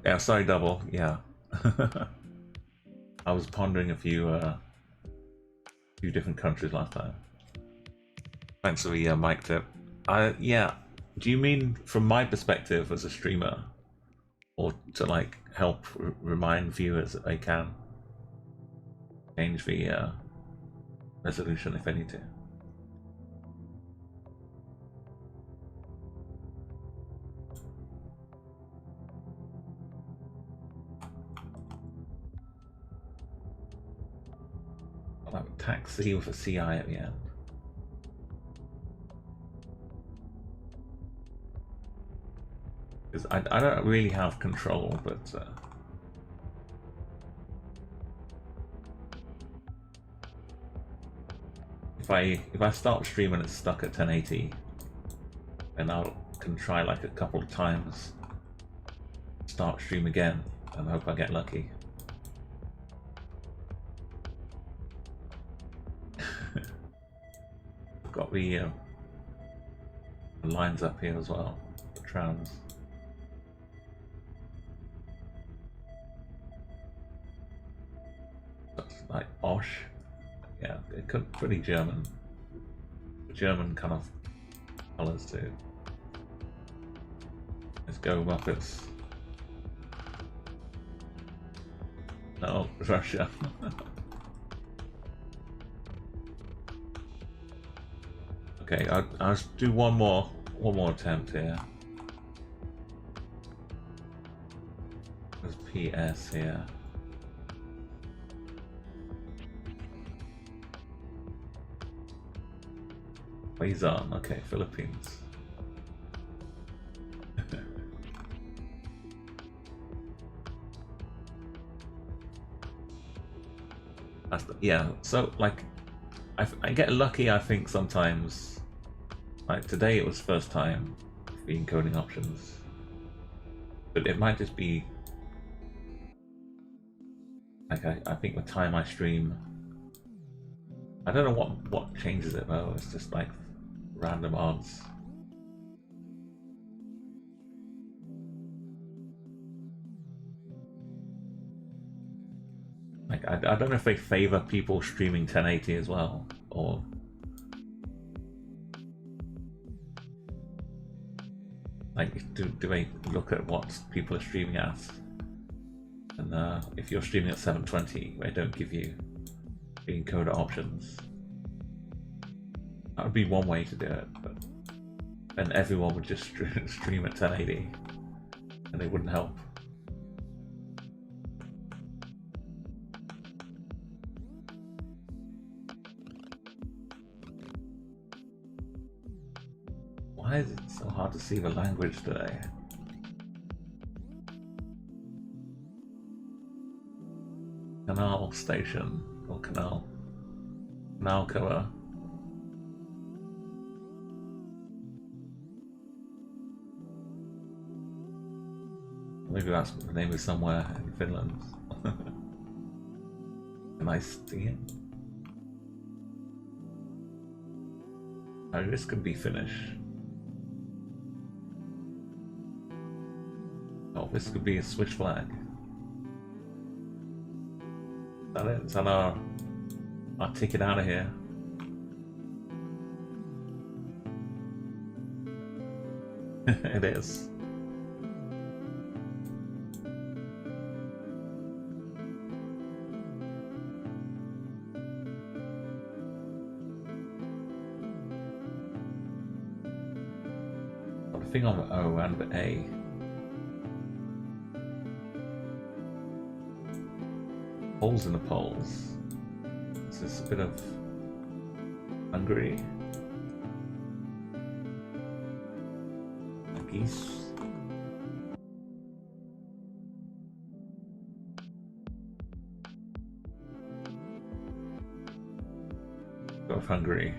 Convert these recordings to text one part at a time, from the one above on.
Yeah, sorry, double. Yeah. I was pondering a few different countries last time. Thanks for the mic tip. Yeah. Do you mean from my perspective as a streamer, or to like help remind viewers that they can change the resolution if they need to? Like taxi with a CI at the end. Because I don't really have control, but if I start streaming and it's stuck at 1080, then I can try like a couple of times, start stream again, and hope I get lucky. I've got the lines up here as well, the trams. That's like Osh. Yeah, it could pretty German kind of colours too. Let's go Muppets. No, Russia. Okay, I'll just do one more attempt here. There's PS here. Quezon, okay, Philippines. Yeah, so like I get lucky, I think, sometimes. Like today it was first time for the encoding options, but it might just be like I think the time I stream, I don't know what changes it though. It's just like random odds. Like I don't know if they favor people streaming 1080 as well, or like do they look at what people are streaming at, and if you're streaming at 720, they don't give you the encoder options. That would be one way to do it, but then everyone would just stream at 1080, and it wouldn't help. Why is it so hard to see the language today? Canal station or canal cover. Maybe that's the name of somewhere in Finland. Can I see it? Oh, this could be Finnish. Oh, this could be a Swiss flag. Is that it? Is that our ticket out of here? It is. Got a thing on the O and the A. Holes in the poles. This is a bit of Hungary. Geese. Go with Hungary.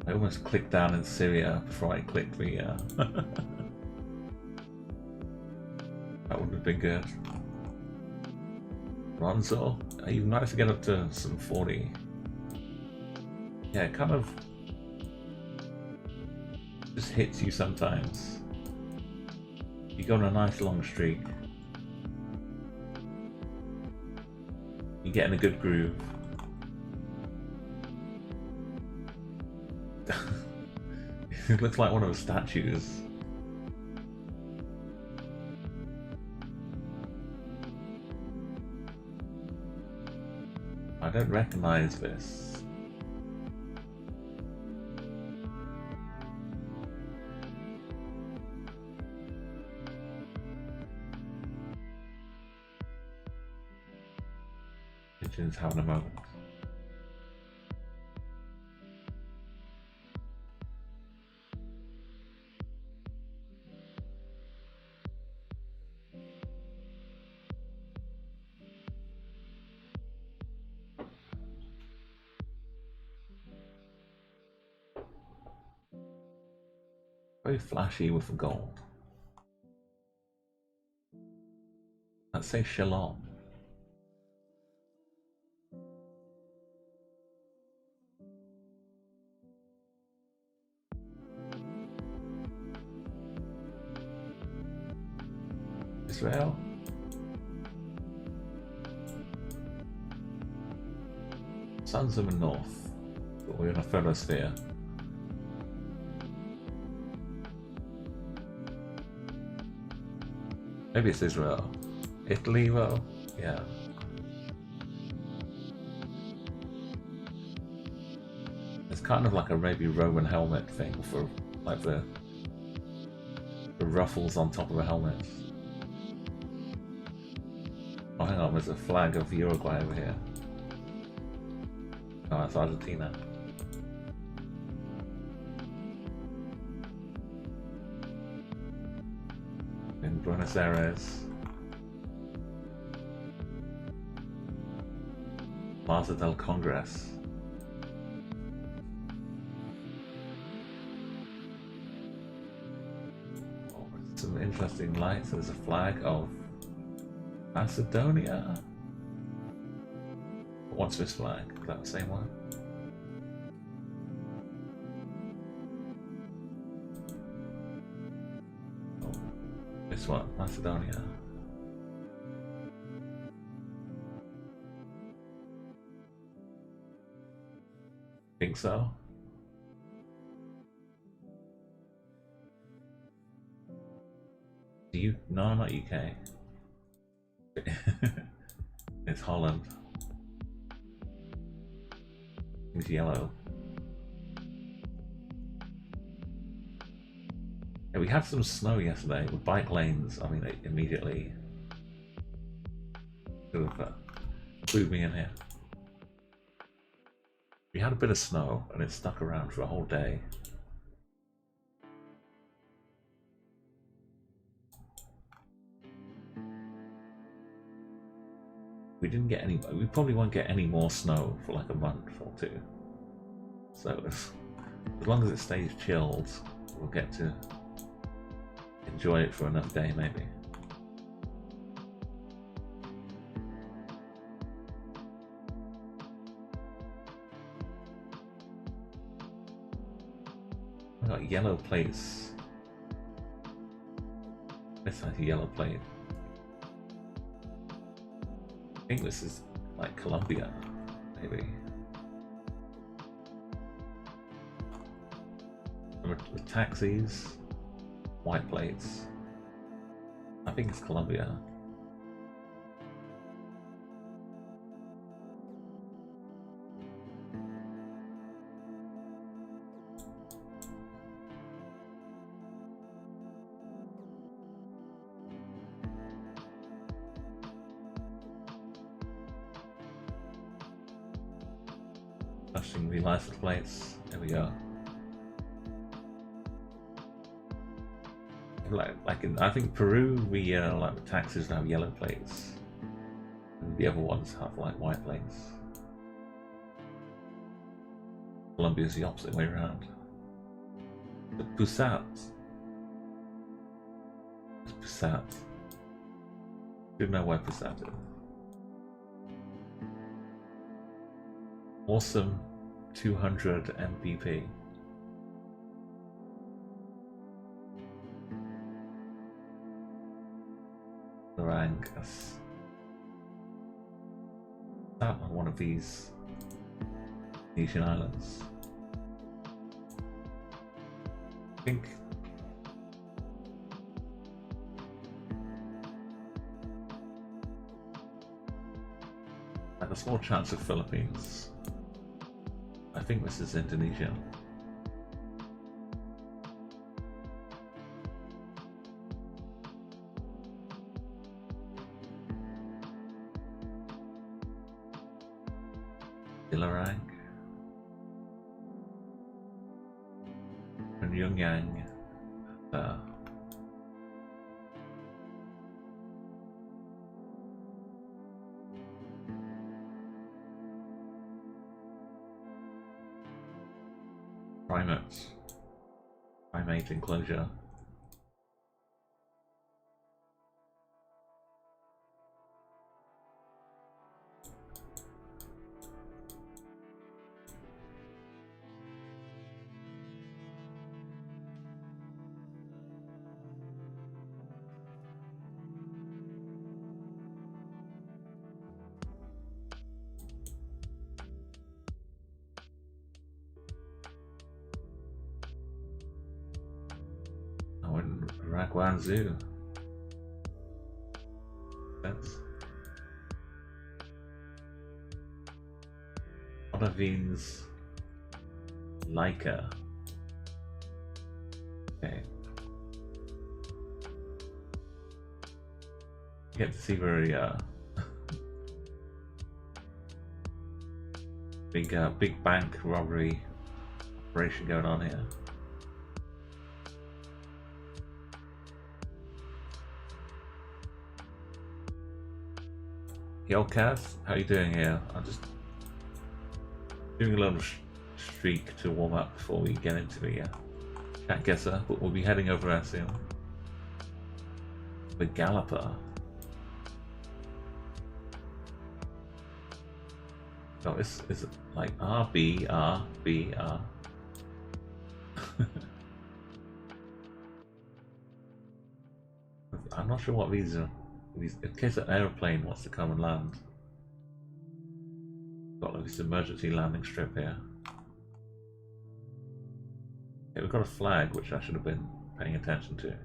I almost clicked down in Syria before I clicked the that would have been good. Ronzo, you managed to get up to some 40. Yeah, it kind of just hits you sometimes. You go on a nice long streak. You're getting a good groove. It looks like one of the statues. I don't recognize this. Kitchen's having a moment. Very flashy with the gold. Let's say Shalom. Israel. Sons of the North. But we're in a photosphere. Maybe it's Israel. Italy, though? Yeah. It's kind of like a maybe Roman helmet thing for like the ruffles on top of the helmet. Oh, hang on, there's a flag of Uruguay over here. Oh, that's Argentina. In Buenos Aires. Plaza del Congress. Oh, some interesting lights. There's a flag of Macedonia. What's this flag? Is that the same one? Oh, this one, Macedonia. Think so? Do you? No, not UK. It's Holland. It's yellow. Yeah, we had some snow yesterday with bike lanes. I mean, they immediately sort of blew me in here. We had a bit of snow and it stuck around for a whole day. We didn't get any. We probably won't get any more snow for like a month or two. So as long as it stays chilled, we'll get to enjoy it for another day, maybe. I got yellow plates. This has a yellow plate. I think this is like Colombia, maybe. With taxis, white plates. I think it's Colombia. Flashing the license plates. There we go. Like in, I think Peru, we like the taxis have yellow plates, and the other ones have like white plates. Colombia's the opposite way around. The Pusat. Pusat. Didn't know where Pusat is. Awesome 200 MPP. guess. That on one of these Asian islands. I think a small chance of Philippines. I think this is Indonesia. Ilarang. And Pyongyang. Primate enclosure. Ragwan Zoo. That's Ottavine's Leica. Okay. You get to see very big bank robbery operation going on here. Yo, Cass, how you doing here? I'm just doing a little streak to warm up before we get into the Chat Guessr, but we'll be heading over there soon. The Galloper. Oh, is it like R B R B R? I'm not sure what these are. In case an aeroplane wants to come and land. Got like this emergency landing strip here. Okay, we've got a flag which I should have been paying attention to.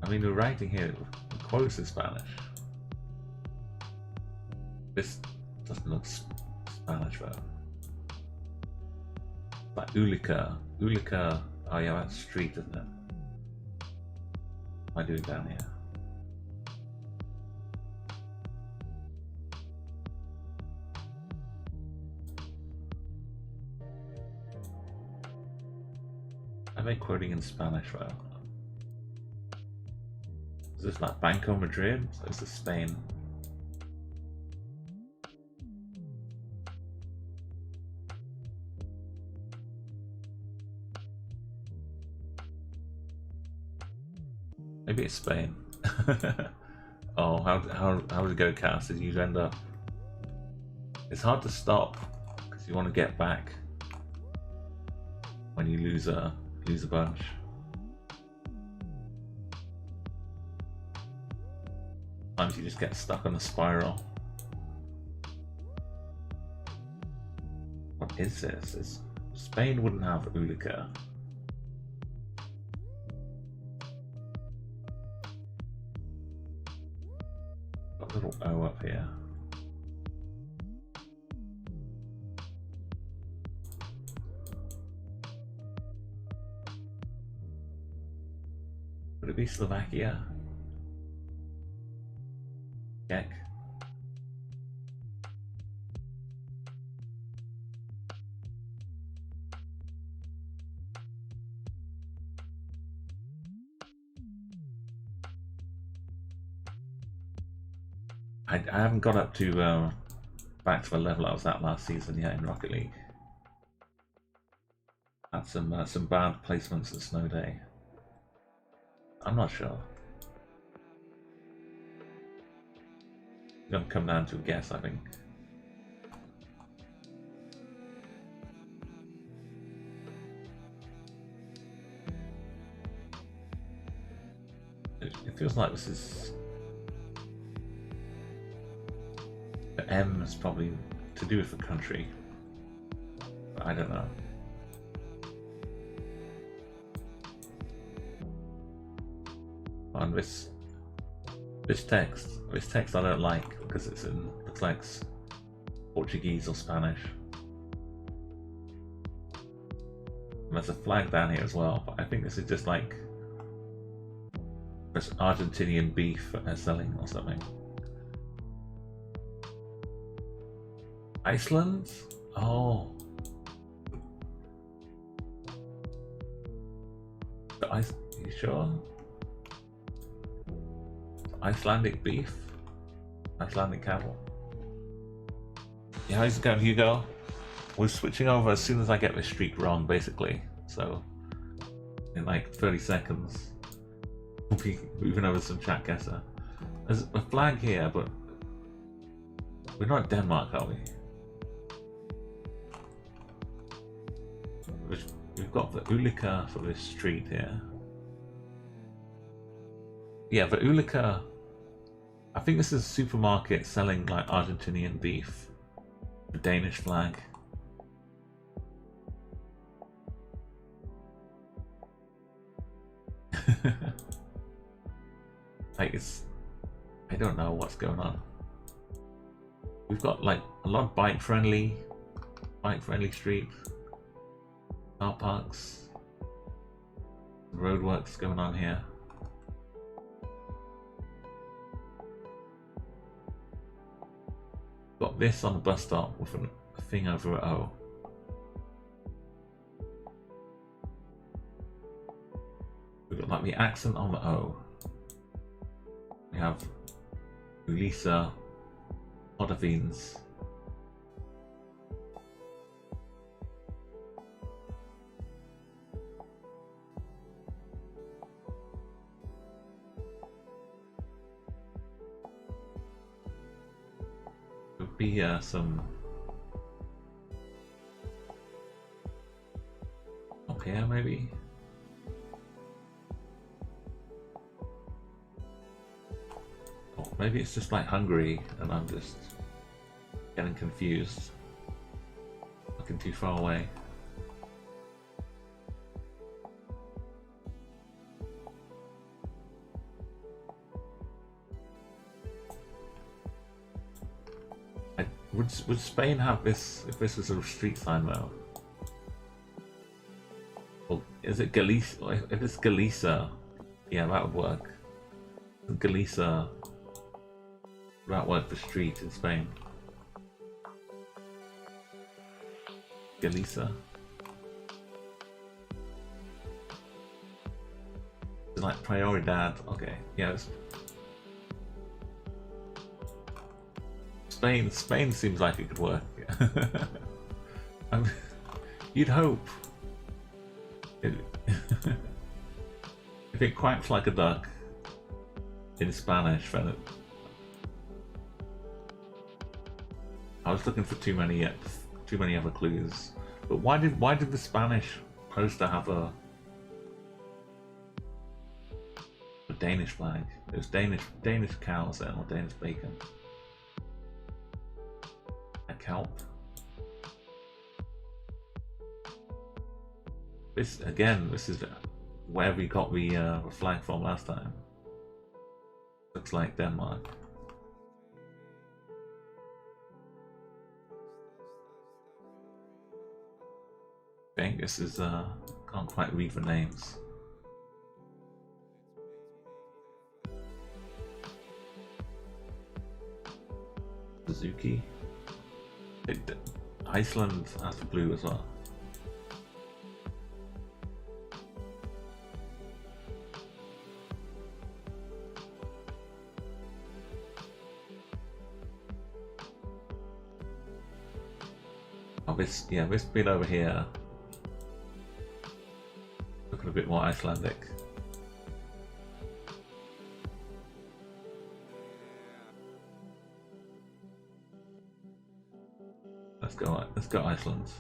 I mean, the writing here quotes in Spanish. This doesn't look Spanish though. Like Ulica. Ulica, oh yeah, that's street, isn't it? What am I doing down here? Are they quoting in Spanish though? Is this like Banco Madrid? So is this Spain? Maybe it's Spain. Oh, how does it go, Cass? Did you end up? It's hard to stop because you want to get back when you lose a bunch. Sometimes you just get stuck on a spiral. What is this? Spain wouldn't have Ulica. Got a little O up here. Would it be Slovakia? Check. I haven't got up to back to the level I was at last season, yeah, in Rocket League. Had some bad placements at Snow Day. I'm not sure. Gonna come down to a guess, I think. It feels like this is... The M is probably to do with the country. But I don't know. And this text I don't like because it's in, looks like Portuguese or Spanish. And there's a flag down here as well, but I think this is just like this Argentinian beef that they're selling or something. Iceland? Oh. You sure? Icelandic beef? Icelandic cattle? Yeah, how's it going, Hugo? We're switching over as soon as I get this streak wrong, basically. So, in like 30 seconds, we'll be moving over some Chat Guessr. There's a flag here, but we're not Denmark, are we? We've got the Ulika for this street here. Yeah, the Ulika, I think this is a supermarket selling like Argentinian beef. The Danish flag. Like I don't know what's going on. We've got like a lot of bike friendly streets, car parks, roadworks going on here. Got this on the bus stop with a thing over at O. We've got like the accent on the O. We have Ulisa, Podavines. Would be some up here maybe. Maybe it's just like Hungary and I'm just getting confused. Looking too far away. Would Spain have this if this was a street sign though? Well, is it Galicia? If it's Galicia, yeah, that would work. Galicia. That word for street in Spain. Galicia. It's like prioridad. Okay, yeah. Spain seems like it could work. You'd hope. If it quacks like a duck in Spanish, then it... I was looking for too many other clues. But why did the Spanish poster have a Danish flag? It was Danish cows then, or Danish bacon. A kelp. This is where we got the flag from last time. Looks like Denmark. I think this is can't quite read the names. Suzuki. Iceland has the blue as well. Oh, this bit over here. Looking a bit more Icelandic. Let's go Iceland.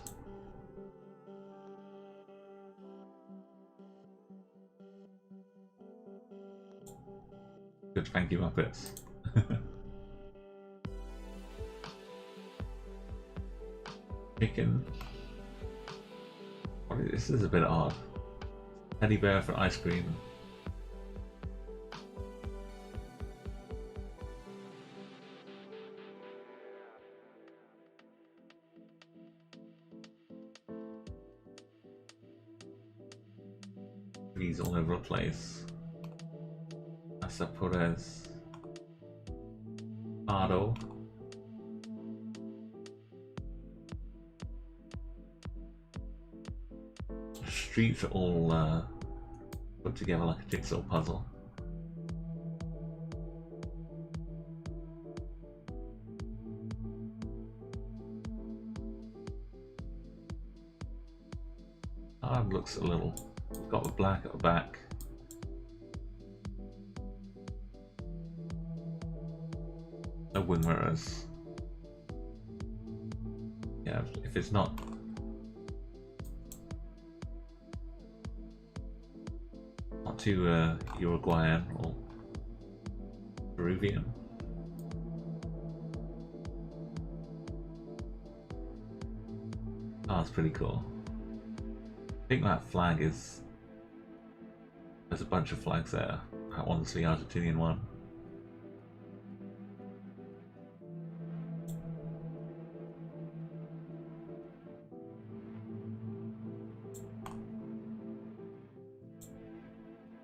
Good, thank you, Muppets. Chicken. This is a bit odd. Teddy bear for ice cream. These all over the place. Asapores. Ado. Streets are all put together like a jigsaw puzzle. Looks a little. Got the black at the back. No wing mirrors. Yeah, if it's not too Uruguayan or Peruvian. Oh, that's pretty cool. I think that flag is... There's a bunch of flags there. That one's the Argentinian one.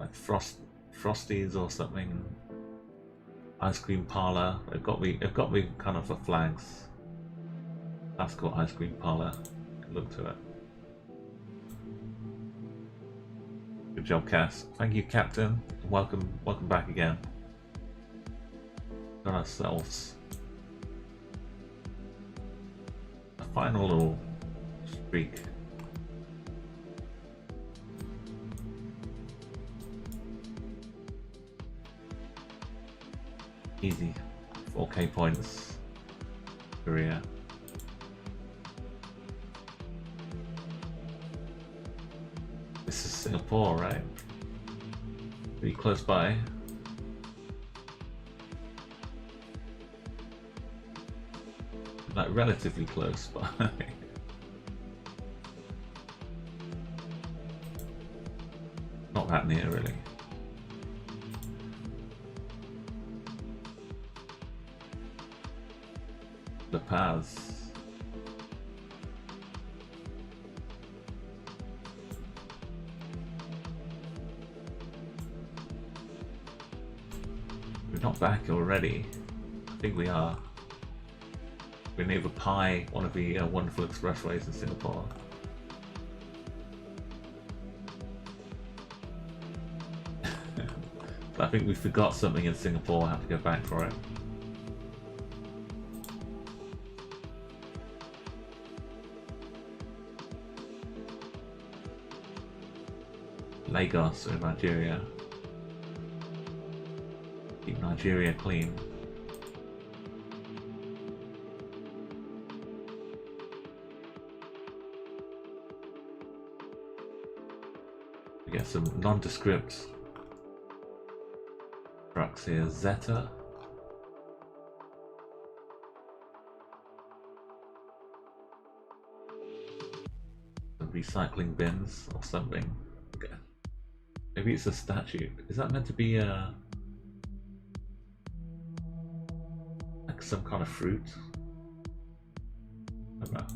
Like Frosties or something. Ice cream parlor. They've got me kind of the flags. That's got ice cream parlor. Look to it. Good job, Cass. Thank you, Captain. Welcome back again. Got ourselves a final little streak. Easy. 4K points. Korea. This is Singapore, right? Pretty close by. Like relatively close by. Not that near, really. La Paz. We're not back already. I think we are. We're near the Pi, one of the wonderful expressways in Singapore. But I think we forgot something in Singapore. I have to go back for it. Lagos in Nigeria. Keep Nigeria clean. We get some nondescript trucks here. Zeta. Some recycling bins or something. Okay. Maybe it's a statue. Is that meant to be like some kind of fruit? I don't know.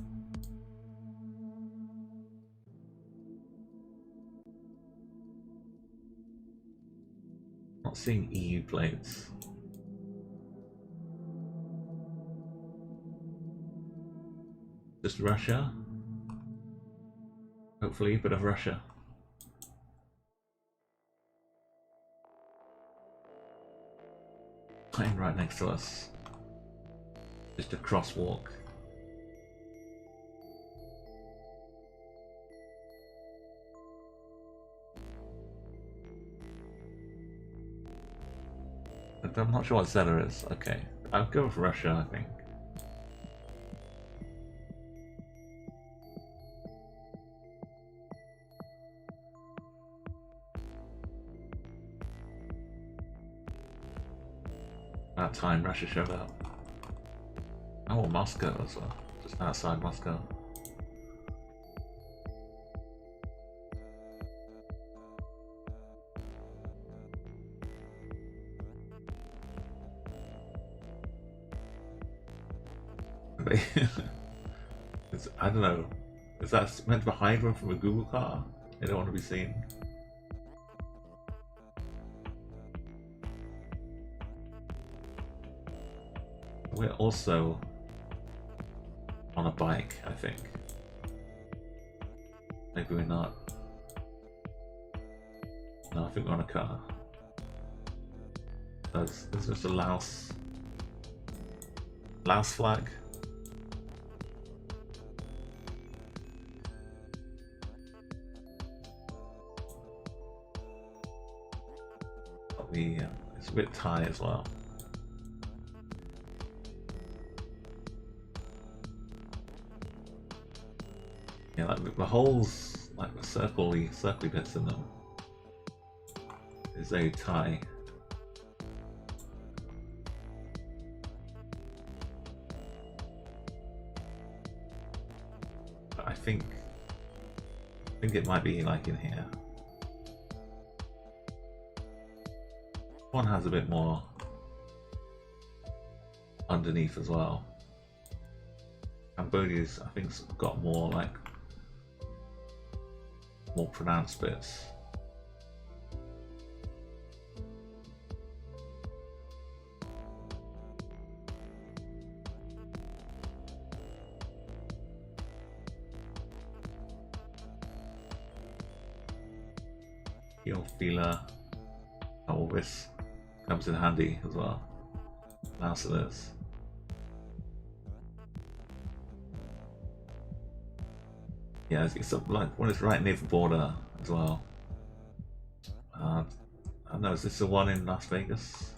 Not seeing EU plates. Just Russia? Hopefully a bit of Russia. Plane right next to us. Just a crosswalk. I'm not sure what Zeta is. Okay, I'll go with Russia, I think. About time Russia showed up. Oh, Moscow as well. Just outside Moscow. I don't know. Is that meant to hide them from a Google car? They don't want to be seen. We're also on a bike, I think. Maybe we're not. No, I think we're on a car. There's just a Laos flag. It's a bit Thai as well. Yeah, like the holes, like the circly bits in them, is very Thai. But I think it might be like in here. One has a bit more underneath as well. Cambodia's, I think, got more like more pronounced bits. Feeler, all this comes in handy as well. Now so this. Yeah, it's like when it's right near the border as well. I don't know, is this the one in Las Vegas?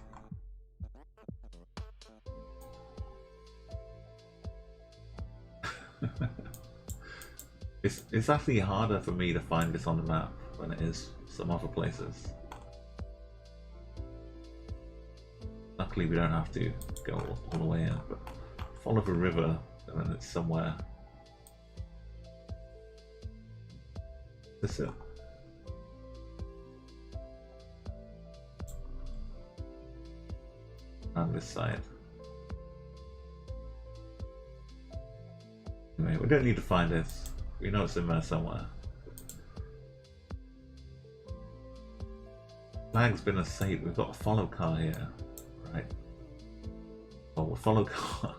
It's actually harder for me to find this on the map than it is some other places. Luckily we don't have to go all the way in, but follow the river and then it's somewhere. This it. On this side. Anyway, we don't need to find this. We know it's in there somewhere. Flag's been a safe. We've got a follow car here, right? Oh, we'll follow car.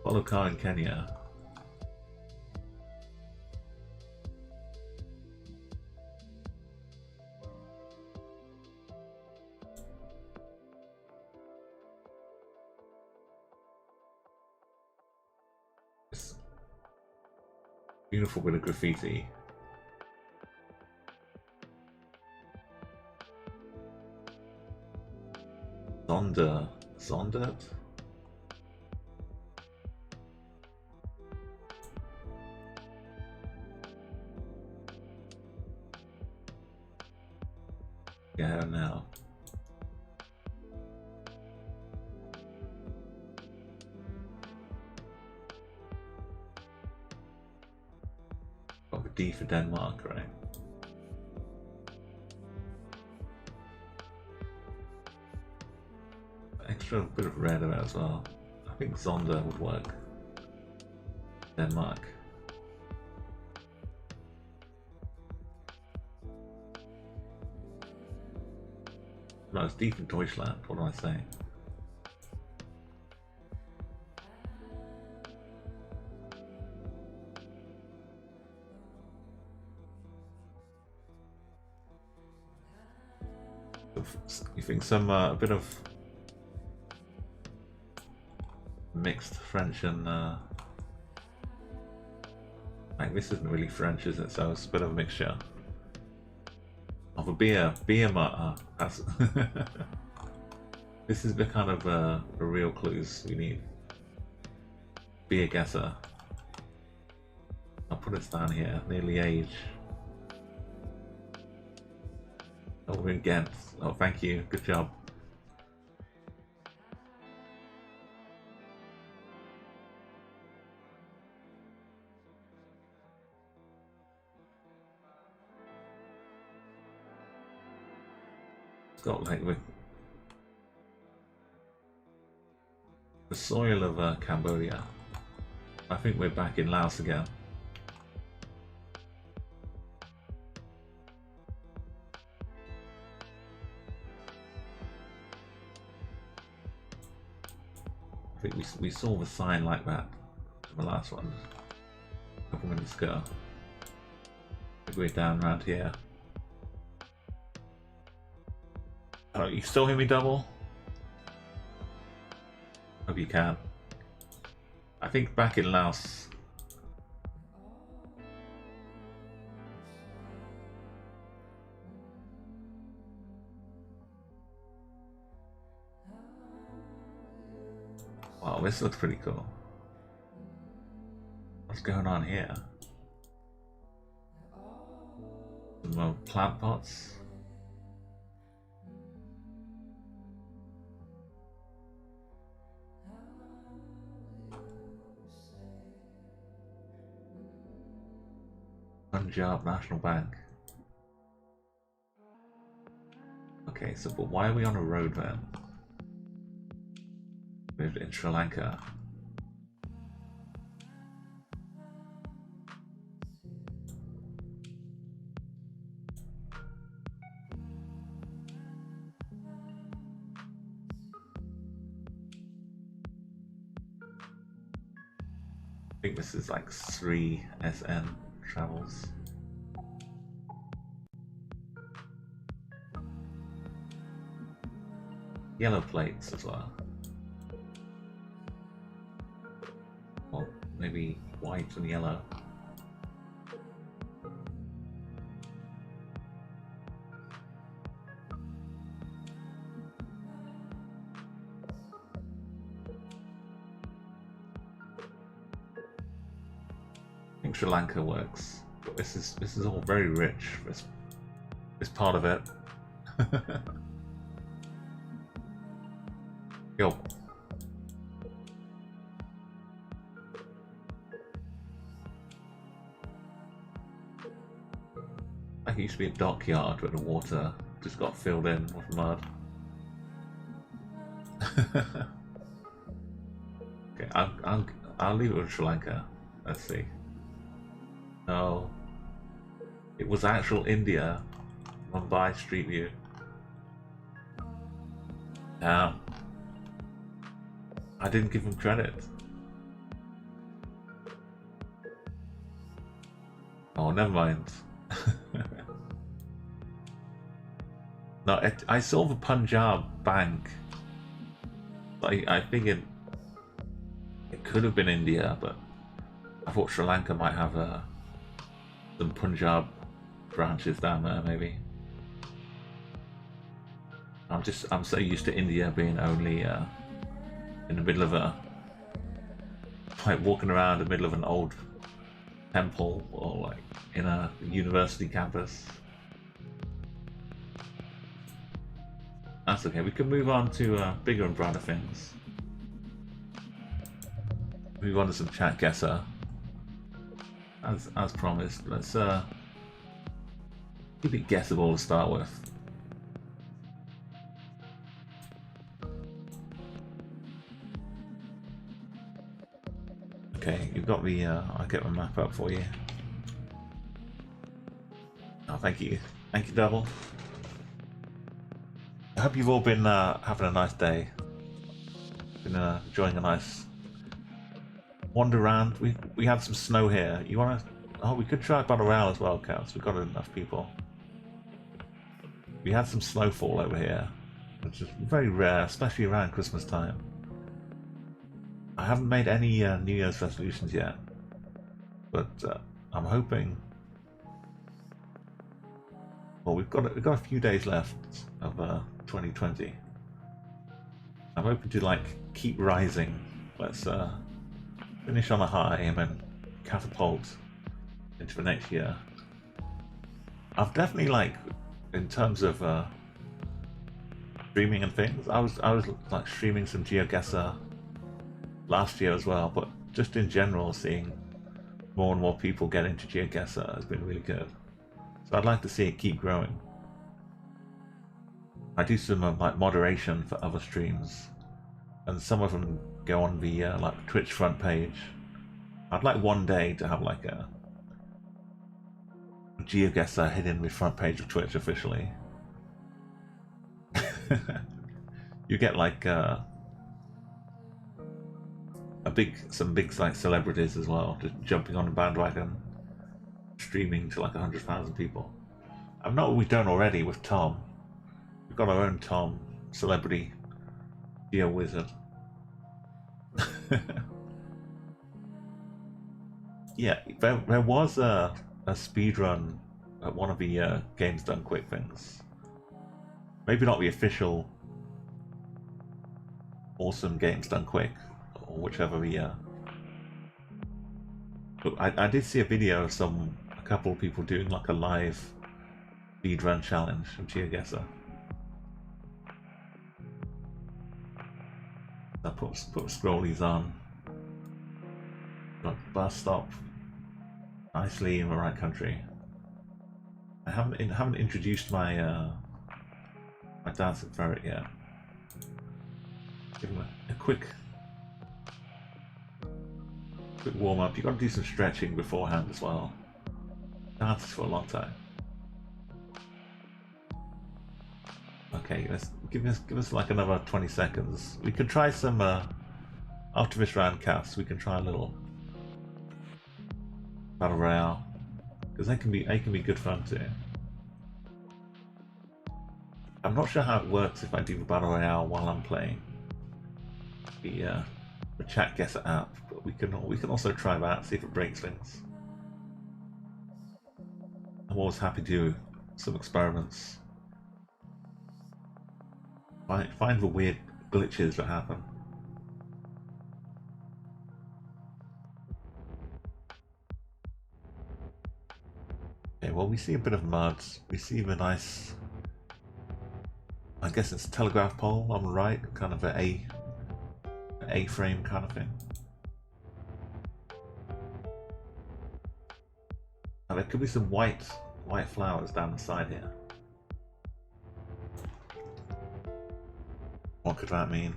Follow car in Kenya. It's beautiful bit of graffiti. Sondert? Yeah, now. Got the D for Denmark, right? Extra bit of red about as well. I think Zonda would work. Denmark. No, it's deep in Deutschland. What am I saying? You think some a bit of mixed French and like this isn't really French, is it? So it's a bit of a mixture of a beer. That's This is the kind of the real clues we need. Be a guesser. I'll put us down here, nearly age. Oh, we're in Ghent. Oh, thank you. Good job. It's got like the soil of Cambodia. I think we're back in Laos again. I think we saw the sign like that in the last one a couple minutes ago. I think we're down around here. Oh, you still hear me double? Hope you can. I think back in Laos. Wow, this looks pretty cool. What's going on here? Some more plant pots. Punjab National Bank. Okay, so but why are we on a road then? We're in Sri Lanka. I think this is like 3SN travels. Yellow plates as well. Or maybe white and yellow. I think Sri Lanka works, but this is all very rich. This part of it. Yo. Like it used to be a dockyard, but the water just got filled in with mud. Okay, I'll leave it with Sri Lanka. Let's see. No, it was actual India. Mumbai Street View. Damn. I didn't give him credit. Oh, never mind. No, I saw the Punjab Bank. I figured it could have been India, but I thought Sri Lanka might have some Punjab branches down there, maybe. I'm so used to India being only in the middle of like walking around the middle of an old temple or like in a university campus. That's okay, we can move on to bigger and brighter things. Move on to some Chat Guessr. As promised, let's keep it guessable to start with. Okay, you've got the I'll get my map up for you. Oh, thank you, Double. I hope you've all been having a nice day. Been enjoying a nice wander around. We had some snow here. You wanna? Oh, we could try Battle Royale as well, Counts. We've got enough people. We had some snowfall over here, which is very rare, especially around Christmas time. I haven't made any New Year's resolutions yet, but I'm hoping. Well, we've got a few days left of 2020. I'm hoping to like keep rising. Let's finish on a high and then catapult into the next year. I've definitely like, in terms of streaming and things, I was like streaming some GeoGuessr last year as well, but just in general, seeing more and more people get into GeoGuessr has been really good. So I'd like to see it keep growing. I do some like moderation for other streams, and some of them go on the like Twitch front page. I'd like one day to have like a GeoGuessr hidden in the front page of Twitch officially. You get like some big like celebrities as well, just jumping on the bandwagon, streaming to like 100,000 people. I'm not what we've done already with Tom. We've got our own Tom, celebrity Geo Wizard. Yeah, there was a speed run at one of the Games Done Quick things. Maybe not the official awesome Games Done Quick, or whichever the but I did see a video of a couple of people doing like a live speed run challenge from GeoGuessr. I put scrollies on. Got bus stop nicely in the right country. I haven't introduced my my dancing ferret yet. Give him a quick warm up. You got to do some stretching beforehand as well. Dances for a long time. Okay, let's give us like another 20 seconds. We can try some after this round cast. We can try a little battle royale, because they can be good fun too. I'm not sure how it works if I do the battle royale while I'm playing the Chat Guessr app, but we can also try that, see if it breaks things. I'm always happy to do some experiments. Find the weird glitches that happen. Okay, well, we see a bit of mud. We see the nice, I guess it's a telegraph pole on the right, kind of an A-frame kind of thing. And there could be some white flowers down the side here. What could that mean?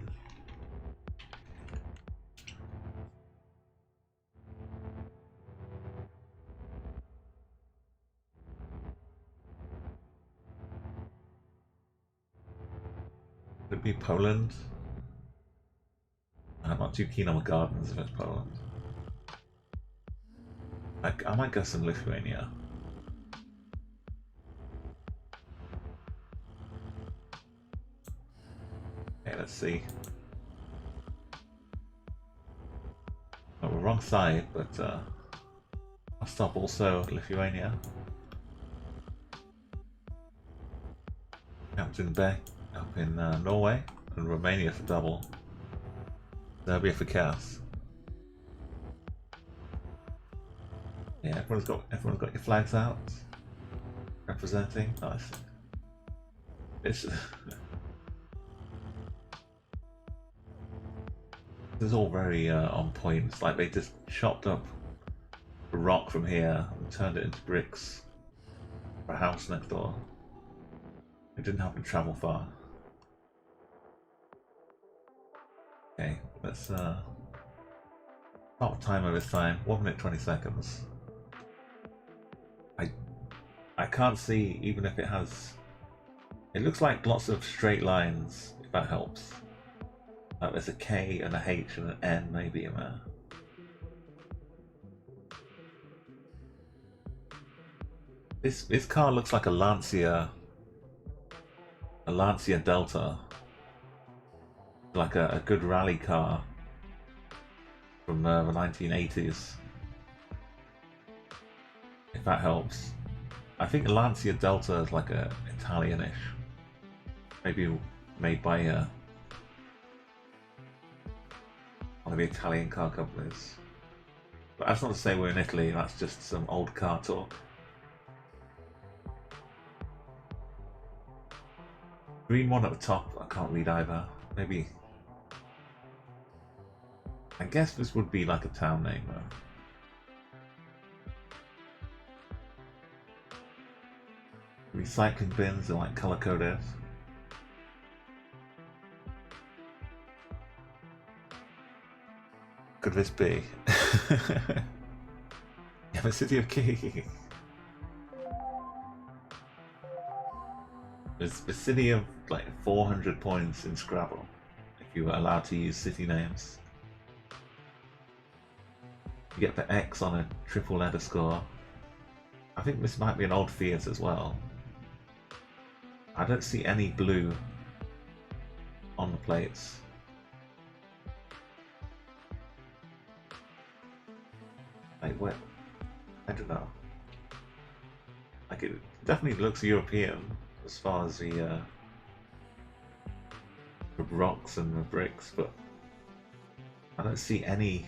Could it be Poland? I'm not too keen on the gardens if it's Poland. I might guess in Lithuania. Okay, let's see. Oh, we're wrong side, but I'll stop also Lithuania. Captain Beck up in Norway, and Romania for double. Serbia for chaos. Yeah, everyone's got your flags out, representing. Nice. It's this is all very on point. It's like they just chopped up a rock from here and turned it into bricks for a house next door. It didn't have to travel far. Okay, let's start the timer this time. 1 minute 20 seconds. I can't see even if it has. It looks like lots of straight lines, if that helps. There's a K and a H and an N maybe in there. This car looks like a Lancia Delta, like a good rally car from the 1980s. If that helps. I think a Lancia Delta is like a Italianish, maybe made by one of the Italian car companies. But that's not to say we're in Italy, that's just some old car talk. Green one at the top, I can't read either. Maybe... I guess this would be like a town name though. Recycling bins are like color coded. Could this be? Yeah, the city of Key. There's the city of like 400 points in Scrabble, if you were allowed to use city names. You get the X on a triple letter score. I think this might be an old Fiat as well. I don't see any blue on the plates. Like what? I don't know. Like it definitely looks European as far as the rocks and the bricks, but I don't see any.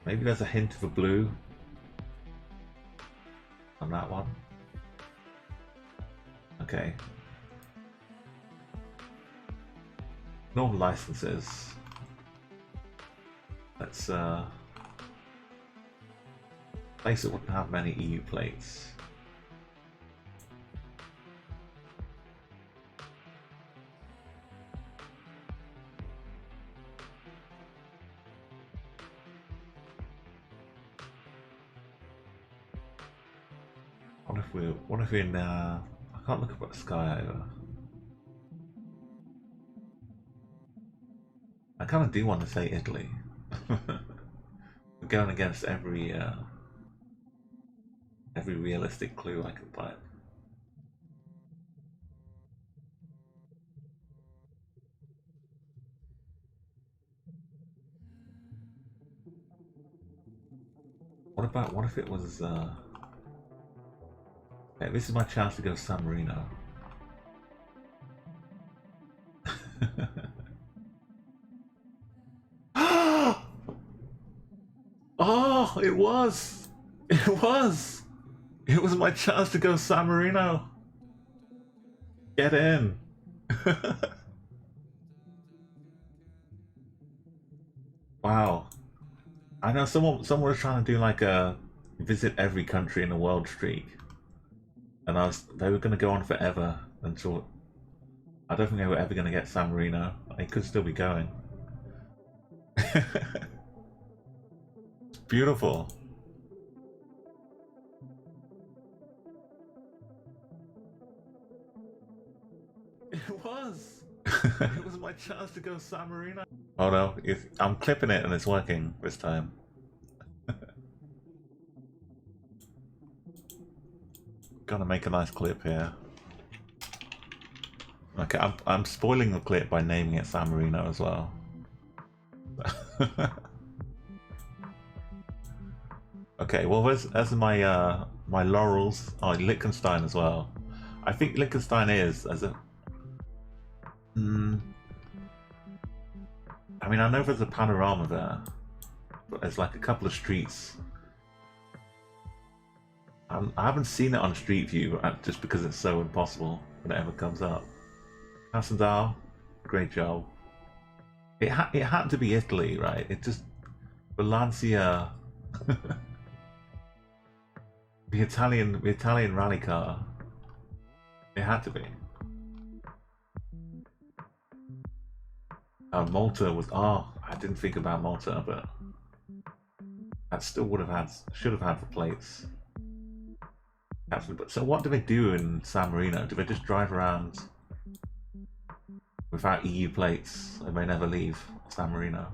Maybe there's a hint of a blue on that one. Okay. Normal licenses. Let's place that wouldn't have many EU plates. What if we're in I can't look up at the sky either. I kind of do want to say Italy. We're going against every realistic clue I can find. What if it was okay, this is my chance to go San Marino. Oh, it was! It was! It was my chance to go San Marino! Get in! Wow. I know someone was trying to do like a visit every country in the world streak. And they were gonna go on forever until I don't think they were ever gonna get San Marino. They could still be going. It's beautiful. It was! It was my chance to go San Marino. Oh no, I'm clipping it and it's working this time. Gonna make a nice clip here. Okay, I'm spoiling the clip by naming it San Marino as well. Okay, well there's my my laurels. Oh, Liechtenstein as well. I think Liechtenstein is as a. I mean, I know there's a panorama there, but there's like a couple of streets. I haven't seen it on Street View just because it's so impossible when it ever comes up. Casandal, great job. It had to be Italy, right? It just Valencia. the Italian rally car. It had to be. Malta was. Oh, I didn't think about Malta, but that still should have had the plates. But so what do they do in San Marino? Do they just drive around without EU plates? They may never leave San Marino.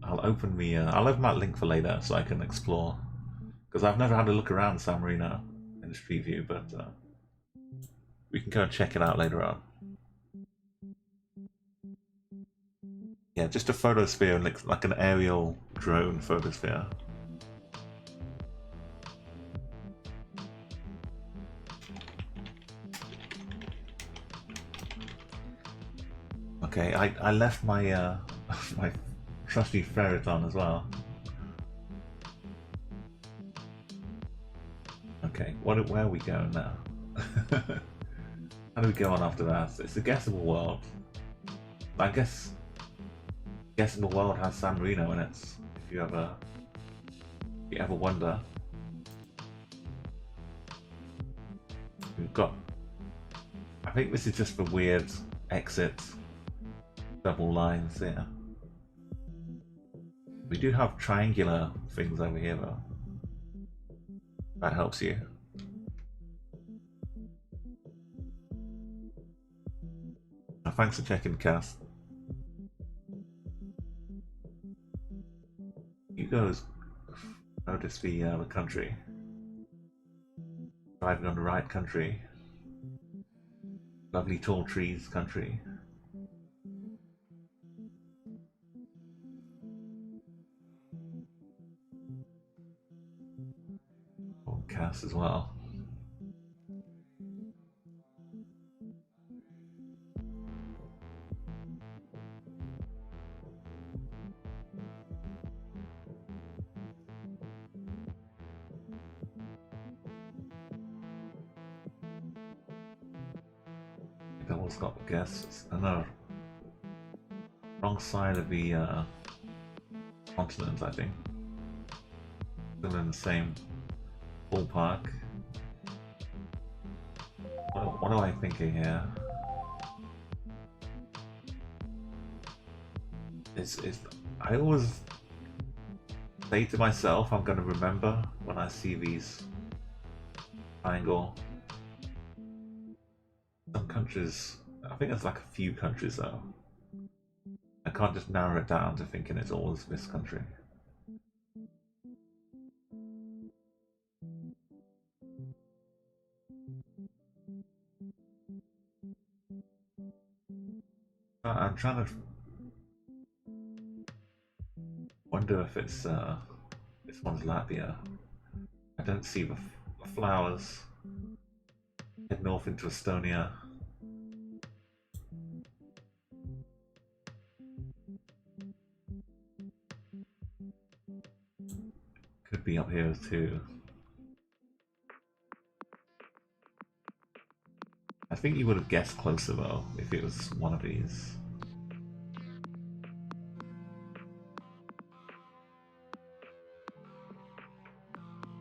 I'll open that link for later so I can explore, because I've never had a look around San Marino in the Street View, but we can go and check it out later on. Yeah, just a photosphere, like an aerial drone photosphere. Okay, I left my my trusty ferret on as well. Okay, where are we going now? How do we go on after that? It's the guessable world. I guess guessable world has San Marino in it. If you ever wonder, we've got. I think this is just for weird exits, double lines here. We do have triangular things over here though. That helps you. Thanks for checking, Cass. You guys notice the country. Driving on the right country. Lovely tall trees country. Oh, Cass as well. Devil's got guests. No, wrong side of the continent, I think. Still in the same ballpark. What am I thinking here? I always say to myself, I'm going to remember when I see these triangle. Some countries, I think it's like a few countries though. I can't just narrow it down to thinking it's always this country. I'm trying to wonder if it's this one's Latvia. I don't see the flowers. Head north into Estonia. Could be up here too. I think you would have guessed closer though if it was one of these.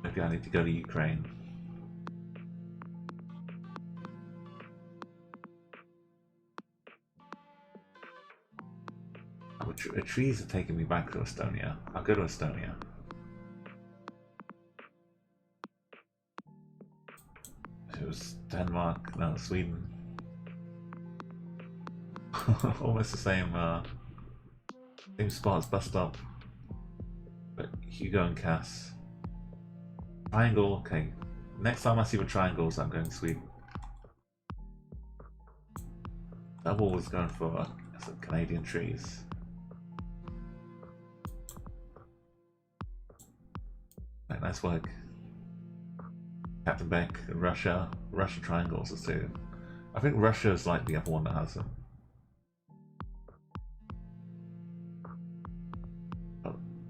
Maybe I need to go to Ukraine. Oh, trees are taking me back to Estonia. I'll go to Estonia. It was Denmark, no, Sweden. Almost the same spot as bus stop. But Hugo and Cass. Triangle, okay. Next time I see the triangles, I'm going to Sweden. Double was going for some Canadian trees. Right, nice work. Captain Beck, Russia triangles are too. I think Russia is like the other one that has them.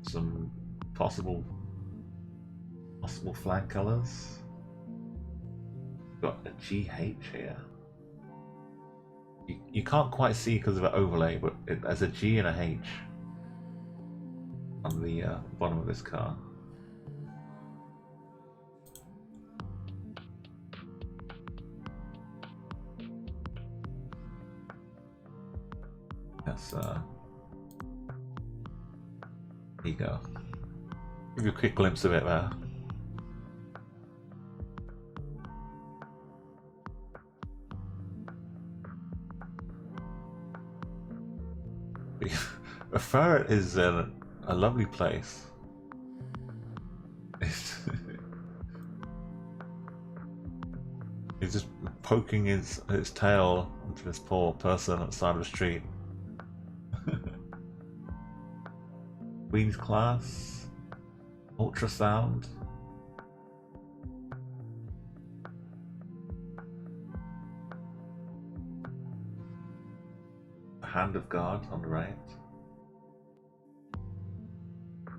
Some possible flag colors. Got a GH here. You can't quite see because of the overlay, but there's a G and a H on the bottom of this car. That's here you go. Give you a quick glimpse of it there. A ferret is a lovely place. He's just poking his tail into this poor person at the side of the street. Queen's class, ultrasound. Hand of God on the right.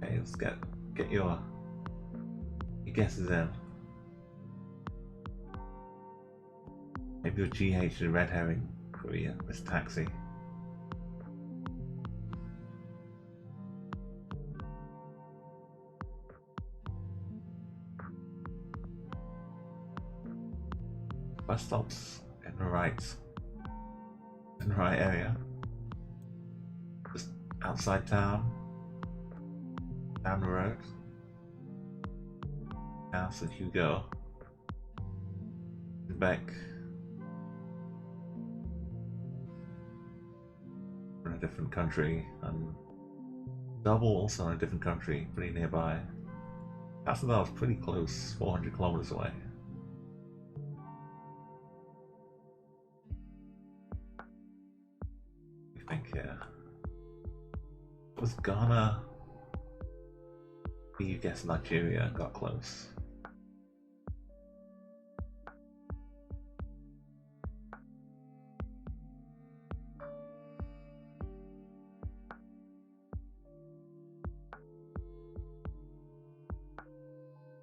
Okay, let's get your guesses in. Maybe your GH is a red herring for you, Miss Taxi. Bus stops in the right area. Just outside town. Down the road. House and Hugo. Back. In a different country, and Double also in a different country, pretty nearby. Castlevale's pretty close, 400 kilometers away. I think here. Was Ghana? You guessed Nigeria and got close.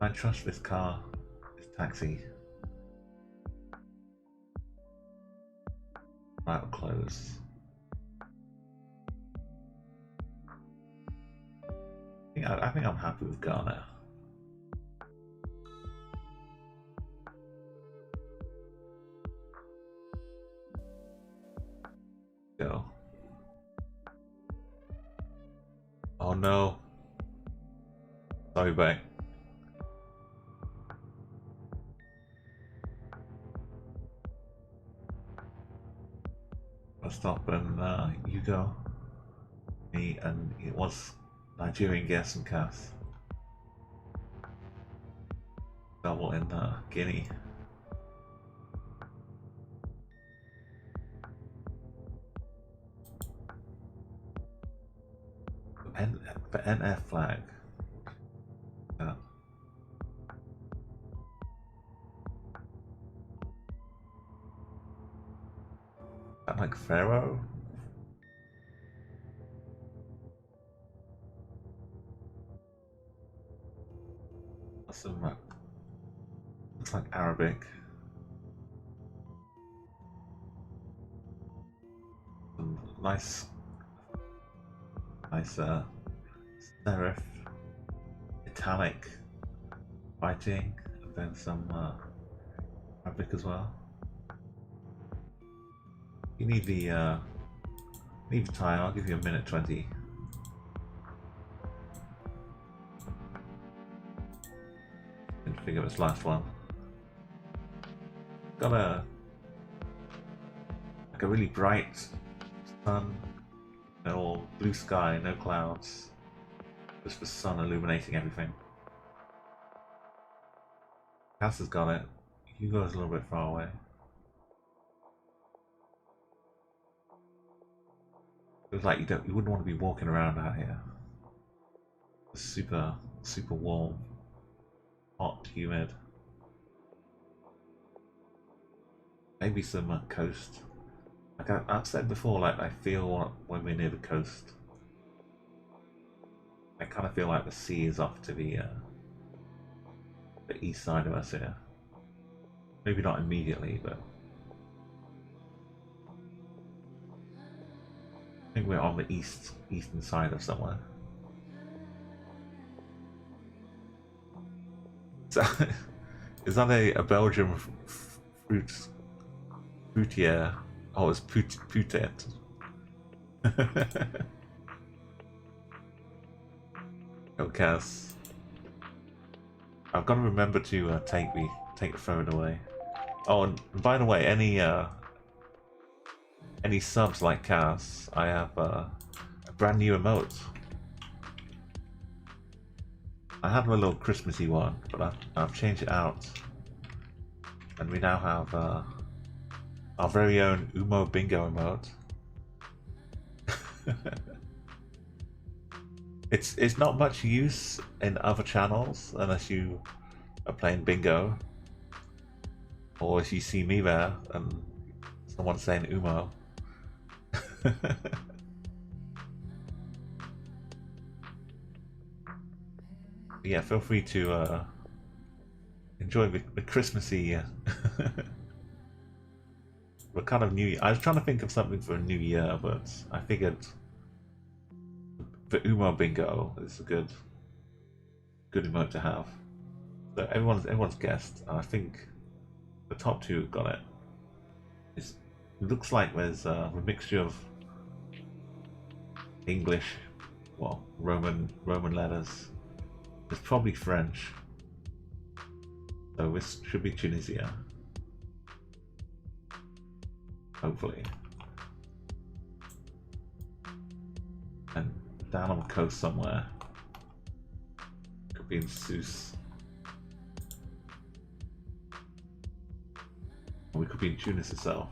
I trust this car, this taxi. Right up close. I think I'm happy with Ghana. Go. Oh no. Sorry, babe. I'll stop and you go. Me, and it was Nigerian guess and Cass. Double in Guinea. The NF flag. That like Pharaoh? Some looks like Arabic. Some nice serif, italic writing, and then some Arabic as well. You need the time. I'll give you a minute 20. Didn't figure this last one. Got a really bright sun, no blue sky, no clouds, just the sun illuminating everything. Cass has got it. Hugo's a little bit far away. Feels like you wouldn't want to be walking around out here. It's super warm, hot, humid. Maybe some coast. Like I've said before, like I feel when we're near the coast, I kind of feel like the sea is off to the east side of us here. Maybe not immediately, but I think we're on the eastern side of somewhere. So, is that a Belgian fruitier? Oh, it's putet. Oh, Cass. I've got to remember to take the phone away. Oh, and by the way, any subs like Cass, I have a brand new emote. I had a little Christmassy one, but I've changed it out, and we now have our very own Umo Bingo emote. It's not much use in other channels unless you are playing bingo, or if you see me there and someone's saying Umo. Yeah, feel free to enjoy the Christmassy. We're kind of new. I was trying to think of something for a new year, but I figured the Umo Bingo is a good emote to have. So everyone's guessed. I think the top two got it. It looks like there's a mixture of English, well, Roman letters. It's probably French. So this should be Tunisia. Hopefully. And down on the coast somewhere. Could be in Sousse. Or we could be in Tunis itself.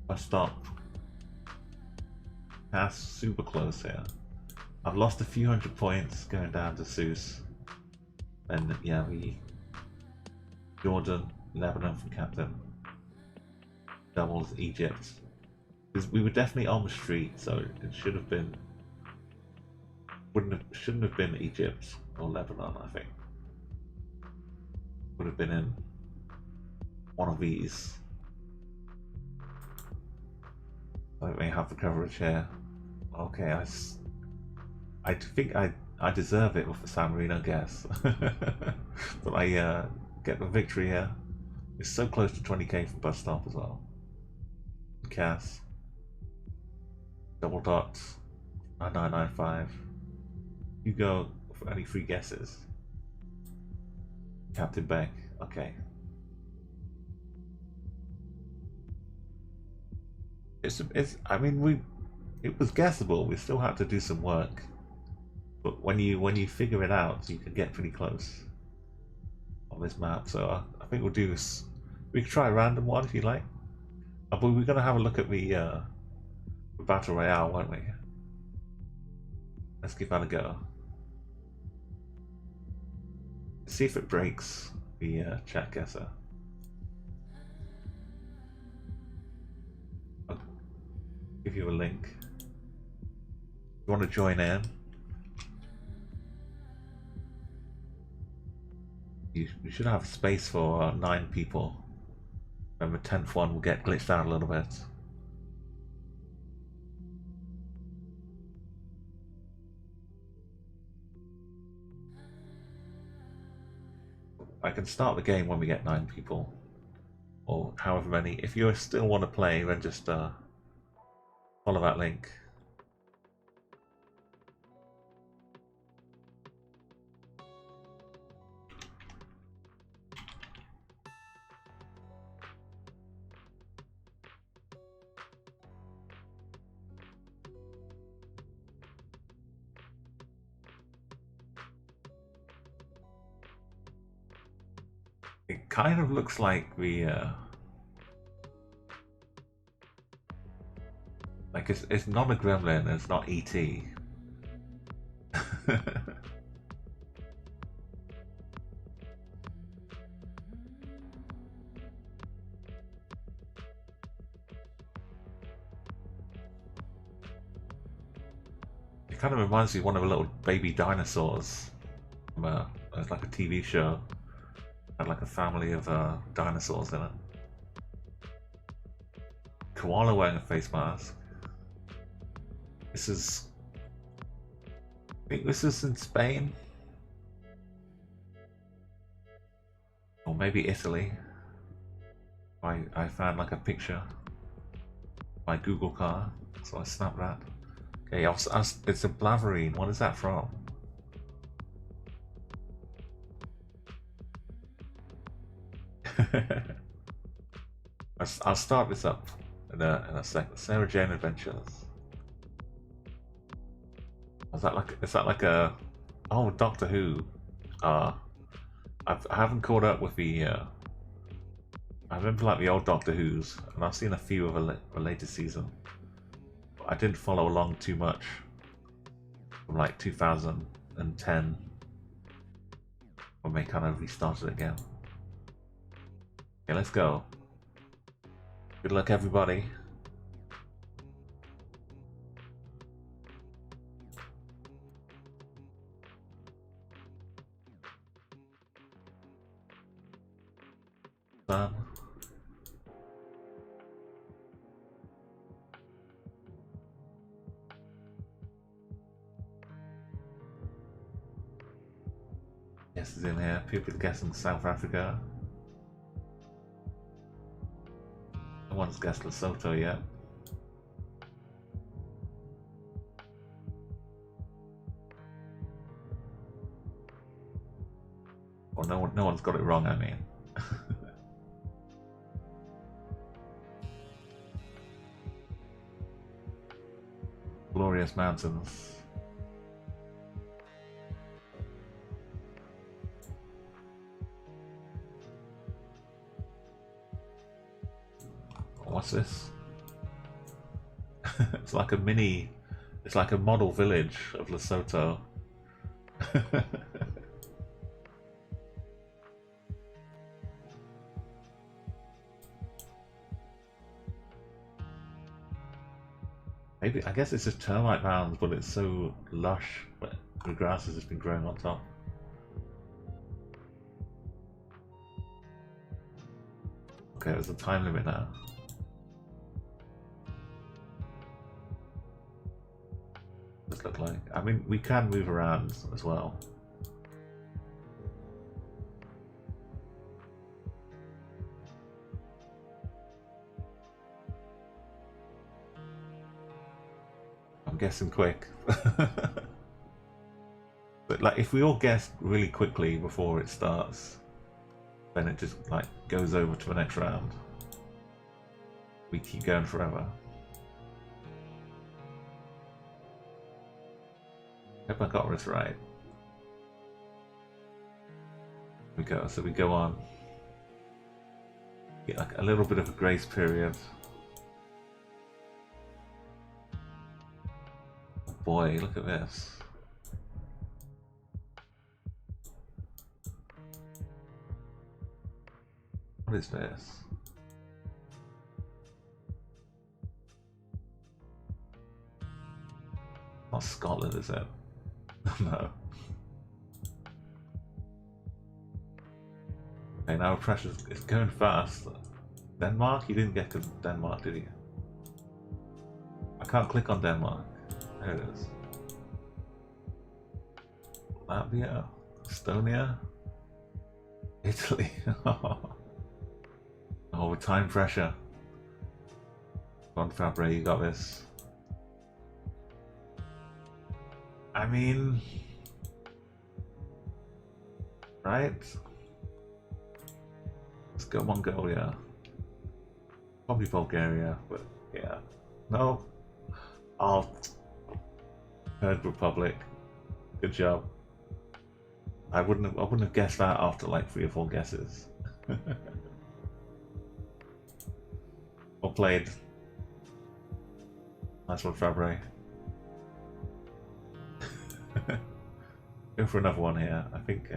Bus stop. That's super close here. I've lost a few hundred points going down to Sousse. And yeah, Jordan, Lebanon from captain. Doubles Egypt. Because we were definitely on the street, so it should have been. Shouldn't have been Egypt or Lebanon, I think. Would have been in one of these. Let me have the coverage here. Okay, I think I deserve it with the San Marino guess. But I get the victory here. It's so close to 20k for bus stop as well. Cass. Double dots. 9995. You go for any free guesses. Captain Beck. Okay. I mean, it was guessable. We still had to do some work, but when you figure it out, you can get pretty close on this map. So I think we'll do this. We can try a random one if you like. But we're gonna have a look at the battle royale, won't we? Let's give that a go. See if it breaks the chat guesser. I'll give you a link. If you want to join in, you should have space for 9 people. And the 10th one will get glitched out a little bit. I can start the game when we get 9 people, or however many. If you still want to play, then just follow that link. It kind of looks like the like it's not a gremlin, it's not ET. It kind of reminds me of one of the little baby dinosaurs from it's like a TV show. Had like a family of dinosaurs in it. Koala wearing a face mask. I think this is in Spain. Or maybe Italy. I found like a picture. My Google car, so I snapped that. Okay, it's a Blaverine. What is that from? I'll start this up in a second. Sarah Jane Adventures. Is that like a Doctor Who? I haven't caught up with the. I remember like the old Doctor Who's, and I've seen a few of the latest season. But I didn't follow along too much from like 2010 when they kind of restarted again. Okay, let's go. Good luck, everybody. Done. Yes, is in here. People guessing South Africa. No one's guessed Lesotho yet. Or no one's got it wrong, I mean. Glorious mountains. What's this? It's like a model village of Lesotho. Maybe, I guess it's just termite mounds, but it's so lush, but the grass has just been growing on top. Okay, there's a time limit now. Does look like. I mean, we can move around as well. I'm guessing quick. But like, if we all guess really quickly before it starts, then it just like goes over to the next round. We keep going forever. Hope I got this right. We go. So we go on. Get like a little bit of a grace period. Oh boy, look at this. What is this? Not Scotland, is it? No. Okay, now pressure is going fast. Denmark? You didn't get to Denmark, did you? I can't click on Denmark. There it is. Latvia? Estonia? Italy? Oh, with time pressure. Come on, Fabre, you got this. I mean... Right? Let's go Mongolia. Probably Bulgaria, but yeah. No. Oh. Third Republic. Good job. I wouldn't have guessed that after like 3 or 4 guesses. Well played. Nice one, Fabre. Go for another one here. I think.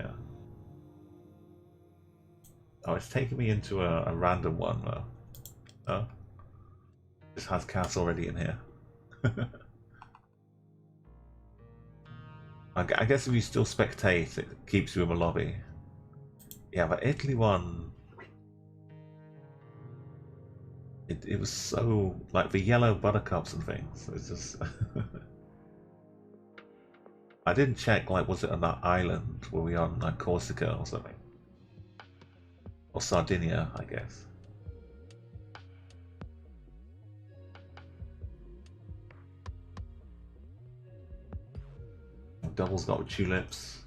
Oh, it's taking me into a random one though. Oh, this has cats already in here. I guess if you still spectate, it keeps you in the lobby. Yeah, but Italy one. It was so like the yellow buttercups and things. It's just. I didn't check. Like, was it on that island? Were we on like Corsica or something? Or Sardinia, I guess. Doubles got with tulips.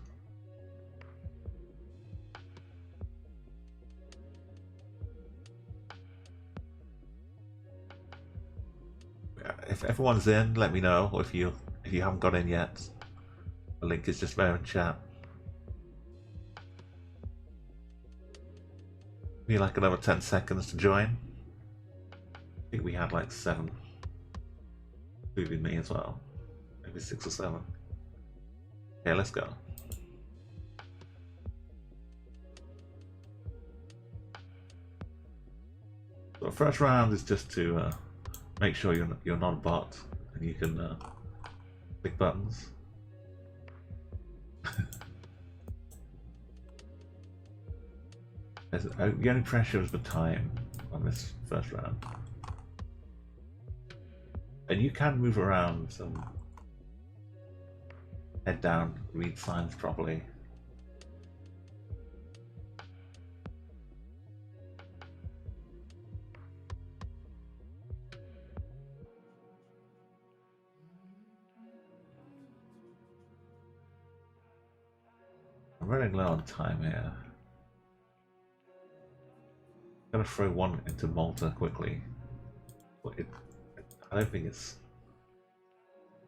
If everyone's in, let me know. Or if you haven't got in yet, the link is just there in chat. Be like another 10 seconds to join. I think we had like 7, including me as well. Maybe 6 or 7. Okay, let's go. the first round is just to make sure you're not a bot and you can click buttons. The only pressure is the time on this first round. And you can move around, so head down, read signs properly. I'm running low on time here. I'm gonna throw one into Malta quickly. But I don't think it's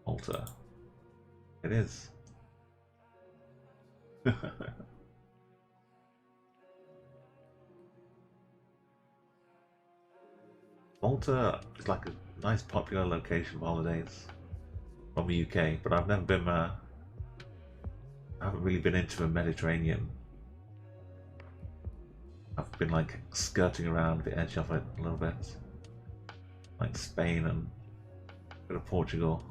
Malta. It is. Malta is like a nice popular location for holidays from the UK, but I've never been I haven't really been into the Mediterranean. I've been like skirting around the edge of it a little bit, like Spain and a bit of Portugal.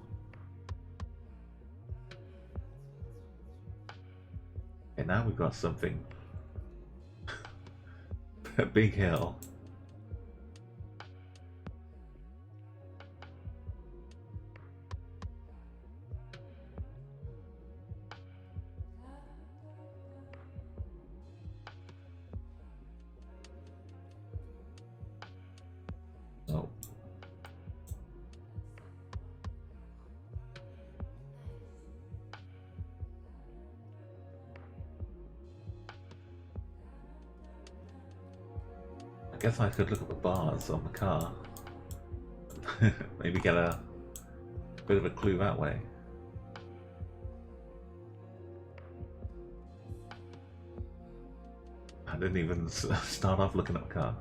Okay, now we've got something. A big hill. Oh. I guess I could look at the bars on the car. Maybe get a bit of a clue that way. I didn't even start off looking at the car.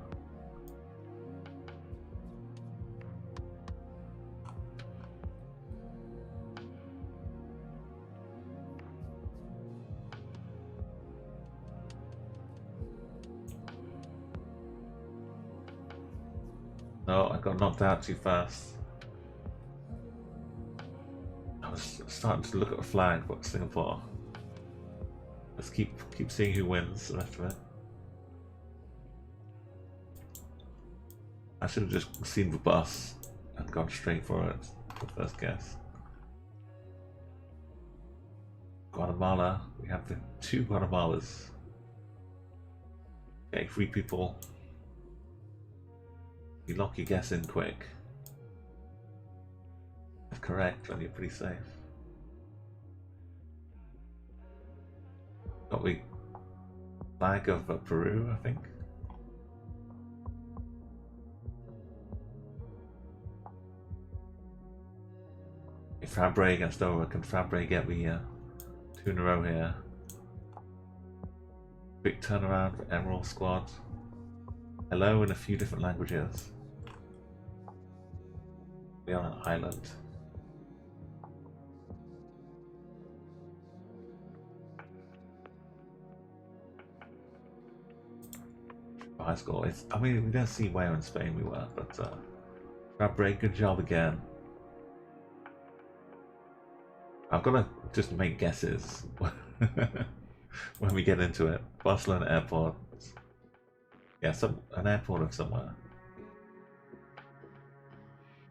No, I got knocked out too fast. I was starting to look at the flag, but Singapore. Let's keep seeing who wins the rest of it. I should have just seen the bus and gone straight for it for the first guess. Guatemala, we have the two Guatemalas. Okay, 3 people. You lock your guess in quick. If correct, then you're pretty safe. Got the flag of Peru, I think. If Fabre against over, can Fabre get the 2 in a row here? Quick turnaround for Emerald Squad. Hello in a few different languages. We're on an island. High score. I mean, we don't see where in Spain we were, but Fabre, good job again. I've got to just make guesses when we get into it. Barcelona Airport. Yeah, an airport of somewhere.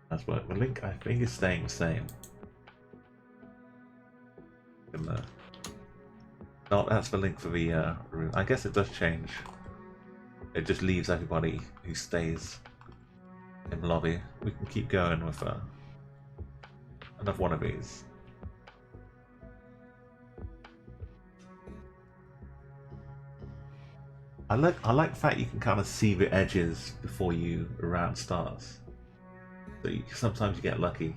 That's what the link, I think, is staying the same. No, that's the link for the room. I guess it does change. It just leaves everybody who stays in the lobby. We can keep going with another one of these. I like the fact you can kind of see the edges before a round starts. So sometimes you get lucky.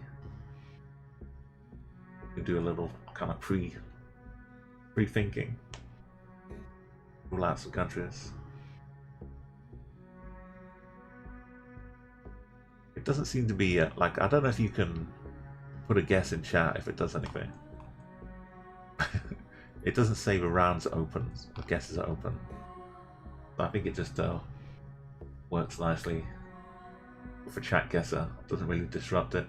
You do a little kind of pre-thinking. Rule out some countries. It doesn't seem to be like, I don't know if you can put a guess in chat if it does anything. It doesn't say the rounds are open, the guesses are open. I think it just works nicely for Chat Guessr. Doesn't really disrupt it.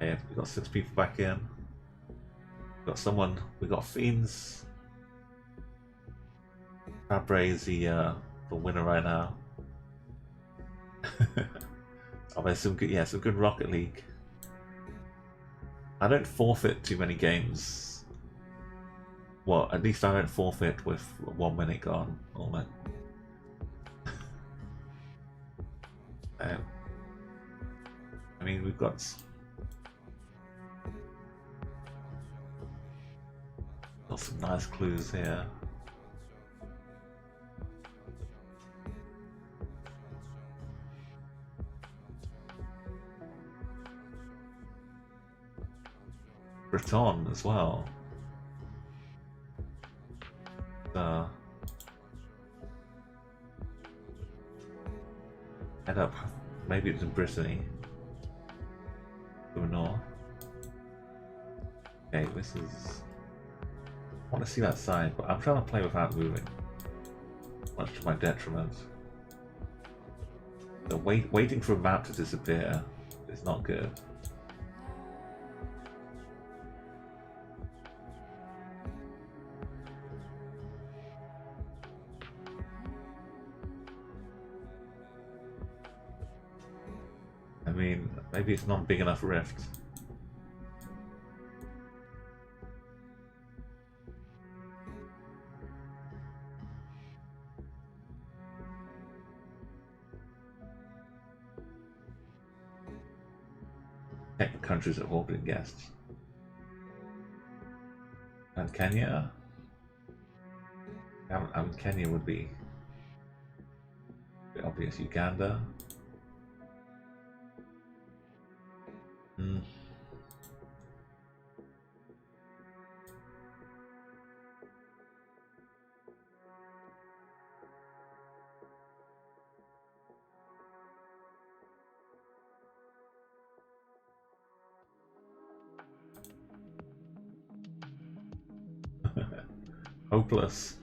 Okay, we've got 6 people back in. We've got someone. We got Fiends. Fabre is the winner right now. Oh, there's some good, yeah, some good Rocket League. I don't forfeit too many games. Well, at least I don't forfeit with 1 minute gone. All that. I mean, we've got some nice clues here. Breton as well. Head up. Maybe it's in Brittany. To the north. Okay, this is. I want to see that side, but I'm trying to play without moving. Much to my detriment. So waiting for a map to disappear is not good. I mean, maybe it's not big enough rift. Check the countries that have all been guessed. And Kenya? I mean, Kenya would be a bit obvious. Uganda? Hopeless.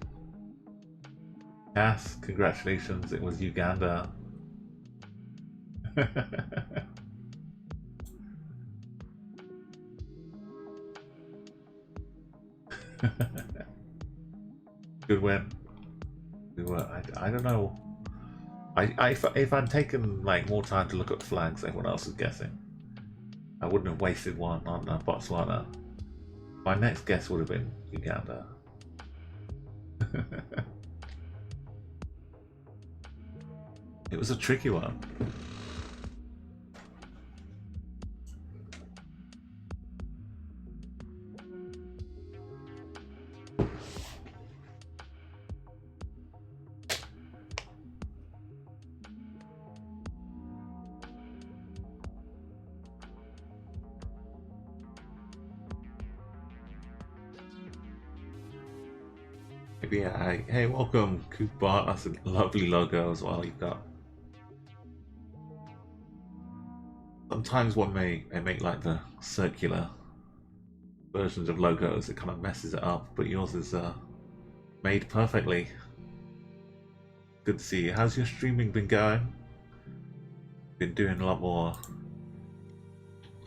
Yes, congratulations, it was Uganda. Good win. We were. I don't know. If I'd taken like more time to look at flags, everyone else is guessing. I wouldn't have wasted one on Botswana. My next guess would have been Uganda. It was a tricky one. Yeah, hey, welcome, Coopbot. That's a lovely logo as well you've got. Sometimes one may make like the circular versions of logos, it kind of messes it up, but yours is made perfectly. Good to see you. How's your streaming been going? Been doing a lot more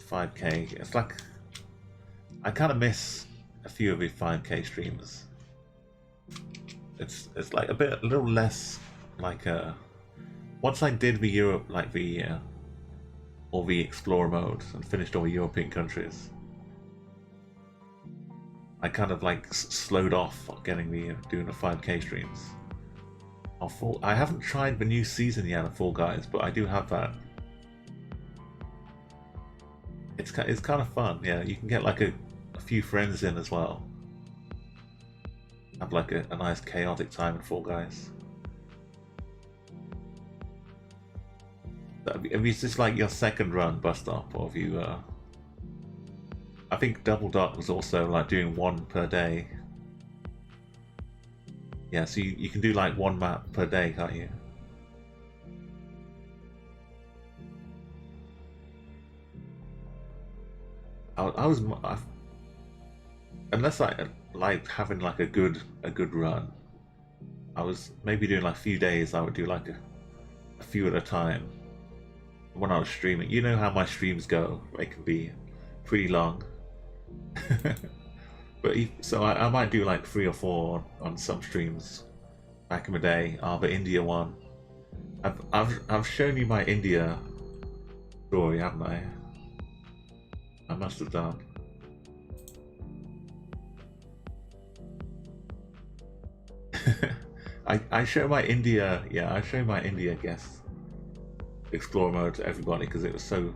5K. It's like I kind of miss a few of your 5K streamers. It's like a little less like once I did the Europe, like the or the Explorer mode and finished all the European countries, I kind of like slowed off on getting doing the 5K streams. I haven't tried the new season yet of Fall Guys, but I do have that. It's kind of fun. Yeah, you can get like a few friends in as well. Have like a nice chaotic time in Fall Guys. Is this like your second run bus stop, or have you? I think Double Dot was also like doing one per day. Yeah, so you can do like one map per day, can't you? Unless I like having like a good run, I was maybe doing like a few days. I would do like a a few at a time when I was streaming. You know how my streams go; they can be pretty long. But so I might do like 3 or 4 on some streams back in the day. The India one. I've shown you my India story, haven't I? I must have done. I show my India, yeah, I show my India guest Explorer mode to everybody because it was so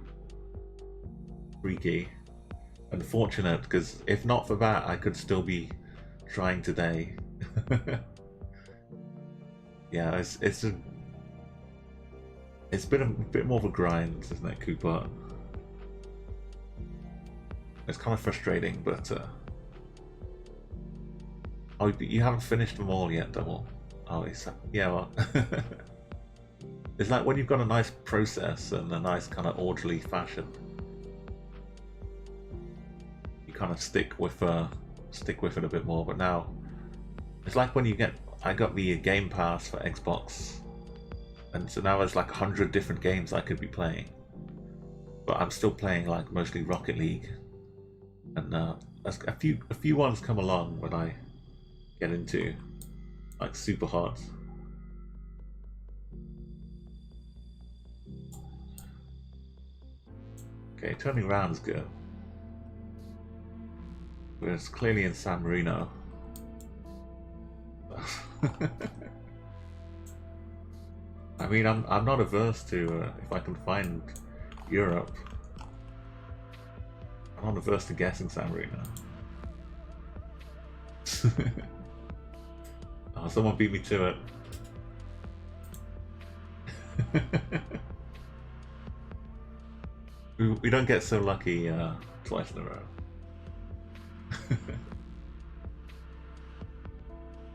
freaky and fortunate. Because if not for that, I could still be trying today. Yeah, it's been a bit more of a grind, isn't it, Cooper? It's kind of frustrating, but oh, you haven't finished them all yet, Double. Oh, yeah, well, it's like when you've got a nice process and a nice kind of orderly fashion, you kind of stick with it a bit more. But now, it's like when I got the Game Pass for Xbox, and so now there's like 100 different games I could be playing, but I'm still playing like mostly Rocket League, and a few ones come along when I get into like super hot. Okay, turning around's good. But it's clearly in San Marino. I mean, I'm not averse to if I can find Europe. I'm not averse to guessing San Marino. Oh, someone beat me to it. we don't get so lucky twice in a row.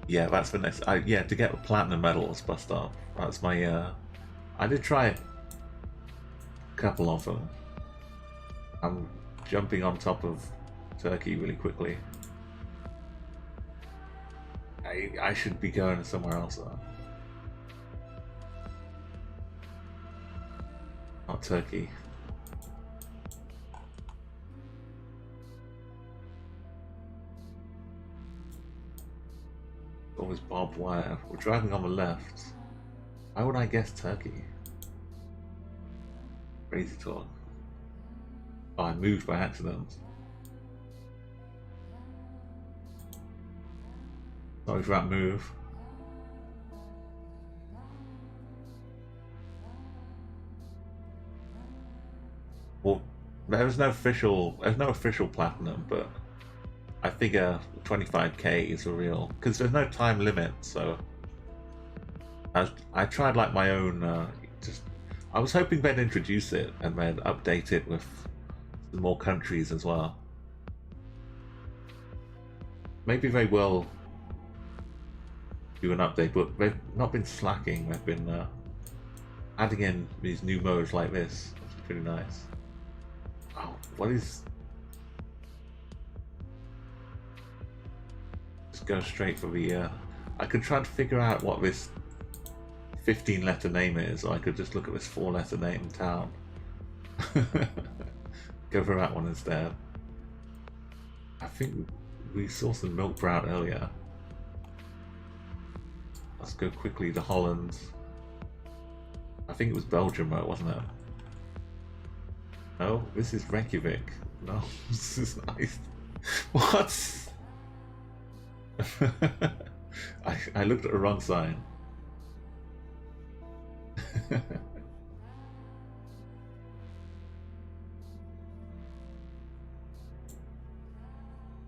Yeah, that's the next. Yeah, to get platinum medals bust off. That's my. I did try a couple of them. I'm jumping on top of Turkey really quickly. I should be going somewhere else though. Not Turkey. Always barbed wire. We're driving on the left. Why would I guess Turkey? Crazy talk. Oh, I moved by accident. Sorry for that move. Well, there's no official platinum, but I figure 25k is a real, because there's no time limit. So I tried like my own. I was hoping they'd introduce it and then update it with more countries as well. Maybe they will do an update, but they've not been slacking. They've been adding in these new modes like this. It's pretty nice. Oh, what is? Just go straight for the. I could try to figure out what this 15-letter name is, or I could just look at this 4-letter name town. Go for that one instead. I think we saw some milk brown earlier. Let's go quickly to Holland. I think it was Belgium, though, wasn't it? No, this is Reykjavik. No, this is nice. What? I looked at the wrong sign.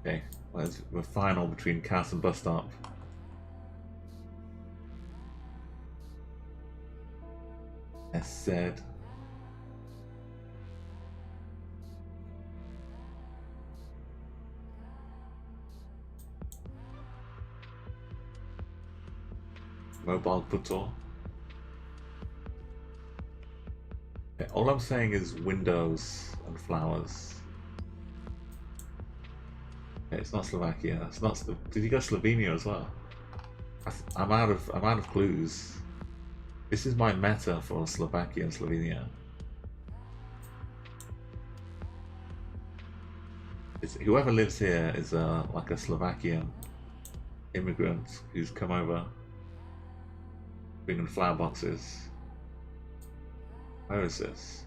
Okay, well, we're final between Cass and bus stop. As said. Mobile Puto. Okay, all I'm saying is windows and flowers. Okay, it's not Slovakia. It's not. Did you go Slovenia as well? I'm out of clues. This is my meta for Slovakia and Slovenia. Whoever lives here is like a Slovakian immigrant who's come over, bringing flower boxes. Where is this?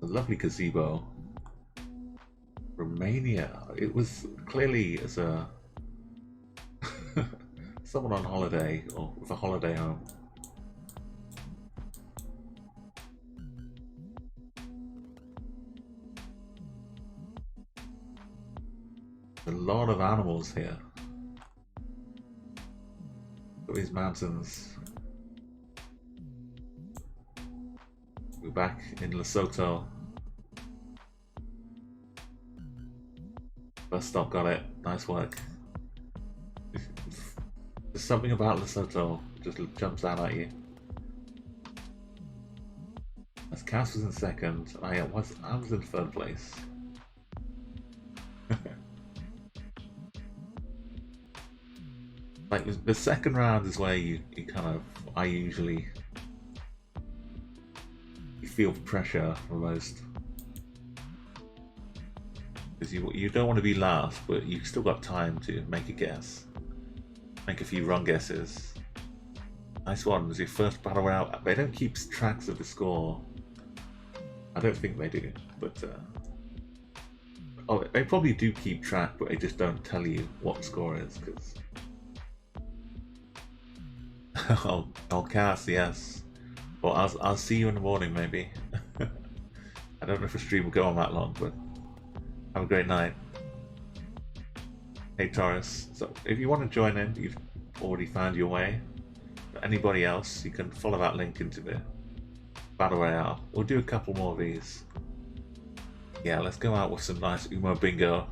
A lovely gazebo. Romania. It was clearly as a someone on holiday or with a holiday home. A lot of animals here. Look at these mountains. We're back in Lesotho. Bus stop, got it. Nice work. There's something about Lesotho just jumps out at you. As Cass was in second, I was in third place. Like the second round is where you kind of you feel pressure the most. Because you don't want to be last, but you've still got time to make a guess. Make a few wrong guesses. Nice one. As your first battle round. They don't keep tracks of the score. I don't think they do, but oh, they probably do keep track, but they just don't tell you what the score is. Because I'll cast, yes. Well, I'll see you in the morning, maybe. I don't know if the stream will go on that long, but have a great night. Hey Taurus, so if you want to join in, you've already found your way. But anybody else, you can follow that link into the Battle Royale. We'll do a couple more of these. Yeah, let's go out with some nice Umo Bingo.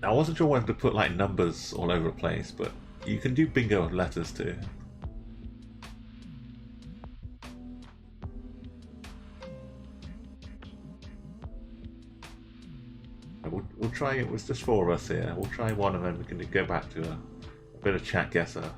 I wasn't sure whether to put like numbers all over the place, but you can do bingo with letters too. We'll try it. It's just 4 of us here. We'll try one and then we can go back to a bit of chat guesser.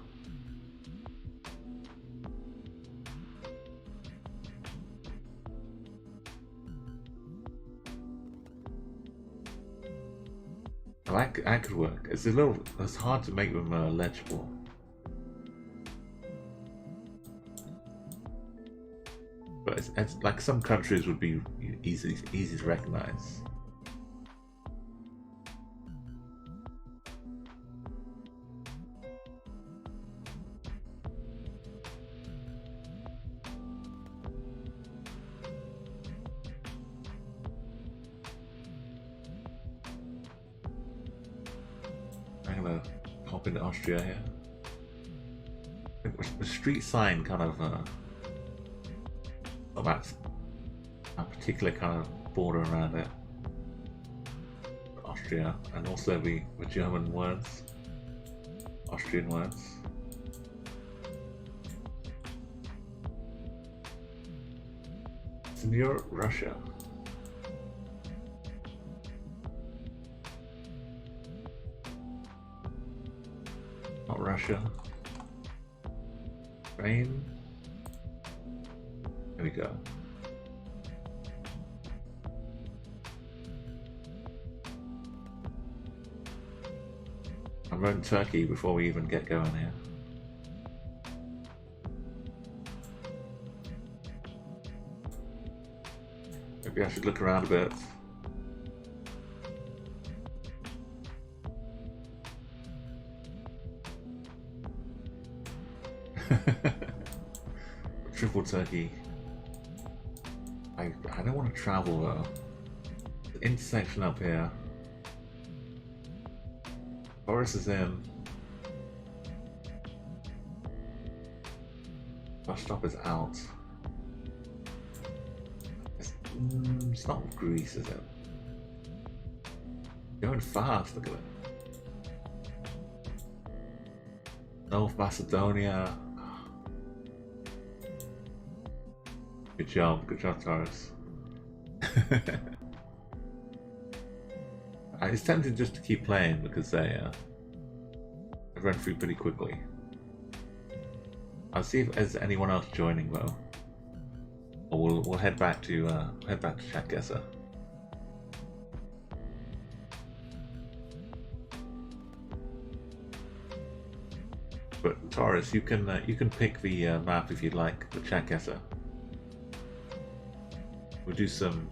That could work. It's hard to make them legible. But it's like some countries would be easy to recognize. In Austria here. The street sign kind of about a particular kind of border around it. Austria, and also the German words, Austrian words. It's in Europe, Russia. Not Russia. Spain. There we go. I'm running Turkey before we even get going here. Maybe I should look around a bit. Triple Turkey. I don't want to travel though. The intersection up here. Forest is in. Bus stop is out. It's not Greece, is it? Going fast, look at it. North Macedonia. Good job, Taurus. It's tempting just to keep playing because they run through pretty quickly. I'll see if there's anyone else joining though. Or we'll head back to Chat Guessr. But Taurus, you can pick the map if you'd like, the Chat Guessr. We'll do some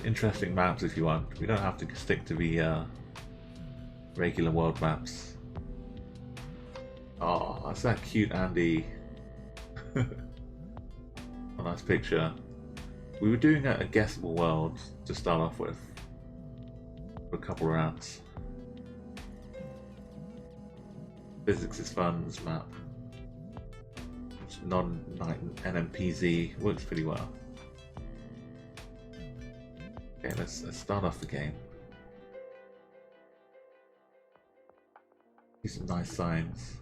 interesting maps if you want. We don't have to stick to the regular world maps. Oh, that's that cute Andy. A nice picture. We were doing a guessable world to start off with for a couple of rounds. Physics is fun, this map. It's non-NMPZ, works pretty well. Okay, let's start off the game. See some nice signs.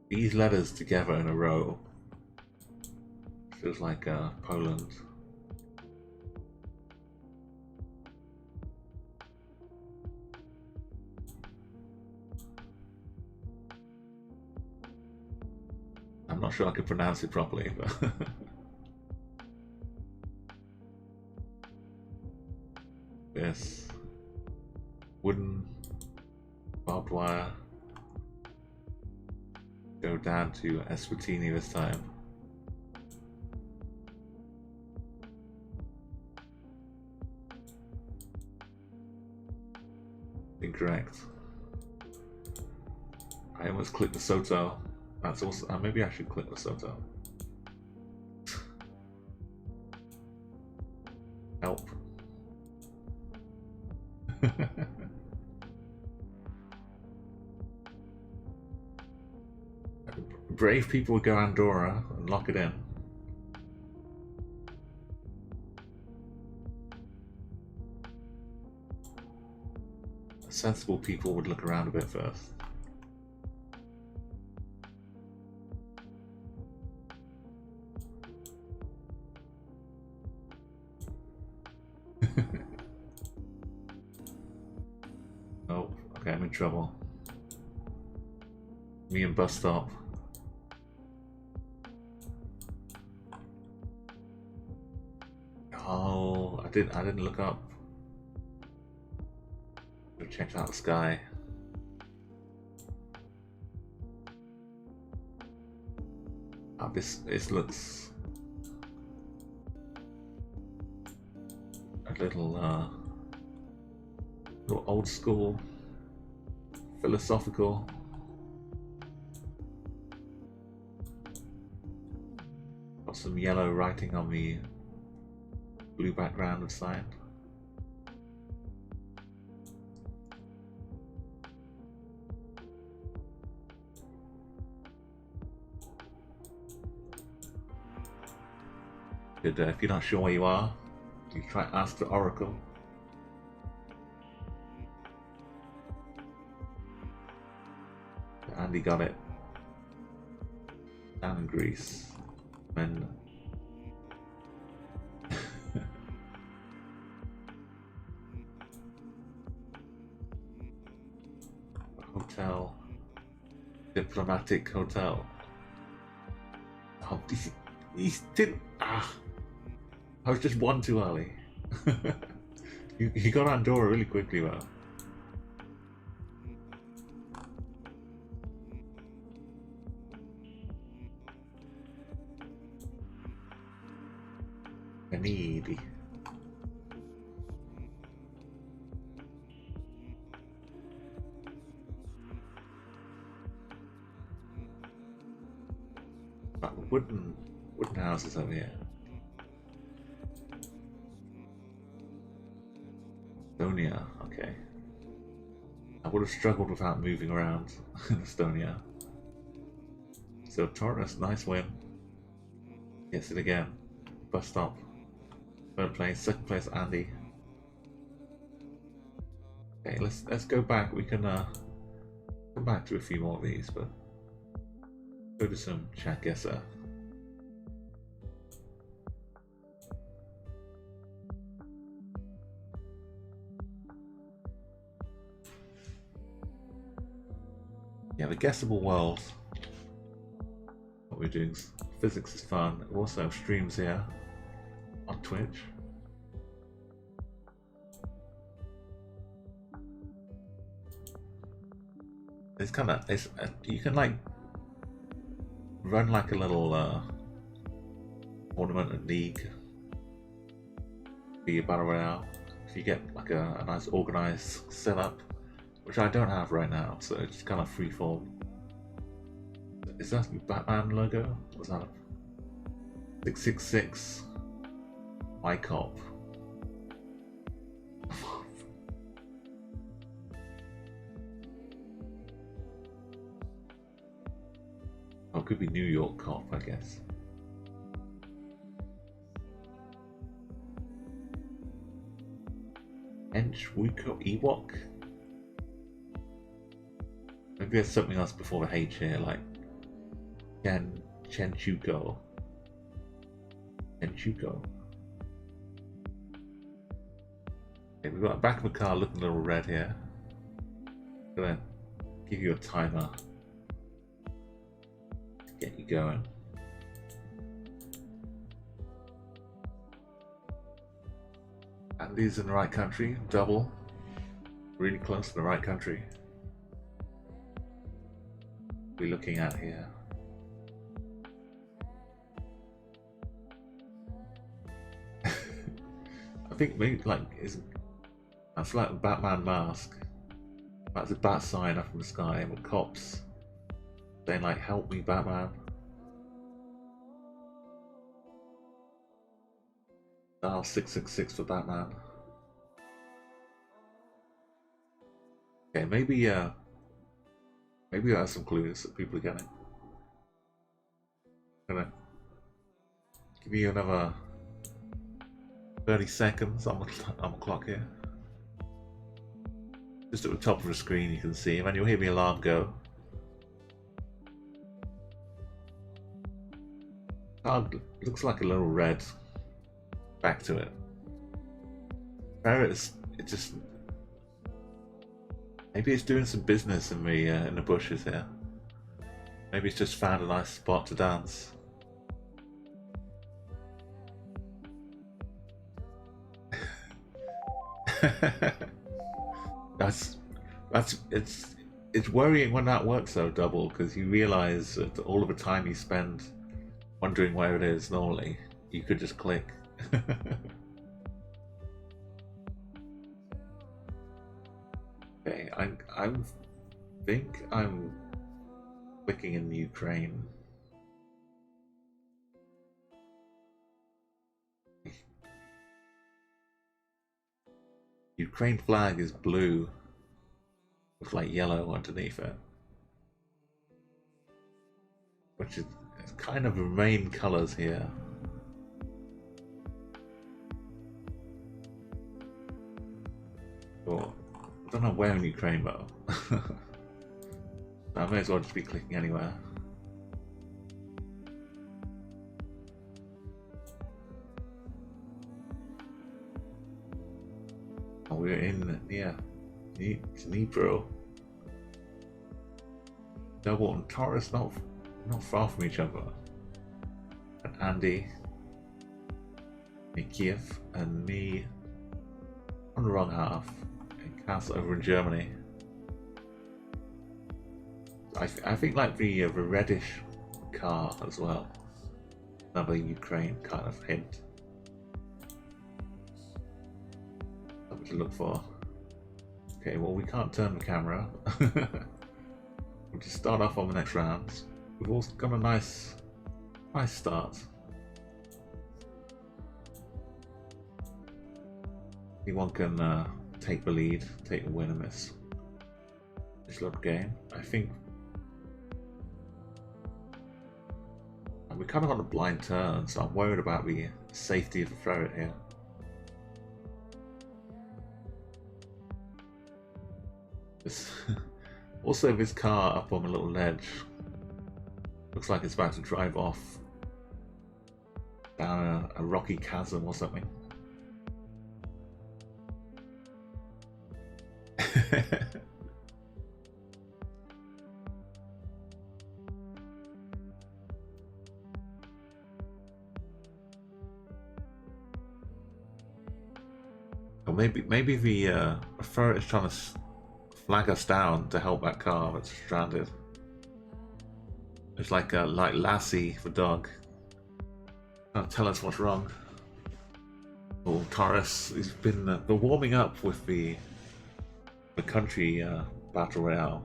These letters together in a row feels like Poland. I'm not sure I can pronounce it properly, but yes, wooden barbed wire. Go down to Eswatini this time. Incorrect. I almost clicked the Soto. That's also. Maybe I should click the Soto. Help. Brave people would go Andorra and lock it in. Sensible people would look around a bit first. Oh, okay, I'm in trouble. Me and bus stop. Oh, I didn't look up. Check out the sky. Oh, this looks a little old school, philosophical. Got some yellow writing on the blue background of sign. Good, if you're not sure where you are, you try to ask the Oracle. Andy got it. Down in Greece. When hotel, diplomatic hotel. Oh, he didn't. I was just one too early. You got Andorra really quickly, though. Needy. But wooden houses over here. Estonia, okay. would have struggled without moving around in Estonia. So Taurus, nice win. Gets it again. Bus stop. Third place, second place Andy. Okay, let's go back. We can come back to a few more of these, but go to some Chat Guessr. Yeah, the guessable world. What we're doing, physics is fun. We also have streams here on Twitch. It's kind of, you can like run like a little tournament and league, be a battle royale. If you get like a nice organized setup, which I don't have right now, so it's kind of free form. Is that the Batman logo? What's that? 666 ICOP. Oh, it could be New York Cop, I guess. Enchwuko Ewok? Maybe there's something else before the H here, like Chenchuko. Chenchuko. Okay, we've got the back of the car looking a little red here. I'm gonna give you a timer to get you going. Andy's in the right country, double. Really close to the right country. We're looking at here. I think maybe like that's like a Batman mask. That's a bat sign up in the sky with cops saying like, "Help me, Batman." Dial 666 for Batman. Okay, maybe maybe I have some clues that people are getting. I'm gonna give you another 30 seconds on the clock here. Just at the top of the screen you can see, and then you'll hear the alarm go. Looks like a little red. Back to it. Ferret, it just maybe it's doing some business in the bushes here. Maybe it's just found a nice spot to dance. It's worrying when that works so double, because you realise that all of the time you spend wondering where it is normally, you could just click. Okay, I think I'm clicking in Ukraine. Ukraine flag is blue with like yellow underneath it, which is kind of the main colours here. Well, I don't know where in Ukraine though. I may as well just be clicking anywhere. Oh, we're in Dnipro. Double and Taurus not far from each other. And Andy, Kiev, and me on the wrong half. Cass over in Germany. I think like the reddish car as well. Another Ukraine kind of hint. Something to look for. Okay, well we can't turn the camera. We'll just start off on the next round. We've also got a nice start. Anyone can take the lead, take the win and miss. this little game. I think we're kind of on a blind turn, so I'm worried about the safety of the ferret here. Also, this car up on a little ledge looks like it's about to drive off down a rocky chasm or something. Or maybe the ferret is trying to flag us down to help that car that's stranded. It's like Lassie, the dog, trying to tell us what's wrong. Oh, Taurus, he's been warming up with the country battle royale.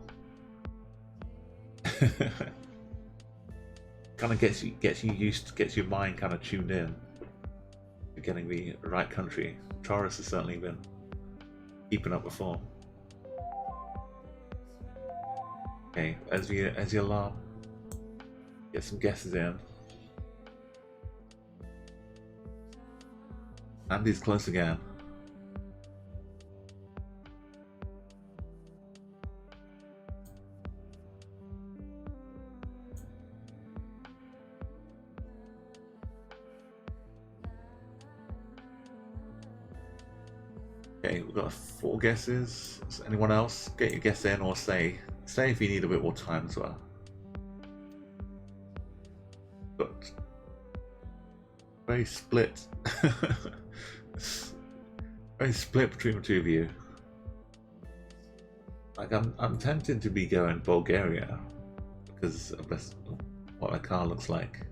Kind of gets you used, gets your mind kind of tuned in to getting the right country. Taurus has certainly been keeping up the form. Okay, as the alarm. Get some guesses in. Andy's close again. Okay, we've got 4 guesses. Is anyone else? Get your guess in, or say if you need a bit more time as well. But very split. Very split between the two of you. Like I'm tempted to be going Bulgaria because of this, what my car looks like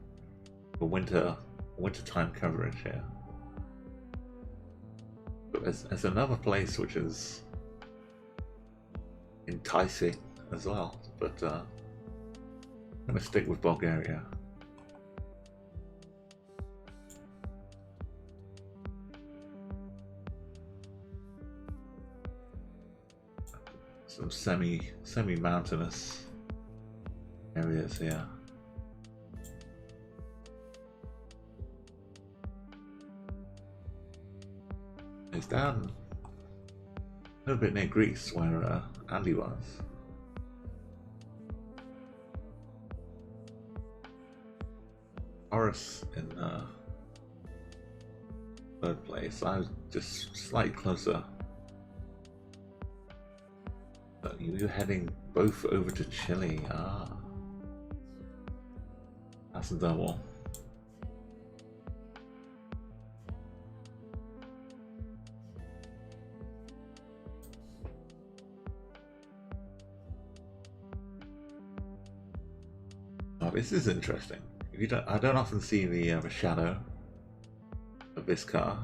for wintertime coverage here. But there's another place which is enticing as well, but I'm gonna stick with Bulgaria. Some semi-mountainous areas here. It's down a little bit near Greece, where Andy was. Horace in third place. I was just slightly closer. But you're heading both over to Chile. Ah, that's a double. Oh, this is interesting. I don't often see the shadow of this car.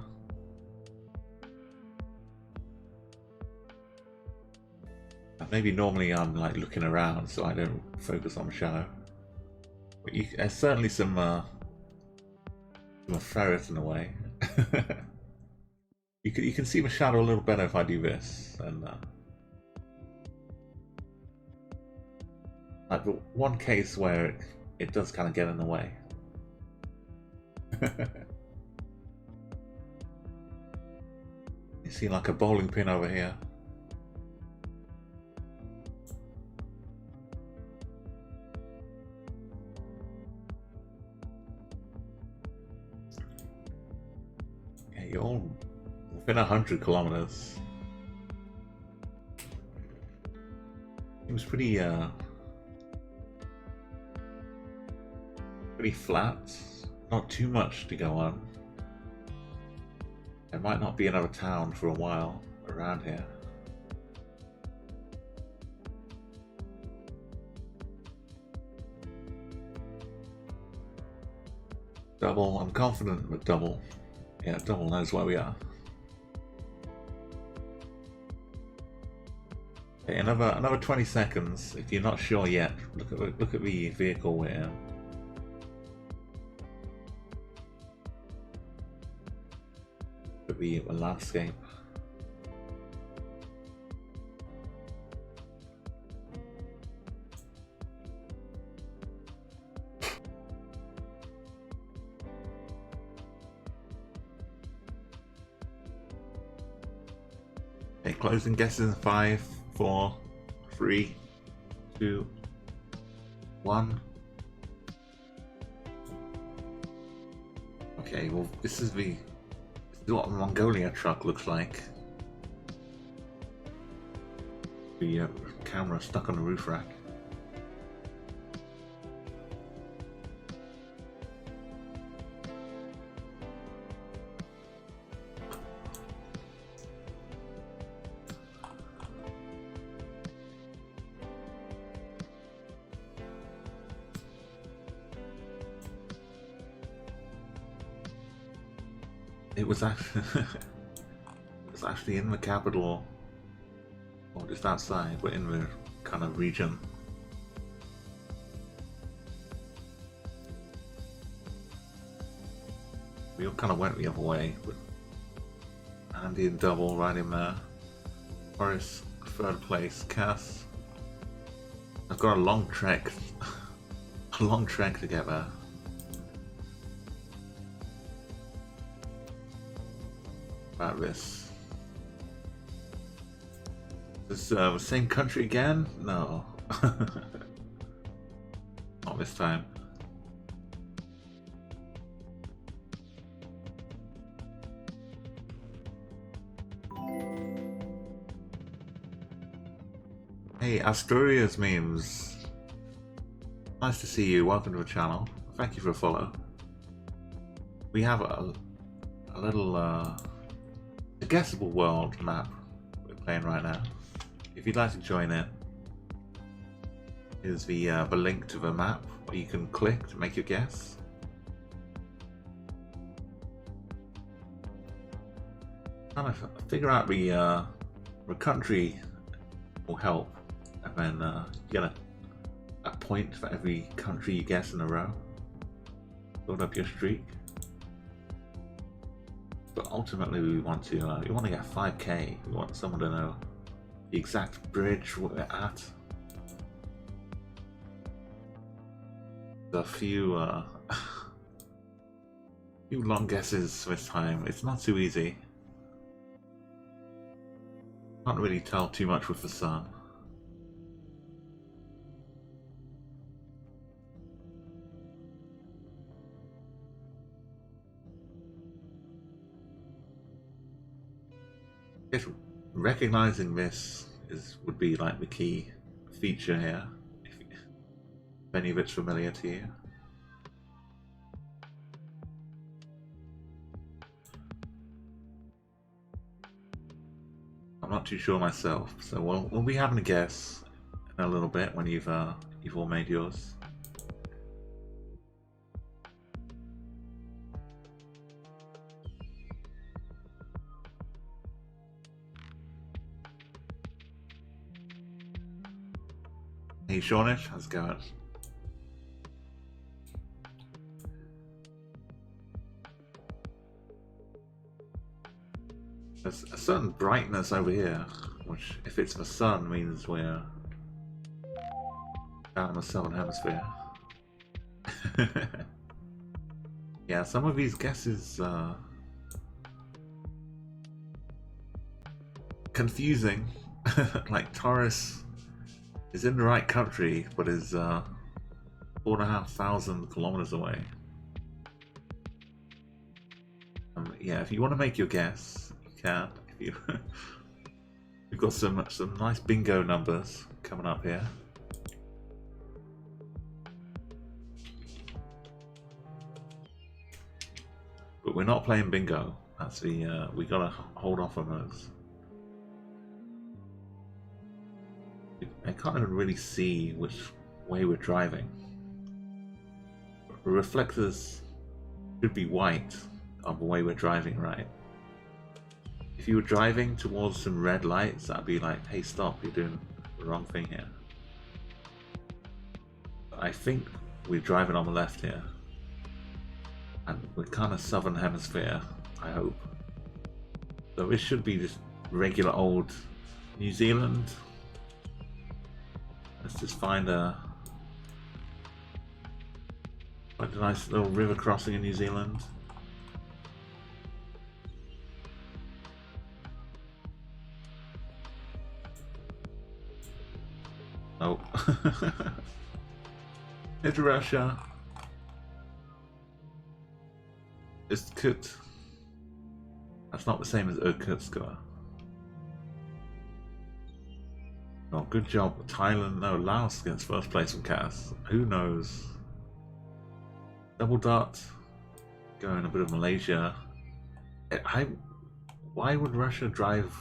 Maybe normally I'm like looking around, so I don't focus on the shadow. But there's certainly some ferret in the way. you can see the shadow a little better if I do this, and like the one case where it does kind of get in the way. You see like a bowling pin over here. Okay, you're all within 100 kilometers. Seems pretty flat, not too much to go on. There might not be another town for a while around here. Double, I'm confident with double. Yeah, double knows where we are. Okay, another 20 seconds. If you're not sure yet, look at the vehicle we're in. The landscape. closing guesses in 5, 4, 3, 2, 1. Okay, well, this is what the Mongolia truck looks like. The camera stuck on the roof rack. It was actually in the capital, or just outside, but in the kind of region. We all kind of went the other way, but Andy and Double right in there. Boris, third place. Cass, I've got a long trek, a long trek to get there. About this. Is this the same country again? No. Not this time. Hey, Asturias memes. Nice to see you. Welcome to the channel. Thank you for a follow. We have a little a guessable world map we're playing right now. If you'd like to join it, here's the link to the map where you can click to make your guess. Kind of figure out the country will help, and then get a point for every country you guess in a row. Build up your streak. But ultimately, we want to get 5k. We want someone to know the exact bridge we're at. A few few long guesses this time. It's not too easy. Can't really tell too much with the sun. If recognizing this would be like the key feature here, if any of it's familiar to you. I'm not too sure myself, so we'll be having a guess in a little bit when you've all made yours. Hey Shawnish, how's it going? There's a certain brightness over here, which if it's the sun means we're out in the southern hemisphere. Yeah, some of these guesses confusing. Like Taurus is in the right country, but is 4,500 kilometers away. Yeah, if you want to make your guess, you can. If you, we've got some nice bingo numbers coming up here. But we're not playing bingo. That's the we gotta hold off on those. I can't even really see which way we're driving. The reflectors should be white on the way we're driving, right? If you were driving towards some red lights, that'd be like, hey, stop, you're doing the wrong thing here. I think we're driving on the left here. And we're kind of southern hemisphere, I hope. So this should be just regular old New Zealand. Let's just find a nice little river crossing in New Zealand. Oh. It's Russia. It's Kut. That's not the same as Irkutsk. Oh, good job. Thailand, no, Laos against first place from Cass. Who knows? Double dot. Going a bit of Malaysia. Why would Russia drive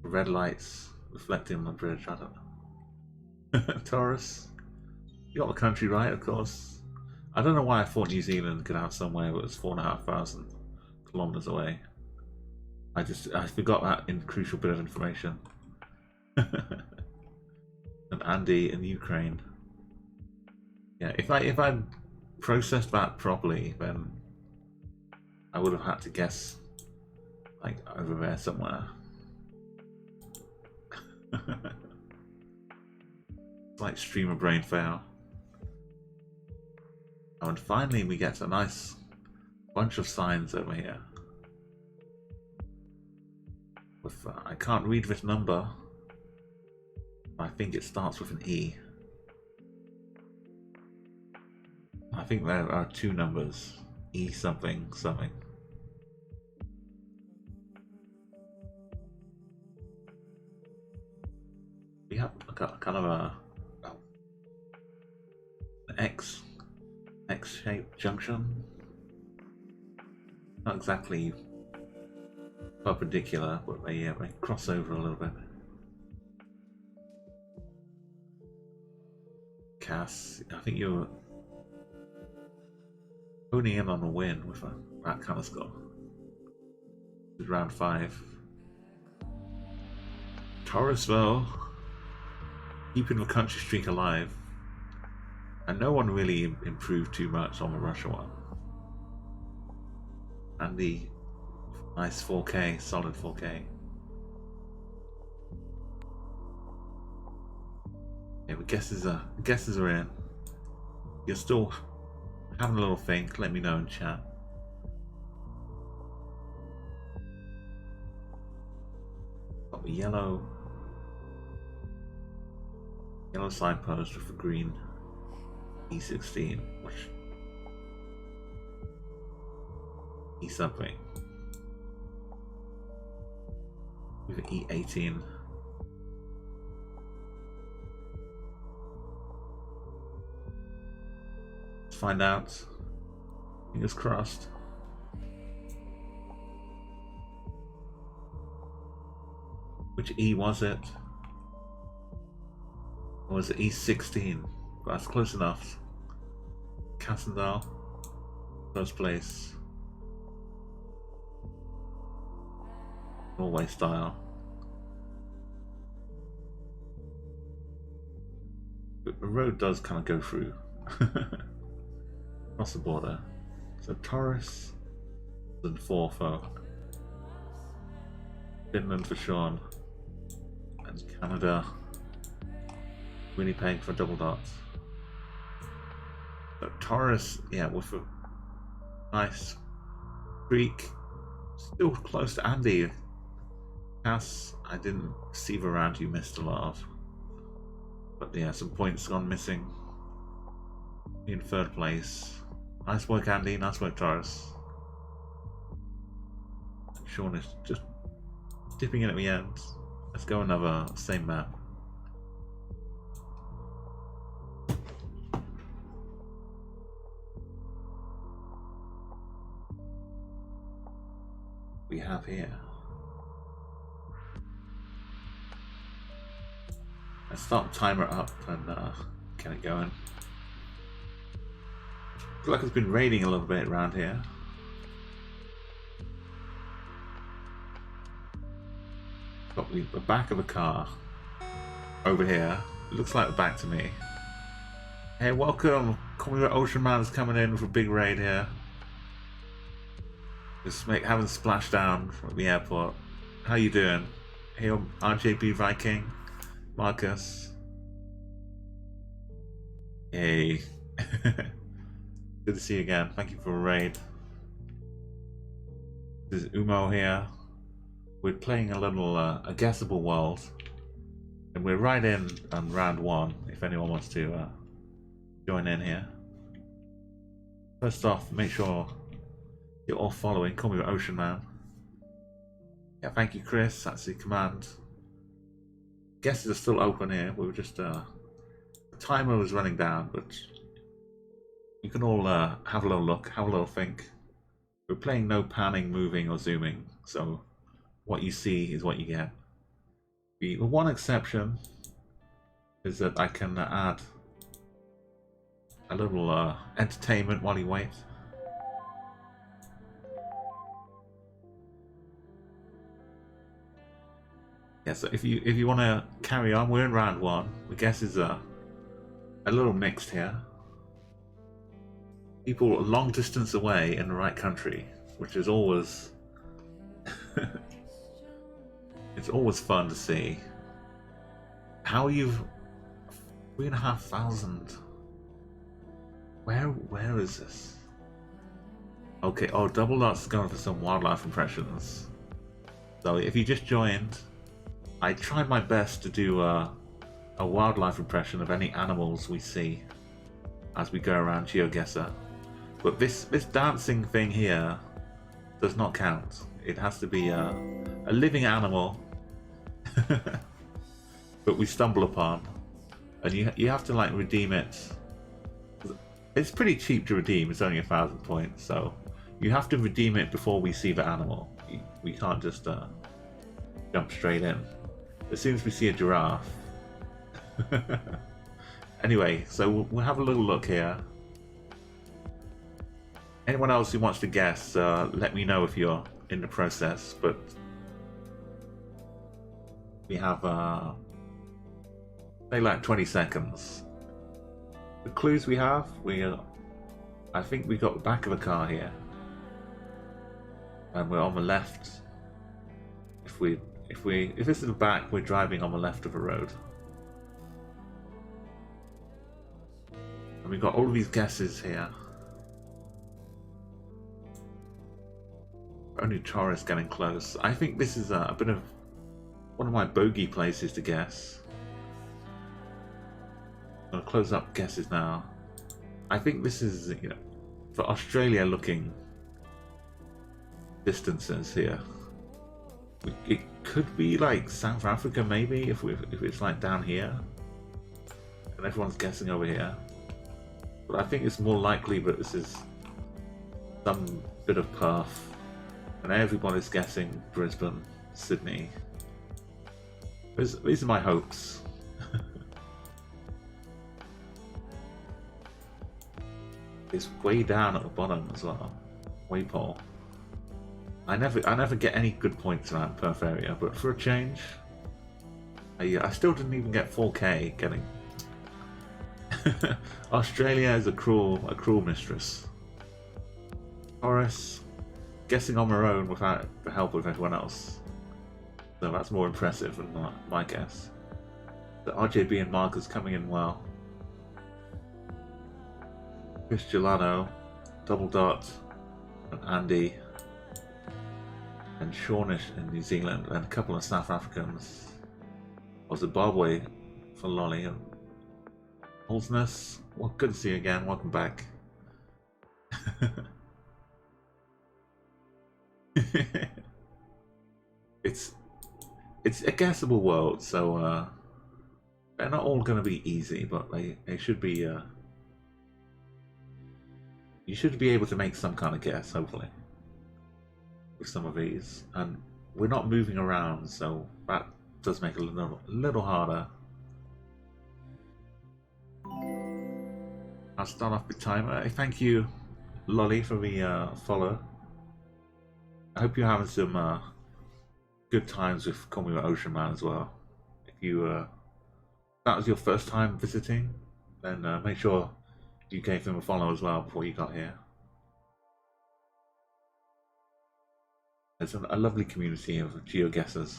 red lights reflecting on the bridge? I don't know. Taurus. You got the country right, of course. I don't know why I thought New Zealand could have somewhere that was 4,500 kilometers away. I forgot that crucial bit of information. And Andy in Ukraine. Yeah, if I'd processed that properly, then I would have had to guess like over there somewhere. It's like streamer brain fail. Oh, and finally we get a nice bunch of signs over here. With I can't read this number. I think it starts with an E. I think there are two numbers. E something something. We have got kind of an X-shaped junction. Not exactly perpendicular, but they cross over a little bit. Cass, I think you're honing in on a win with that kind of score. It's round 5. Taurus though, keeping the country streak alive. And no one really improved too much on the Russia one. And the nice 4K, solid 4K. Yeah, the guesses are in. You're still having a little think, let me know in chat. Got the yellow signpost with the green E16, which E something. With an E18. Let's find out. Fingers crossed. Which E was it? Or was it E16? But that's close enough. Cassendal, first place. Norway style. But the road does kind of go through across the border. So Taurus and 4 for Finland for Sean, and Canada, Winnipeg for double dots. So Taurus, yeah, with a nice streak, still close to Andy. Cass, I didn't see the round you missed a lot of. But yeah, some points gone missing. In 3rd place. Nice work, Andy. Nice work, Taurus. Sean is just dipping in at the end. Let's go another same map. We have here. Let's start the timer up and get it going. Looks like it's been raining a little bit around here. Got the back of a car over here. It looks like the back to me. Hey, welcome! Call me Ocean Man's coming in with a big raid here. Just having splashdown at the airport. How you doing? Hey, RJB Viking. Marcus. Hey. Good to see you again. Thank you for a raid. This is Umo here. We're playing a little a guessable world. And we're right in on round 1, if anyone wants to join in here. First off, make sure you're all following. Call me Ocean Man. Yeah, thank you, Chris. That's the command. Guesses are still open here. We were just the timer was running down, but you can all have a little look, have a little think. We're playing no panning, moving, or zooming, so what you see is what you get. The one exception is that I can add a little entertainment while you wait. Yeah, so if you want to carry on, we're in round 1. The guess is a little mixed here. People a long distance away in the right country, which is always it's always fun to see. How you've 3,500. Where is this? Okay, oh, Double Dot's going for some wildlife impressions. So if you just joined, I tried my best to do a wildlife impression of any animals we see as we go around GeoGuessr. But this dancing thing here does not count. It has to be a living animal that we stumble upon, and you have to like redeem it. It's pretty cheap to redeem. It's only 1,000 points, so you have to redeem it before we see the animal. We can't just jump straight in. As soon as we see a giraffe. Anyway, so we'll have a little look here. Anyone else who wants to guess, let me know if you're in the process, but we have say like 20 seconds. The clues we have, I think we got the back of a car here, and we're on the left. If this is the back, we're driving on the left of the road, and we've got all of these guesses here. Only tourists getting close. I think this is a bit of one of my bogey places to guess. I'm gonna close up guesses now. I think this is, you know, for Australia looking distances here. It could be like South Africa maybe if it's like down here and everyone's guessing over here. But I think it's more likely that this is some bit of Perth. And everybody's guessing Brisbane, Sydney. These are my hopes. It's way down at the bottom as well. Waypole. I never get any good points around Perth area, but for a change, I still didn't even get 4K getting. Australia is a cruel mistress. Taurus. Guessing on their own without the help of everyone else. So that's more impressive than my guess. The RJB and Marcus coming in well. Chris Gelano, Double Dot, and Andy, and Shawnish in New Zealand, and a couple of South Africans. Or Zimbabwe for Lolly. And Holsness, well, good to see you again. Welcome back. it's a guessable world, so they're not all going to be easy, but they should be. You should be able to make some kind of guess, hopefully, with some of these. And we're not moving around, so that does make it a little harder. I'll start off with timer. Thank you, Lolly, for the follow. I hope you're having some good times with Call Me Ocean Man as well. If you that was your first time visiting, then make sure you gave him a follow as well before you got here. There's a lovely community of GeoGuessers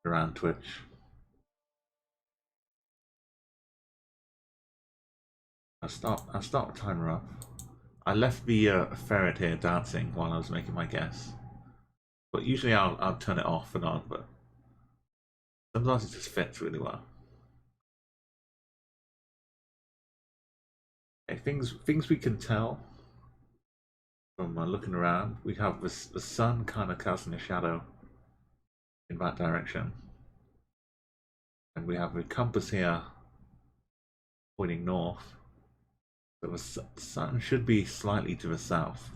around Twitch. I'll start the timer up. I left the ferret here dancing while I was making my guess, but usually I'll turn it off and on. But Sometimes it just fits really well. Okay, things we can tell from looking around. We have the sun kind of casting a shadow in that direction, and we have the compass here pointing north. So the sun should be slightly to the south.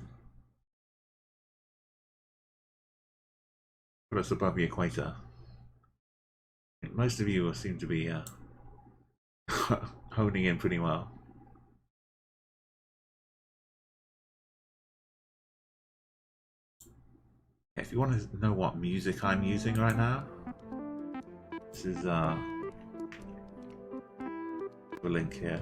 But it's above the equator. Most of you seem to be honing in pretty well. If you want to know what music I'm using right now, this is the link here.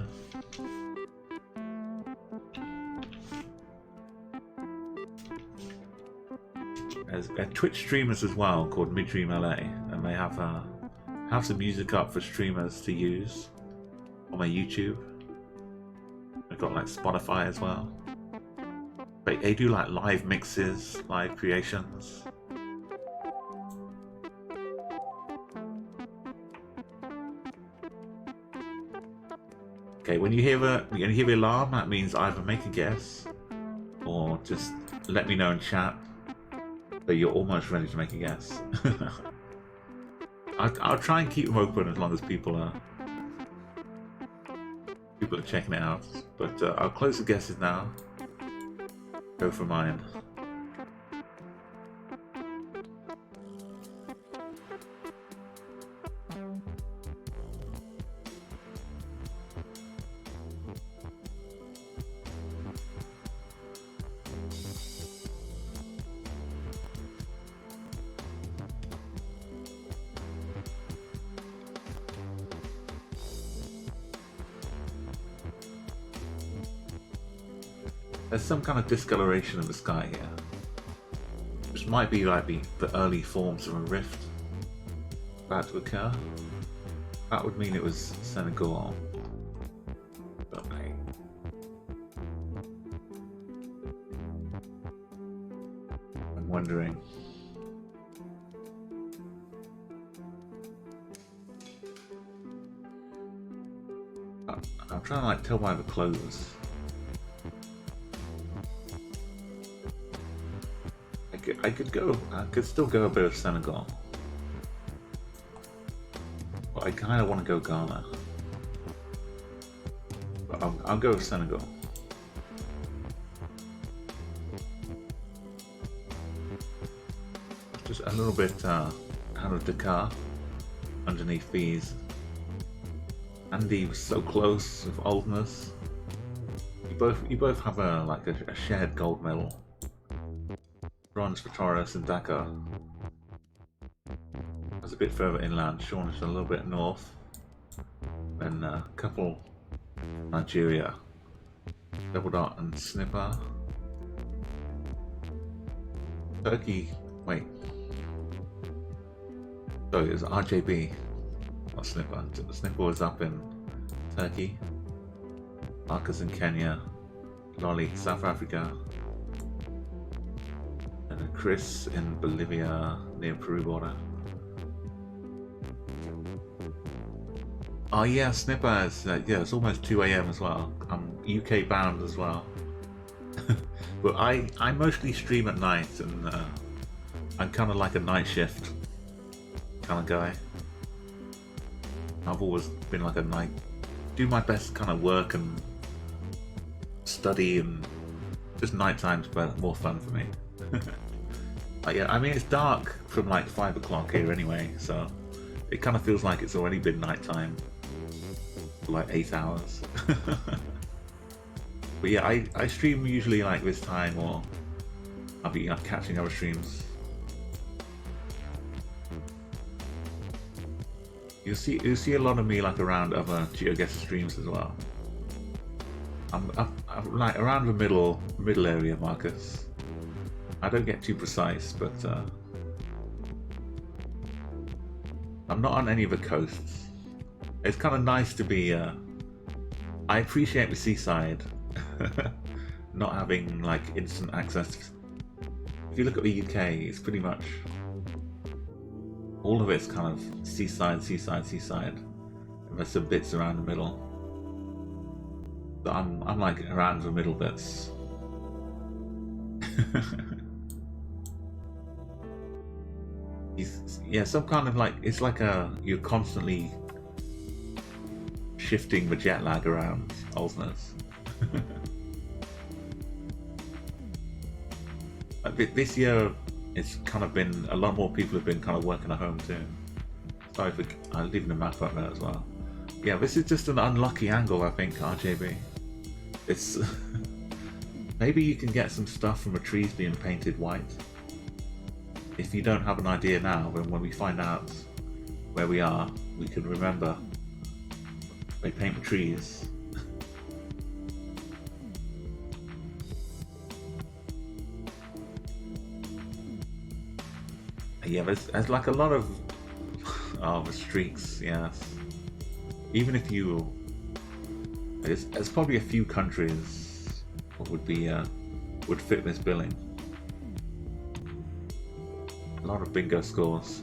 There's Twitch streamers as well called Midstream LA, and they have some music up for streamers to use on my YouTube. They've got like Spotify as well. They do like live mixes, live creations. Okay, when you hear the alarm, that means either make a guess or just let me know in chat that you're almost ready to make a guess. I'll try and keep them open as long as people are checking it out. But I'll close the guesses now. Go for mine. There's some kind of discoloration in the sky here, which might be like the early forms of a rift about to occur. That would mean it was Senegal. But I'm wondering. I'm trying to like tell by the clothes. I could still go a bit of Senegal, but I kind of want to go Ghana. But I'll go with Senegal. Just a little bit out of Dakar underneath these. Andy was so close with oldness. You both have a shared gold medal. Bronze for Taurus and Dakar. That's a bit further inland. Sean is a little bit north. Then a couple Nigeria. Double Dot and Snipper. Turkey. Wait. Sorry, it was RJB. Not Snipper. Snipper was up in Turkey. Marcus in Kenya. Lolly, South Africa. And Chris in Bolivia near Peru border. Oh yeah, Snipper is, yeah, it's almost 2 AM as well. I'm UK bound as well. But I mostly stream at night, and I'm kind of like a night shift kind of guy. I've always been like a night, do my best kind of work and study, and just nighttime's more fun for me. Yeah, I mean it's dark from like 5 o'clock here anyway, so it kind of feels like it's already been nighttime for like 8 hours. But yeah, I stream usually like this time, or I'll be catching other streams. You'll see a lot of me like around other GeoGuessr streams as well. I'm like around the middle area, Marcus. I don't get too precise, but I'm not on any of the coasts. It's kind of nice to be. I appreciate the seaside, not having like instant access. If you look at the UK, it's pretty much all of it's kind of seaside, seaside, seaside. And there's some bits around the middle. So I'm like around the middle bits. Yeah, some kind of like, it's like you're constantly shifting the jet lag around Olsness. Like this year, it's kind of been, a lot more people have been kind of working at home too. Sorry for leaving the map up there as well. Yeah, this is just an unlucky angle, I think, RJB. It's maybe you can get some stuff from the trees being painted white. If you don't have an idea now, then when we find out where we are, we can remember they paint the trees. Yeah, there's like a lot of the streaks, yes. Even if you, there's probably a few countries that would fit this billing. A lot of bingo scores.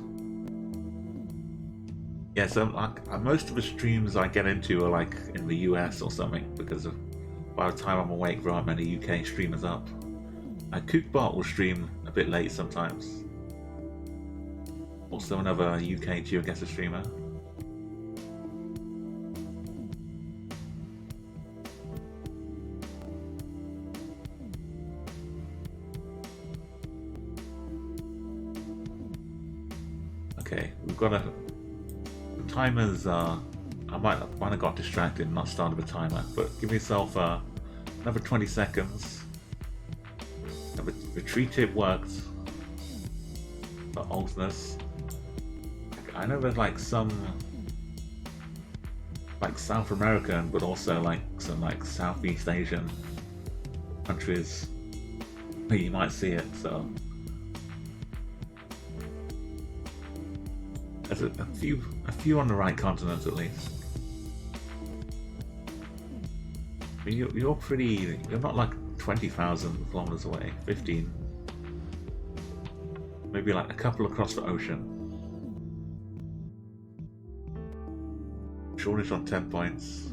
Yeah, so like most of the streams I get into are like in the US or something, because by the time I'm awake there aren't many UK streamers up. Cookbot will stream a bit late sometimes. Also another UK GeoGuessr streamer. Okay, we've got the timers. I might have got distracted and not started the timer, but give yourself another 20 seconds. The tree tip worked for Olsness. I know there's like some like South American, but also like some like Southeast Asian countries where you might see it, so there's a few on the right continent at least. You're not like 20,000 kilometers away, 15. Maybe like a couple across the ocean. Shortage on 10 points.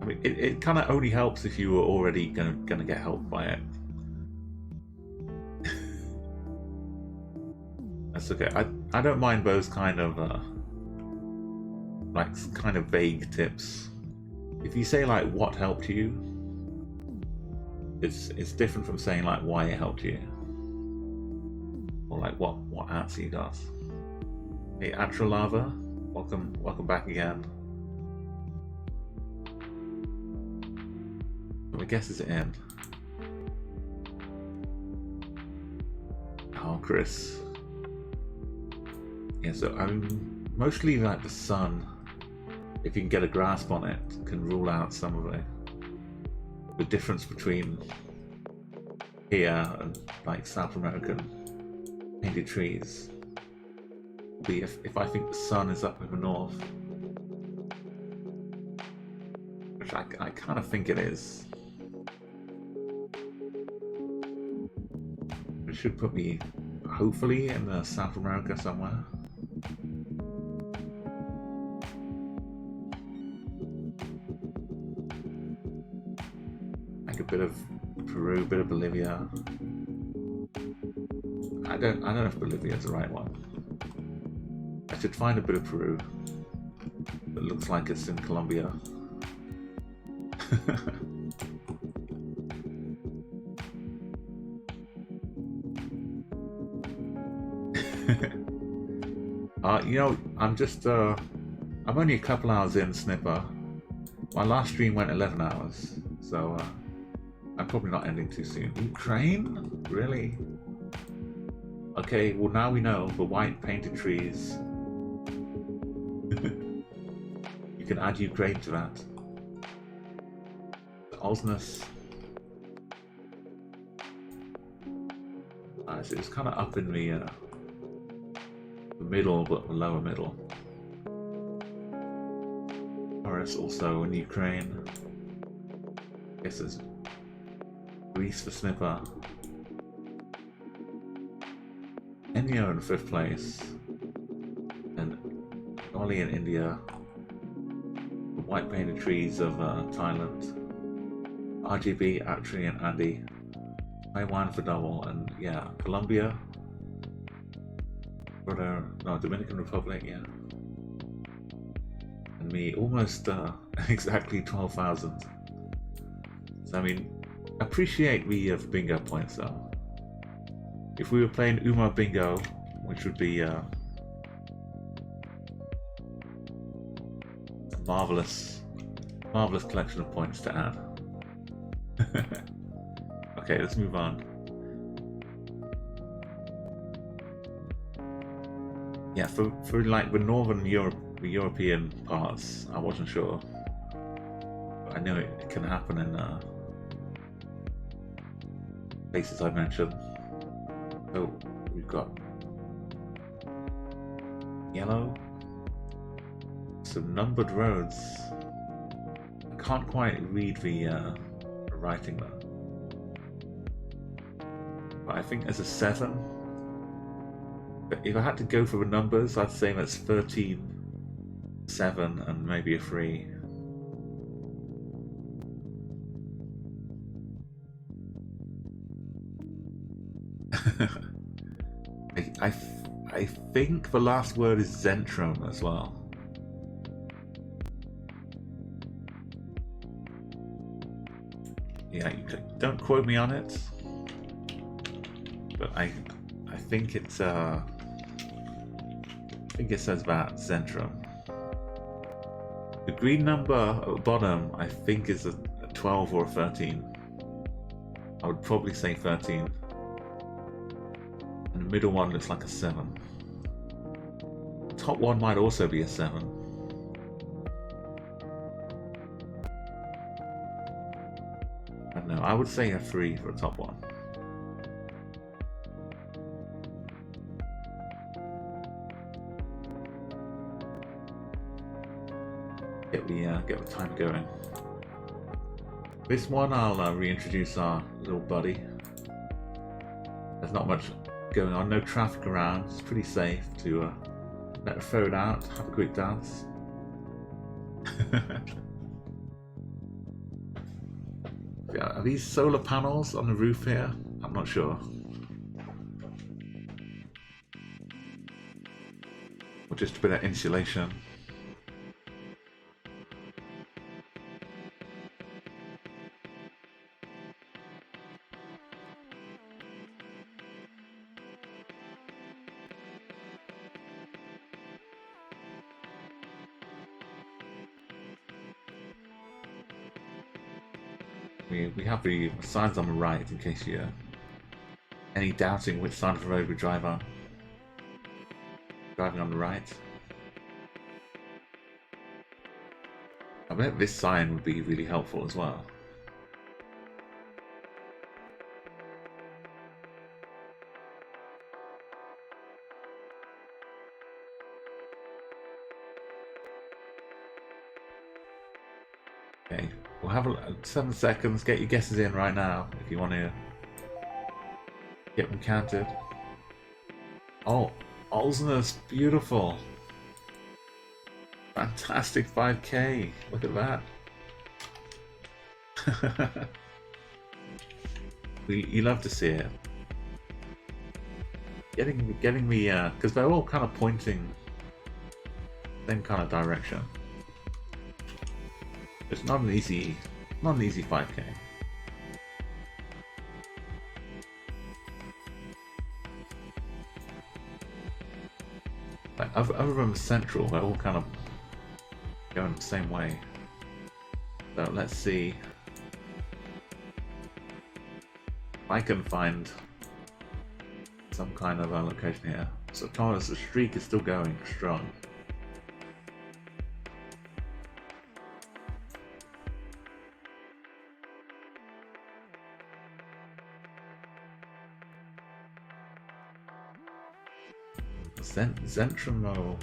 I mean, it kind of only helps if you were already gonna get helped by it. That's okay. I don't mind those kind of vague tips. If you say like what helped you, it's different from saying like why it helped you, or like what answer you got. Hey, Atralava, welcome back again. I guess it's the end. Oh, Chris. Yeah, so I mean, mostly like the sun, if you can get a grasp on it, can rule out some of the difference between here and like South American painted trees. Be if I think the sun is up in the north, which I kind of think it is. It should put me hopefully in South America somewhere. Like a bit of Peru, a bit of Bolivia. I don't know if Bolivia is the right one. I should find a bit of Peru. It looks like it's in Colombia. You know, I'm only a couple hours in, Snipper. My last stream went 11 hours, so I'm probably not ending too soon. Ukraine? Really? Okay, well now we know the white painted trees. You can add Ukraine to that. Olsness. So it's kind of up in the middle, but the lower middle. Paris also in Ukraine. I guess there's Greece for Snipper. Enyo in 5th place. Bali in India, the white painted trees of Thailand, RGB, Atri and Andy, Taiwan for double, and yeah, Colombia, Dominican Republic, yeah. And me almost exactly 12,000. So I mean, appreciate the bingo points though. If we were playing Uma Bingo, which would be a marvelous collection of points to add. Okay, let's move on. Yeah, for like the Northern Europe, the European parts, I wasn't sure. But I know it can happen in places I mentioned. So we've got yellow, some numbered roads. I can't quite read the writing though. But I think there's a 7. But if I had to go for the numbers, I'd say that's 13, 7, and maybe a 3. I think the last word is Zentrum as well. Yeah, don't quote me on it, but I think it's I think it says that Zentrum. The green number at the bottom, I think, is a 12 or a 13. I would probably say 13. And the middle one looks like a 7. The top one might also be a 7. I don't know, I would say a 3 for a top one. Get the time going. This one I'll reintroduce our little buddy. There's not much going on, no traffic around. It's pretty safe to let her throw it out, have a quick dance. Yeah, are these solar panels on the roof here? I'm not sure. Or just a bit of insulation. We have the signs on the right in case you're any doubting which side of the road we drive on. Driving on the right. I bet this sign would be really helpful as well. Okay, we'll have 7 seconds. Get your guesses in right now if you want to get them counted. Oh, Olsner's beautiful. Fantastic 5K. Look at that. You love to see it. Getting me because they're all kind of pointing same kind of direction. It's not an easy 5K. Like other than Central, they're all kind of going the same way. So let's see if I can find some kind of location here. So Thomas, the streak is still going strong. Zentramo.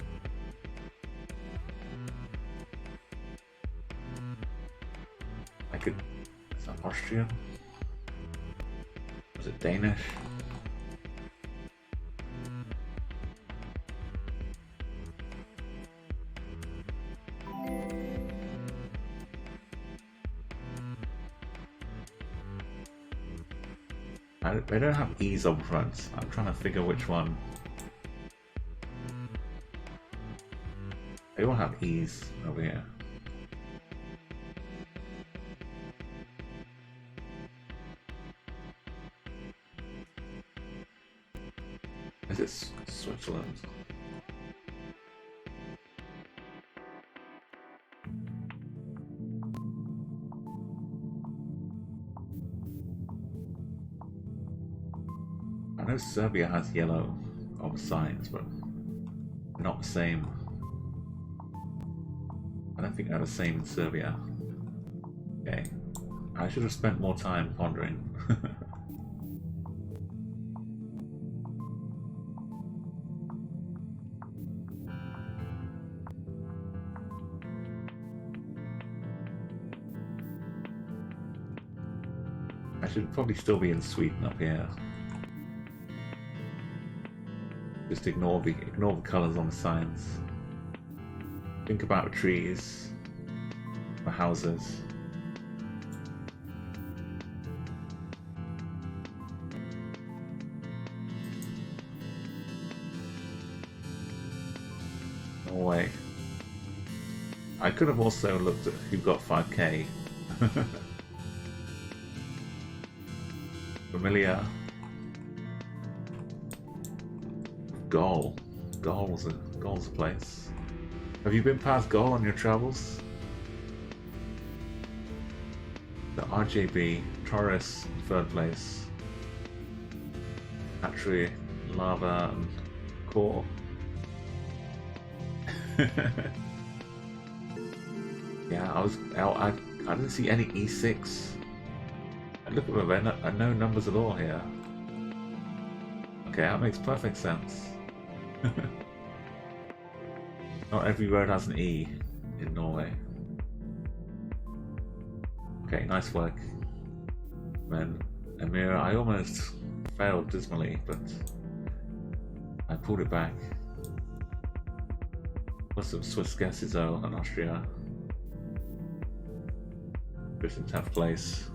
Is that Austrian? Was it Danish? They don't have E's on front. I'm trying to figure which one. They all have E's over here. Is it Switzerland? I know Serbia has yellow on the signs, but not the same. I don't think they're the same in Serbia. Okay. I should have spent more time pondering. I should probably still be in Sweden up here. Just ignore the colours on the signs. Think about the trees, the houses. No way. I could have also looked at who got 5k. Familiar. Gaul's a place. Have you been past Gaul on your travels? The RJB, Taurus in third place. Atri, Lava and Core. Yeah, I didn't see any E6. And look at them, no numbers at all here. Okay, that makes perfect sense. Not every road has an E in Norway. Okay, nice work. Man, Amira, I almost failed dismally, but I pulled it back. What's some Swiss guesses though, and Austria. Just in 10th place.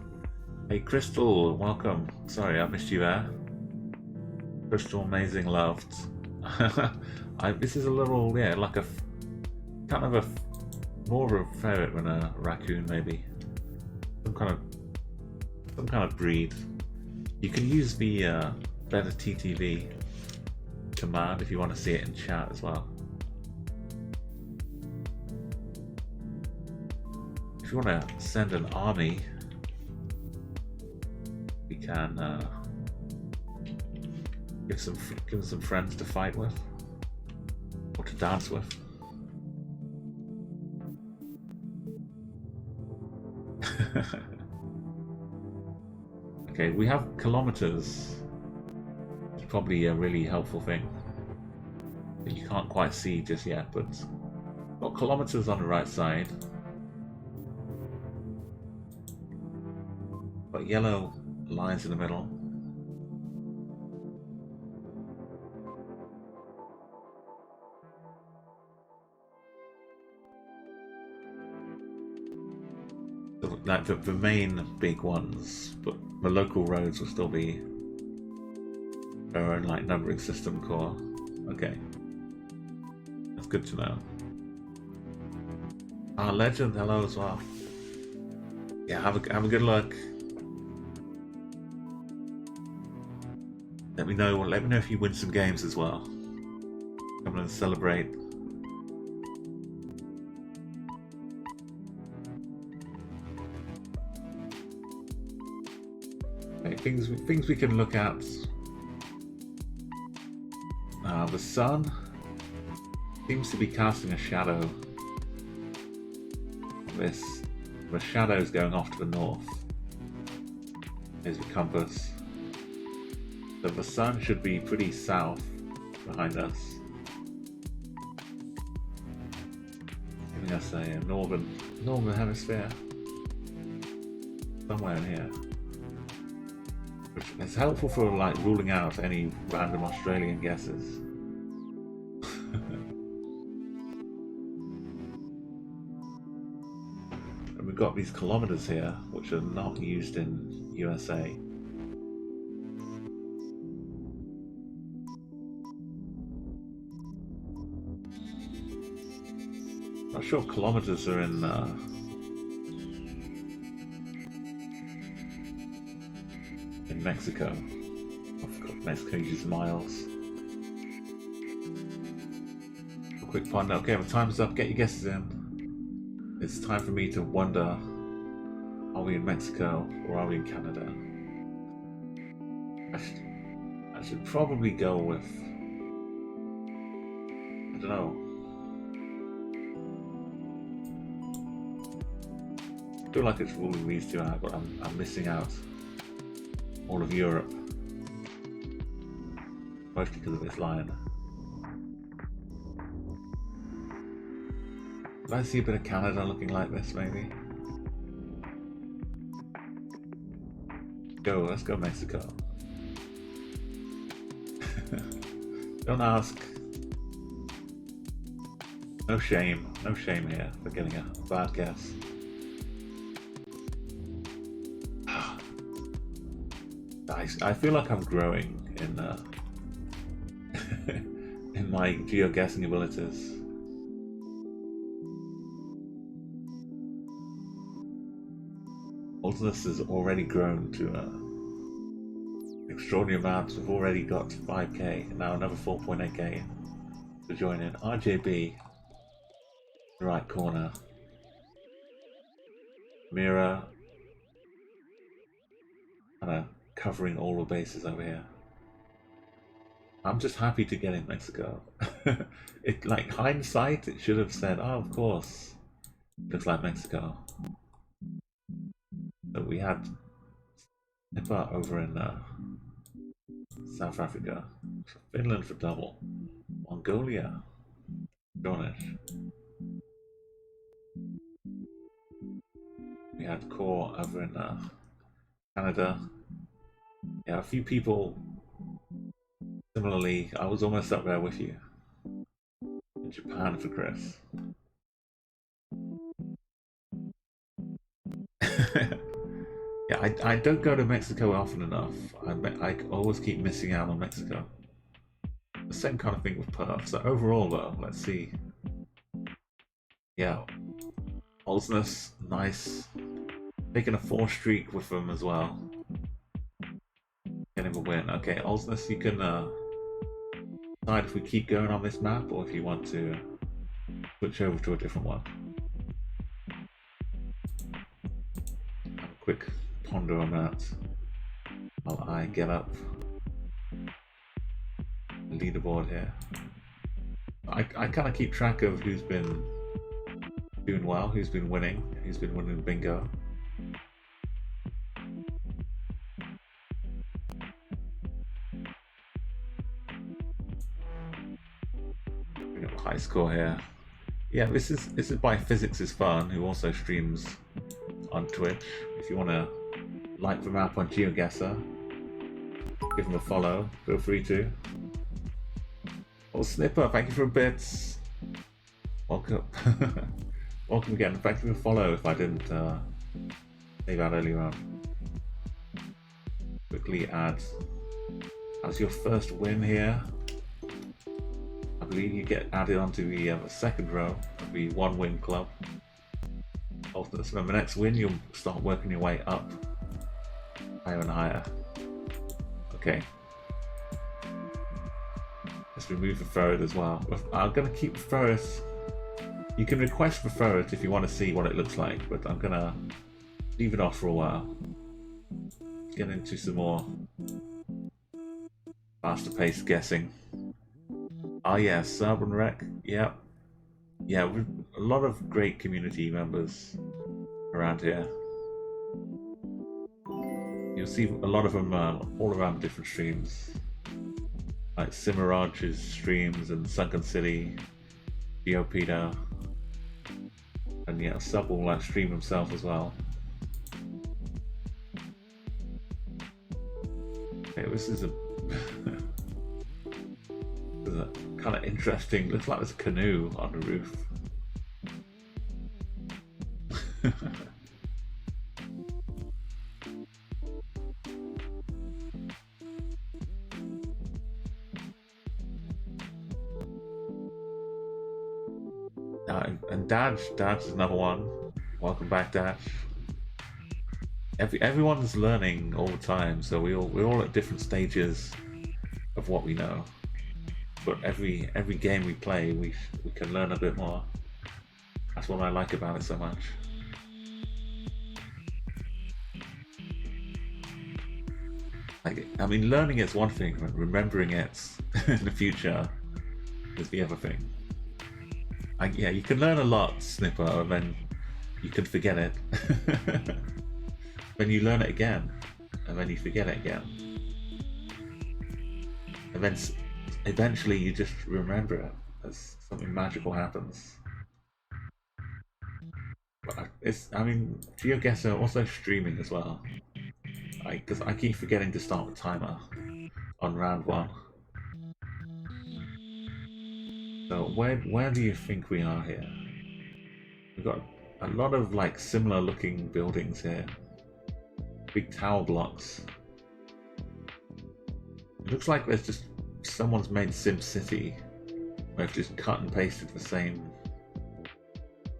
Hey Crystal, welcome. Sorry, I missed you there. Crystal, amazing, loved. This is a little, yeah, like a kind of more of a ferret than a raccoon, maybe. Some kind of breed. You can use the better TTV command if you want to see it in chat as well. If you want to send an army, we can give them some friends to fight with or to dance with. Okay, we have kilometers. It's probably a really helpful thing that you can't quite see just yet, but got kilometers on the right side. Got yellow lines in the middle. Like the main big ones, but the local roads will still be their own like numbering system core. Okay, that's good to know. Legend, hello as well. Yeah, have a good look. Let me know if you win some games as well. Come and celebrate. Okay, things we can look at. The sun seems to be casting a shadow. The shadow's going off to the north. There's the compass. So the sun should be pretty south behind us, giving us a northern hemisphere somewhere in here, which is helpful for like ruling out any random Australian guesses. And we've got these kilometers here, which are not used in USA. not sure kilometers are in Mexico. I forgot Mexico uses miles. A quick pun. Okay, the time's up. Get your guesses in. It's time for me to wonder: are we in Mexico or are we in Canada? I should probably go with, I don't know. I feel like it's ruling these two out, but I'm missing out all of Europe, mostly because of this lion. Did I see a bit of Canada looking like this, maybe? Let's go Mexico. Don't ask. No shame here for getting a bad guess. I feel like I'm growing in in my geoguessing abilities. Oldness has already grown to extraordinary amounts. We've already got 5k, and now another 4.8k to join in. RJB, the right corner. Mira, kind of covering all the bases over here. I'm just happy to get in Mexico. It, like, hindsight, it should have said, oh, of course, looks like Mexico. But we had Nipper over in South Africa, Finland for double, Mongolia, Donish. We had Core over in Canada. Yeah, a few people. Similarly, I was almost up there with you. In Japan for Chris. Yeah, I don't go to Mexico often enough. I always keep missing out on Mexico. The same kind of thing with Perth. So overall, though, let's see. Yeah, Olsness, nice. Taking a 4 streak with them as well. Getting a win. Okay, Olsness, you can decide if we keep going on this map or if you want to switch over to a different one. Have a quick ponder on that while I get up the leaderboard here. I kind of keep track of who's been doing well, who's been winning bingo. We have a high score here. Yeah, this is by Physics is Fun, who also streams on Twitch. If you want to like the map on GeoGuessr, give him a follow. Feel free to. Oh, Snipper, thank you for a bit. Welcome. Welcome again. Thank you for the follow if I didn't say that earlier on. Quickly add as your first win here. I believe you get added onto the second row of the 1 win club. Also, remember, next win you'll start working your way up higher and higher. Okay. Let's remove the ferret as well. I'm going to keep ferret. You can request for ferret if you want to see what it looks like, but I'm going to leave it off for a while. Get into some more faster paced guessing. Oh yeah, Sub and Rec. Yep. Yeah, a lot of great community members around here. You'll see a lot of them all around different streams. Like Cimiraj's streams and Sunken City, Geopeter. And yeah, Sub will stream himself as well. Okay, this is a kind of interesting. Looks like there's a canoe on the roof. And Dash is another one. Welcome back, Dash. Everyone's learning all the time, so we're all at different stages of what we know. But every game we play, we can learn a bit more. That's what I like about it so much. Like, I mean, learning it's one thing, but remembering it in the future is the other thing. Yeah, you can learn a lot, Snipper, and then you can forget it. Then you learn it again, and then you forget it again. And then eventually you just remember it as something magical happens. But I mean, GeoGuessr also streaming as well. Because I keep forgetting to start the timer on round 1. So where do you think we are here? We've got a lot of like similar looking buildings here. Big tower blocks. It looks like there's just someone's made Sim City where they've just cut and pasted the same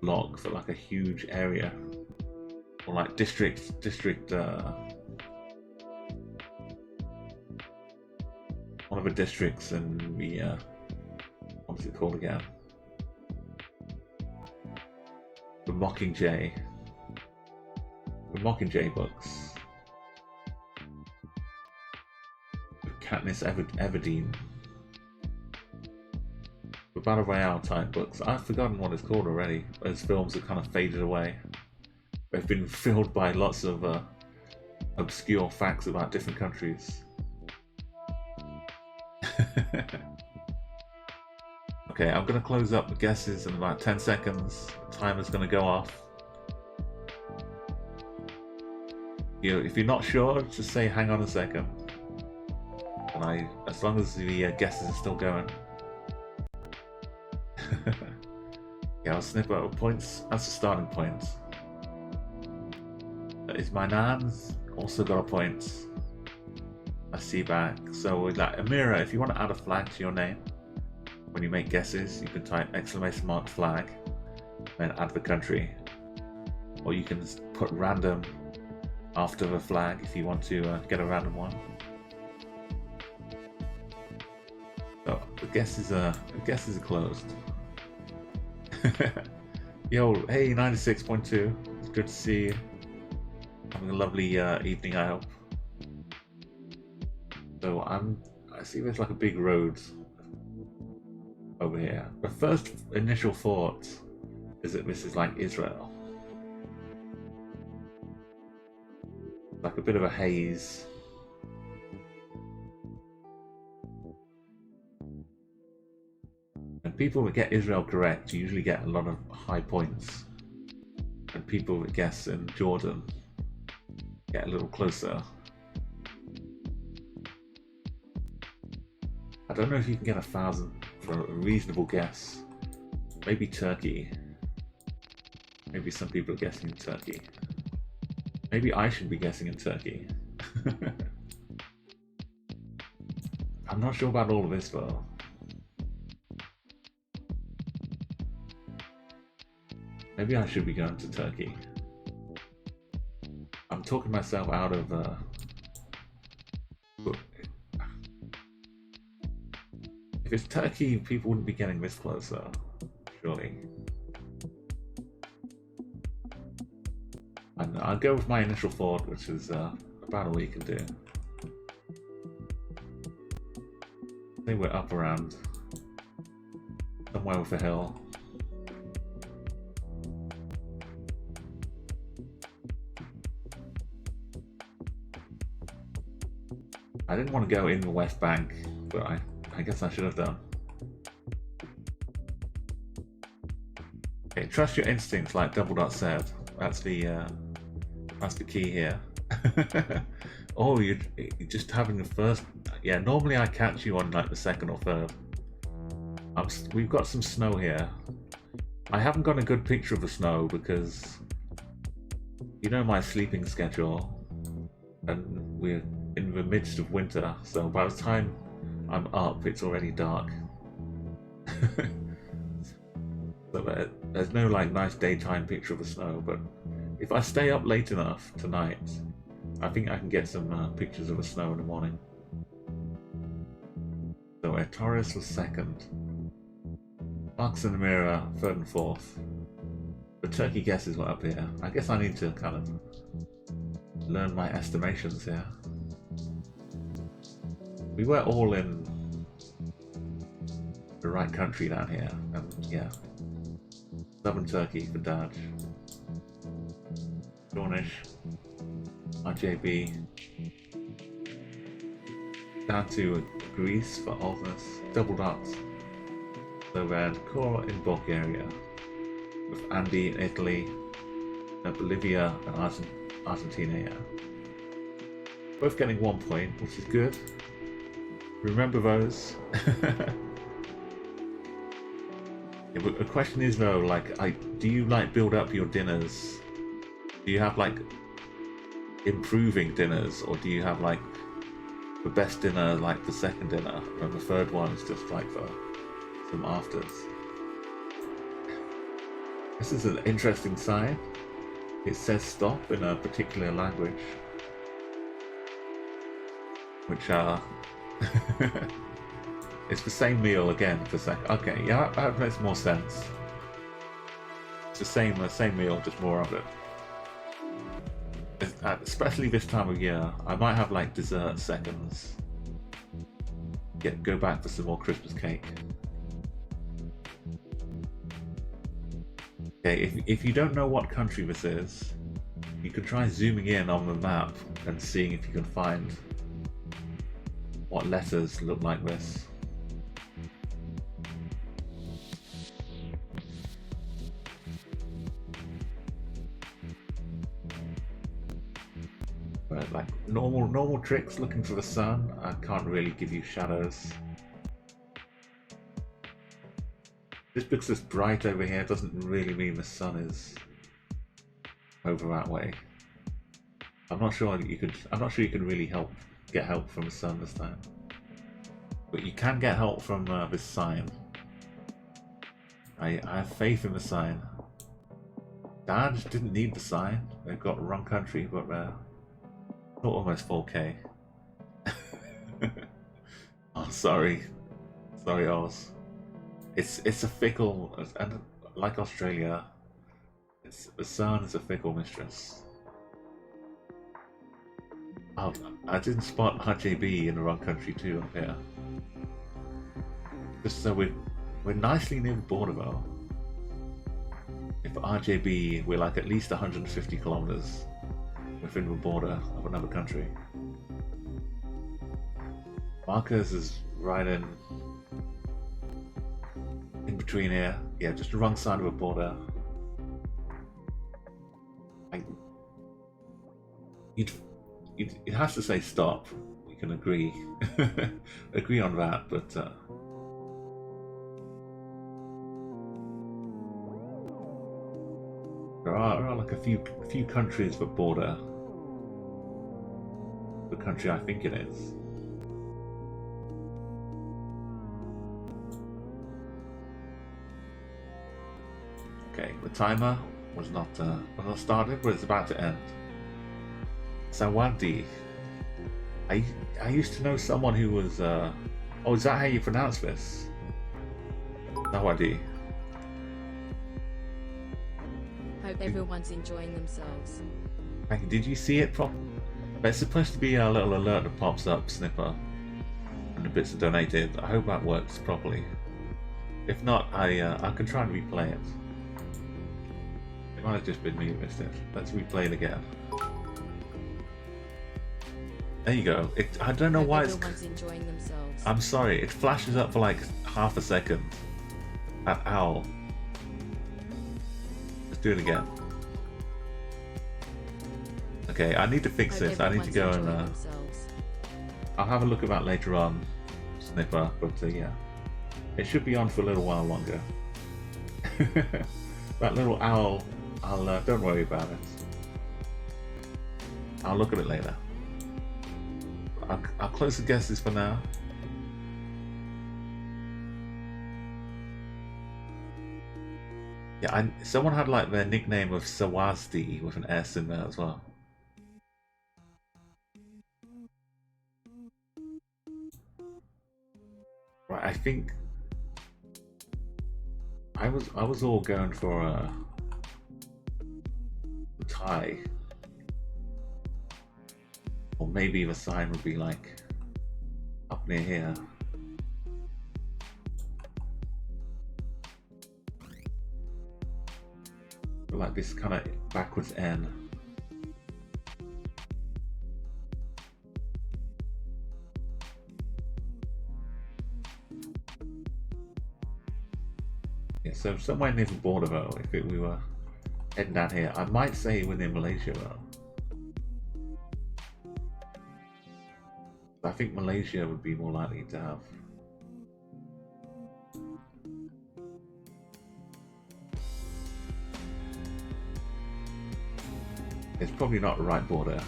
block for like a huge area. Or like district one of the districts in the what's it called again? The Mockingjay books. Katniss Everdeen. The Battle Royale type books. I've forgotten what it's called already. Those films have kind of faded away. They've been filled by lots of obscure facts about different countries. Okay, I'm going to close up the guesses in about 10 seconds. The timer's going to go off. If you're not sure, just say hang on a second. And as long as the guesses are still going. Yeah, I'll snip out points. That's the starting point. Is my nan's also got a point? I see back. So with that, Amira, if you want to add a flag to your name when you make guesses, you can type !flag, then add the country, or you can put random after the flag if you want to get a random one. So the guesses are closed. Yo, hey, 96.2. It's good to see you. Having a lovely evening, I hope. So I see there's like a big road over here. The first initial thought is that this is like Israel. Like a bit of a haze. And people that get Israel correct usually get a lot of high points. And people that guess in Jordan get a little closer. I don't know if you can get 1,000 for a reasonable guess. Maybe Turkey. Maybe some people are guessing in Turkey. Maybe I should be guessing in Turkey. I'm not sure about all of this though. Maybe I should be going to Turkey. I'm talking myself out of if it's Turkey, people wouldn't be getting this closer, surely. And I'll go with my initial thought, which is about all you can do. I think we're up around somewhere with a hill. I didn't want to go in the West Bank, but I guess I should have done. Okay, trust your instincts, like Double Dot said. That's the key here. Oh, you're just having the first. Yeah, normally I catch you on like the second or third. We've got some snow here. I haven't got a good picture of the snow because you know my sleeping schedule, and we're in the midst of winter, so by the time I'm up, it's already dark. So There's no like nice daytime picture of the snow, but if I stay up late enough tonight, I think I can get some pictures of the snow in the morning. So Torres was second. Marks in the Mirror, third and fourth. The turkey guesses were up here. I guess I need to kind of learn my estimations here. We were all in the right country down here, and yeah. Southern Turkey for Dad. Cornish. RJB. Down to Greece for Oldness. Double dots. So then Cora in Bulgaria. With Andy in Italy. Bolivia and Argentina, yeah. Both getting 1 point, which is good. Remember those. Yeah, but the question is though, like, do you like build up your dinners? Do you have like improving dinners, or do you have like the best dinner, like the second dinner, and the third one is just like for some afters? This is an interesting sign. It says stop in a particular language, which it's the same meal again for second. Okay, yeah, that makes more sense. It's the same meal, just more of it. Especially this time of year, I might have like dessert seconds. Go back for some more Christmas cake. Okay, if you don't know what country this is, you can try zooming in on the map and seeing if you can find what letters look like this. But like normal tricks looking for the sun, I can't really give you shadows. Just because it's bright over here doesn't really mean the sun is over that way. I'm not sure you can really get help from the sun this time. But you can get help from this sign. I have faith in the sign. Dad didn't need the sign. They've got the wrong country, but they're almost 4K. Oh, sorry, Oz. It's a fickle, and like Australia, the sun is a fickle mistress. Oh, I didn't spot RJB in the wrong country too up here. Just so we're nicely near the border though. If RJB, we're like at least 150 kilometers within the border of another country. Marcus is right in between here. Yeah, just the wrong side of the border. It has to say stop. You can agree agree on that, but there are like a few countries that border the country I think it is. Okay, the timer was not started, but it's about to end. Sawadi. I used to know someone who was oh, is that how you pronounce this? Sawadi. Hope everyone's enjoying themselves. Thank you. Did you see it There's supposed to be a little alert that pops up, Snipper, and the bits are donated. I hope that works properly. If not, I can try and replay it. It might have just been me who missed it. Let's replay it again. There you go. I don't know why everyone's enjoying themselves. I'm sorry, it flashes up for like half a second. That owl. Let's do it again. Okay, I need to fix this. I need to go and I'll have a look at that later on, Snipper, but yeah. It should be on for a little while longer. That little owl, don't worry about it. I'll look at it later. I'll close the guesses for now. Yeah, someone had like their nickname of Sawazdi with an S in there as well. Right, I think I was all going for a Thai, or maybe the sign would be like up near here. But like this kind of backwards N. Yeah, so somewhere near the border though, we were heading down here. I might say within Malaysia though. I think Malaysia would be more likely to have. It's probably not the right border.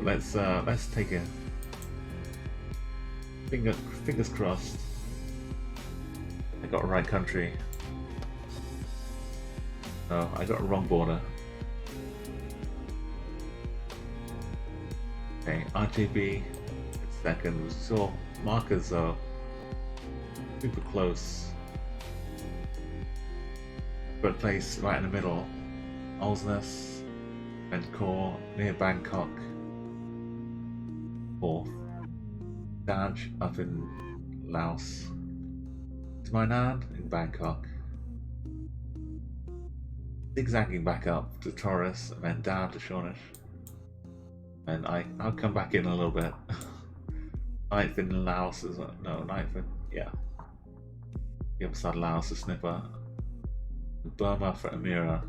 Let's take a fingers crossed. I got the right country. No, I got a wrong border. Okay, RJB second. We saw markers are super close. But place right in the middle. Osnes and Core near Bangkok. Fourth. Daj up in Laos. Tainan in Bangkok. Zigzagging back up to Taurus and then down to Shoreditch. And I'll come back in a little bit. Ninth in Laos is no, ninth in, yeah. The other side of Laos is Snipper. Burma for Amira.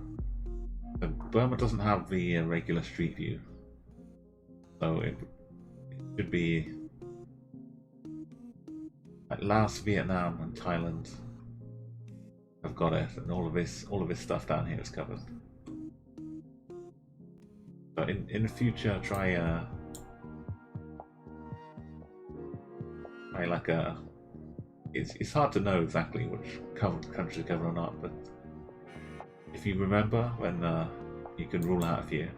Burma doesn't have the regular street view, so it should be like Laos, Vietnam, and Thailand. I've got it, and all of this stuff down here is covered. But in the future, try like a. It's hard to know exactly which countries are covered or not, but if you remember, when you can rule out a few.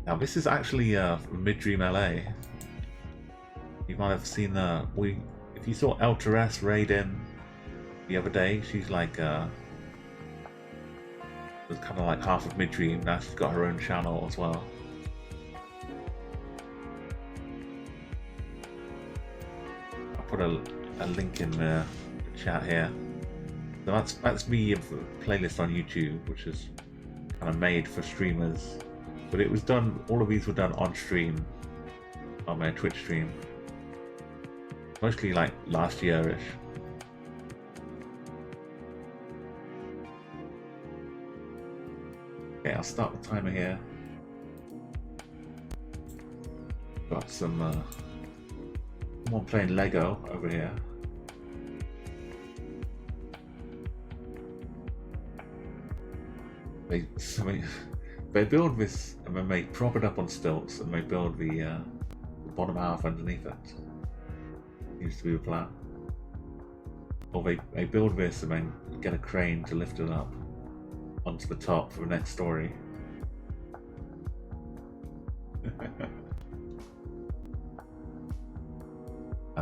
Now this is actually Mid-Dream LA. You might have seen if you saw El Terres raid in the other day, she's like was kind of like half of Mid-Dream. Now she's got her own channel as well. I'll put a link in the chat here. So that's me of a playlist on YouTube, which is kind of made for streamers. But it was done. All of these were done on stream, on my Twitch stream. Mostly like last year-ish. Okay, I'll start the timer here. Got someone playing Lego over here. They build this and then they prop it up on stilts and they build the bottom half underneath it. Seems to be the plan. Or they build this and then get a crane to lift it up onto the top for the next story.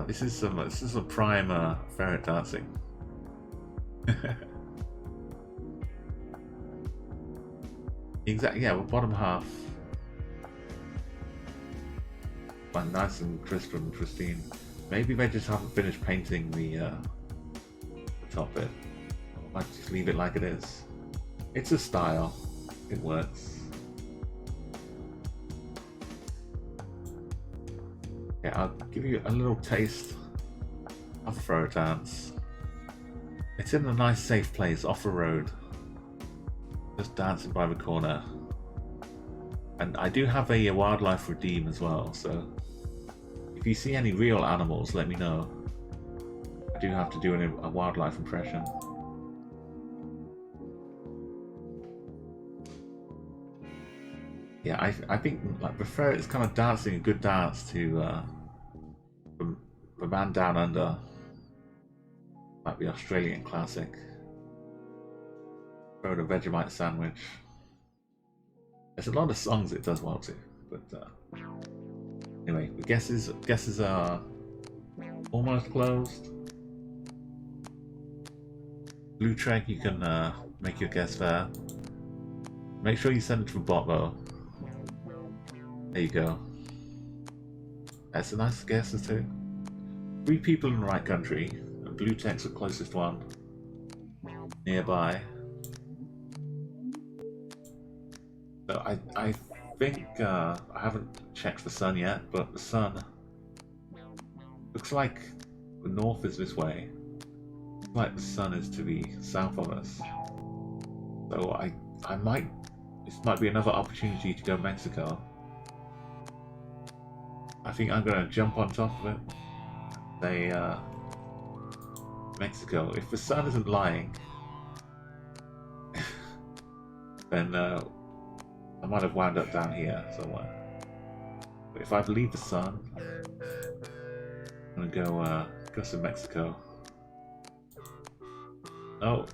This is some prime ferret dancing. Exactly, yeah, well, bottom half. Like nice and crisp and pristine. Maybe they just haven't finished painting the top bit. I might just leave it like it is. It's a style. It works. Yeah, I'll give you a little taste of the ferret dance. It's in a nice safe place off the road. Just dancing by the corner. And I do have a wildlife redeem as well, so if you see any real animals, let me know. I do have to do a wildlife impression. Yeah, I think like the ferret is kind of dancing a good dance to The Man Down Under. Might be Australian classic. Road a Vegemite sandwich. There's a lot of songs it does well to, but anyway, the guesses are almost closed. Blue Trek, you can make your guess there. Make sure you send it to a bot though. There you go. That's a nice guess as too. 3 people in the right country, and Blue Tech's the closest one nearby. So I think I haven't checked the sun yet, but the sun looks like the north is this way. Looks like the sun is to the south of us. So I might, this might be another opportunity to go Mexico. I think I'm gonna jump on top of it. Say Mexico. If the sun isn't lying, then I might have wound up down here somewhere. But if I believe the sun, I'm gonna go to Mexico. Oh.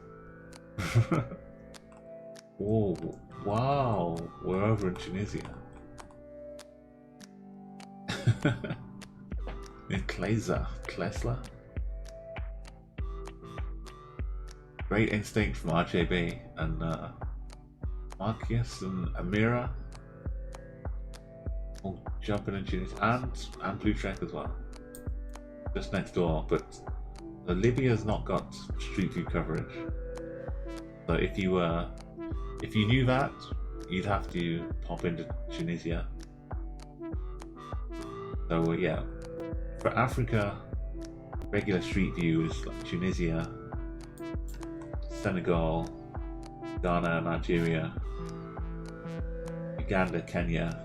Whoa, wow, we're over in Tunisia. In Klesla. Great Instinct from RJB and Marcus and Amira all jumping in Tunisia and Blue Trek as well. Just next door, but Libya's not got Street View coverage. So if you knew that, you'd have to pop into Tunisia. So yeah, for Africa, regular Street View is like Tunisia, Senegal, Ghana, Nigeria, Uganda, Kenya,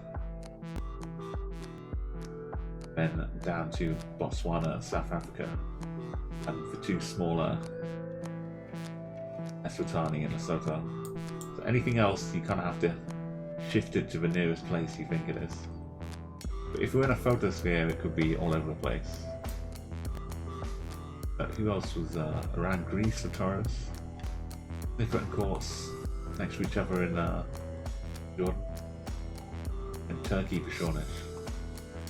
then down to Botswana, South Africa, and the 2 smaller, Eswatini and Lesotho. So anything else, you kind of have to shift it to the nearest place you think it is. But if we're in a photosphere, it could be all over the place. Who else was around Greece for Taurus? Different courts next to each other in Jordan. And Turkey for Shornish.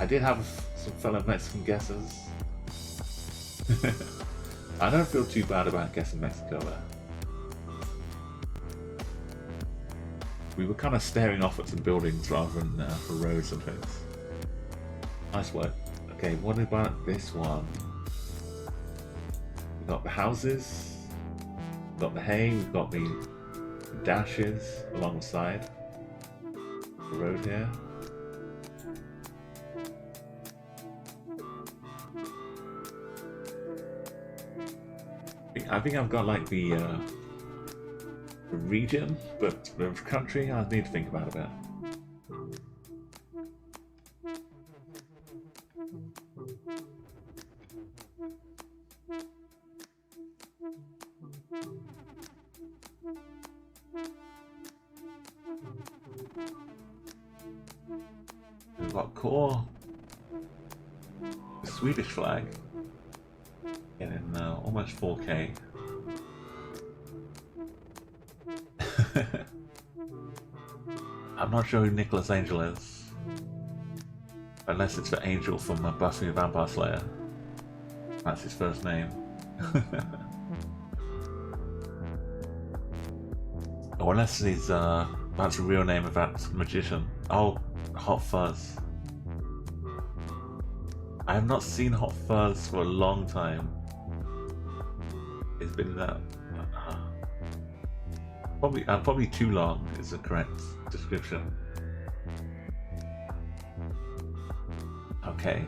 I did have some fellow Mexican guesses. I don't feel too bad about guessing Mexico there. We were kind of staring off at some buildings rather than for roads and things. Nice work. Okay, what about this one? We've got the houses, we've got the hay, we've got the dashes along the side. The road here. I think I've got like the region, but the country I need to think about a bit. We've got core, the Swedish flag, getting almost 4K. I'm not sure who Nicholas Angel is, unless it's the Angel from Buffy the Vampire Slayer. That's his first name. Or unless he's that's the real name of that magician. Oh, Hot Fuzz. I have not seen Hot Fuzz for a long time. It's been probably too long is the correct description. Okay,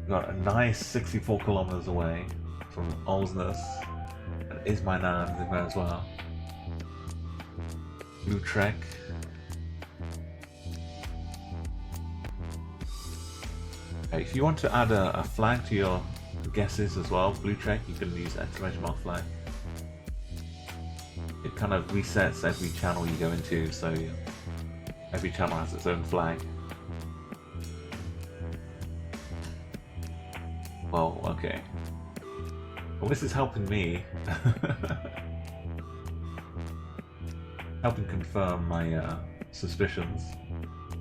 we got a nice 64 kilometers away from Olsness, and Ismainan is in there as well. Blue Trek. Okay, if you want to add a flag to your guesses as well, Blue Trek, you can use exclamation mark flag. It kind of resets every channel you go into, so every channel has its own flag. Well, okay. Well, this is helping me. Helping confirm my suspicions.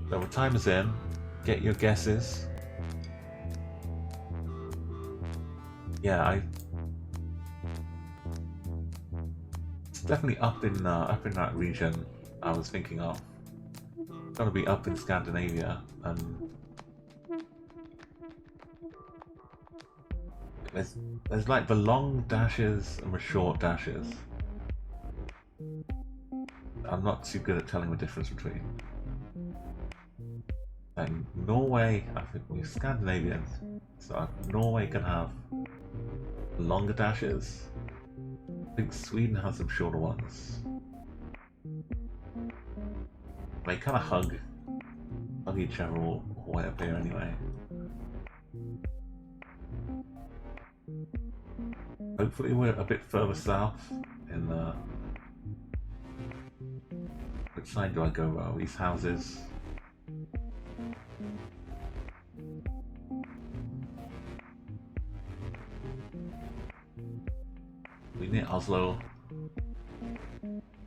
So the timer's in. Get your guesses. Yeah, it's definitely up in that region I was thinking of. It's gotta be up in Scandinavia, and there's like the long dashes and the short dashes. I'm not too good at telling the difference between. And Norway, I think we're Scandinavians, so Norway can have longer dashes. I think Sweden has some shorter ones. They kind of hug each other all the way up here anyway. Hopefully we're a bit further south in which side do I go? These houses. We near Oslo.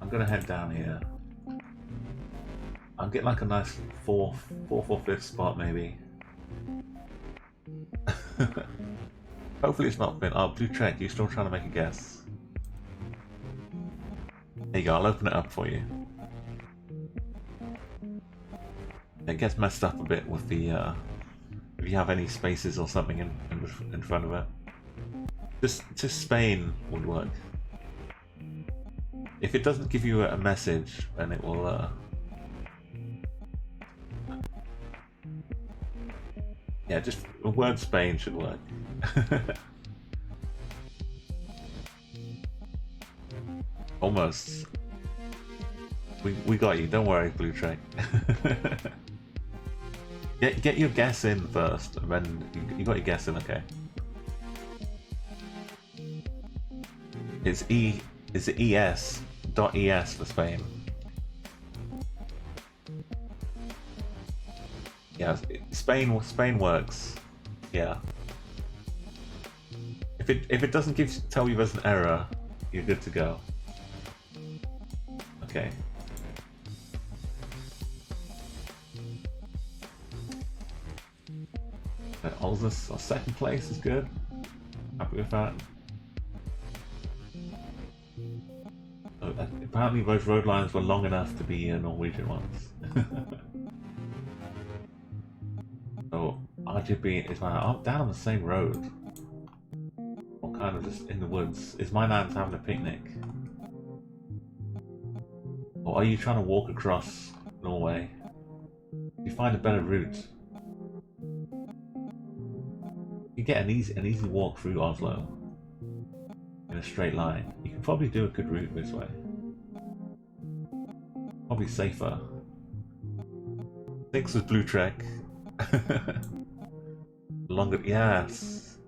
I'm gonna head down here. I'll get like a nice fourth or fifth spot maybe. Hopefully it's not been. Oh, Blue Trek, you still trying to make a guess? There you go, I'll open it up for you. It gets messed up a bit with the if you have any spaces or something in front of it. Just Spain would work. If it doesn't give you a message, then it will yeah, just the word Spain should work. Almost. We got you, don't worry, Blue Trek. Get your guess in first, and then you got your guess in, okay. It's ES for Spain. Yeah, Spain works. Yeah. If it doesn't tell you there's an error, you're good to go. Okay. Oslo's our second place is good. Happy with that. Oh, apparently those road lines were long enough to be Norwegian ones. So RGB is I'm down on the same road. Or kind of just in the woods. Is my nan's having a picnic? Or are you trying to walk across Norway? You find a better route. You get an easy walk through Oslo in a straight line. You can probably do a good route this way. Probably safer. 6 was Blue Trek. Longer, yes.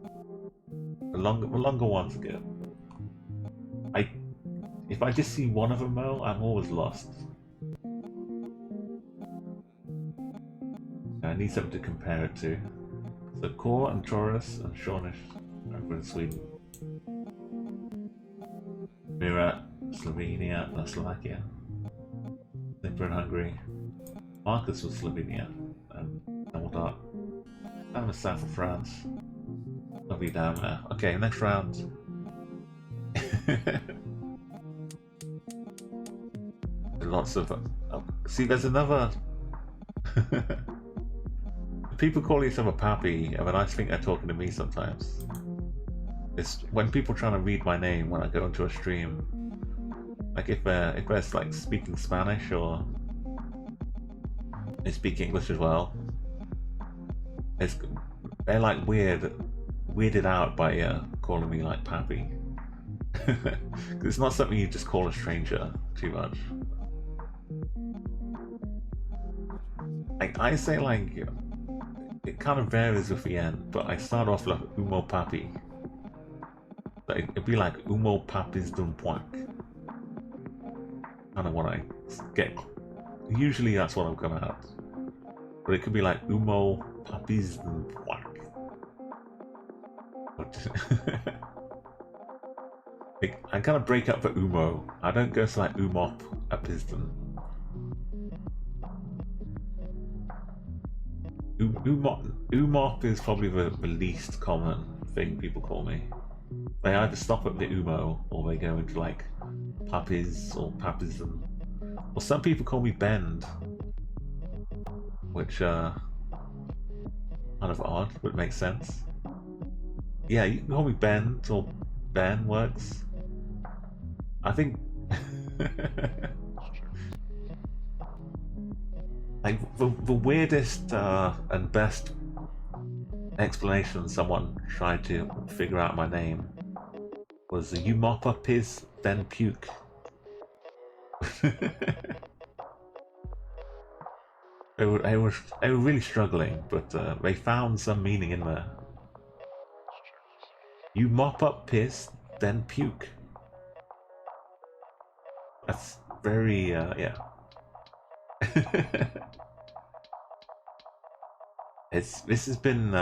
The longer ones are good. If I just see one of them though, I'm always lost. I need something to compare it to. So Core and Taurus and Shornish over in Sweden. Mira, Slovenia, no, Slovakia. Nipper in Hungary. Marcus was Slovenia and Dumbledore. Down in the south of France. Lovely down there. Okay, next round. Lots of see, there's another. People call each other Pappy, and then I think they're talking to me sometimes. It's when people trying to read my name when I go into a stream. Like if they're like speaking Spanish or they speak English as well. They're like weirded out by calling me like Pappy. Because it's not something you just call a stranger too much. I say like it kind of varies with the end, but I start off like Umo Papi. Like, it'd be like Umo Papi's dun point. Kind of what I get. Usually that's what I'm gonna have. But it could be like Umo Papi's dun point. I gotta break up for Umo. I don't go to like Umop Apiston. Umop is probably the least common thing people call me. They either stop at the Umo or they go into like Puppies or Pappism. Or some people call me Bend, which kind of odd, but makes sense. Yeah, you can call me Bend or Ben works. I think like the weirdest and best explanation someone tried to figure out my name was you mop up his then puke. They were really struggling, but they found some meaning in there. You mop up piss, then puke. That's very yeah. This has been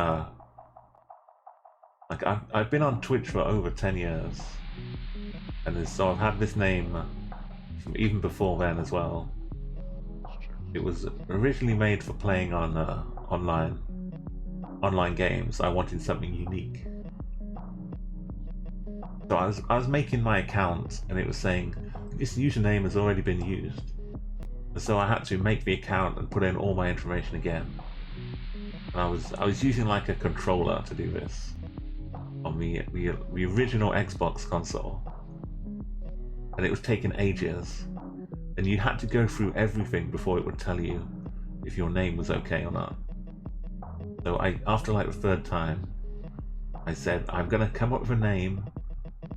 like I've been on Twitch for over 10 years, and so I've had this name from even before then as well. It was originally made for playing on online games. I wanted something unique, so I was making my account, and it was saying this username has already been used, and so I had to make the account and put in all my information again. And I was using like a controller to do this on the original Xbox console, and it was taking ages. And you had to go through everything before it would tell you if your name was okay or not. So after like the third time, I said, I'm gonna come up with a name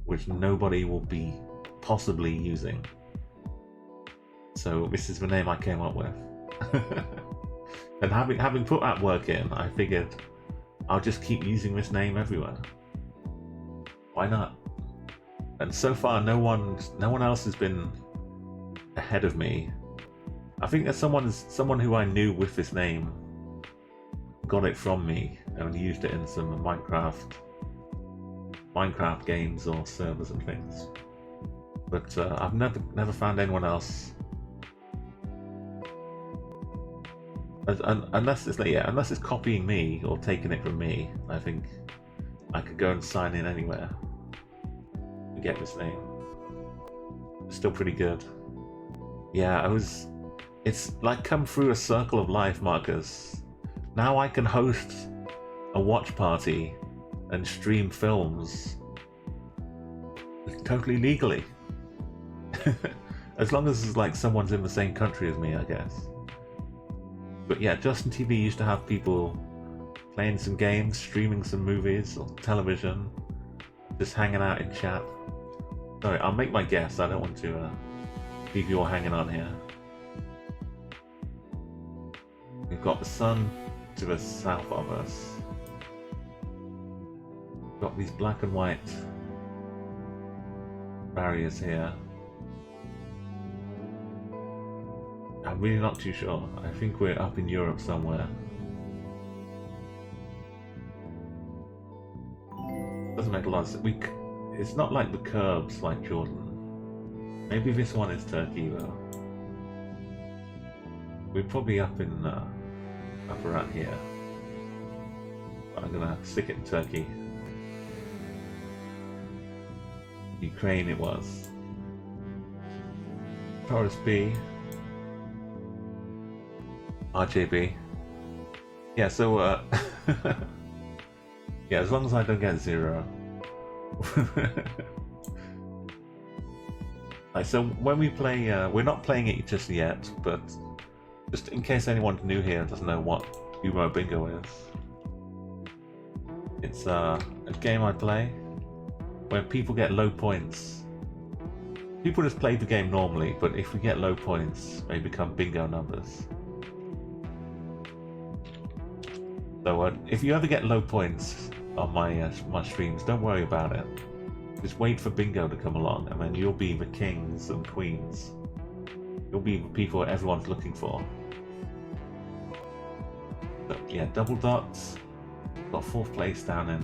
which nobody will be possibly using. So this is the name I came up with. And having put that work in, I figured I'll just keep using this name everywhere. Why not? And so far, no one else has been ahead of me. I think there's someone who I knew with this name got it from me and used it in some Minecraft games or servers and things. But I've never found anyone else. Unless it's copying me or taking it from me. I think I could go and sign in anywhere to get this name. It's still pretty good. Yeah, it's like come through a circle of life, Marcus. Now I can host a watch party and stream films totally legally. As long as it's like someone's in the same country as me, I guess. But yeah, Justin TV used to have people playing some games, streaming some movies or television, just hanging out in chat. Sorry, I'll make my guess. I don't want to leave you all hanging on here. We've got the sun to the south of us. We've got these black and white barriers here. I'm really not too sure. I think we're up in Europe somewhere. Doesn't make a lot of sense. It's not like the curbs like Jordan. Maybe this one is Turkey though. We're probably up around here. But I'm gonna stick it in Turkey. Ukraine it was. Taurus B. RJB. Yeah, so yeah, as long as I don't get 0. Like, so when we play, we're not playing it just yet, but just in case anyone new here doesn't know what Umo Bingo is, it's a game I play where people get low points. People just play the game normally, but if we get low points, they become bingo numbers. So if you ever get low points on my streams, don't worry about it. Just wait for bingo to come along, and then you'll be the kings and queens. You'll be the people everyone's looking for. But yeah, double dots. Got 4th place down in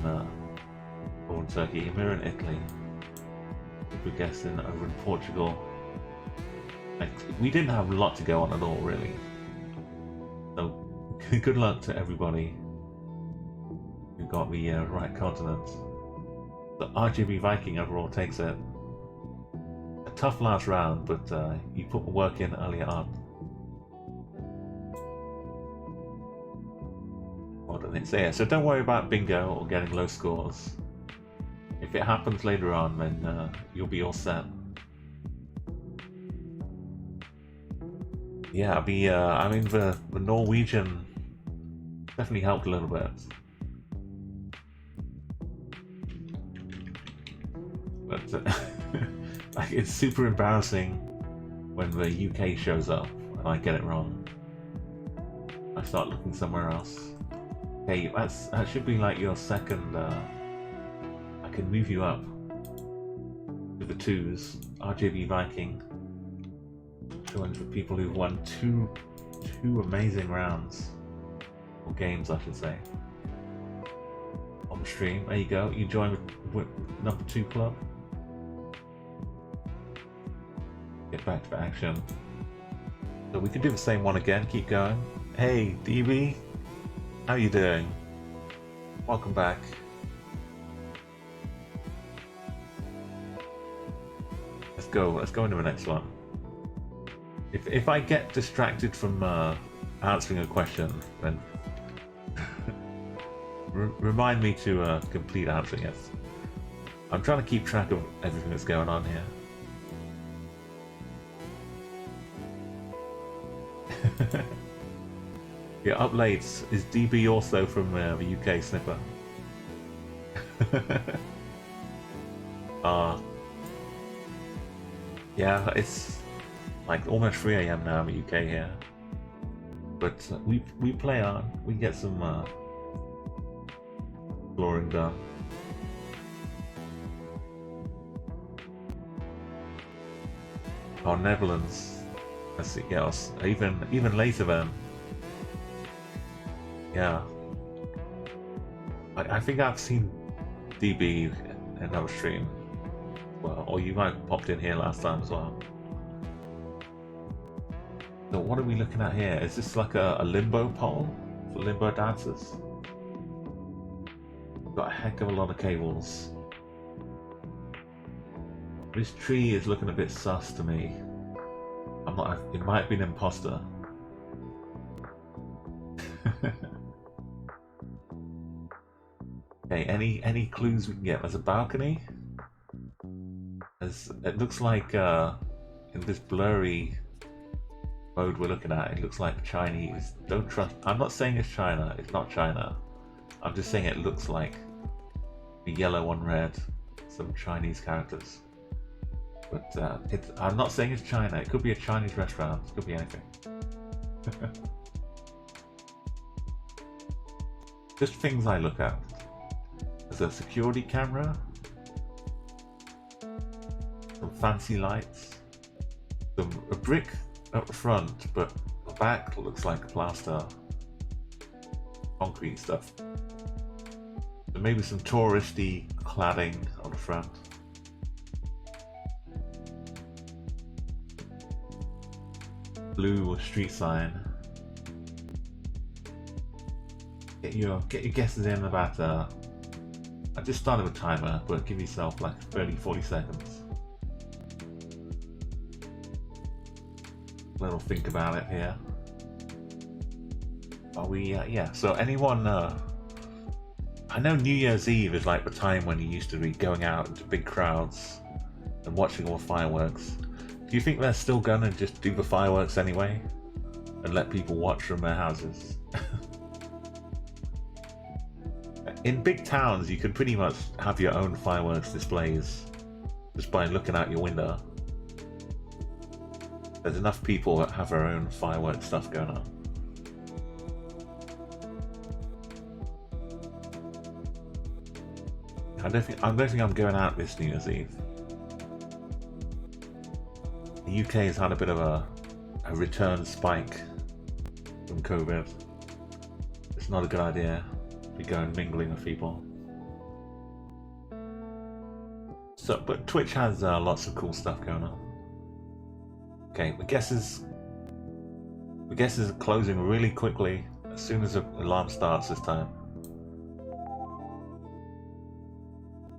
Or in Turkey, we're in Italy. We're guessing over in Portugal. Like, we didn't have a lot to go on at all, really. So, good luck to everybody who got the right continents. The RGB Viking overall takes it. A tough last round, but you put the work in earlier on. What do they say? So don't worry about bingo or getting low scores. If it happens later on, then you'll be all set. Yeah, I mean, the Norwegian definitely helped a little bit. But like, it's super embarrassing when the UK shows up and I get it wrong. I start looking somewhere else. Okay, that should be like your second. I can move you up with the 2s. RGB Viking. Showing for people who've won two amazing rounds. Or games, I should say. On the stream. There you go. You join with number 2 club. Get back to action. So we can do the same one again. Keep going. Hey, DB. How you doing? Welcome back. Let's go into the next one. If I get distracted from answering a question, then remind me to complete answering it. I'm trying to keep track of everything that's going on here. Yeah, up late. Is DB also from the UK snipper? Yeah, it's like almost 3 AM now in the UK here. But we play on. We get some exploring done. Oh, Netherlands. Let's see, yeah, even later then. Yeah. I think I've seen DB in another stream. Well, or you might have popped in here last time as well. So what are we looking at here? Is this like a limbo pole for limbo dancers? We've got a heck of a lot of cables. This tree is looking a bit sus to me. It might be an imposter. Okay, any clues we can get? There's a balcony. It looks like in this blurry mode we're looking at, it looks like Chinese. Don't trust. I'm not saying it's China. It's not China. I'm just saying it looks like the yellow on red, some Chinese characters. But I'm not saying it's China. It could be a Chinese restaurant. It could be anything. Just things I look at. There's a security camera. Some fancy lights. A brick up front, but the back looks like plaster. Concrete stuff. So maybe some touristy cladding on the front. Blue street sign. Get your guesses in about I just started a timer, but give yourself like 30-40 seconds. Little think about it here. Are we yeah, so anyone I know New Year's Eve is like the time when you used to be going out into big crowds and watching all the fireworks. Do you think they're still gonna just do the fireworks anyway and let people watch from their houses? In big towns, you can pretty much have your own fireworks displays just by looking out your window. There's enough people that have their own fireworks stuff going on. I don't think I'm going out this New Year's Eve. The UK has had a bit of a return spike from COVID. It's not a good idea to be going mingling with people. So, but Twitch has lots of cool stuff going on. Okay, my guess is closing really quickly as soon as the alarm starts this time.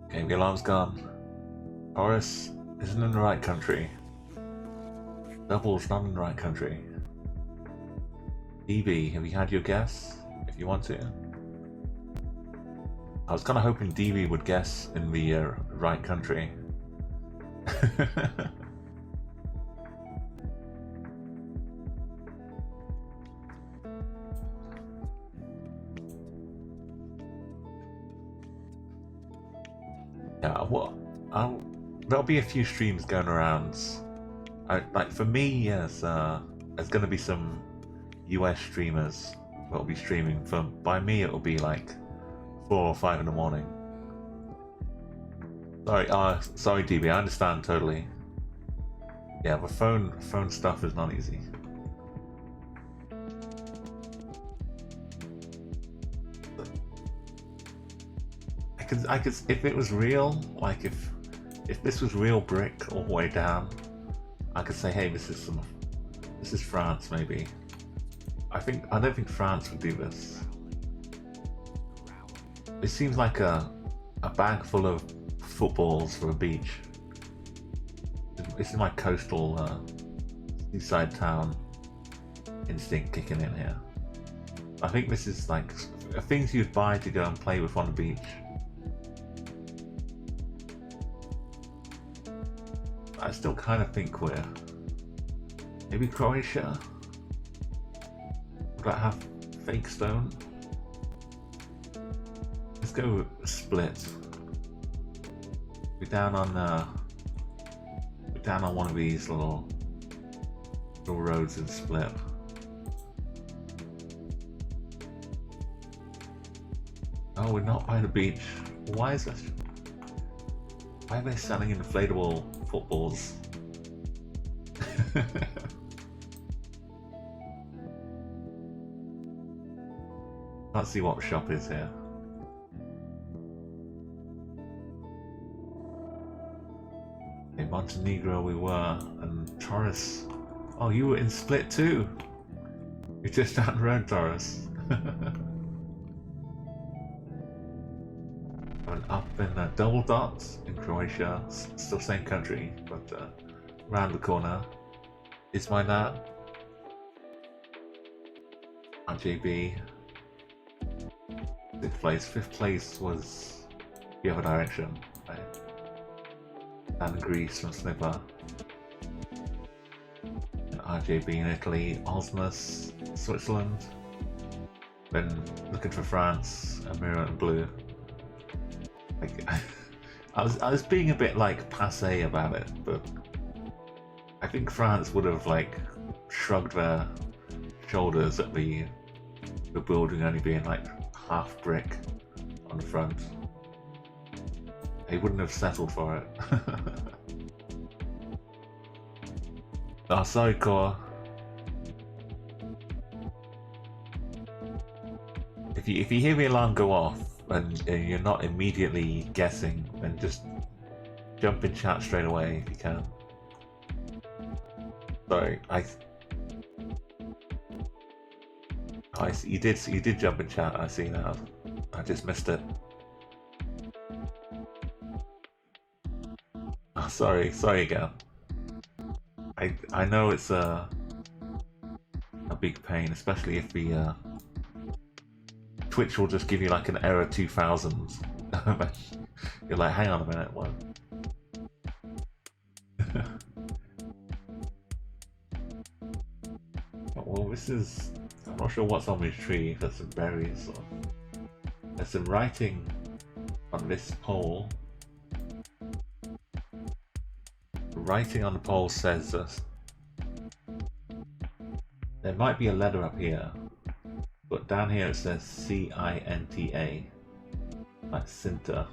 Okay, the alarm's gone. Horace isn't in the right country. Double's not in the right country. DB, have you had your guess? If you want to. I was kind of hoping DB would guess in the right country. Yeah, there'll be a few streams going around. Like for me, yes, there's going to be some US streamers that'll be streaming. By me, it'll be like 4 or 5 in the morning. Sorry, DB. I understand totally. Yeah, the phone stuff is not easy. I could, if it was real, like if this was real brick all the way down, I could say, hey, this is France, maybe. I don't think France would do this. It seems like a bag full of footballs for a beach. This is my coastal seaside town instinct kicking in here. I think this is like things you'd buy to go and play with on the beach. I still kind of think we're maybe Croatia. Would that have fake stone? Let's go Split. We're down on one of these little roads in Split. Oh, we're not by the beach. Why is this? Why are they selling inflatable footballs? Can't see what shop is here. In Montenegro we were, and Taurus. Oh, you were in Split too. You're just down the road, Taurus. And up in Double Dots in Croatia, still same country, but round the corner is my dad. RJB. 6th place. 5th place was the other direction, right? And Greece from Snipper. And RJB in Italy. Osmus, Switzerland. Then looking for France, Amira and Blue. Like, I was being a bit like passé about it, but I think France would have like shrugged their shoulders at the building only being like half brick on the front. They wouldn't have settled for it. Oh, sorry, Core. If you hear the alarm go off and you're not immediately guessing, then just jump in chat straight away if you can. Sorry, you did jump in chat. I see now. I just missed it. Oh, sorry again. I know it's a big pain, especially if the Twitch will just give you like an error 2000. You're like, hang on a minute, what? Well, this is. I'm not sure what's on this tree. There's some berries. Or... There's some writing on this pole. The writing on the pole says there might be a letter up here, but down here it says C-I-N-T-A, like Cinta.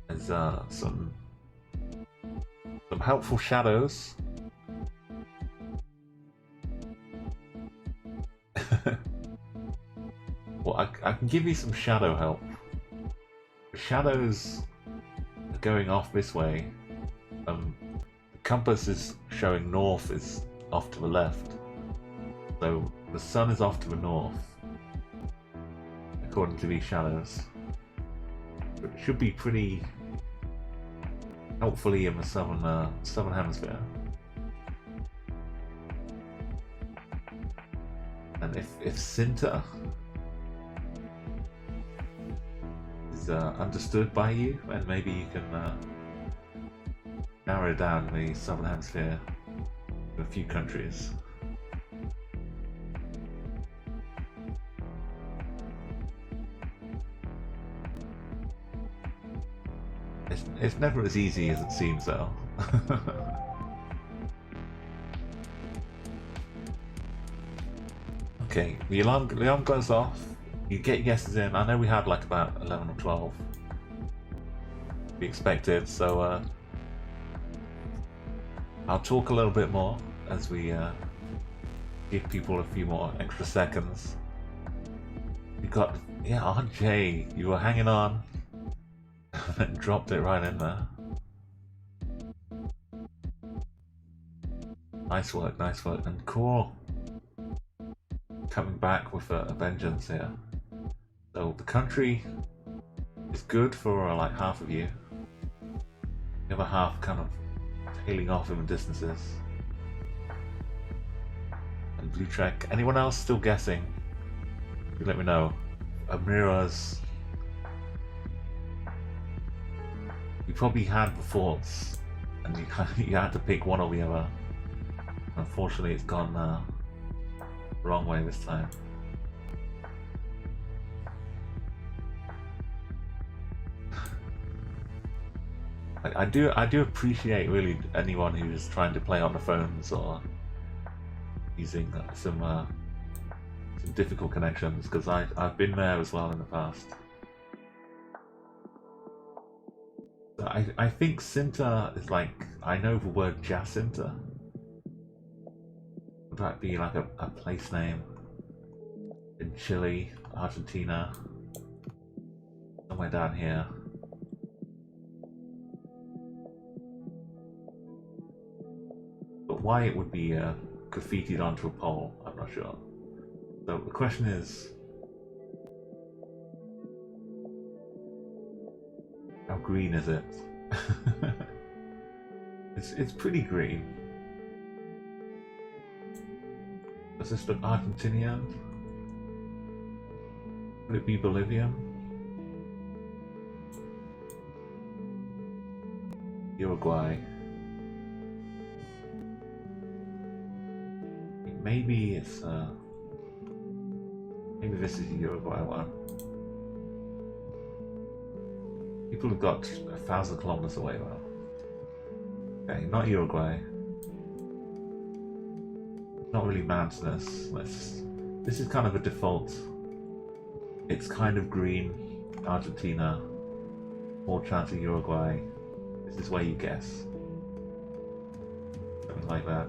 There's some helpful shadows. Well, can give you some shadow help. The shadows are going off this way. The compass is showing north is off to the left. So the sun is off to the north, according to these shadows. But it should be pretty helpfully in the southern hemisphere. And if Sinter is understood by you, then maybe you can narrow down the southern hemisphere to a few countries. It's never as easy as it seems, though. Okay, the alarm goes off. You get your guesses in. I know we had like about 11 or 12. We expected, so I'll talk a little bit more as we give people a few more extra seconds. You got, yeah, RJ, you were hanging on and dropped it right in there. Nice work, and cool. Coming back with a vengeance here. So the country is good for like half of you. The other half kind of tailing off in the distances. And Blue Trek. Anyone else still guessing? You let me know. Amira's. You probably had the thoughts, and you had to pick one or the other. Unfortunately, it's gone wrong way this time. I do appreciate really anyone who's trying to play on the phones or using some difficult connections, because I've been there as well in the past. So I think Sinter is like, I know the word Jacinta. Would that be like a place name in Chile, Argentina, somewhere down here? But why it would be graffitied onto a pole, I'm not sure. So the question is, how green is it? It's pretty green. Does this look Argentinian? Could it be Bolivian? Uruguay? Maybe it's maybe this is the Uruguay one. People have got 1,000 kilometers away though. Okay, not Uruguay. Not really mountainous. This is kind of a default. It's kind of green. Argentina. More chance of Uruguay. This is where you guess. Something like that.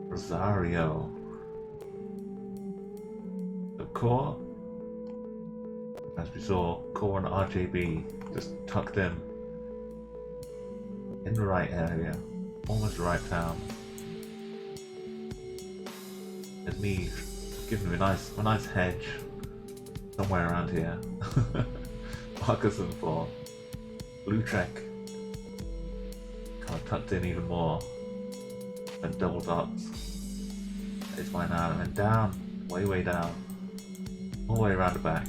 Rosario. The core, as we saw, core and RJB just tucked in the right area, almost the right town. There's me giving me a nice hedge somewhere around here. Parkinson for Blue Trek, kind of tucked in even more. And double dots. It's by now, and then down, way down, all the way around the back.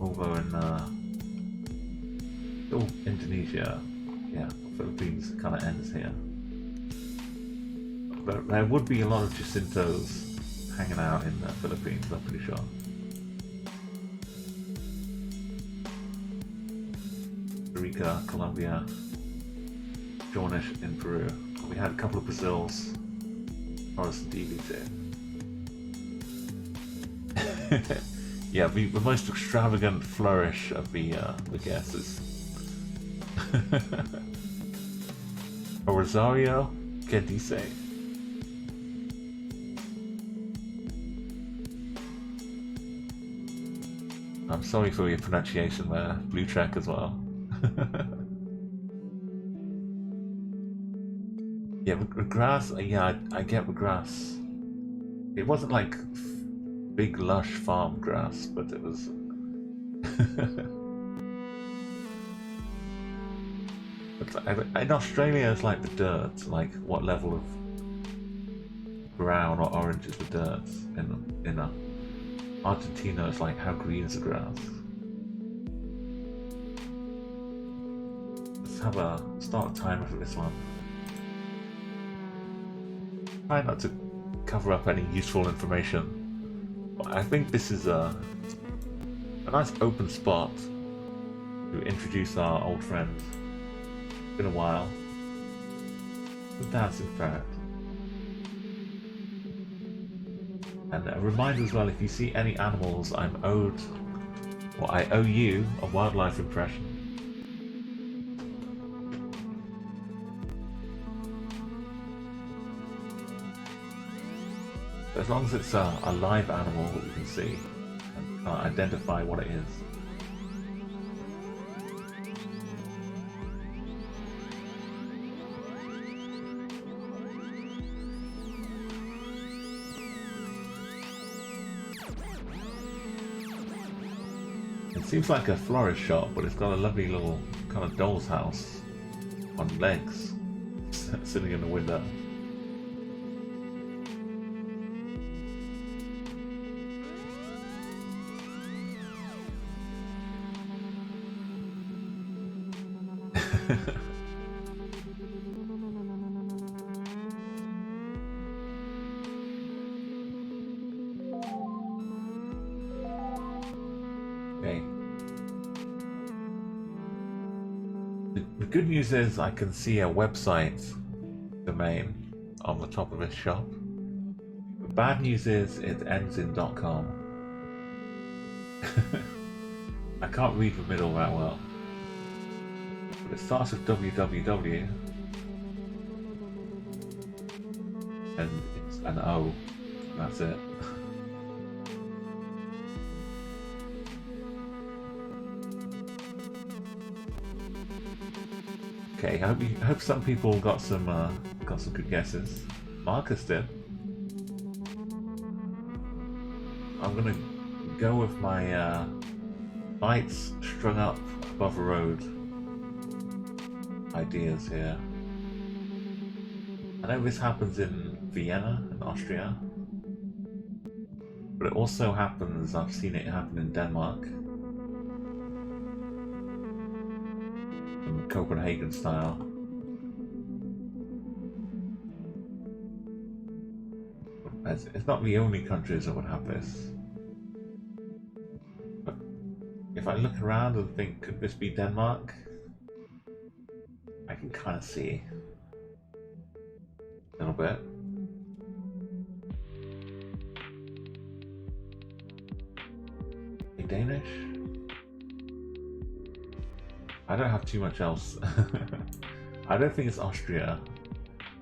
Over in Indonesia, yeah, Philippines kind of ends here. But there would be a lot of Jacintos hanging out in the Philippines, I'm pretty sure. Costa Rica, Colombia, Jornish in Peru. We had a couple of Brazils, Forest and DVT. Yeah, the most extravagant flourish of the guesses. Rosario, ¿qué dice? I'm sorry for your pronunciation there, Blue Trek as well. Yeah, grass. Yeah, I get the grass. It wasn't like big lush farm grass, but it was. In Australia, it's like the dirt. Like what level of brown or orange is the dirt? In Argentina, it's like how green is the grass. Let's have a start timer for this one. Try not to cover up any useful information. But I think this is a nice open spot to introduce our old friends. It's been a while. The dancing ferret. And a reminder as well, if you see any animals, I owe you a wildlife impression. As long as it's a live animal that we can see and identify what it is. It seems like a florist shop, but it's got a lovely little kind of doll's house on legs sitting in the window. Okay. The good news is I can see a website domain on the top of this shop. The bad news is it ends in .com. I can't read the middle that well. But it starts with www and it's an O. That's it. Okay, I hope some people got some good guesses. Marcus did. I'm gonna go with my lights strung up above the road ideas here. I know this happens in Vienna, in Austria, but it also happens, I've seen it happen in Denmark, in Copenhagen style. It's not the only countries that would have this. But if I look around and think, could this be Denmark? I can kind of see a little bit. Danish? I don't have too much else. I don't think it's Austria.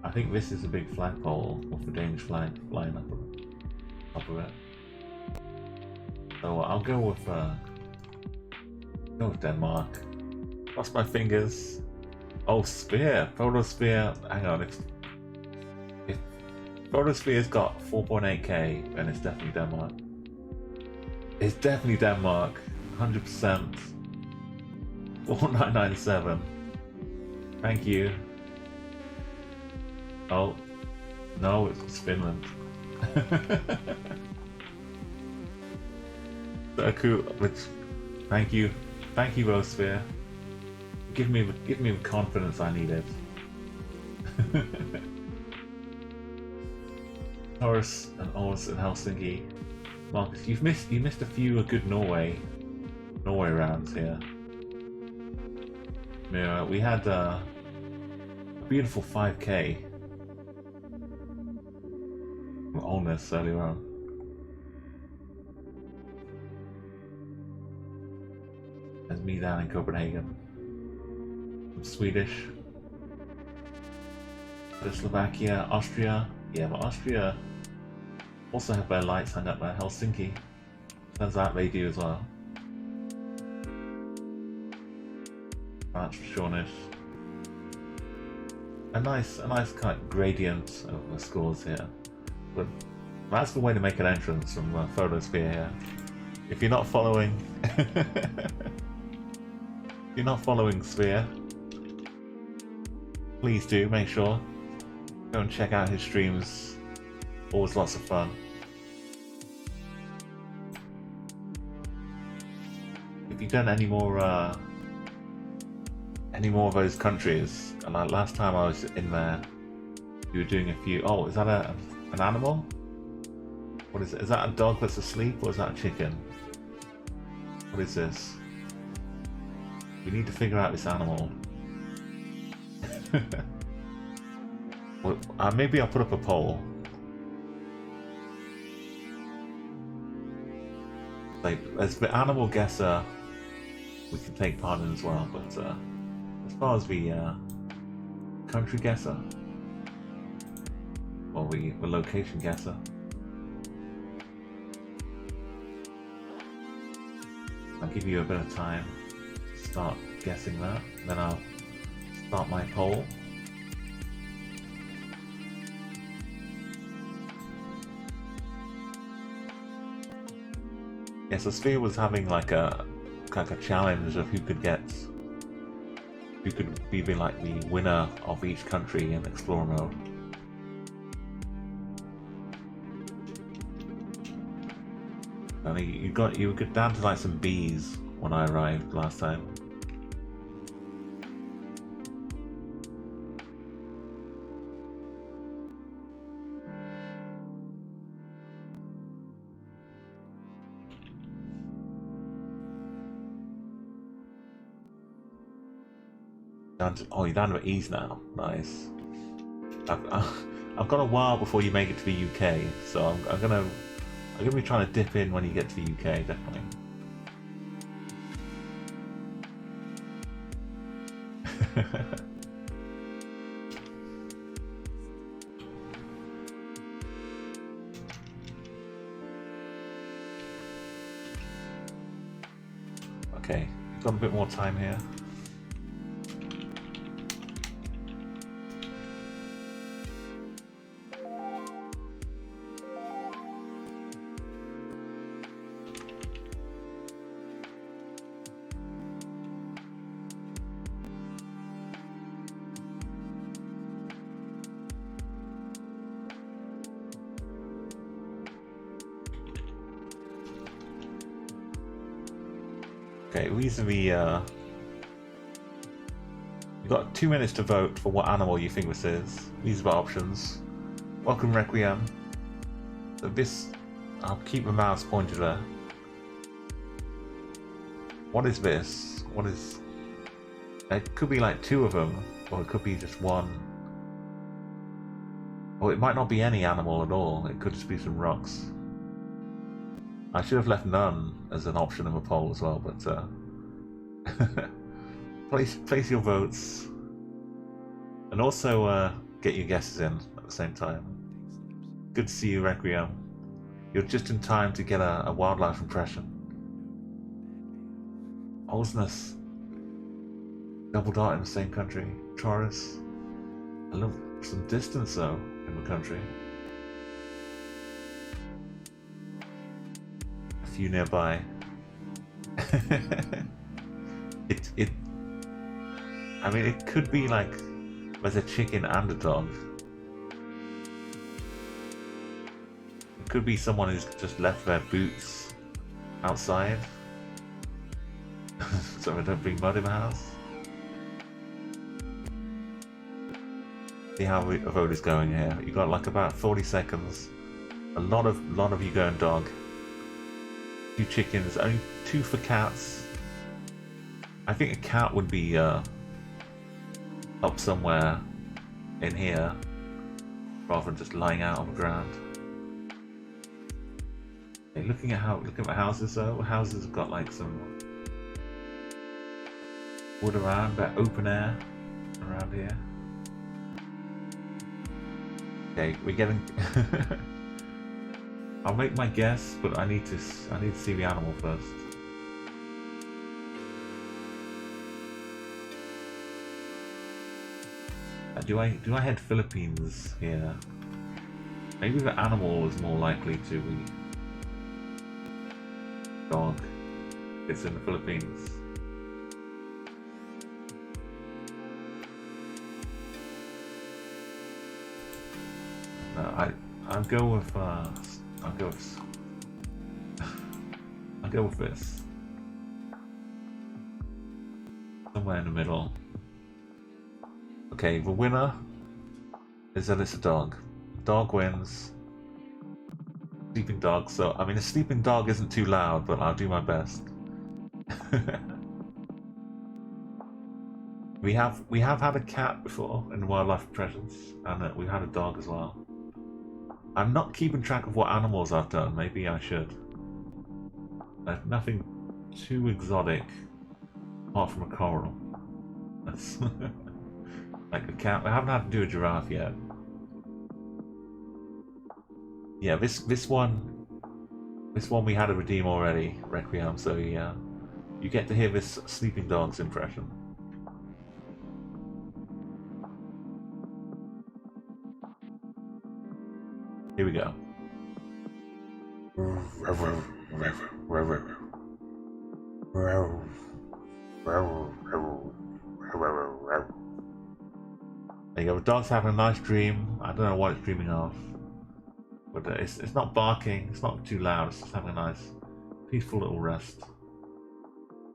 I think this is a big flagpole with the Danish flag flying up of it. So I'll go with Denmark. Cross my fingers. Oh, sphere! Photosphere. Hang on. If Photosphere's got 4.8k, then it's definitely Denmark. It's definitely Denmark. 100%. 4997. Thank you. Oh, no, it's Finland. So cool. Thank you, Rosphere. Give me the confidence I needed. Taurus and Oz and Helsinki. Marcus, you missed a few good Norway rounds here. Yeah, we had a beautiful 5k from Olness earlier on. There's me down in Copenhagen. I'm Swedish. Slovakia, Austria. Yeah, but Austria also have their lights hung up by Helsinki. Turns out they do as well. That's for sureness. A nice kind of gradient of the scores here. But that's the way to make an entrance from Photosphere here. If you're not following, if you're not following Sphere, please do make sure. Go and check out his streams. Always lots of fun. If you've done any more of those countries, and like last time I was in there, you were doing a few. Oh, is that an animal? What is it? Is that a dog that's asleep, or is that a chicken? What is this? We need to figure out this animal. Well, maybe I'll put up a poll. Like, as the animal guesser, we can take part in as well. But as far as the country guesser, or the location guesser, I'll give you a bit of time to start guessing that, then I'll start my poll. Yeah, so Sphere was having like a challenge of who could be like the winner of each country in Explorer mode. And you got down to like some B's when I arrived last time. Oh, you're down to E's now. Nice. I've got a while before you make it to the UK, so I'm gonna be trying to dip in when you get to the UK, definitely. Okay, you've got a bit more time here. Okay, these are the, you've got 2 minutes to vote for what animal you think this is. These are the options. Welcome Requiem. So this, I'll keep the mouse pointed there. What is this? What is, it could be like 2 of them, or it could be just one. Or it might not be any animal at all, it could just be some rocks. I should have left none as an option in the poll as well, but place your votes, and also get your guesses in at the same time. Good to see you, Requiem. You're just in time to get a wildlife impression. Osness. Double dot in the same country. Taurus. I love some distance though in the country. Few nearby. I mean, it could be like there's a chicken and a dog. It could be someone who's just left their boots outside so they don't bring mud in the house. See how the vote is going here. You got like about 40 seconds. A lot of you going dog. 2 chickens, only 2 for cats. I think a cat would be up somewhere in here rather than just lying out on the ground. Okay, looking at the houses though, houses have got like some wood around, but open air around here. Okay, we're getting I'll make my guess, but I need to see the animal first. Do I head Philippines here? Maybe the animal is more likely to be dog. It's in the Philippines. No, I'll go with I'll go with this. Somewhere in the middle. Okay, the winner is that it's a dog. Dog wins. Sleeping dog, so I mean a sleeping dog isn't too loud, but I'll do my best. we have had a cat before in Wildlife Presence, and we've had a dog as well. I'm not keeping track of what animals I've done. Maybe I should. Nothing too exotic, apart from a coral. That's like a cat. I haven't had to do a giraffe yet. Yeah, this one we had a redeem already, Requiem. So yeah, you get to hear this sleeping dog's impression. Here we go. There you go. The dog's having a nice dream. I don't know what it's dreaming of, but it's not barking. It's not too loud. It's just having a nice, peaceful little rest.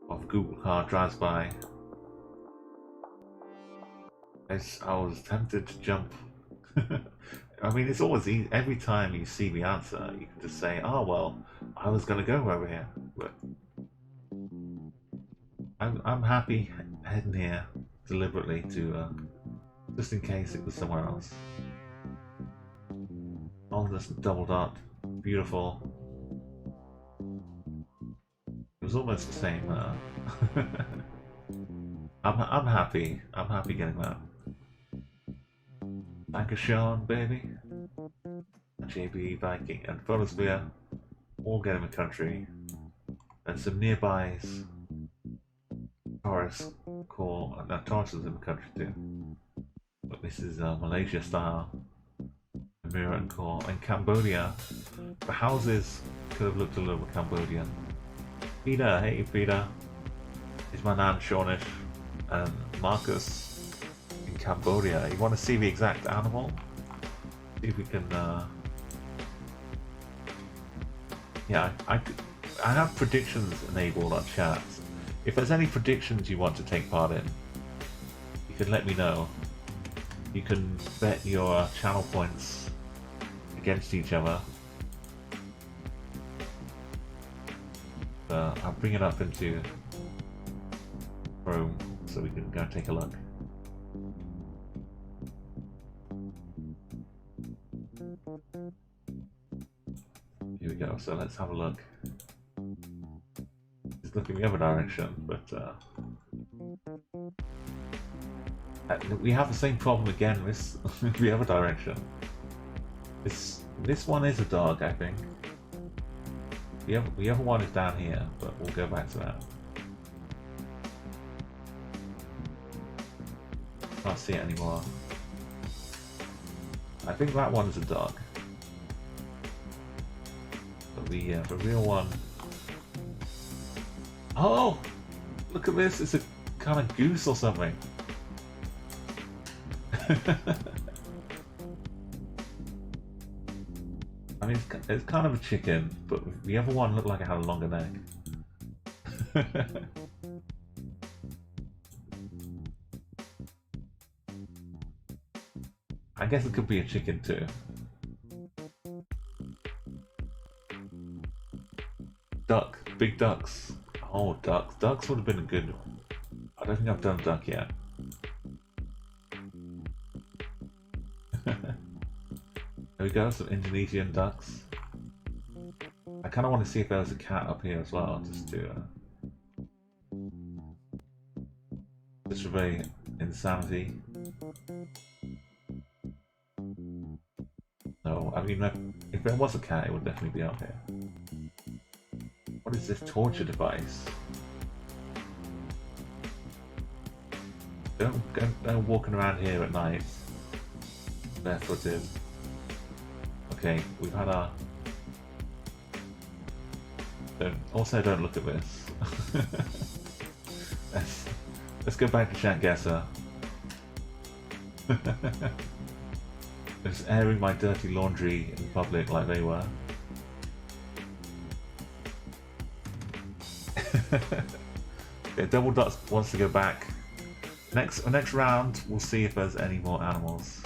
While the Google car drives by. I was tempted to jump. I mean, it's always easy. Every time you see the answer, you can just say, "Oh well, I was gonna go over here," but I'm happy heading here deliberately to just in case it was somewhere else. Oh, this double dot, beautiful. It was almost the same. I'm happy. I'm happy getting that. Dankeschön, baby. JB, Viking, and Photosphere all get in the country. And some nearbys. Taurus call. No, Taurus is in the country too. But this is Malaysia style. Mirror and call. In Cambodia, the houses could have looked a little bit Cambodian. Peter, hey Peter. Is my nan Shawnish and Marcus. Cambodia. You want to see the exact animal? See if we can. Yeah, I have predictions enabled on chat. If there's any predictions you want to take part in, you can let me know. You can bet your channel points against each other. I'll bring it up into Chrome so we can go and take a look. Here we go, so let's have a look. It's looking the other direction, but we have the same problem again with the other direction. This one is a dog, I think. The other one is down here, but we'll go back to that. Can't see it anymore. I think that one is a dog. But the real one. Oh! Look at this, it's a kind of goose or something. I mean, it's kind of a chicken, but the other one looked like it had a longer neck. I guess it could be a chicken too. Duck, big ducks. Oh, ducks. Ducks would have been a good one. I don't think I've done duck yet. There we go, some Indonesian ducks. I kind of want to see if there was a cat up here as well, just to just for very insanity. No, I mean, if there was a cat, it would definitely be up here. What is this torture device? Don't go walking around here at night. barefooted. Okay, we've had our... Also, don't look at this. let's go back to Chat Guessr. Just airing my dirty laundry in public like they were. Okay, Double Dots wants to go back. Next round, we'll see if there's any more animals.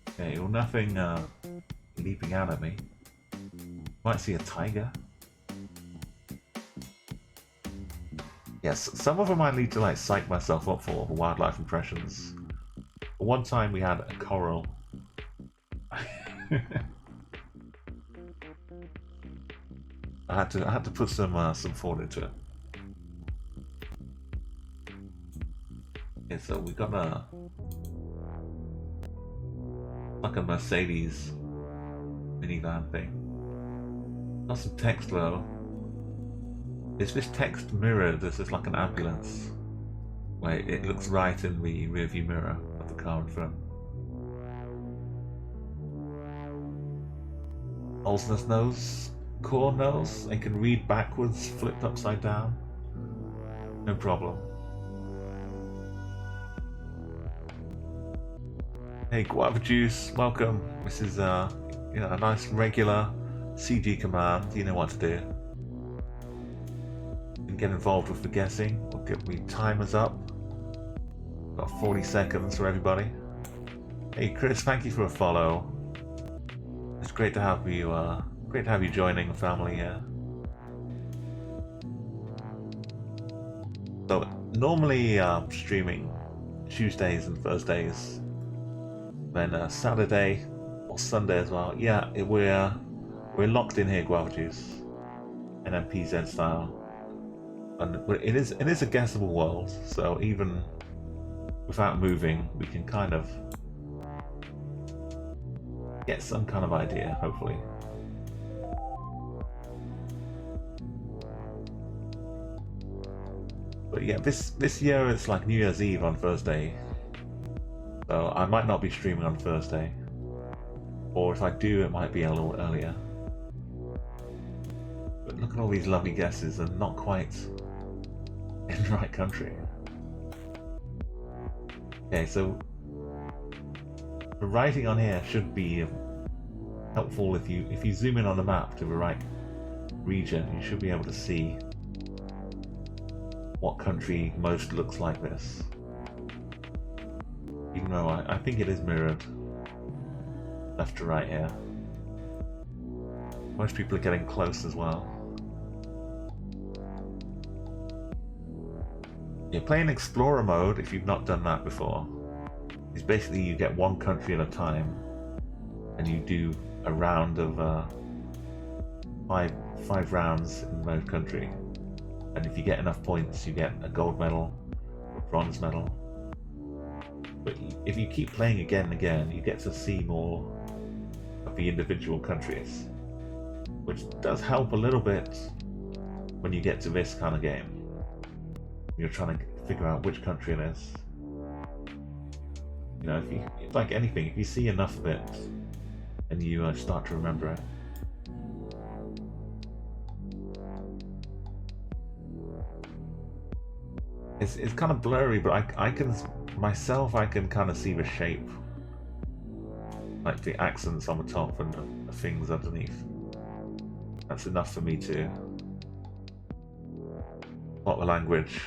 Okay, well, nothing leaping out at me. Might see a tiger. Yes, some of them I need to like psych myself up for wildlife impressions. One time we had a coral. I had to put some thought into it. Okay, so we got like a Mercedes minivan thing. Got some text though. Is this text mirrored? This is like an ambulance. Wait, it looks right in the rearview mirror of the car in front. Olsner's nose, core nose, and can read backwards, flipped upside down. No problem. Hey, Guava Juice, welcome. This is a nice regular CG command. You know what to do. Get involved with the guessing. We'll get the timers up. Got 40 seconds for everybody. Hey Chris, thank you for a follow. It's great to have you. Great to have you joining the family here. So normally streaming Tuesdays and Thursdays, then Saturday or Sunday as well. Yeah, we're locked in here, Guava Juice, NMPZ style. And it is a guessable world, so even without moving, we can kind of get some kind of idea, hopefully. But yeah, this year it's like New Year's Eve on Thursday, so I might not be streaming on Thursday, or if I do, it might be a little earlier. But look at all these lovely guesses, and not quite in the right country. Okay, so the writing on here should be helpful. If you zoom in on the map to the right region, you should be able to see what country most looks like this. Even though I think it is mirrored left to right here. Most people are getting close as well. You're playing Explorer mode, if you've not done that before. It's basically you get one country at a time, and you do a round of five rounds in mode country. And if you get enough points, you get a gold medal, a bronze medal. But if you keep playing again and again, you get to see more of the individual countries, which does help a little bit when you get to this kind of game. You're trying to figure out which country it is. You know, it's like anything, if you see enough of it and you start to remember it. It's kind of blurry, but I can kind of see the shape, like the accents on the top and the things underneath. That's enough for me to plot the language.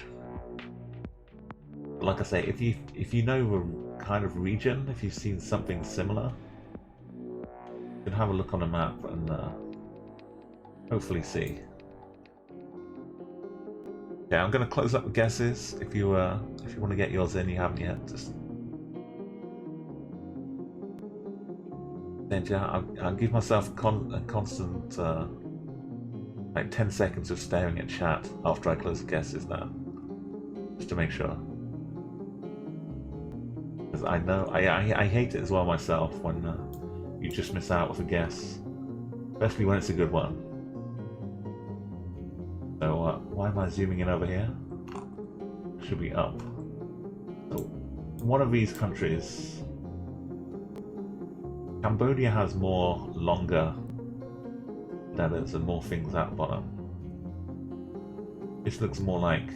Like I say, if you know the kind of region, if you've seen something similar, you can have a look on a map and hopefully see. Yeah, I'm going to close up the guesses. If you want to get yours in, you haven't yet. Just then, yeah, I'll give myself a constant like 10 seconds of staring at chat after I close the guesses now, just to make sure. Because I know I hate it as well myself when you just miss out with a guess, especially when it's a good one. So why am I zooming in over here? Should be up. So one of these countries, Cambodia, has more longer letters and more things at the bottom. This looks more like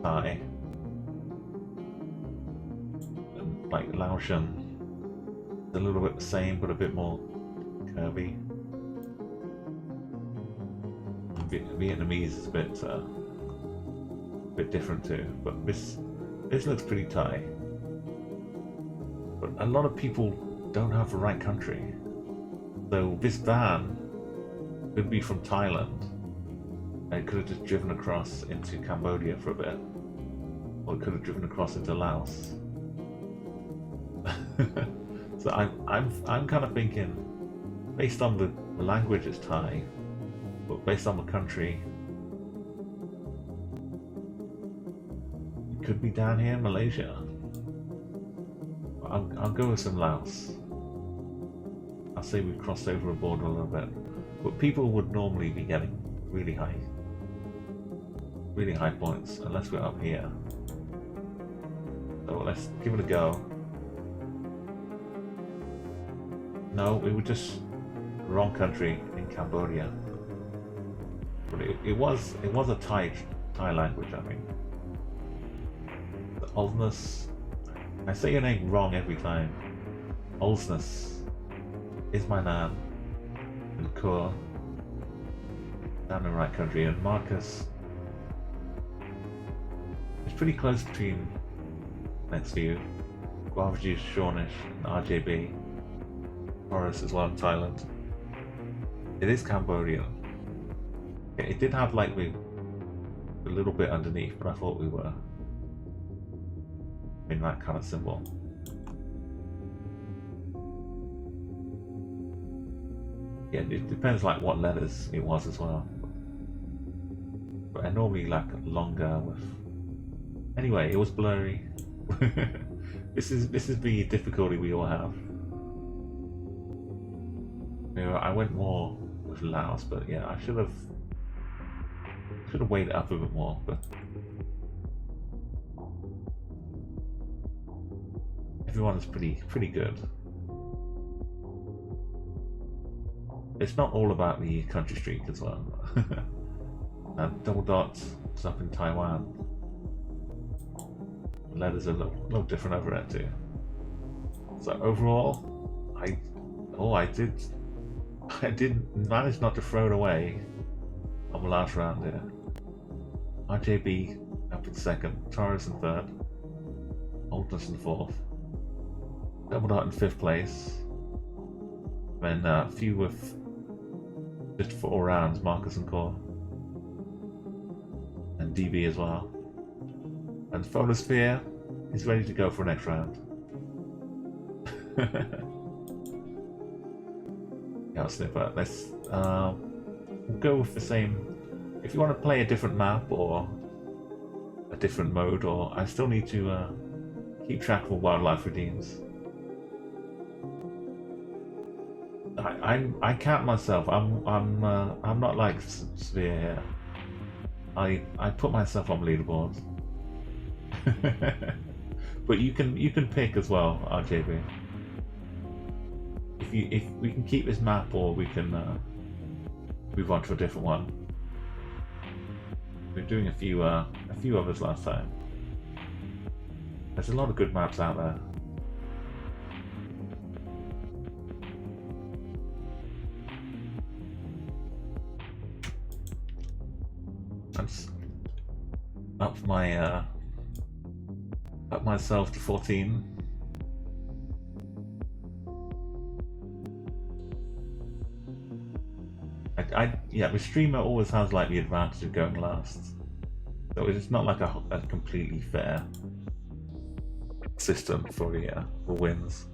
Thai and like Laotian. It's a little bit the same, but a bit more curvy. Vietnamese is a bit different too, but this looks pretty Thai. But a lot of people don't have the right country. So this van could be from Thailand, and it could have just driven across into Cambodia for a bit, or it could have driven across into Laos. So I'm kind of thinking, based on the language it's Thai, but based on the country, it could be down here in Malaysia. I'll go with some Laos. I'll say we crossed over a border a little bit, but people would normally be getting really high points unless we're up here. So let's give it a go. No, we were just wrong country in Cambodia. But it was a Thai language, I think. The Oldness. I say your name wrong every time. Oldsness is my name. And Kur. Down in the right country. And Marcus. It's pretty close between next few. Guavaji, Shawnish, and RJB. Forest as well in Thailand. It is Cambodia. It did have like a little bit underneath, but I thought we were in that kind of symbol. Yeah, it depends like what letters it was as well. But I normally like longer with. Anyway, it was blurry. This is the difficulty we all have. You know, I went more with Laos, but yeah, I should have weighed it up a bit more, but everyone is pretty good. It's not all about the country streak as well. Double dots is up in Taiwan. The letters are a little different over there too. So overall, I did manage not to throw it away on the last round here. RJB up in second, Taurus in third, Oldness in fourth, Double Dot in fifth place, then a few with just 4 rounds, Marcus and Core, and DB as well. And Photosphere is ready to go for next round. Yeah, Snipper, let's we'll go with the same. If you want to play a different map or a different mode, or I still need to keep track of wildlife redeems. I count myself. I'm not like Sphere here. I put myself on leaderboards. But you can pick as well, RJB. If we can keep this map, or we can move on to a different one. We're doing a few others last time. There's a lot of good maps out there. Let's up myself to 14. Yeah, the streamer always has like the advantage of going last, so it's not like a completely fair system for the wins.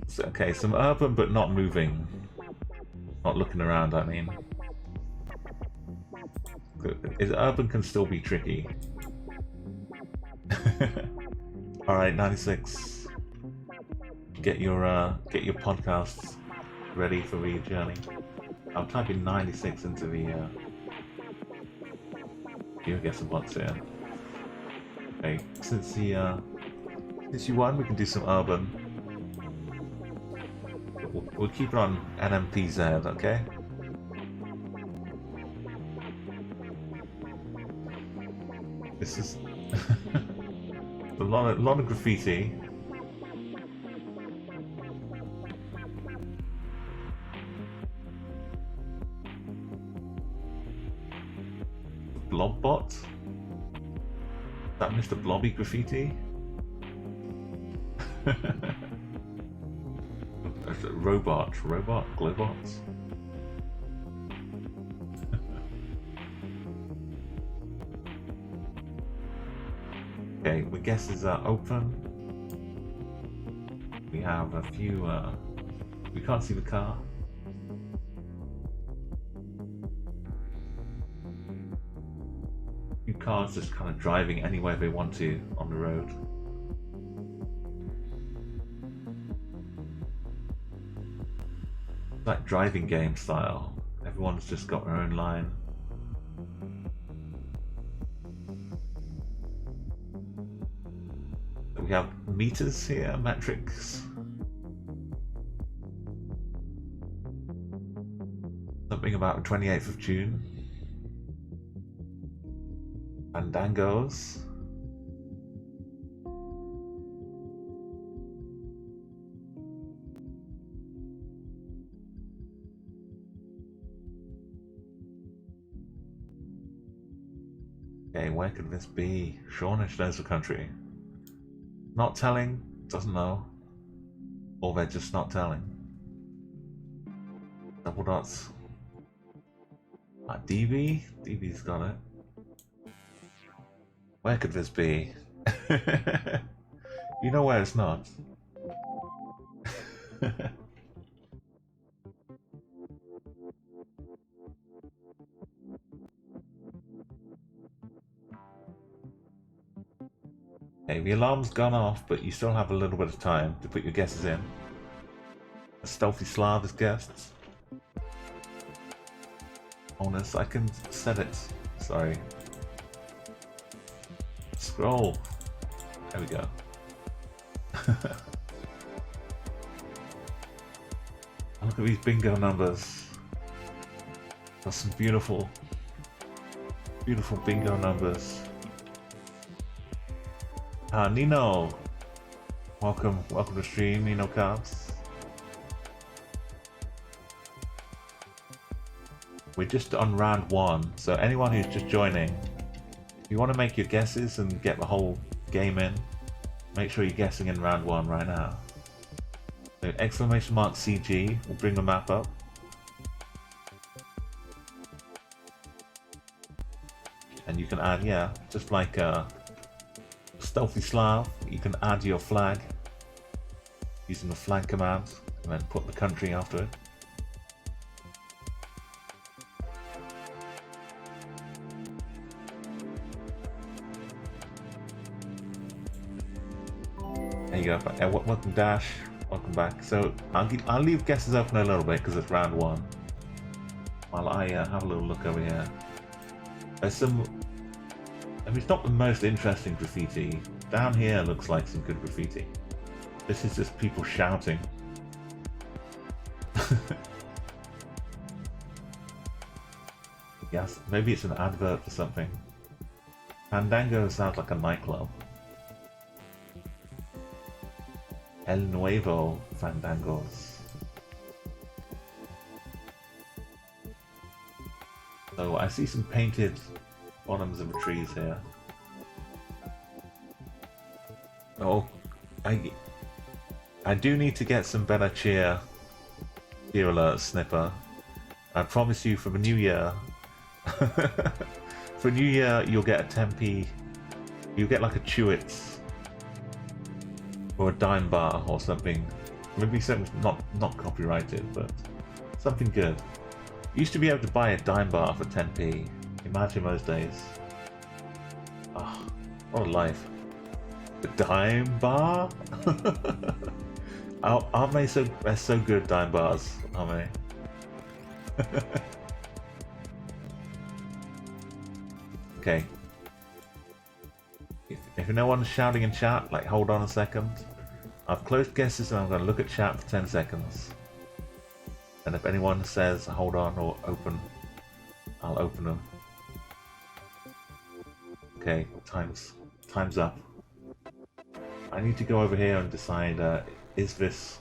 So, okay, some urban but not moving, not looking around. I mean, urban can still be tricky. All right, 96. Get your podcasts ready for the journey. I'll type in 96 into the You guess what's here. Okay, since you won, we can do some urban. We'll keep it on NMPZ, okay? This is a lot of graffiti. Blobbot? Is that Mr. Blobby graffiti? Robot, Globots. Okay, my guesses are open. We have a few, we can't see the car. Few cars just kind of driving anywhere they want to on the road. Like driving game style. Everyone's just got their own line. We have meters here, metrics. Something about the 28th of June. Fandangos. Okay, where could this be? Shornish knows the country. Not telling, doesn't know. Or they're just not telling. Double dots. DB? DB's got it. Where could this be? You know where it's not. Okay, the alarm's gone off, but you still have a little bit of time to put your guesses in. A stealthy Slav as guests. Honest, I can set it. Sorry. Scroll. There we go. Look at these bingo numbers. Got some beautiful bingo numbers. Nino. Welcome to stream, Nino Carbs. We're just on round 1, so anyone who's just joining, if you want to make your guesses and get the whole game in, make sure you're guessing in round 1 right now. So !CG will bring the map up. And you can add, yeah, just like Stealthy Slav, you can add your flag using the flag command and then put the country after it. There you go. Welcome Dash, welcome back. So I'll leave guesses open a little bit because it's round 1 while I have a little look over here. There's some, I mean, it's not the most interesting graffiti. Down here looks like some good graffiti. This is just people shouting. Yes, maybe it's an advert for something. Fandango sounds like a nightclub. El Nuevo Fandangos. So I see some painted bottoms of the trees here. Oh, I do need to get some better cheer alerts, Snipper. I promise you for the new year. For New Year, you'll get a 10p. You'll get like a Chewits or a dime bar or something. Maybe something not copyrighted, but something good. You used to be able to buy a dime bar for 10p. Imagine those days. Ah, oh, what a life. The dime bar? Aren't they they're so good, dime bars, aren't they? Okay. If no one's shouting in chat, like hold on a second. I've closed guesses and I'm going to look at chat for 10 seconds. And if anyone says hold on or open, I'll open them. Okay, time's up. I need to go over here and decide, is this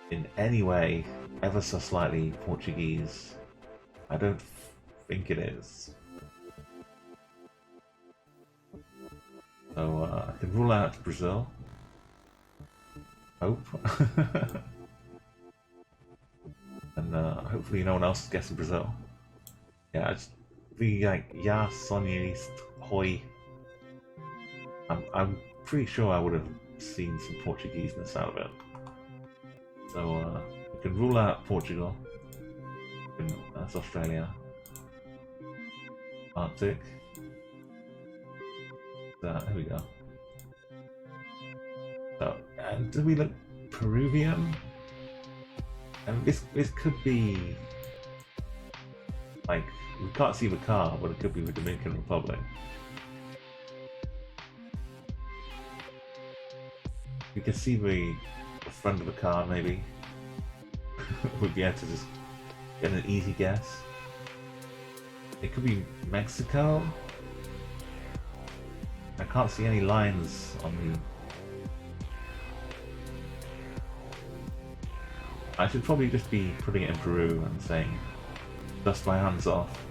in any way ever so slightly Portuguese? I don't think it is. So I can rule out Brazil. Hope. And hopefully no one else is guessing Brazil. Yeah, it's the like ja sonist hoi. I'm pretty sure I would have seen some Portugueseness out of it. So we can rule out Portugal. That's Australia. Arctic. There we go. So, and do we look Peruvian? And this could be like, we can't see the car, but it could be the Dominican Republic. We can see the front of the car, maybe. We'd be able to just get an easy guess. It could be Mexico. I can't see any lines on the... I should probably just be putting it in Peru and saying, dust my hands off.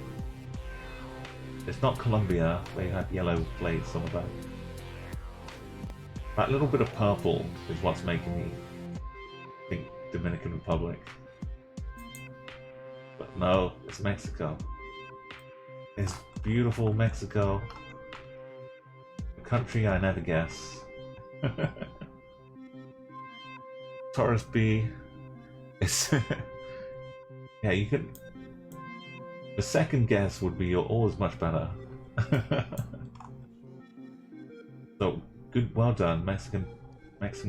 It's not Colombia, they have yellow plates on the back. That little bit of purple is what's making me think Dominican Republic. But no, it's Mexico. It's beautiful Mexico. A country I never guess. Taurus B. It's yeah, you can. The second guess would be always much better. So good, well done, Mexican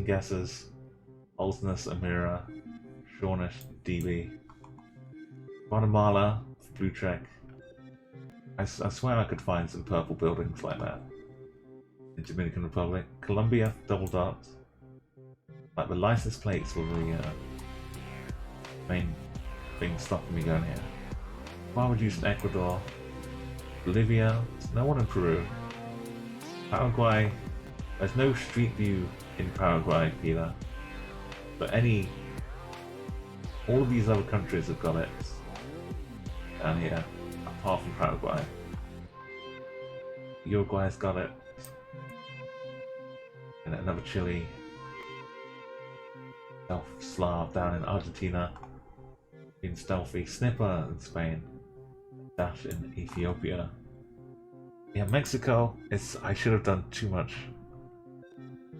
guesses. Olsness, Amira, Shawnish, DB, Guatemala, Blue Trek. I swear I could find some purple buildings like that in Dominican Republic. Colombia, double dot. Like the license plates were the main thing stopping me going here. Why would you use Ecuador? Bolivia, there's no one in Peru. Paraguay, there's no street view in Paraguay either. But all of these other countries have got it down here, apart from Paraguay. Uruguay's got it. And another Chile. Slav down in Argentina. Being stealthy. Snipper in Spain. Dash in Ethiopia. Yeah, Mexico. I should have done too much.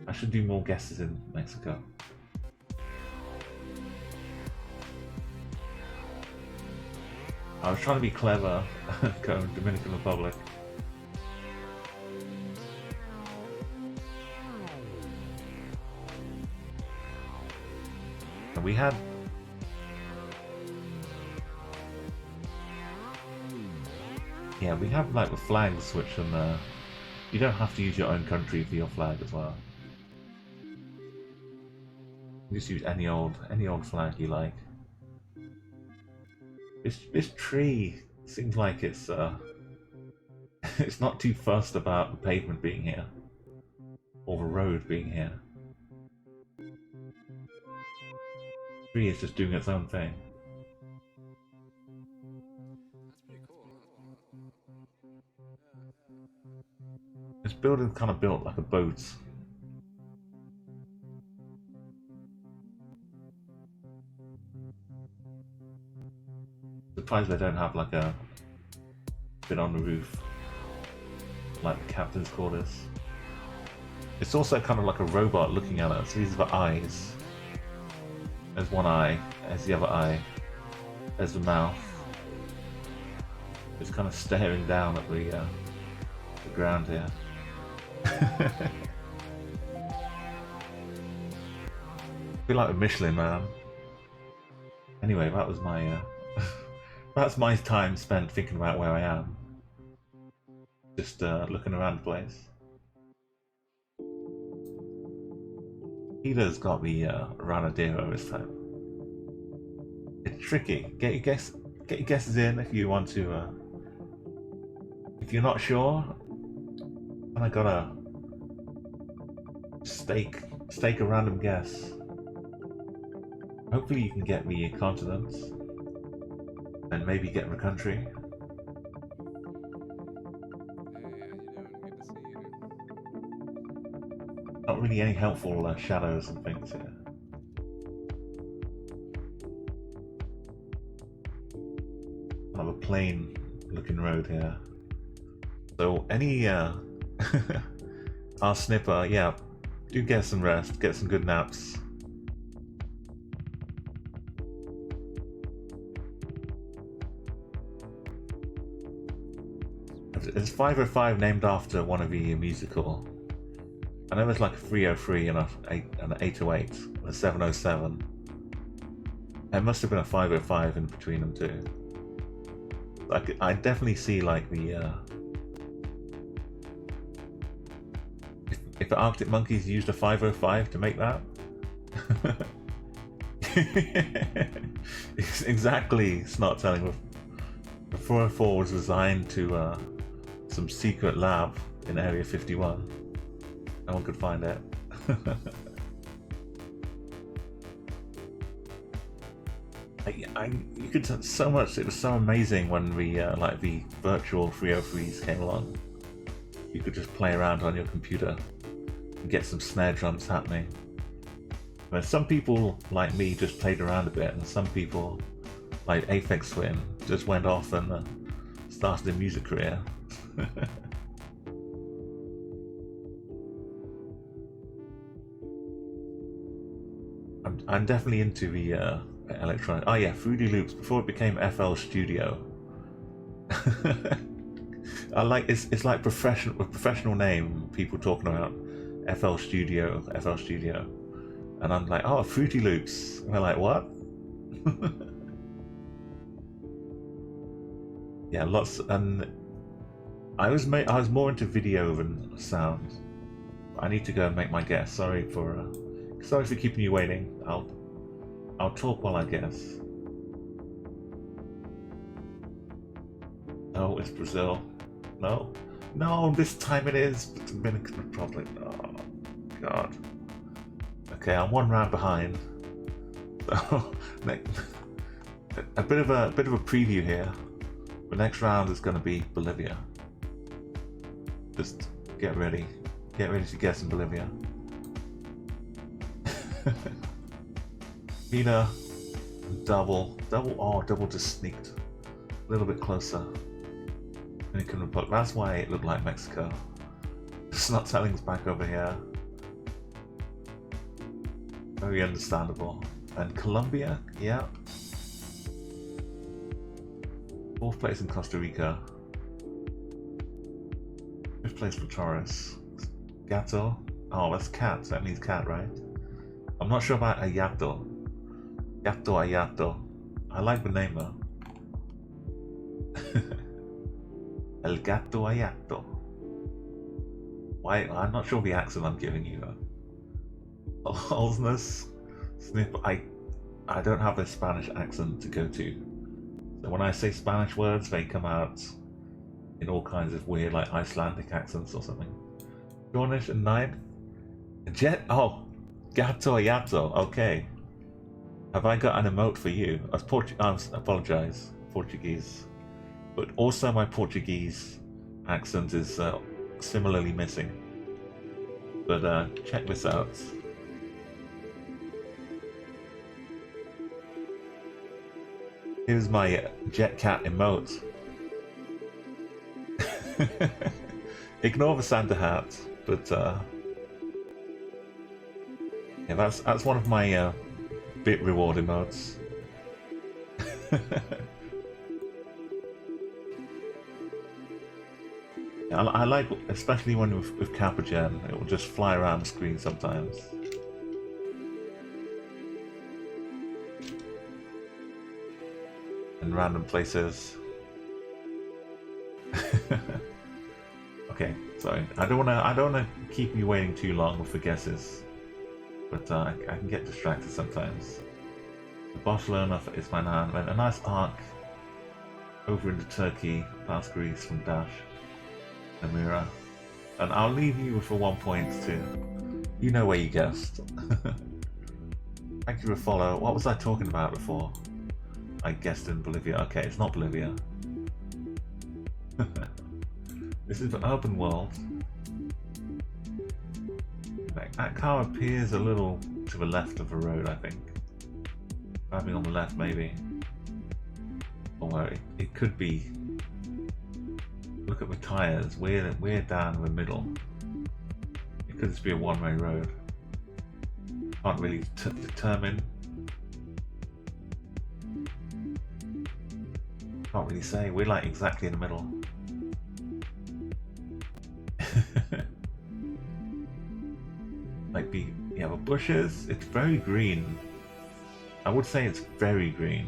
I should do more guesses in Mexico. I was trying to be clever, going Dominican Republic. And we had... Yeah, we have like the flag switch and you don't have to use your own country for your flag as well. You just use any old flag you like. This tree seems like it's it's not too fussed about the pavement being here or the road being here. The tree is just doing its own thing. This building's kind of built like a boat. Surprised they don't have like a bit on the roof, like the captain's quarters. It's also kind of like a robot looking at us. These are the eyes. There's one eye, there's the other eye, there's the mouth. It's kind of staring down at the ground here. I feel like a Michelin man. Anyway, that was my that's my time spent thinking about where I am. Just looking around the place. Peter's got the Ranadero this time. It's tricky. Get your guesses in if you want to. If you're not sure, and I gotta stake a random guess. Hopefully you can get the continents and maybe get the country. Not really any helpful shadows and things here. I have a plain looking road here. So any our snipper, yeah, do get some rest, get some good naps. Is 505 named after one of the musical? I know there's like a 303 and an 808, a 707. There must have been a 505 in between them too. Like I definitely see like the if the Arctic Monkeys used a 505 to make that. Exactly, it's not telling. The 404 was designed to some secret lab in Area 51. No one could find it. You could so much. It was so amazing when the like the virtual 303s came along. You could just play around on your computer and get some snare drums happening. But some people like me just played around a bit, and some people like Aphex Twin just went off and started a music career. I'm definitely into the electronic. Oh yeah, Fruity Loops before it became FL Studio. I like it's like professional name. People talking about FL Studio, and I'm like, oh, Fruity Loops. And they're like, what? Yeah, lots. And I was more into video than sound. I need to go and make my guess. Sorry for keeping you waiting. I'll talk while I guess. No, it's Brazil. No, this time it is the Dominican Republic. Oh God. Okay, I'm one round behind. So, a bit of a preview here. The next round is going to be Bolivia. Just get ready to guess in Bolivia. Mina, double just sneaked a little bit closer. Dominican Republic. That's why it looked like Mexico. It's not telling us back over here. Very understandable. And Colombia, yeah. 4th place in Costa Rica. 5th place for Taurus. Gato. Oh, that's cat. That means cat, right? I'm not sure about Ayato. Gato Ayato. I like the name though. El Gato Ayato. Why? I'm not sure the accent I'm giving you though. Holsness. Snip. I don't have a Spanish accent to go to. So when I say Spanish words, they come out in all kinds of weird, like Icelandic accents or something. Cornish and 9th. Jet. Oh, Gato Ayato. Okay. Have I got an emote for you? I apologize, Portuguese. But also my Portuguese accent is similarly missing. But check this out. Here's my jet cat emote. Ignore the Santa hat, but yeah, that's one of my bit reward emotes. Yeah, I like, especially when with Capogen, it will just fly around the screen sometimes. in random places. Okay, sorry. I don't wanna keep you waiting too long for guesses, but I can get distracted sometimes. Barcelona is my nan. Went a nice arc over into Turkey, past Greece from Dash, Amira, and I'll leave you with a 1 point too. You know where you guessed. Thank you for follow. What was I talking about before? I guessed in Bolivia. Okay, it's not Bolivia. This is the urban world. That car appears a little to the left of the road, I think. Driving on the left, maybe. Or it could be. Look at the tires. We're down the middle. It could just be a one-way road. Can't really determine. Can't really say. We're like exactly in the middle. Like the bushes. It's very green. I would say it's very green.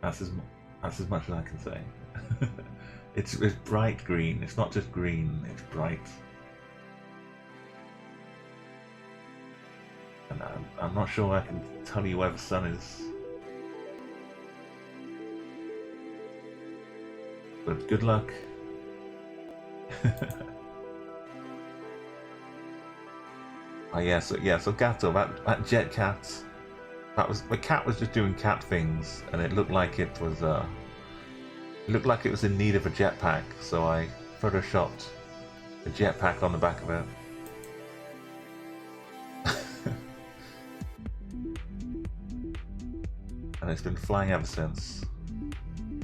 That's as much as I can say. It's bright green. It's not just green. It's bright. And I'm not sure I can tell you where the sun is. But good luck. Oh yeah, so Gato, that jet cat, the cat was just doing cat things, and it looked like it was in need of a jetpack, so I photoshopped a jetpack on the back of it. And it's been flying ever since.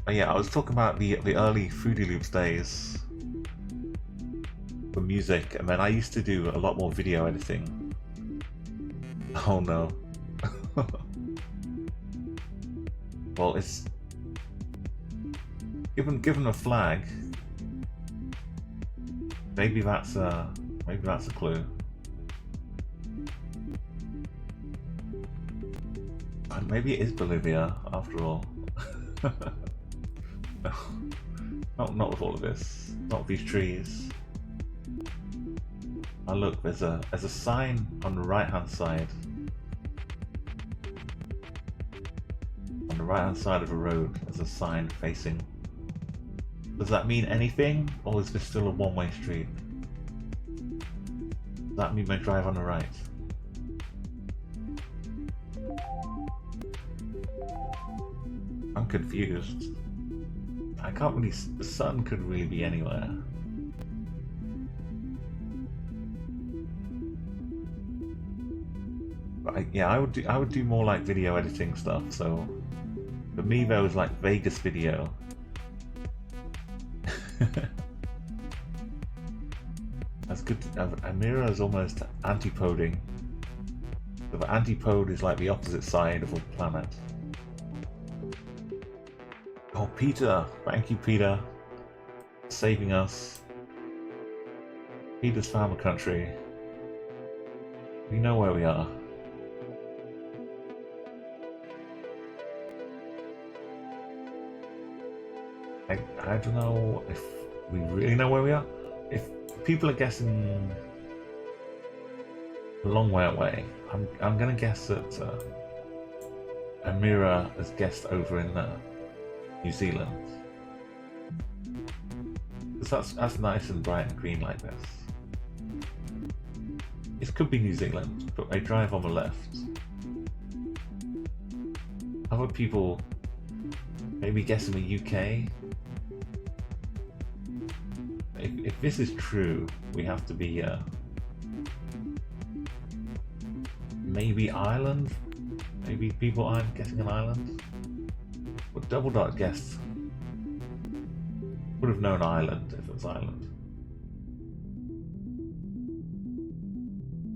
Oh yeah, I was talking about the early Fruity Loops days for music, and then I used to do a lot more video editing. Oh no. Well, it's given a flag. Maybe that's a clue. And maybe it is Bolivia after all. Not with all of this. Not with these trees. Oh look, there's a sign on the right hand side. On the right hand side of the road, there's a sign facing. Does that mean anything, or is this still a one-way street? Does that mean they drive on the right? I'm confused. I can't really. The sun could really be anywhere. But I would do more like video editing stuff. So for me, there was like Vegas video. That's good. Amira is almost antipoding. So the antipode is like the opposite side of a planet. Oh, Peter! Thank you, Peter, saving us. Peter's found the country. We know where we are. I don't know if we really know where we are. If people are guessing a long way away, I'm gonna guess that Amira has guessed over in New Zealand. Because that's nice and bright and green like this. It could be New Zealand, but they drive on the left. Other people maybe guessing the UK. If this is true, we have to be maybe Ireland. Maybe people aren't guessing an island. But Double Dot guessed. Would have known Ireland if it was Ireland.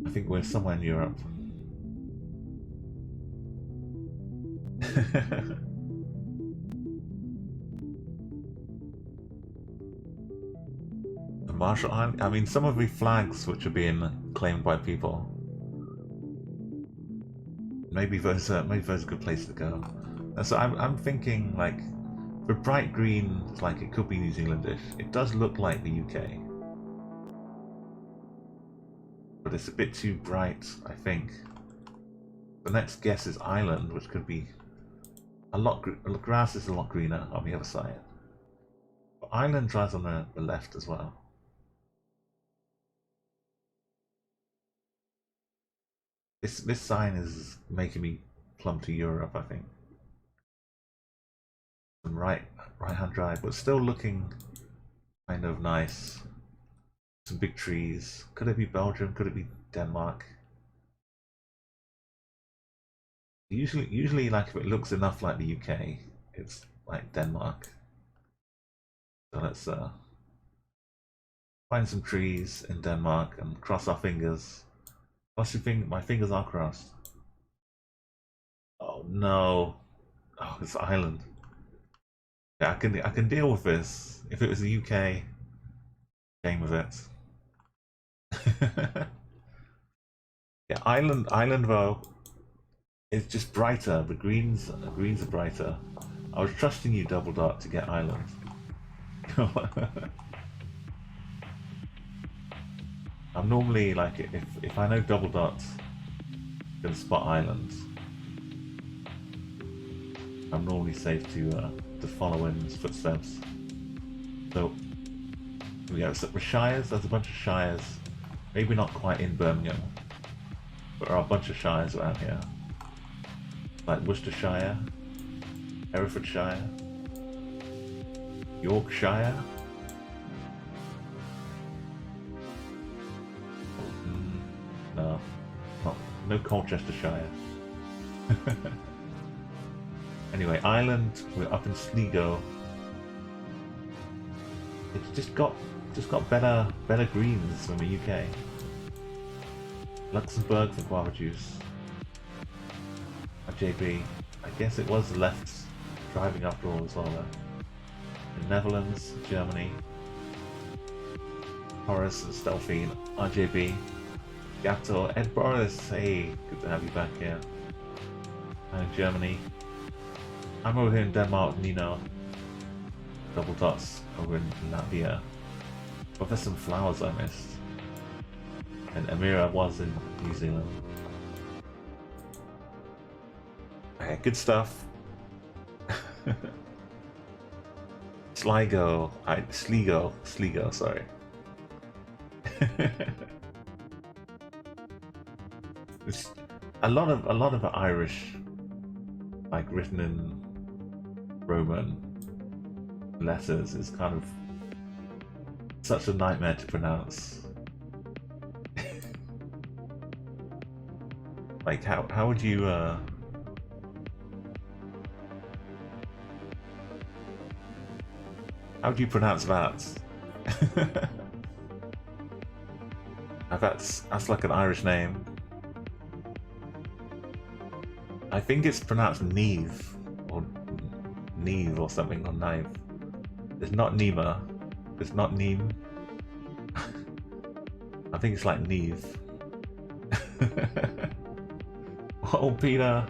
I think we're somewhere in Europe. The Marshall Islands? I mean, some of the flags which are being claimed by people. maybe there's a good place to go. And so I'm thinking like for bright green, it's like it could be New Zealandish. It does look like the UK, but it's a bit too bright, I think. The next guess is Island, which could be a lot. The grass is a lot greener on the other side. But Island dries on the left as well. This sign is making me plumb to Europe, I think. Some right-hand drive, but still looking kind of nice. Some big trees. Could it be Belgium? Could it be Denmark? Usually, like if it looks enough like the UK, it's like Denmark. So let's find some trees in Denmark and cross our fingers. My fingers are crossed. Oh no! Oh, it's Ireland. Yeah, I can deal with this. If it was the UK, game with it. Yeah, Ireland though, is just brighter. The greens are brighter. I was trusting you, Double Dot, to get Ireland. I'm normally like, if I know Double Dot gonna spot Ireland, I'm normally safe to follow in his footsteps. So we go. So the shires. There's a bunch of shires. Maybe not quite in Birmingham, but there are a bunch of shires around here, like Worcestershire, Herefordshire, Yorkshire. No, no Colchestershire. Anyway, Ireland. We're up in Sligo. It's just got better greens than the UK. Luxembourg for guava juice. JB. I guess it was left driving after all as well though. The Netherlands, Germany. Horace and Stelfine, RJB. Gatto, Ed Boris, hey, good to have you back here. And Germany. I'm over here in Denmark, Nino. Double Dots over in Latvia. But there's some flowers I missed. And Amira was in New Zealand. Okay, good stuff. Sligo, sorry. It's a lot of the Irish, like written in Roman letters, is kind of such a nightmare to pronounce. Like how would you how would you pronounce that? That's like an Irish name. I think it's pronounced Neve or Neve or something, or Nive. It's not Nima. It's not Neem. I think it's like Neve. Oh, Peter,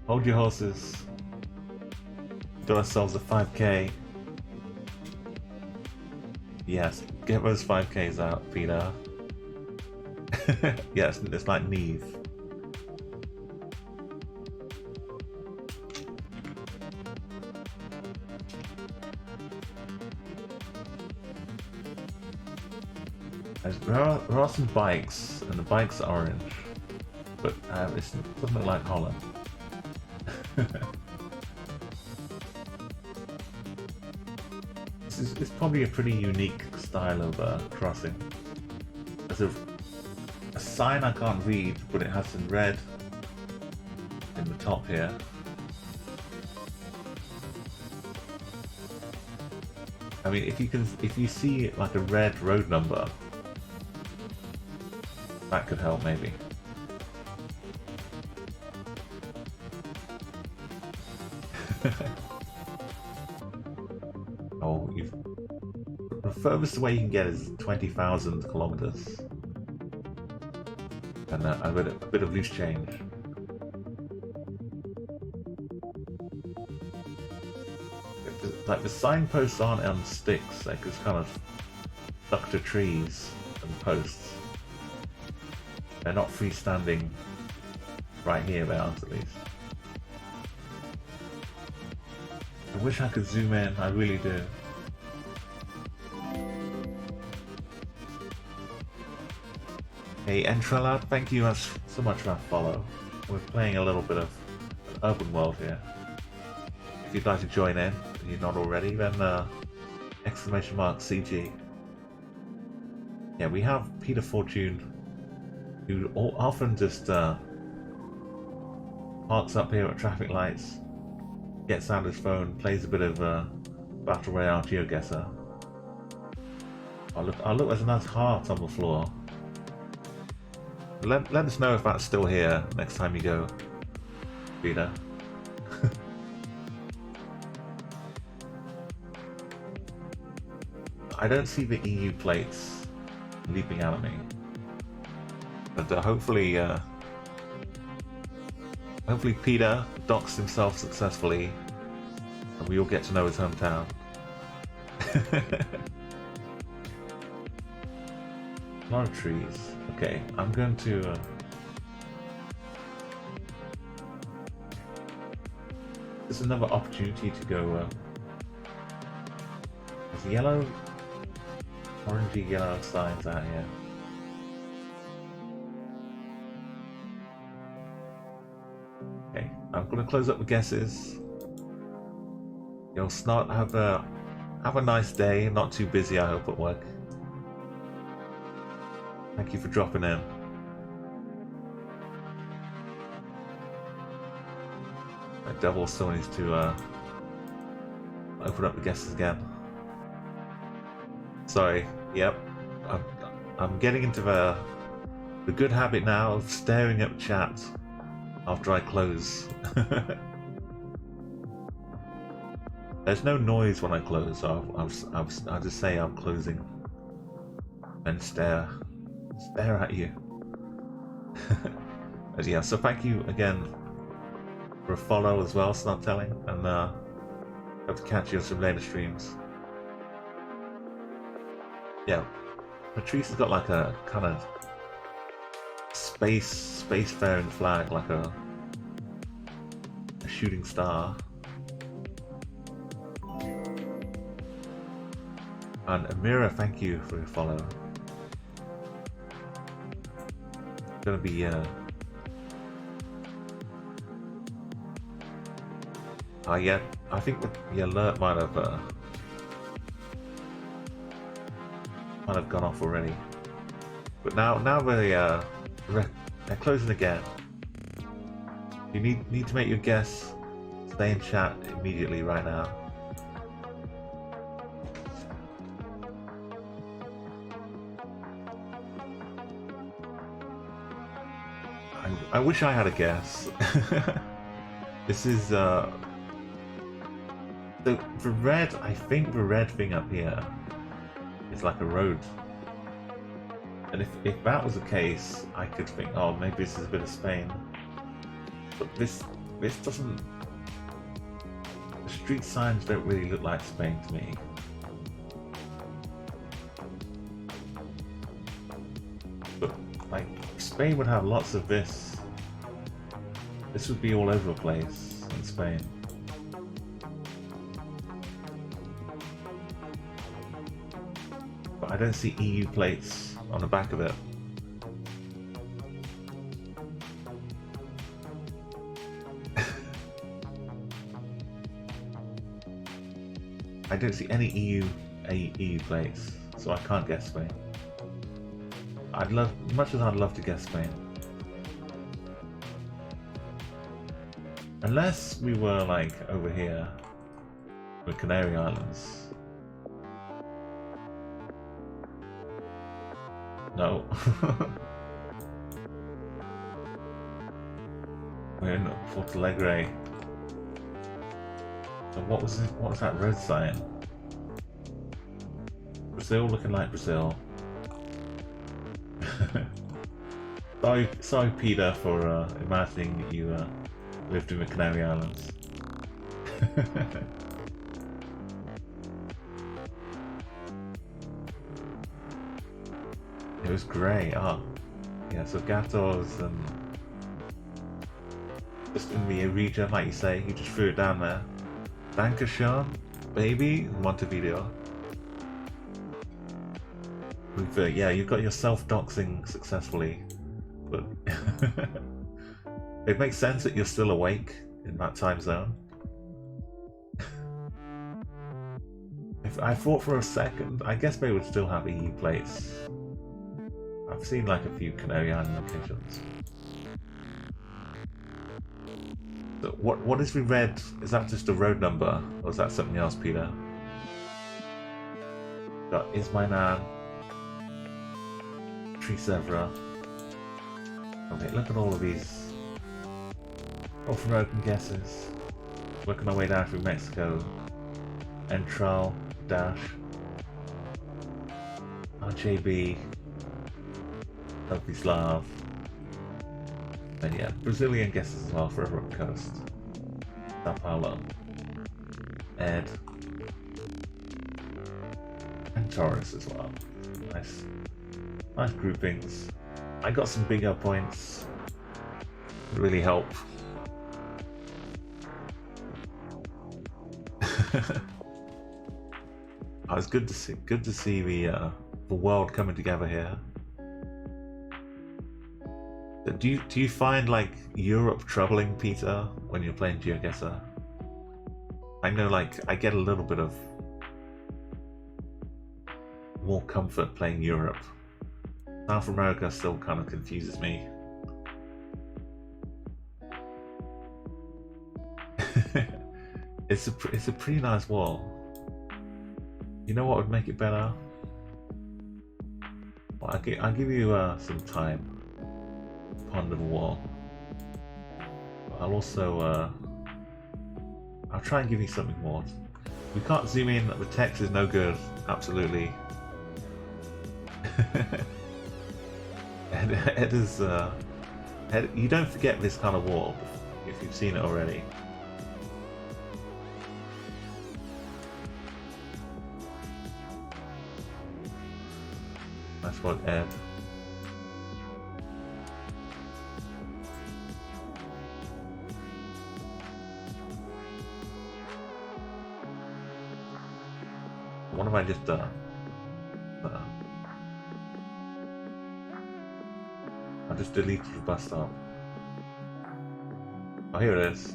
hold your horses. Got ourselves a 5k. Yes, get those 5ks out, Peter. Yes, it's like Neve. There are some bikes, and the bikes are orange, but it doesn't look like Holland. It's probably a pretty unique style of crossing. There's a sign I can't read, but it has some red in the top here. I mean, if you see like a red road number, that could help maybe. Oh, the furthest away you can get is 20,000 kilometers, and a bit of loose change. like the signposts aren't on sticks, they're just kind of stuck to trees and posts. They're not freestanding. Right here they aren't, at least. I wish I could zoom in, I really do. Hey Entralad, thank you so much for that follow. We're playing a little bit of an open world here. If you'd like to join in, if you're not already, then exclamation mark CG. Yeah, we have Peter Fortune, who often just parks up here at traffic lights, gets out his phone, plays a bit of Battle Royale GeoGuessr. Oh look, there's a nice heart on the floor. Let us know if that's still here next time you go, Peter. I don't see the EU plates leaping out at me, but hopefully Peter docks himself successfully, and we all get to know his hometown. A lot of trees. Okay, I'm going to... There's another opportunity to go... There's yellow... Orangey yellow signs out here. Okay, I'm going to close up the guesses. You'll start have a nice day, not too busy I hope at work. Thank you for dropping in. My devil still needs to open up the guesses again. Sorry, yep. I'm getting into the good habit now of staring at chat after I close. There's no noise when I close, so I'll just say I'm closing and stare at you. But yeah, so thank you again for a follow as well, Snot Telling, and hope to catch you on some later streams. Yeah, Patrice has got like a kind of spacefaring flag, like a shooting star. And Amira, thank you for your follow. Gonna be yeah, I think the alert might have gone off already. But now they're closing again. You need to make your guess. Stay in chat immediately right now. I wish I had a guess. This is the red. I think the red thing up here is like a road, and if that was the case, I could think, oh, maybe this is a bit of Spain. But this doesn't. The street signs don't really look like Spain to me. But like Spain would have lots of this. This would be all over the place in Spain. But I don't see EU plates on the back of it. I don't see any EU plates, so I can't guess Spain. Much as I'd love to guess Spain. Unless we were like over here with Canary Islands. No. We're in Porto Alegre. So what was that red sign? Brazil looking like Brazil. Sorry Peter for imagining that you lived in the Canary Islands. It was great. Oh, yeah. So Gatos and just in the region, like you say, you just threw it down there. Dankeschön, baby, Montevideo. Yeah, you've got your self-doxing successfully, but it makes sense that you're still awake in that time zone. If I thought for a second, I guess they would still have EU plates. I've seen like a few Canary Island locations. So what is the red? Is that just a road number, or is that something else, Peter? Got Is My Nan, Trisevra. Okay, look at all of these North American guesses. Working our way down through Mexico. Entral, Dash, RJB, Healthy Slav, and yeah, Brazilian guesses as well for every coast. Sao Paulo, Ed, and Taurus as well. Nice groupings. I got some bigger points. Really help. Oh, it's good to see the world coming together here. Do you find like Europe troubling, Peter, when you're playing GeoGuessr? I know, like, I get a little bit of more comfort playing Europe. South America still kind of confuses me. It's a pretty nice wall. You know what would make it better? Well, I'll give you some time to ponder the wall. But I'll also I'll try and give you something more. We can't zoom in. The text is no good. Absolutely. Ed is Ed, you don't forget this kind of wall if you've seen it already. Nice work, Ed. What have I just done? I just deleted the bus stop. Oh, here it is.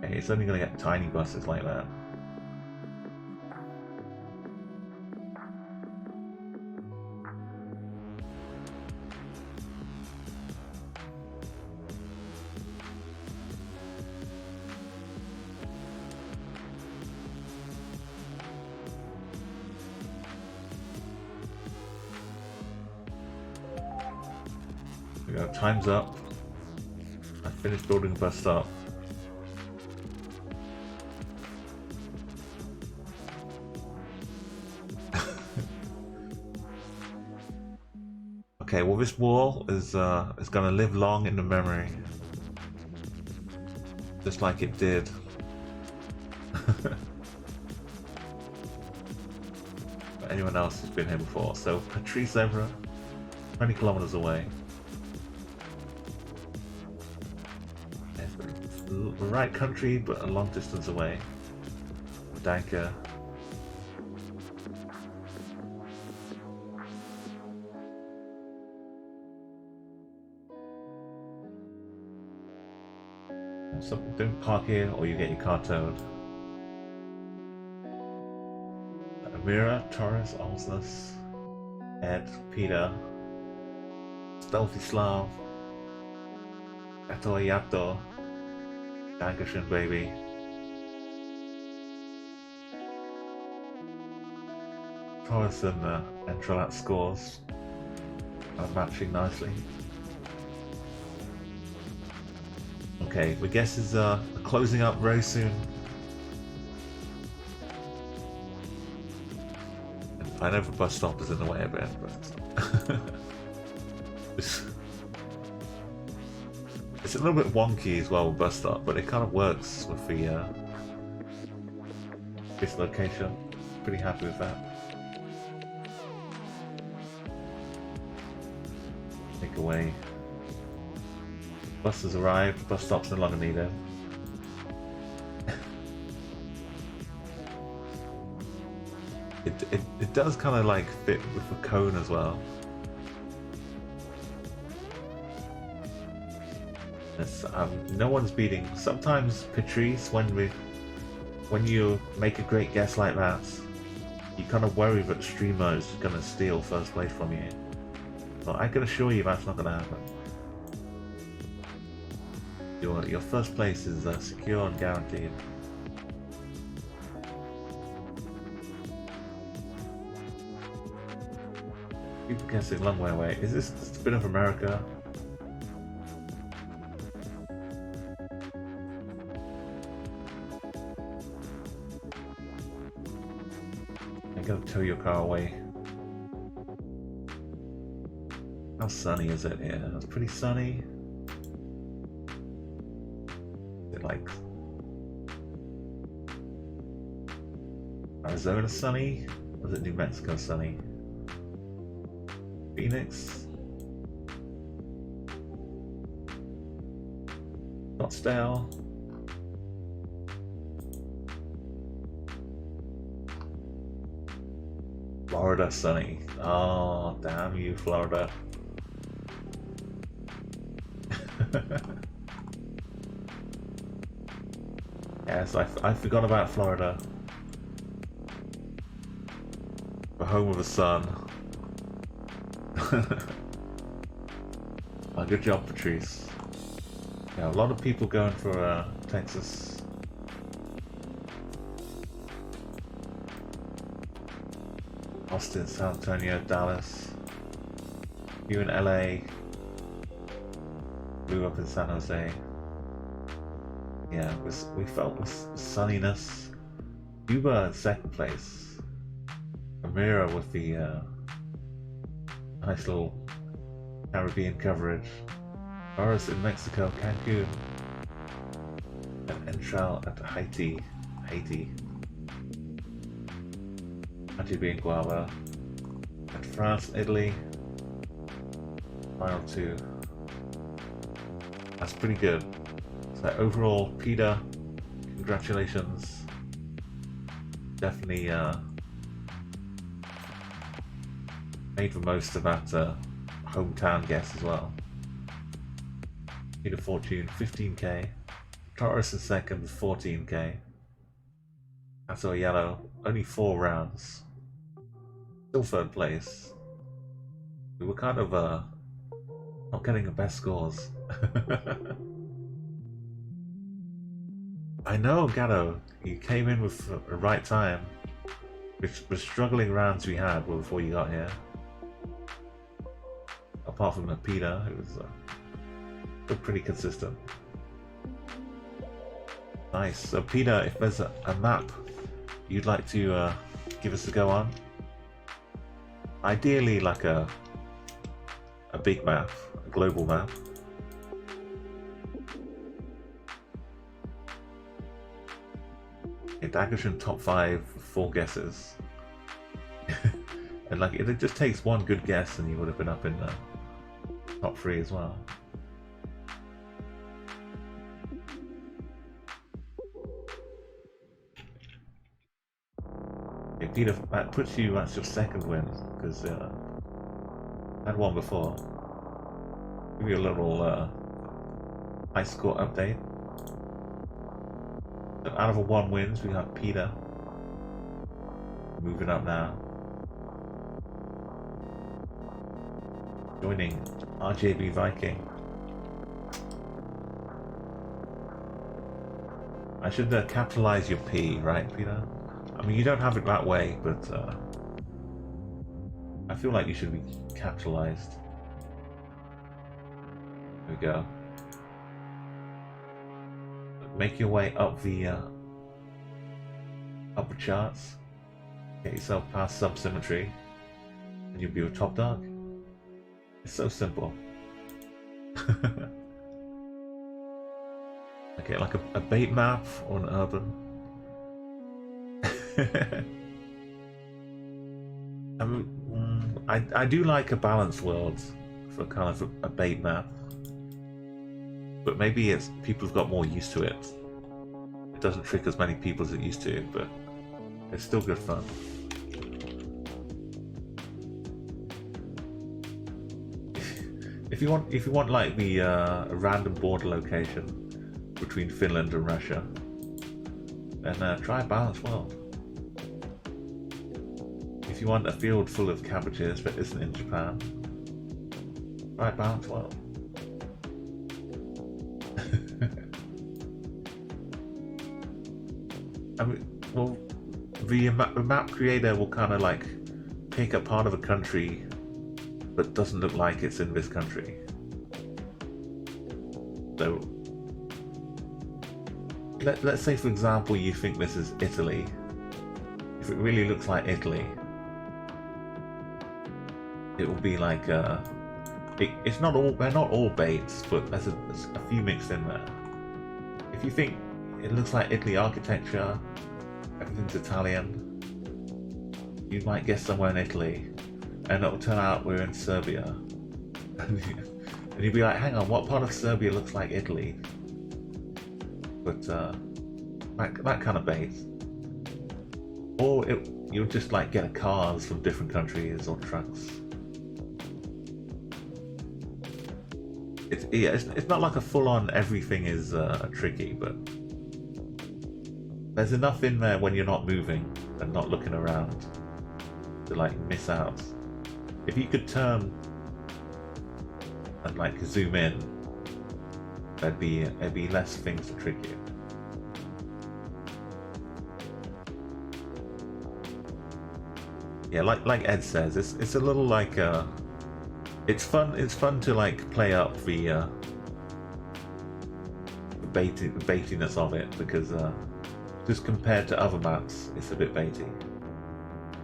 Okay, it's only gonna get tiny buses like that. We go, time's up. I finished building a bus stop. Okay, well, this wall is gonna live long in the memory, just like it did. For anyone else who's been here before. So Patrice Evra, 20 kilometers away. The right country, but a long distance away. Danke. So don't park here or you get your car towed. Amira, Taurus, Alsace, Ed, Peter, Stealthy Slav, Eto Yato, Dankeschön, baby. Taurus and Entralat scores are matching nicely. Okay, the guesses are closing up very soon. I know the bus stop is in the way a bit, but it's It's a little bit wonky as well with bus stop, but it kind of works with the this location. Pretty happy with that. Take away. Bus has arrived. Bus stop's no longer needed. It does kind of like fit with the cone as well. It's, no one's beating. Sometimes Patrice, when you make a great guess like that, you kind of worry that the streamer is gonna steal first place from you. But I can assure you that's not gonna happen. Your first place is secure and guaranteed. People guessing long way away. Is this just a bit of America? I'm gonna tow your car away. How sunny is it here? It's pretty sunny. Is it like Arizona sunny? Or is it New Mexico sunny? Phoenix? Scottsdale? Florida sunny. Oh, damn you, Florida. Yes, I forgot about Florida. The home of the sun. Oh, good job, Patrice. Yeah, a lot of people going for Texas. Austin, San Antonio, Dallas. You in LA. Blew up in San Jose. Yeah, we felt with sunniness. Cuba in second place. Amira with the nice little Caribbean coverage. Boris in Mexico, Cancun. And Entral at Haiti. Haiti in Guava. And France, Italy. Final two. That's pretty good. So overall, Peter, congratulations. Definitely made the most of that hometown guess as well. Peter Fortune, 15k. Taurus in second, 14k. That's all yellow, only 4 rounds. Still third place. We were kind of not getting the best scores. I know, Gatto, you came in with the right time. The struggling rounds we had were before you got here. Apart from Peter, who was still pretty consistent. Nice. So Peter, if there's a map you'd like to give us a go on, ideally like a big map, a global map. Daggersham top 5, 4 guesses. And like it just takes one good guess and you would have been up in the top 3 as well. Okay, Peter, that puts you, that's your second win, because I had one before. Give you a little high score update. So out of the 1 wins, we have Peter moving up now. Joining RJB Viking. I should capitalize your P, right, Peter? I mean, you don't have it that way, but I feel like you should be capitalized. There we go. Make your way up the upper charts. Get yourself past Subsymmetry, and you'll be a top dog. It's so simple. Okay, like a bait map or an urban. I do like a balanced world for kind of a bait map, but maybe it's people have got more used to it. It doesn't trick as many people as it used to, but it's still good fun. If you want like the a random border location between Finland and Russia, then try a balanced world. If you want a field full of cabbages that isn't in Japan, try a balanced world. I mean, well, the map creator will kind of like pick a part of a country but doesn't look like it's in this country. So, let's say for example you think this is Italy. If it really looks like Italy, it will be like it's not all, they're not all baits, but there's a few mixed in there. If you think it looks like Italy architecture, everything's Italian, you might guess somewhere in Italy, and it'll turn out we're in Serbia. And you'd be like, hang on, what part of Serbia looks like Italy? But that kind of bait. Or you'll just like get cars from different countries or trucks. It's not like a full-on everything is tricky, but there's enough in there when you're not moving and not looking around to like miss out. If you could turn and like zoom in, there'd be less things to trick you. Yeah, like Ed says, it's a little like it's fun to like play up the baitiness of it, because just compared to other maps, it's a bit baity.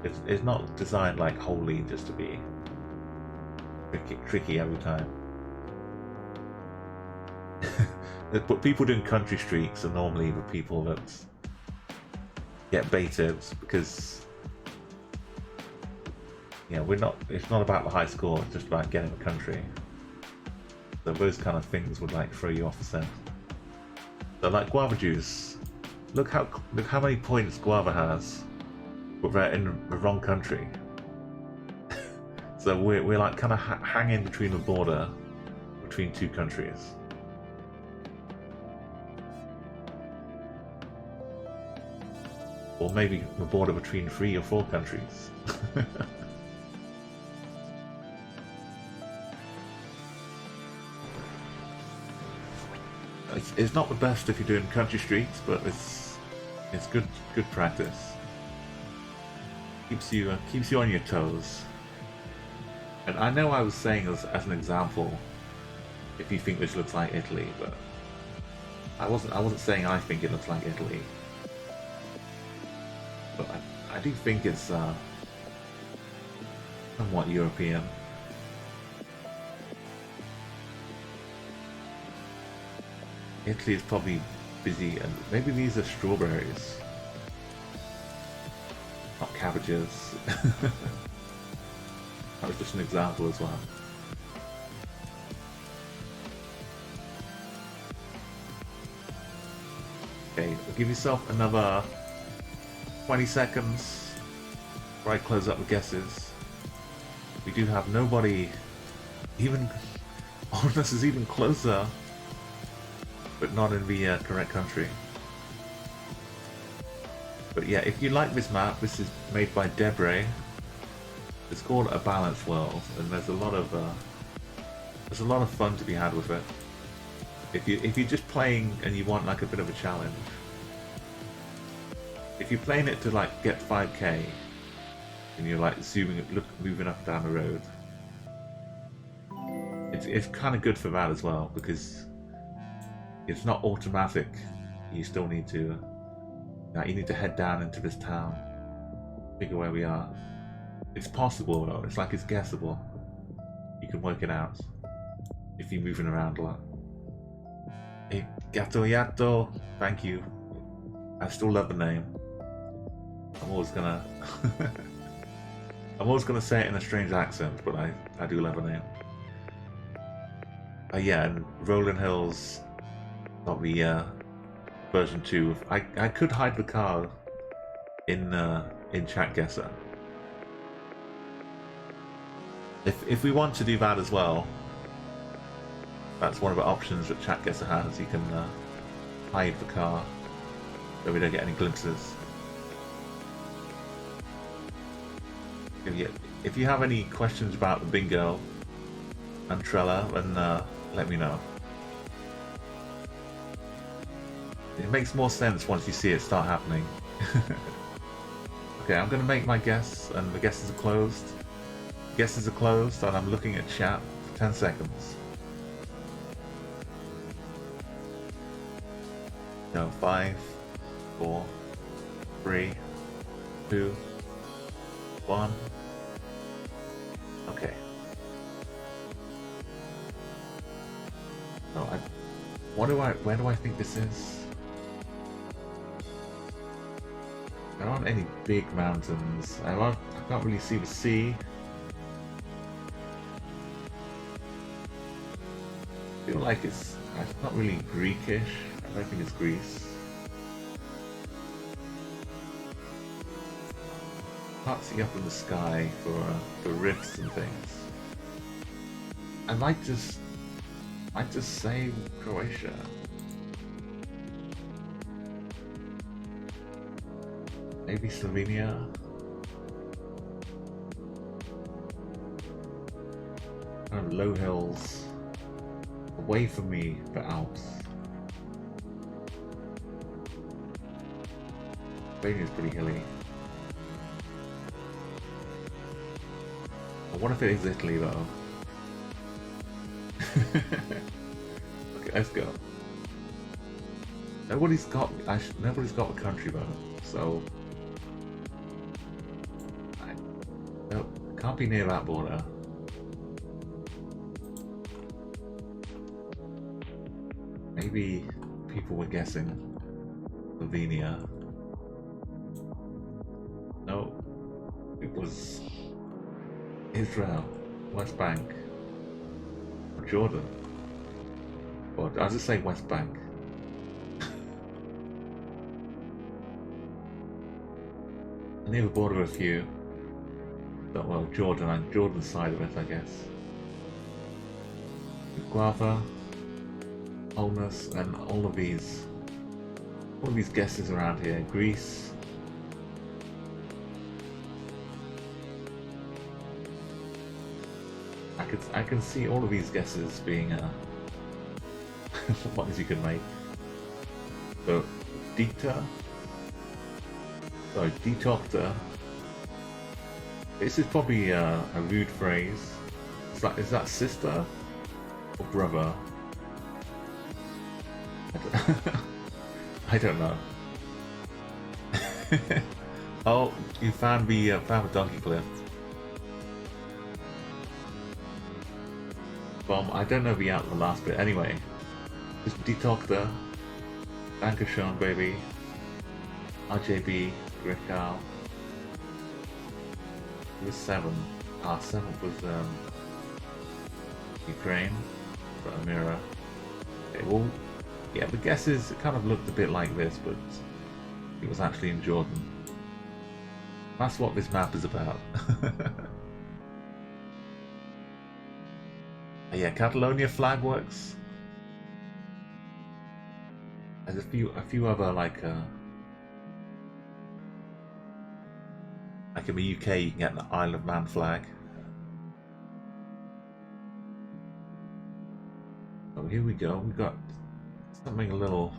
It's not designed like wholly just to be tricky every time. But people doing country streaks are normally the people that get baited, because it's not about the high score, it's just about getting the country. So those kind of things would like throw you off the scent. So like guava juice, look how many points guava has, but they're in the wrong country. So we're like kind of hanging between the border between two countries. Or maybe the border between 3 or 4 countries. It's not the best if you're doing country streaks, but it's good practice. Keeps you on your toes. And I know I was saying as an example, if you think this looks like Italy, but I wasn't saying I think it looks like Italy. But I do think it's somewhat European. Italy is probably busy, and maybe these are strawberries, not cabbages. That was just an example as well. Okay, give yourself another 20 seconds before I close up the guesses. We do have nobody even on us is even closer, but not in the correct country. But yeah, if you like this map, this is made by Debray. It's called A Balanced World, and there's a lot of fun to be had with it. If you're just playing and you want like a bit of a challenge, if you're playing it to like get 5k and you're like moving up and down the road, it's kind of good for that as well, because it's not automatic. You still need to head down into this town, figure where we are. It's possible though. It's like it's guessable. You can work it out if you're moving around a lot. Gato Yato, thank you. I still love the name. I'm always gonna I'm always gonna say it in a strange accent, but I do love the name. Yeah, and Rolling Hills got the version 2. I could hide the car in Chat Guessr. If we want to do that as well, that's one of the options that Chat Guessr has. You can hide the car so we don't get any glimpses. If you have any questions about the bingo and Trella, then let me know. It makes more sense once you see it start happening. Okay, I'm going to make my guess, and the guesses are closed. Guesses are closed, and I'm looking at chat for 10 seconds. No, 5, 4, 3, 2, 1. Okay. No, where do I think this is? There aren't any big mountains. I can't really see the sea. I feel like it's not really Greekish. I don't think it's Greece. Can't see up in the sky for rifts and things. I might just say Croatia. Maybe Slovenia. Kind of low hills away from me, the Alps. Albania's pretty hilly. What if it is Italy though? Okay, let's go. Nobody's got the country though, so no, can't be near that border. Maybe people were guessing Slovenia. No, it was Israel, West Bank, or Jordan. Or I'll just say West Bank. Near the border a few. But well, Jordan's side of it, I guess. Guava, Wholeness, and all of these guesses around here. Greece. I can see all of these guesses being ones you can make. So, Detokta. This is probably a rude phrase. Is that sister or brother? I don't know. Oh, you found the donkey cliff. I don't know the last bit. Anyway, just Detokta, Dankeschön, baby. RJB, Grekal. It was 7. 7 was Ukraine, for Amira. Okay, well, yeah, the guesses kind of looked a bit like this, but it was actually in Jordan. That's what this map is about. Yeah, Catalonia flag works. There's a few other like in the UK you can get the Isle of Man flag. Oh, here we go. We got something a little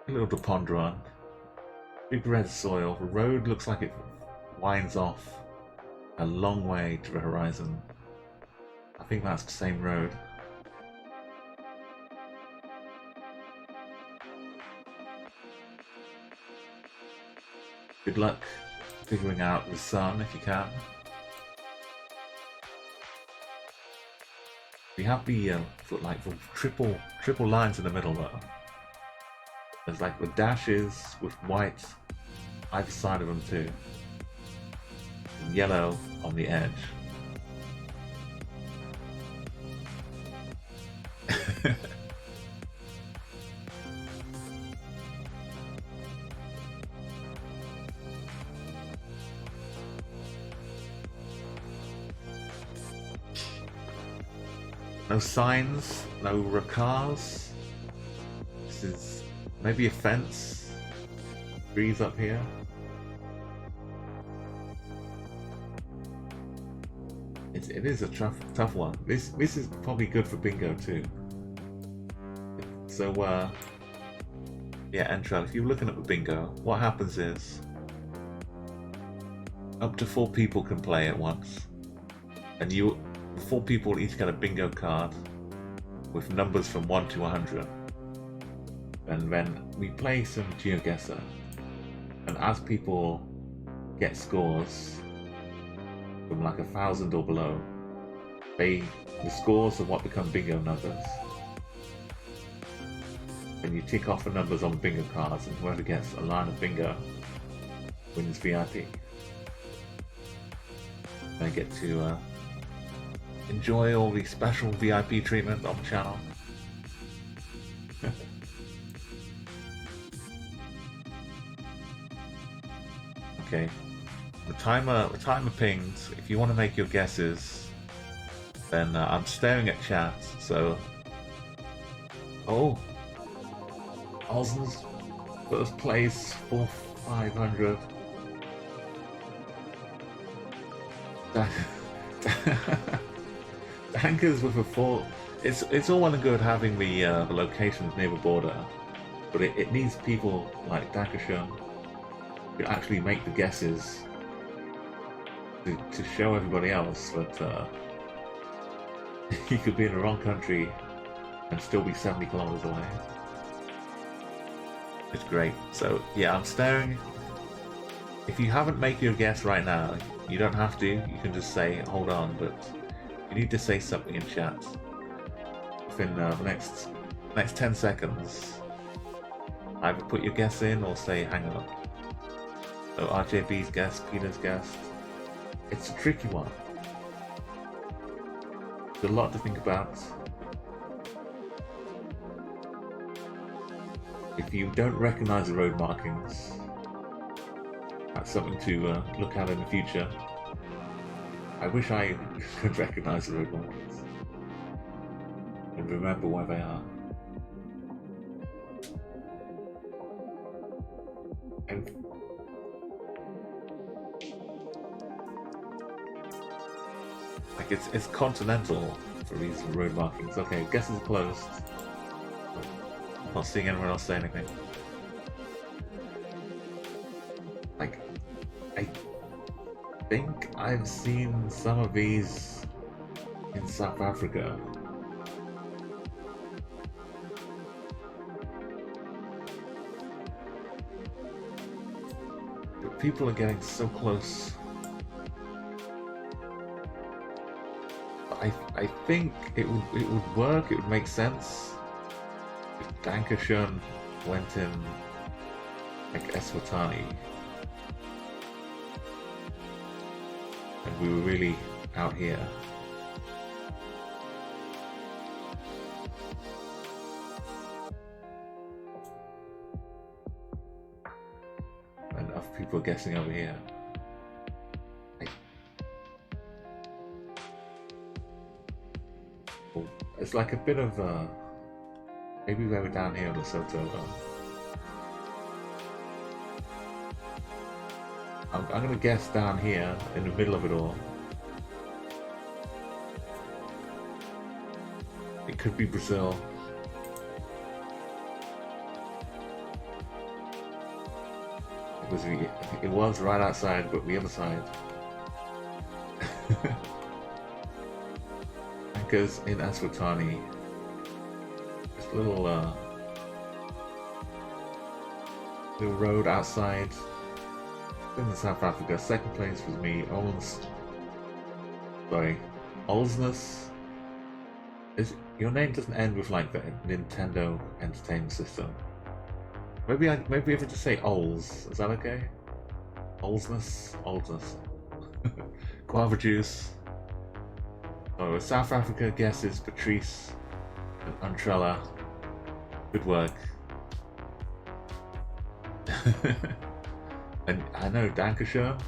to ponder on. Big red soil. The road looks like it winds off a long way to the horizon. I think that's the same road. Good luck figuring out the sun if you can. We have the like the triple lines in the middle though. There's like the dashes with white either side of them too, and yellow on the edge. No signs, no cars. This is maybe a fence. Trees up here. It is a tough one. This is probably good for bingo too. So yeah, Entrell, if you're looking at the bingo, what happens is up to 4 people can play at once, and 4 people each get a bingo card with numbers from 1 to 100, and then we play some GeoGuessr, and as people get scores from like 1,000 or below, the scores are what become bingo numbers, and you tick off the numbers on the bingo cards, and whoever gets a line of bingo wins VIP. I get to enjoy all the special VIP treatment on the channel. Okay, the timer pings. If you want to make your guesses, then I'm staring at chat. So, Osmond's first place for 500. Dankers with a 4. It's all well and good having the locations near the border, but it needs people like Dankeschön to actually make the guesses to show everybody else that you could be in the wrong country and still be 70 kilometers away. It's great. So yeah, I'm staring. If you haven't made your guess right now, you don't have to. You can just say hold on, but you need to say something in chat within the next 10 seconds. Either put your guess in or say hang on. So RJB's guess, Peter's guess. It's a tricky one. There's a lot to think about. If you don't recognize the road markings, that's something to look at in the future. I wish I could recognize the road markings and remember where they are. And like it's continental for these road markings. Okay, guess is closed. I'm not seeing anyone else say anything. Like, I think I've seen some of these in South Africa. But people are getting so close. I think it would work, it would make sense if Dankeschön went in like Eswatini and we were really out here. And enough people are guessing over here. It's like a bit of maybe they were down here on the Soto. I'm gonna guess down here in the middle of it all. It could be Brazil. It was right outside, but the other side. Because in Eswatini, this little road outside in South Africa. Second place was me, Olsness. Your name doesn't end with like the Nintendo Entertainment System. Maybe if I just say Ols, is that okay? Olsness? Guava juice. Oh, South Africa guesses Patrice and Untrella. Good work. And I know Lancashire.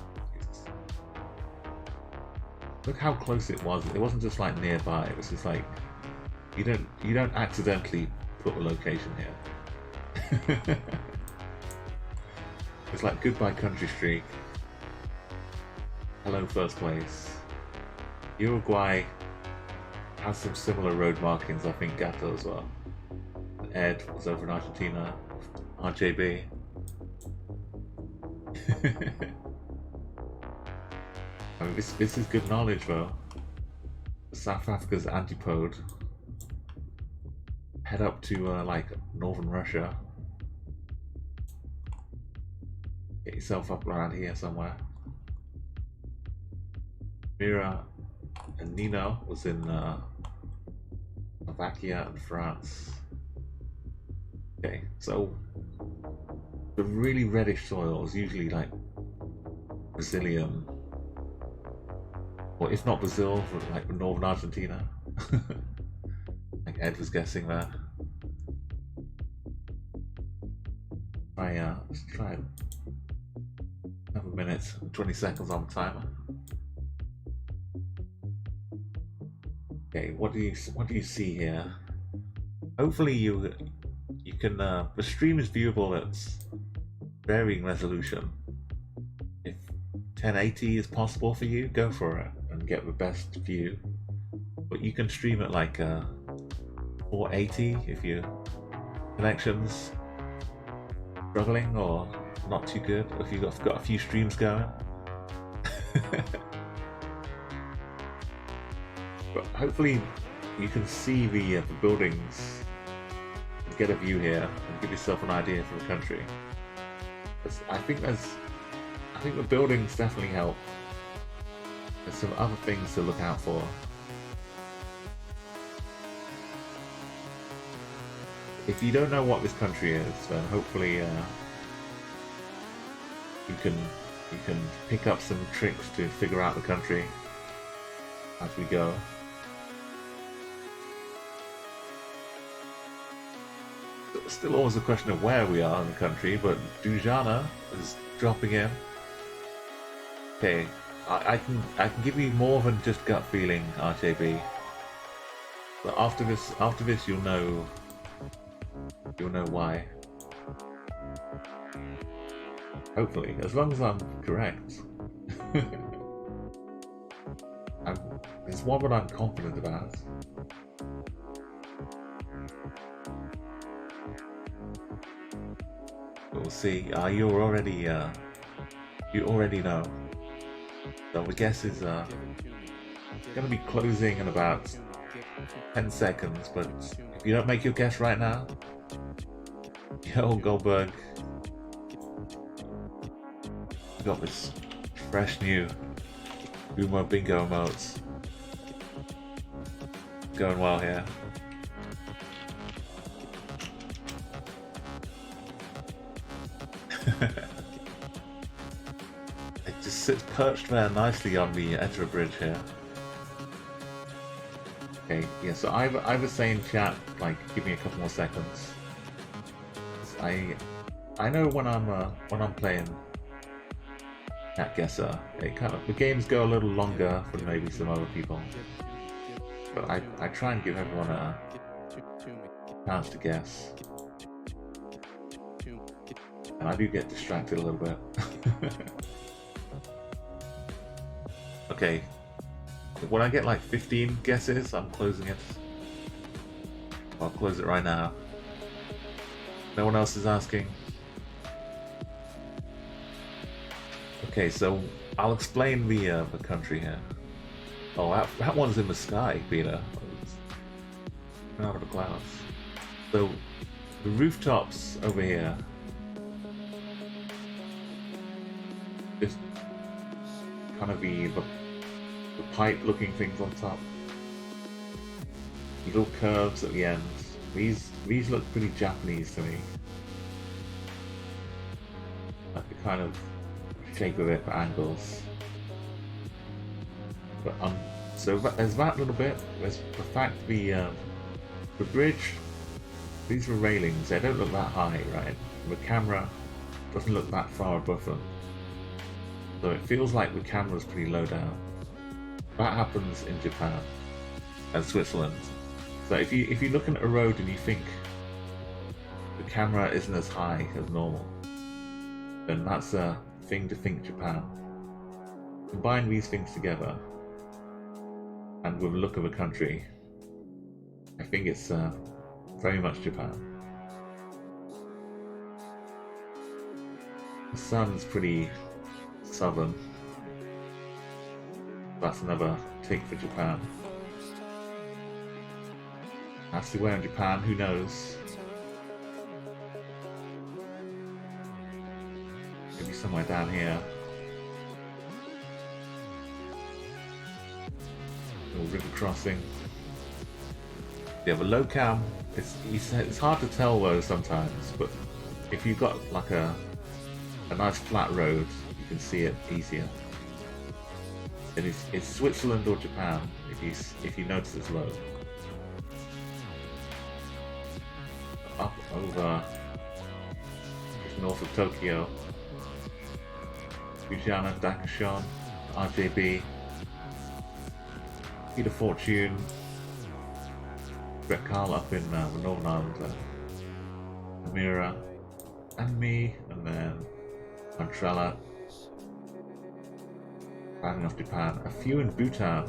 Look how close it was. It wasn't just like nearby. It was just like you don't accidentally put a location here. It's like goodbye country streak. Hello first place. Uruguay has some similar road markings. I think Gato as well. Ed was over in Argentina. RJB. I mean, this is good knowledge though. South Africa's antipode. Head up to like northern Russia. Get yourself up around here somewhere. Mira and Nino was in Slovakia and France. Okay, so the really reddish soil is usually like Brazilian, or if not Brazil, like northern Argentina. Like Ed was guessing that. Let's try it. Have a minute, 20 seconds on the timer. Okay, what do you see here? Hopefully you can. The stream is viewable at varying resolution. If 1080 is possible for you, go for it and get the best view. But you can stream at like 480 if your connection's struggling or not too good. If you've got a few streams going. But hopefully you can see the buildings and get a view here and give yourself an idea for the country. I think the buildings definitely help. There's some other things to look out for. If you don't know what this country is, then hopefully you can pick up some tricks to figure out the country as we go. Still always a question of where we are in the country, but Dujana is dropping in. Okay, I can give you more than just gut feeling, RJB. But after this you'll know why. Hopefully, as long as I'm correct. It's one that I'm confident about. We'll see. You already know. So the guess is going to be closing in about 10 seconds. But if you don't make your guess right now, yo Goldberg, we got this fresh new Boomer Bingo emotes. Going well here. It just sits perched there nicely on the edge of the bridge here. Okay, yeah, so I was saying chat, like, give me a couple more seconds. I know when I'm playing Chat Guessr, the games go a little longer than maybe some other people. But I try and give everyone a chance to guess. And I do get distracted a little bit. Okay. When I get like 15 guesses, I'm closing it. I'll close it right now. No one else is asking. Okay, so I'll explain the country here. Oh, that one's in the sky, Peter. Out of the clouds. So the rooftops over here. Just kind of the pipe-looking things on top. little curves at the end. These look pretty Japanese to me. Like the kind of shape of it, the angles. But so there's that little bit. There's the fact the bridge. These are railings. They don't look that high, right? The camera doesn't look that far above them, so it feels like the camera's pretty low down. That happens in Japan and Switzerland. So if you're looking at a road and you think the camera isn't as high as normal, then that's a thing to think Japan. Combine these things together, and with a look of a country, I think it's very much Japan. The sun's pretty southern. That's another take for Japan. As to where in Japan, who knows? Maybe somewhere down here. Little river crossing. Yeah, the low cam, it's hard to tell though sometimes, but if you've got like a nice flat road, you can see it easier. And it's Switzerland or Japan if you notice it's low. Up over just north of Tokyo, Fujana, Dakushan, RJB, Peter Fortune, Brett Carl up in the Northern Ireland, Amira, and me, and then Mantrella, rounding off Japan. A few in Bhutan.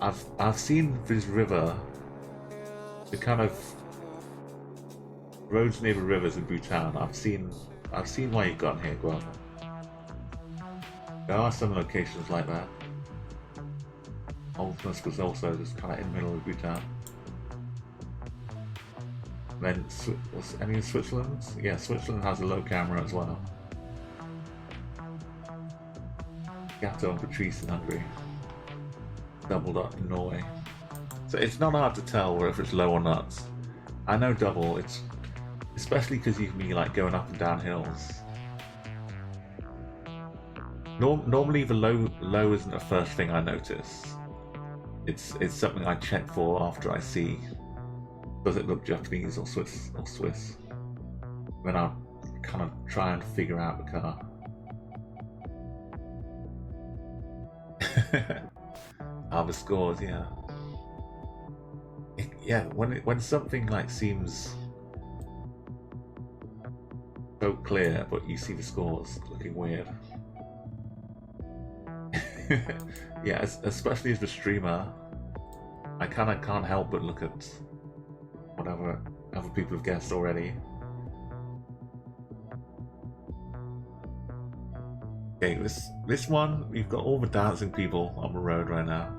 I've seen this river, the kind of roads near the rivers in Bhutan. I've seen why you've gotten here, Guam. There are some locations like that. Oldness was also just kind of in the middle of Bhutan. Then, was any in Switzerland? Yeah, Switzerland has a low camera as well. Gatto and Patrice in Hungary. Doubled up in Norway. So it's not hard to tell whether it's low or not. I know double, it's especially because you can be like going up and down hills. Normally the low isn't the first thing I notice. It's something I check for after I see, does it look Japanese or Swiss? Then I'll kind of try and figure out the car. The scores, yeah. Yeah, when something like seems so clear, but you see the scores looking weird. Yeah, especially as the streamer, I kind of can't help but look at whatever other people have guessed already. Okay, this one, we've got all the dancing people on the road right now.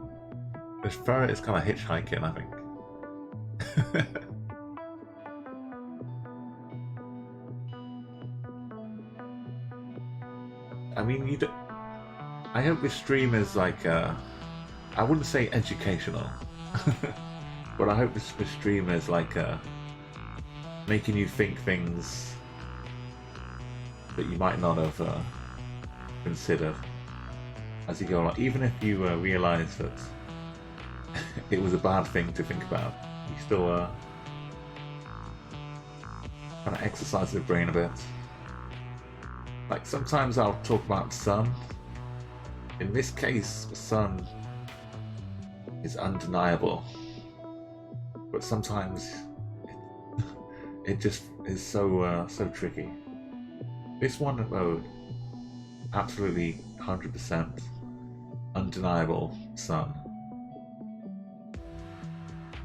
This ferret is kind of hitchhiking, I think. I mean, I hope this stream is like, I wouldn't say educational, but I hope this stream is like making you think things that you might not have considered as you go along. Even if you realise that it was a bad thing to think about, you still kind of exercise the brain a bit. Like sometimes I'll talk about the sun. In this case, the sun is undeniable, but sometimes it just is so tricky. This one, though, absolutely 100% undeniable sun.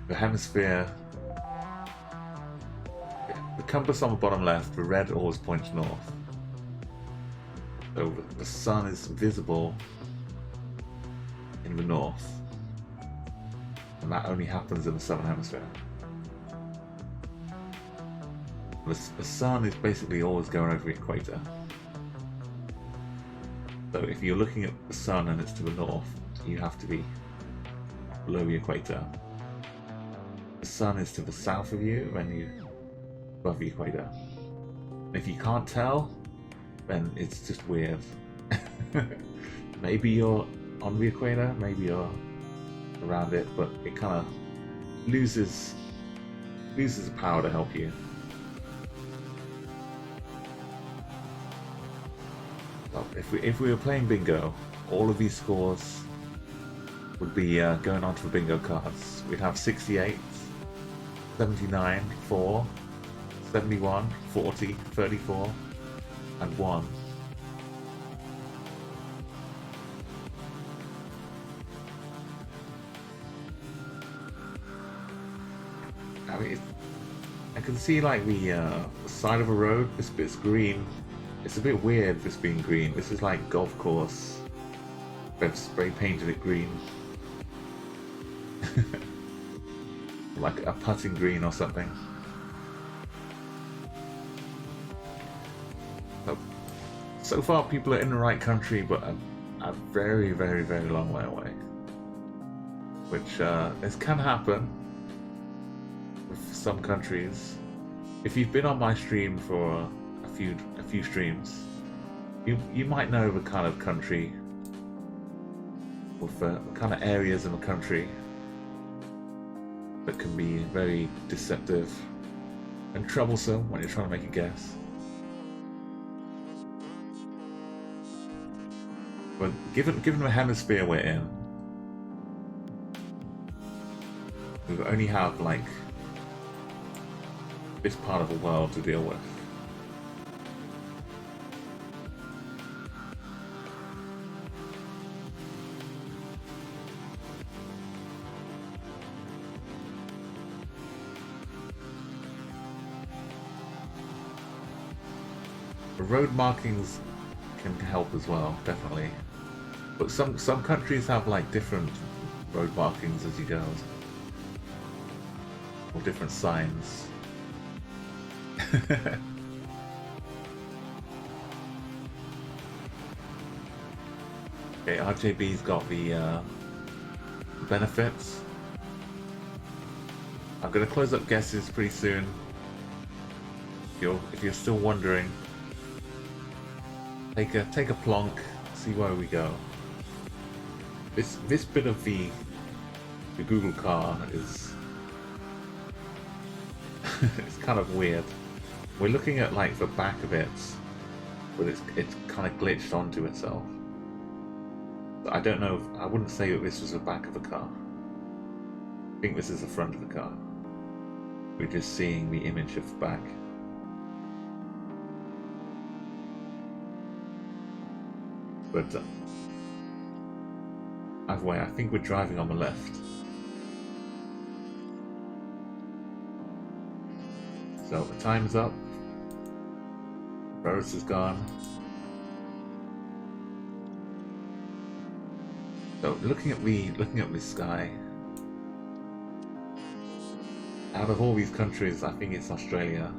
The hemisphere, the compass on the bottom left, the red always points north. So the sun is visible in the north, and that only happens in the southern hemisphere. The sun is basically always going over the equator. So if you're looking at the sun and it's to the north, you have to be below the equator. sun is to the south of you, then you above the equator. If you can't tell, then it's just weird. Maybe you're on the equator, maybe you're around it, but it kind of loses the power to help you. Well, if we were playing bingo, all of these scores would be going onto the bingo cards. We'd have 68, 79, 4, 71, 40, 34, and 1. I mean, I can see like the side of a road. This bit's green. It's a bit weird, this being green. This is like golf course. They've spray painted it green. Like a putting green or something. So far people are in the right country, but a very, very, very long way away. Which this can happen with some countries. If you've been on my stream for a few streams, you might know the kind of country, with the kind of areas in the country that can be very deceptive and troublesome when you're trying to make a guess. But given the hemisphere we're in, we only have like this part of the world to deal with. The road markings can help as well, definitely. But some countries have like different road markings as you go, or different signs. Okay, RJB's got the benefits. I'm gonna close up guesses pretty soon. If you're still wondering, take a plonk, see where we go. This bit of the Google car is it's kind of weird. We're looking at like the back of it, but it's kind of glitched onto itself. But I don't know. I wouldn't say that this was the back of the car. I think this is the front of the car. We're just seeing the image of the back. But either way, I think we're driving on the left. So the time's up. Boris is gone. So looking at the sky. Out of all these countries, I think it's Australia.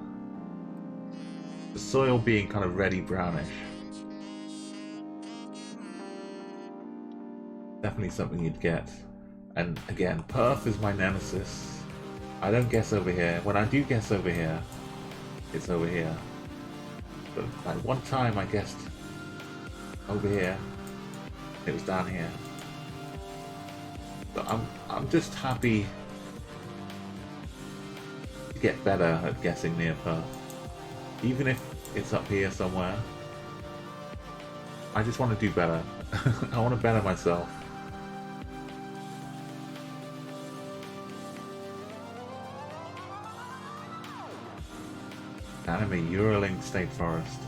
The soil being kind of reddy brownish. Definitely something you'd get. And again, Perth is my nemesis. I don't guess over here. When I do guess over here, it's over here. But like one time I guessed over here, it was down here. But I'm just happy to get better at guessing near Perth. Even if it's up here somewhere, I just want to do better. I want to better myself. Anime Uralink State Forest.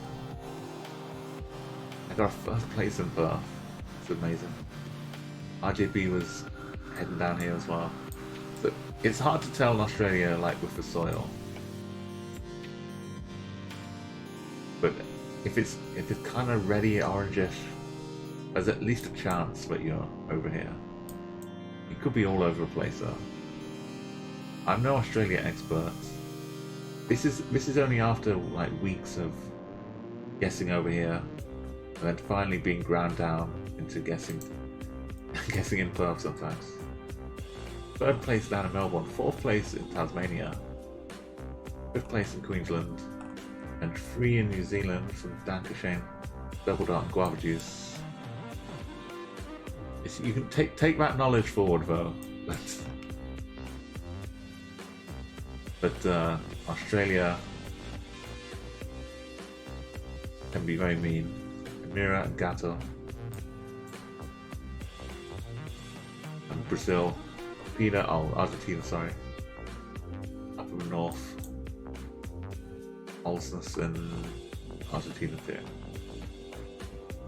I got a first place in Perth. It's amazing. RJB was heading down here as well. So it's hard to tell in Australia, like with the soil. But if it's kind of reddy orangish, there's at least a chance that you're over here. You could be all over the place though. I'm no Australia expert. This is only after like weeks of guessing over here, and then finally being ground down into guessing in Perth sometimes. 3rd place down in Melbourne, 4th place in Tasmania, 5th place in Queensland, and 3 in New Zealand from Dankeschön, Double Dark and Guava Juice. You can take that knowledge forward though. But Australia can be very mean. Mira and Gato. And Brazil. Argentina, sorry. Up in the north. Olsness and Argentina too.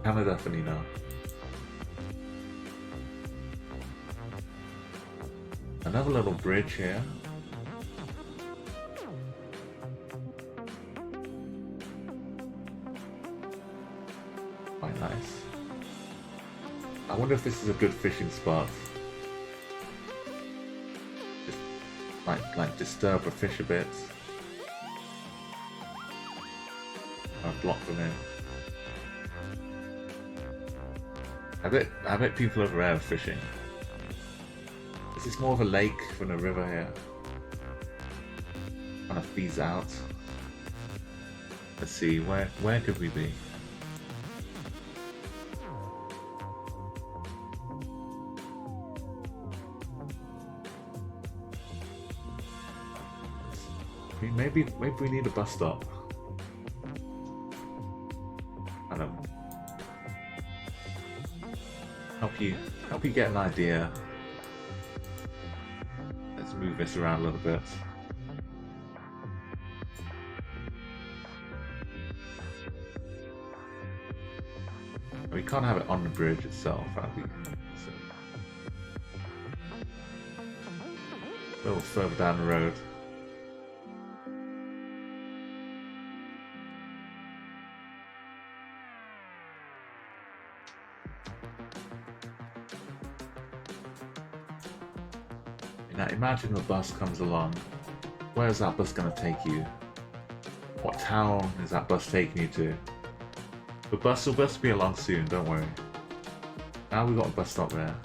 Canada for Nino. Another little bridge here. Quite nice. I wonder if this is a good fishing spot. Just like disturb the fish a bit. Or block them in. I bet people over there are fishing. This is more of a lake than a river here. Kind of feeds out. Let's see, where could we be? Maybe we need a bus stop. I don't know. Help you get an idea. Let's move this around a little bit. We can't have it on the bridge itself, that'd be so. A little further down the road. Now imagine the bus comes along. Where is that bus going to take you? What town is that bus taking you to? The bus will be along soon, don't worry. Now we've got a bus stop there.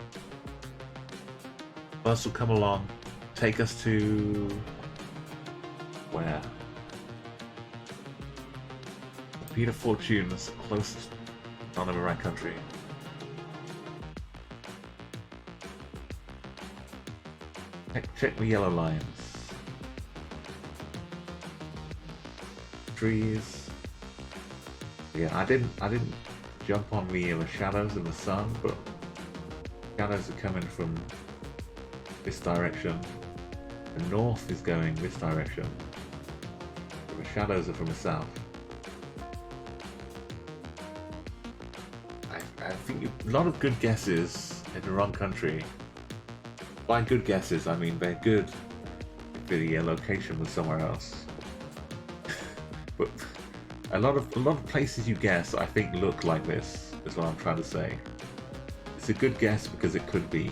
Bus will come along, take us to... where? Peter Fortune's closest town of the right country. Check the yellow lines. Trees. Yeah, I didn't jump on the shadows in the sun, but shadows are coming from this direction. The north is going this direction. But the shadows are from the south. I think a lot of good guesses in the wrong country. By good guesses, I mean they're good if the location was somewhere else. But a lot of places you guess, I think, look like this, is what I'm trying to say. It's a good guess because it could be.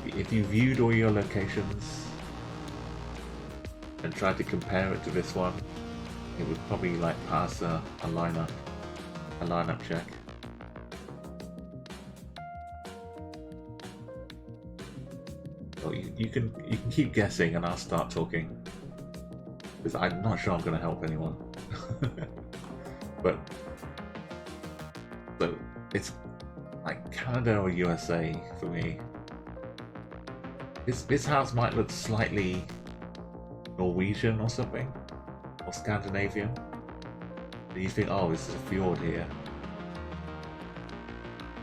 If you viewed all your locations and tried to compare it to this one, it would probably like pass a lineup check. So you can keep guessing and I'll start talking, because I'm not sure I'm going to help anyone. but it's like Canada or USA for me. This house might look slightly Norwegian or something, or Scandinavian. And you think, oh, this is a fjord here.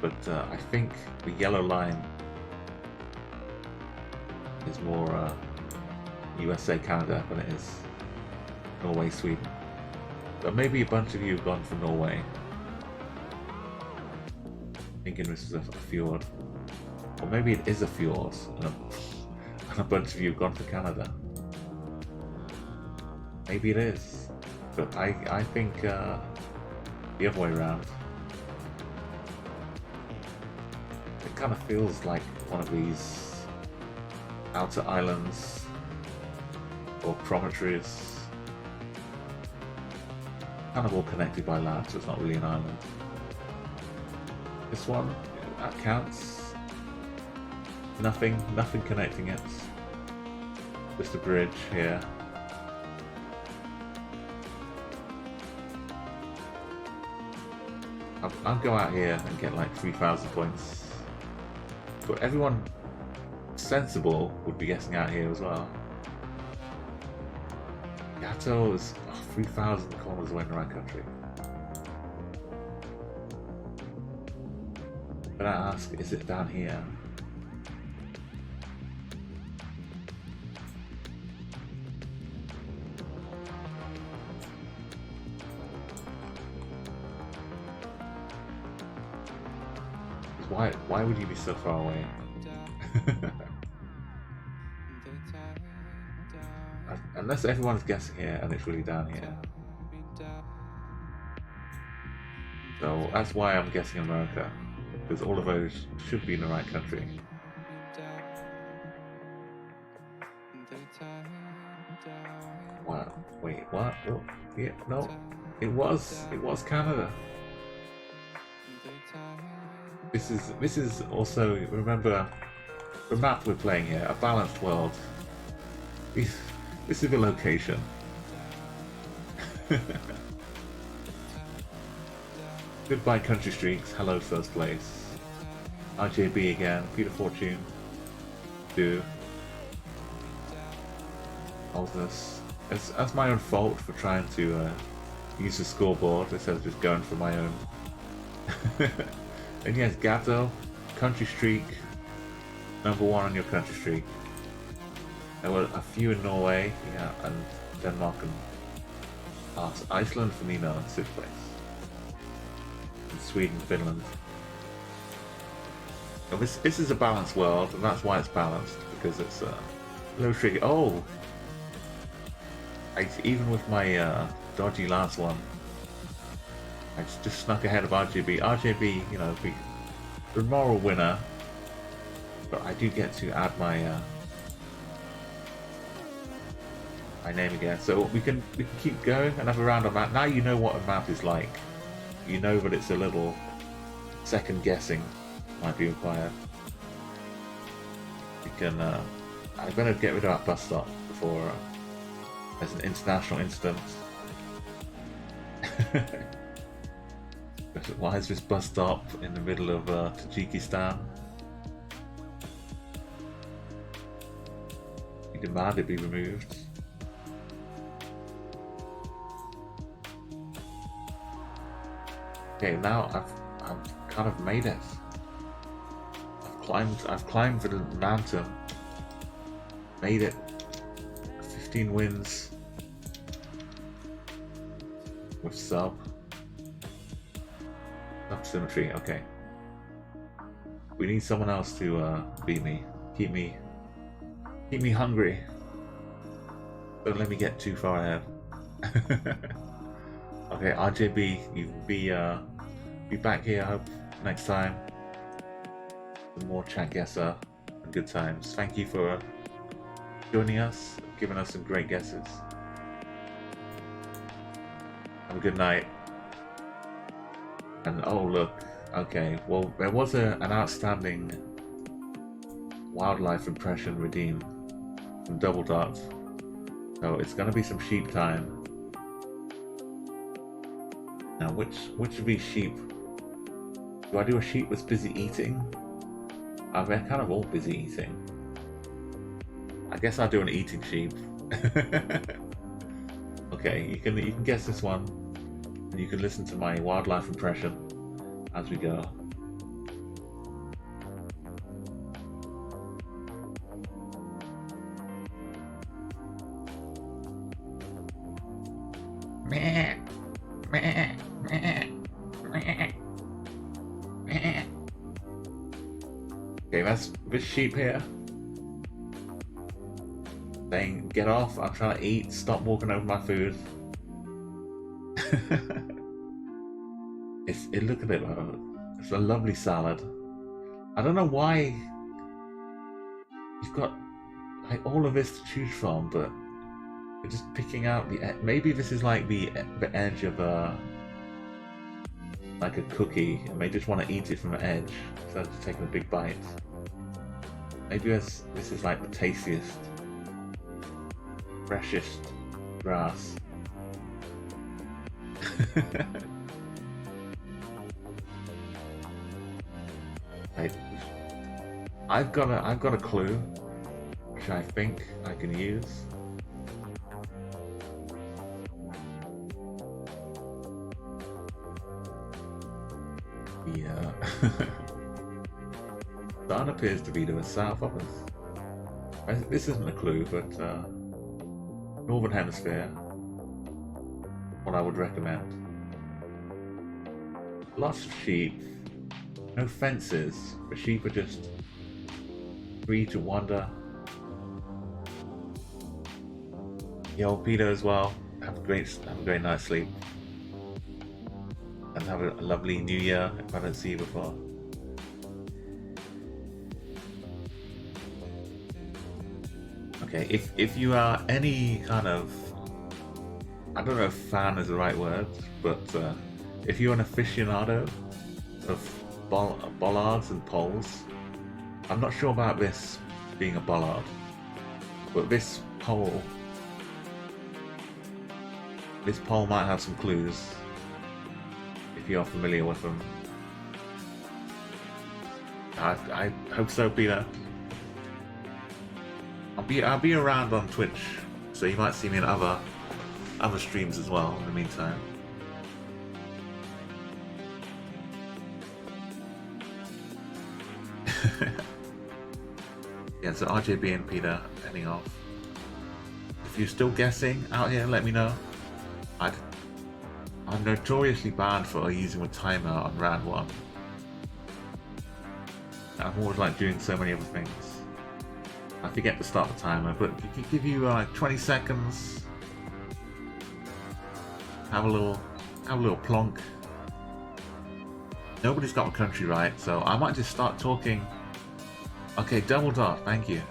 But I think the yellow line is more USA, Canada than it is Norway, Sweden. But maybe a bunch of you have gone for Norway, thinking this is a fjord. Or maybe it is a fjord, and a bunch of you have gone for Canada. Maybe it is. But I think the other way around. It kind of feels like one of these outer islands or promontories, kind of all connected by land, so it's not really an island. This one, that counts. Nothing connecting it. Just a bridge here. I'll go out here and get like 3,000 points. But everyone sensible would be getting out here as well. Gato is 3,000 kilometers away in the right country. But I ask, is it down here? Why would you be so far away? Unless everyone's guessing here and it's really down here. So that's why I'm guessing America. Because all of those should be in the right country. Wow. Wait, what? Oh, yeah, no. It was Canada. This is also, remember, the map we're playing here, a balanced world. This is the location. Goodbye Country Streaks, hello first place. RJB again, Peter Fortune. Do. Aldous. That's my own fault for trying to use the scoreboard instead of just going for my own. And yes, Gato, Country Streak, #1 on your Country Streak. There were a few in Norway, yeah, and Denmark and Iceland for me, no, 6th place. And Sweden, Finland. Now this is a balanced world, and that's why it's balanced, because it's low tricky. Oh! Even with my dodgy last one, I just snuck ahead of RJB. RJB, you know, the moral winner, but I do get to add my my name again. So we can keep going and have a round on map. Now you know what a map is like. You know that it's a little second guessing might be required. We can. I'm gonna get rid of that bus stop before there's an international incident. Why is this bus stop in the middle of Tajikistan? We demand it be removed. Okay, now I've kind of made it. I've climbed the mountain. Made it. 15 wins. With sub symmetry, okay. We need someone else to beat me. Keep me hungry. Don't let me get too far ahead. Okay, RJB, you be back here, I hope, next time. Some more chat guesser and good times. Thank you for joining us, giving us some great guesses. Have a good night. And oh look, okay, well there was an outstanding wildlife impression redeemed from Double Dot. So it's gonna be some sheep time. Now which of these sheep? Do I do a sheep that's busy eating? They're kind of all busy eating. I guess I'll do an eating sheep. Okay, you can guess this one. And you can listen to my wildlife impression as we go. Meh, meh, meh, meh, meh. Okay, that's this sheep here saying, "Get off! I'm trying to eat. Stop walking over my food." Look at it, it's a lovely salad. I don't know why you've got like all of this to choose from, but you're just picking out maybe this is like the edge of like a cookie and they just want to eat it from the edge instead of just taking a big bite. Maybe this is like the tastiest, freshest grass. I've got a clue which I think I can use. Yeah. Sun appears to be to the south of us. This isn't a clue, but Northern Hemisphere, what I would recommend. Lots of sheep, no fences, the sheep are just free to wander. Yo, Peter as well, have a great night's sleep. And have a lovely new year if I don't see you before. Okay, if you are any kind of, I don't know if fan is the right word, but if you're an aficionado of bollards and poles, I'm not sure about this being a bollard, but this pole might have some clues if you're familiar with them. I hope so, Peter. I'll be around on Twitch, so you might see me in other streams as well in the meantime. Yeah, so RJB and Peter heading off. If you're still guessing out here, let me know. I'm notoriously bad for using a timer on round 1. I'm always like doing so many other things. I forget to start the timer, but if you give you like 20 seconds, have a little plonk. Nobody's got a country right, so I might just start talking. Okay, double dot, thank you.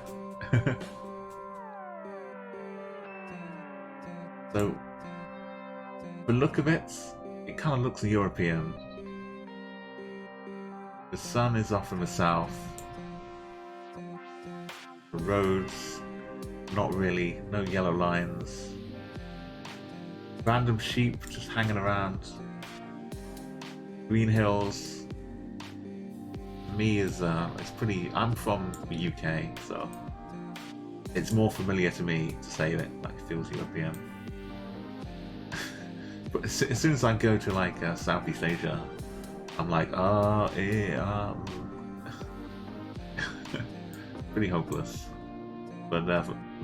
So, the look of it kind of looks European. The sun is off in the south. The roads, not really, no yellow lines. Random sheep just hanging around. Green hills. Me is, it's pretty, I'm from the UK, so it's more familiar to me to say that like, it feels European. But as soon as I go to like Southeast Asia, I'm like, pretty hopeless. But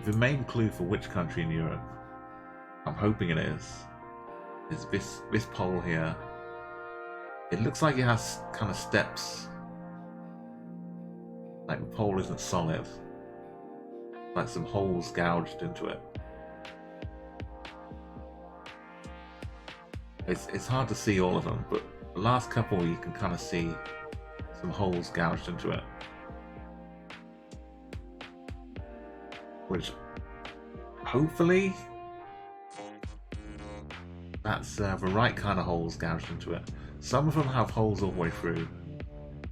the main clue for which country in Europe, I'm hoping it is this pole here. It looks like it has kind of steps. Like the pole isn't solid. Like some holes gouged into it. It's hard to see all of them, but the last couple you can kind of see some holes gouged into it. Which, hopefully, that's the right kind of holes gouged into it. Some of them have holes all the way through.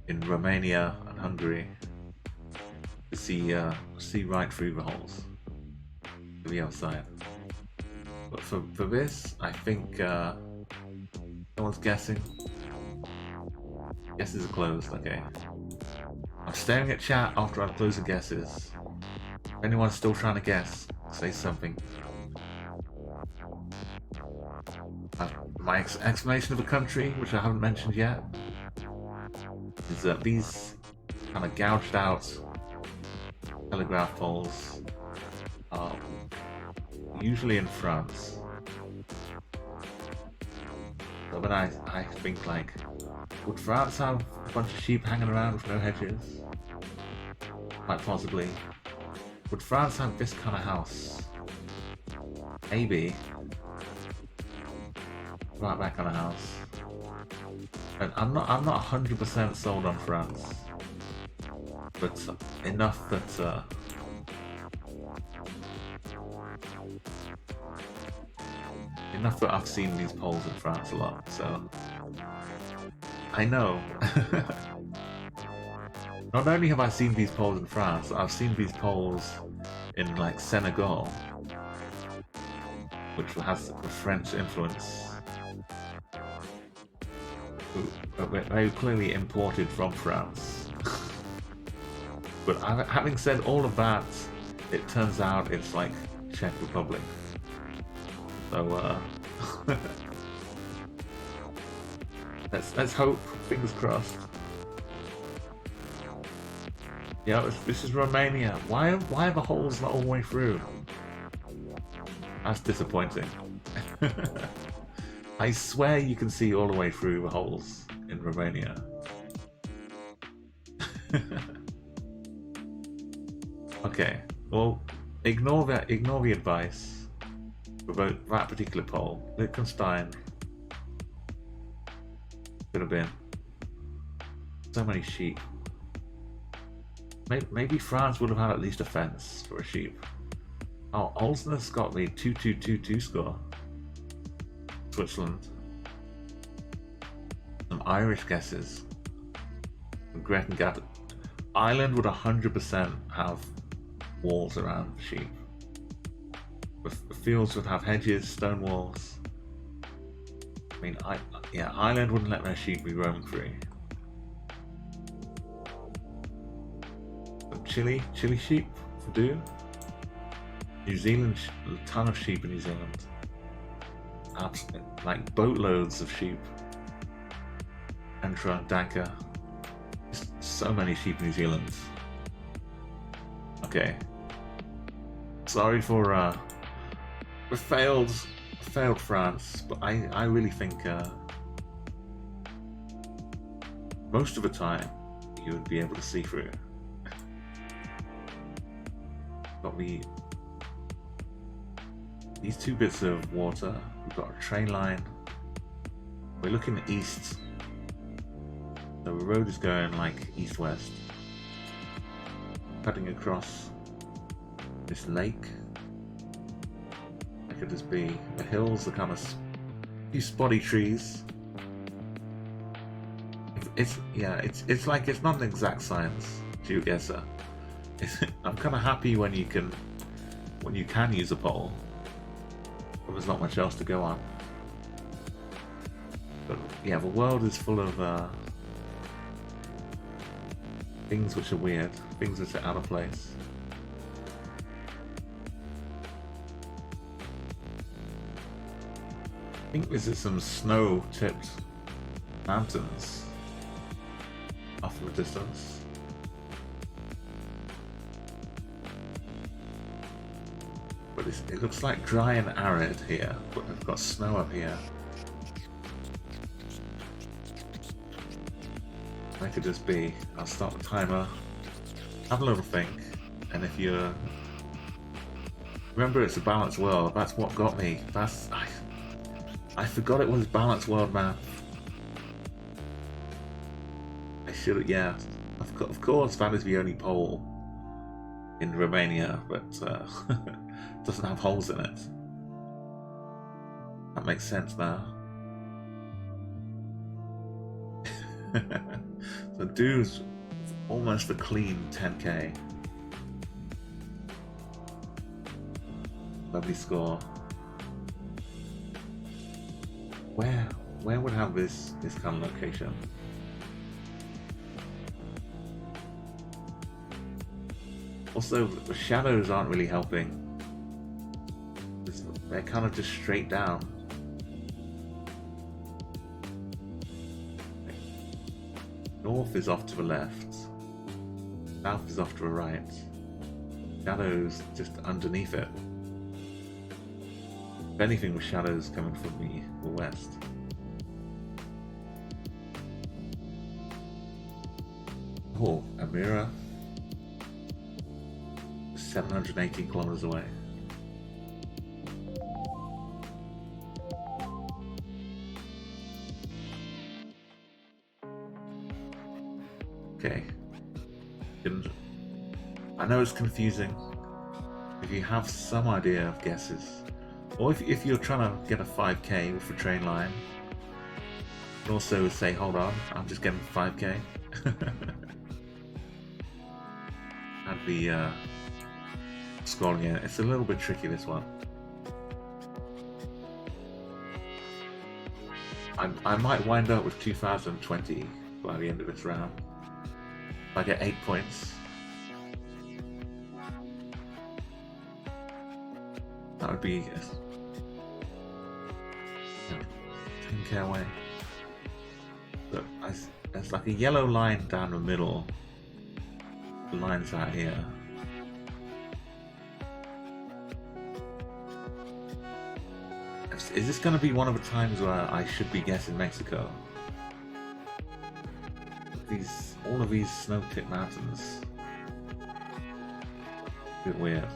In Romania and Hungary, you see right through the holes to the outside. But for this, I think no one's guessing. Guesses are closed. Okay. I'm staring at chat after I've closed the guesses. If anyone's still trying to guess, say something. My explanation of a country, which I haven't mentioned yet, is that these kind of gouged out telegraph poles are usually in France. So then I think like, would France have a bunch of sheep hanging around with no hedges? Quite possibly. Would France have this kind of house? Maybe. Right back on a house. And I'm not 100% sold on France, but enough that I've seen these poles in France a lot. So I know. Not only have I seen these poles in France, I've seen these poles in like Senegal, which has a French influence. Very clearly imported from France. But having said all of that, it turns out it's like Czech Republic. So let's hope, fingers crossed. Yeah, this is Romania. Why are the holes not all the way through? That's disappointing. I swear you can see all the way through the holes in Romania. Okay, well, ignore the advice about that particular poll. Liechtenstein could have been. So many sheep. Maybe France would have had at least a fence for a sheep. Oh, Olsen's got the 2222 score. Switzerland. Some Irish guesses. Ireland would 100% have walls around the sheep. The fields would have hedges, stone walls. I mean, Ireland wouldn't let their sheep be roaming free. Some Chile sheep for do. New Zealand, a ton of sheep in New Zealand. Like boatloads of sheep. Entra, Danka. So many sheep in New Zealand. Okay. Sorry for we failed France, but I really think most of the time you would be able to see through. Got these two bits of water. We've got a train line. We're looking east. The road is going like east-west, cutting across this lake. It could just be the hills, the kind of few spotty trees. It's like it's not an exact science, GeoGuessr. I'm kind of happy when you can use a pole, but there's not much else to go on. But yeah, the world is full of things which are weird, things which are out of place. I think this is some snow-tipped mountains off in the distance. But it looks like dry and arid here, but I've got snow up here. That could just be, I'll start the timer, have a little think, and if you remember it's a balanced world, that's what got me. I forgot it was balanced world math. I should, yeah, of course that is the only pole in Romania, but doesn't have holes in it. That makes sense now. So dude's almost a clean 10k. Lovely score. Where would have this kind of location? Also, the shadows aren't really helping. They're kind of just straight down. North is off to the left. South is off to the right. Shadows just underneath it. If anything, with shadows coming from the west. Oh, Amira. 718 kilometers away. Okay. I know it's confusing. If you have some idea of guesses, or if you're trying to get a 5k with a train line, can also say, hold on, I'm just getting 5k. I'd be scrolling in. It's a little bit tricky, this one. I might wind up with 2020 by the end of this round. If I get 8 points, that would be 10k away. But there's like a yellow line down the middle. The line's out here. Is this going to be one of the times where I should be guessing Mexico? All of these snow-tipped mountains. A bit weird.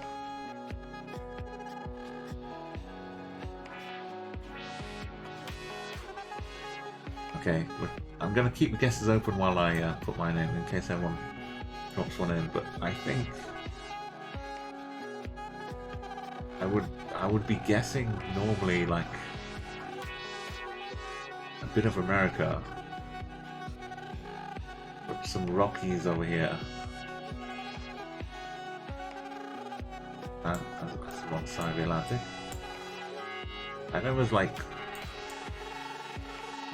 Okay, I'm going to keep the guesses open while I put mine in case anyone drops one in, but I think I would be guessing normally like a bit of America, but some Rockies over here, and that's the wrong side of the Atlantic. And there was like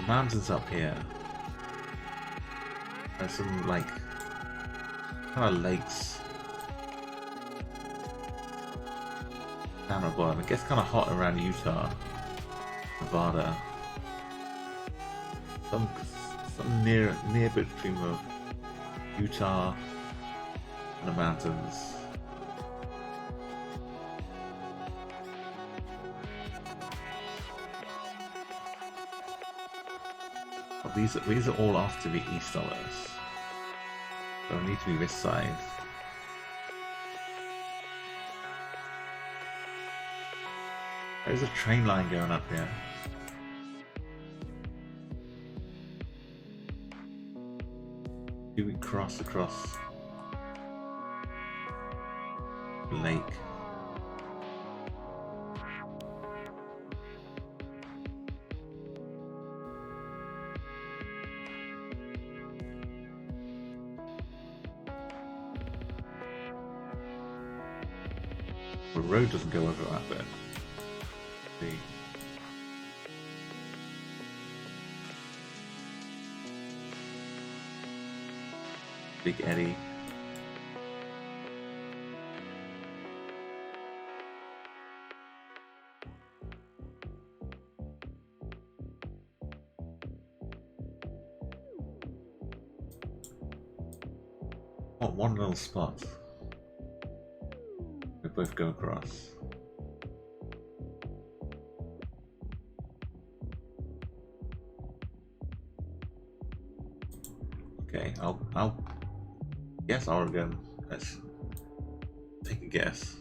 mountains up here, and some like kind of lakes down the bottom. It gets kind of hot around Utah, Nevada. Some near between the Utah and the mountains. But these are all off to the east of us. They'll need to be this side. There's a train line going up here. Do we cross across the lake? The road doesn't go over that bit. See. Big eddy. Oh, one little spot. We both go across. Okay, I'll guess Oregon. Let's take a guess.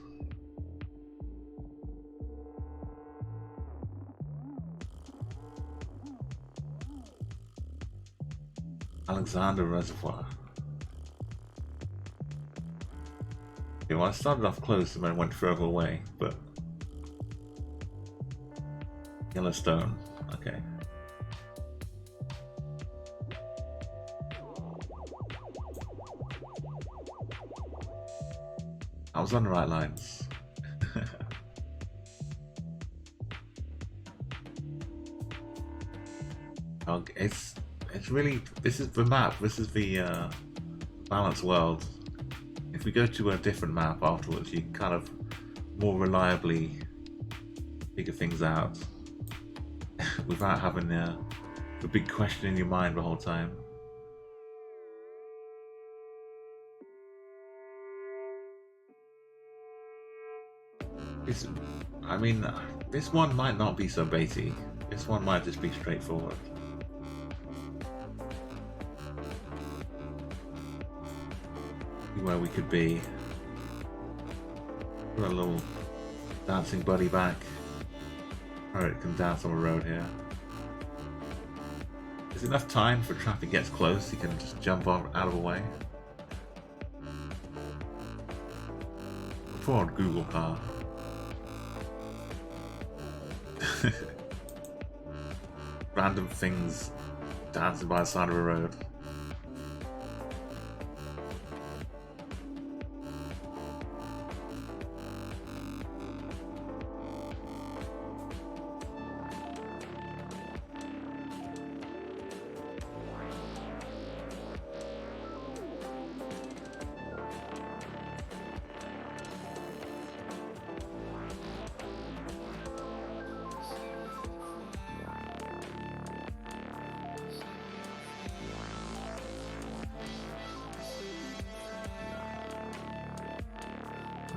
Alexander Reservoir. Okay, well I started off close and then went further away, but Yellowstone, okay. I was on the right lines. It's really, this is the map, this is the balanced world. If we go to a different map afterwards, you can kind of more reliably figure things out without having the big question in your mind the whole time. I mean, this one might not be so baity. This one might just be straightforward. See where we could be. Put a little dancing buddy back. Alright, can dance on the road here. There's enough time for traffic gets close, you can just jump out of the way. Poor old Google car. Random things dancing by the side of a road.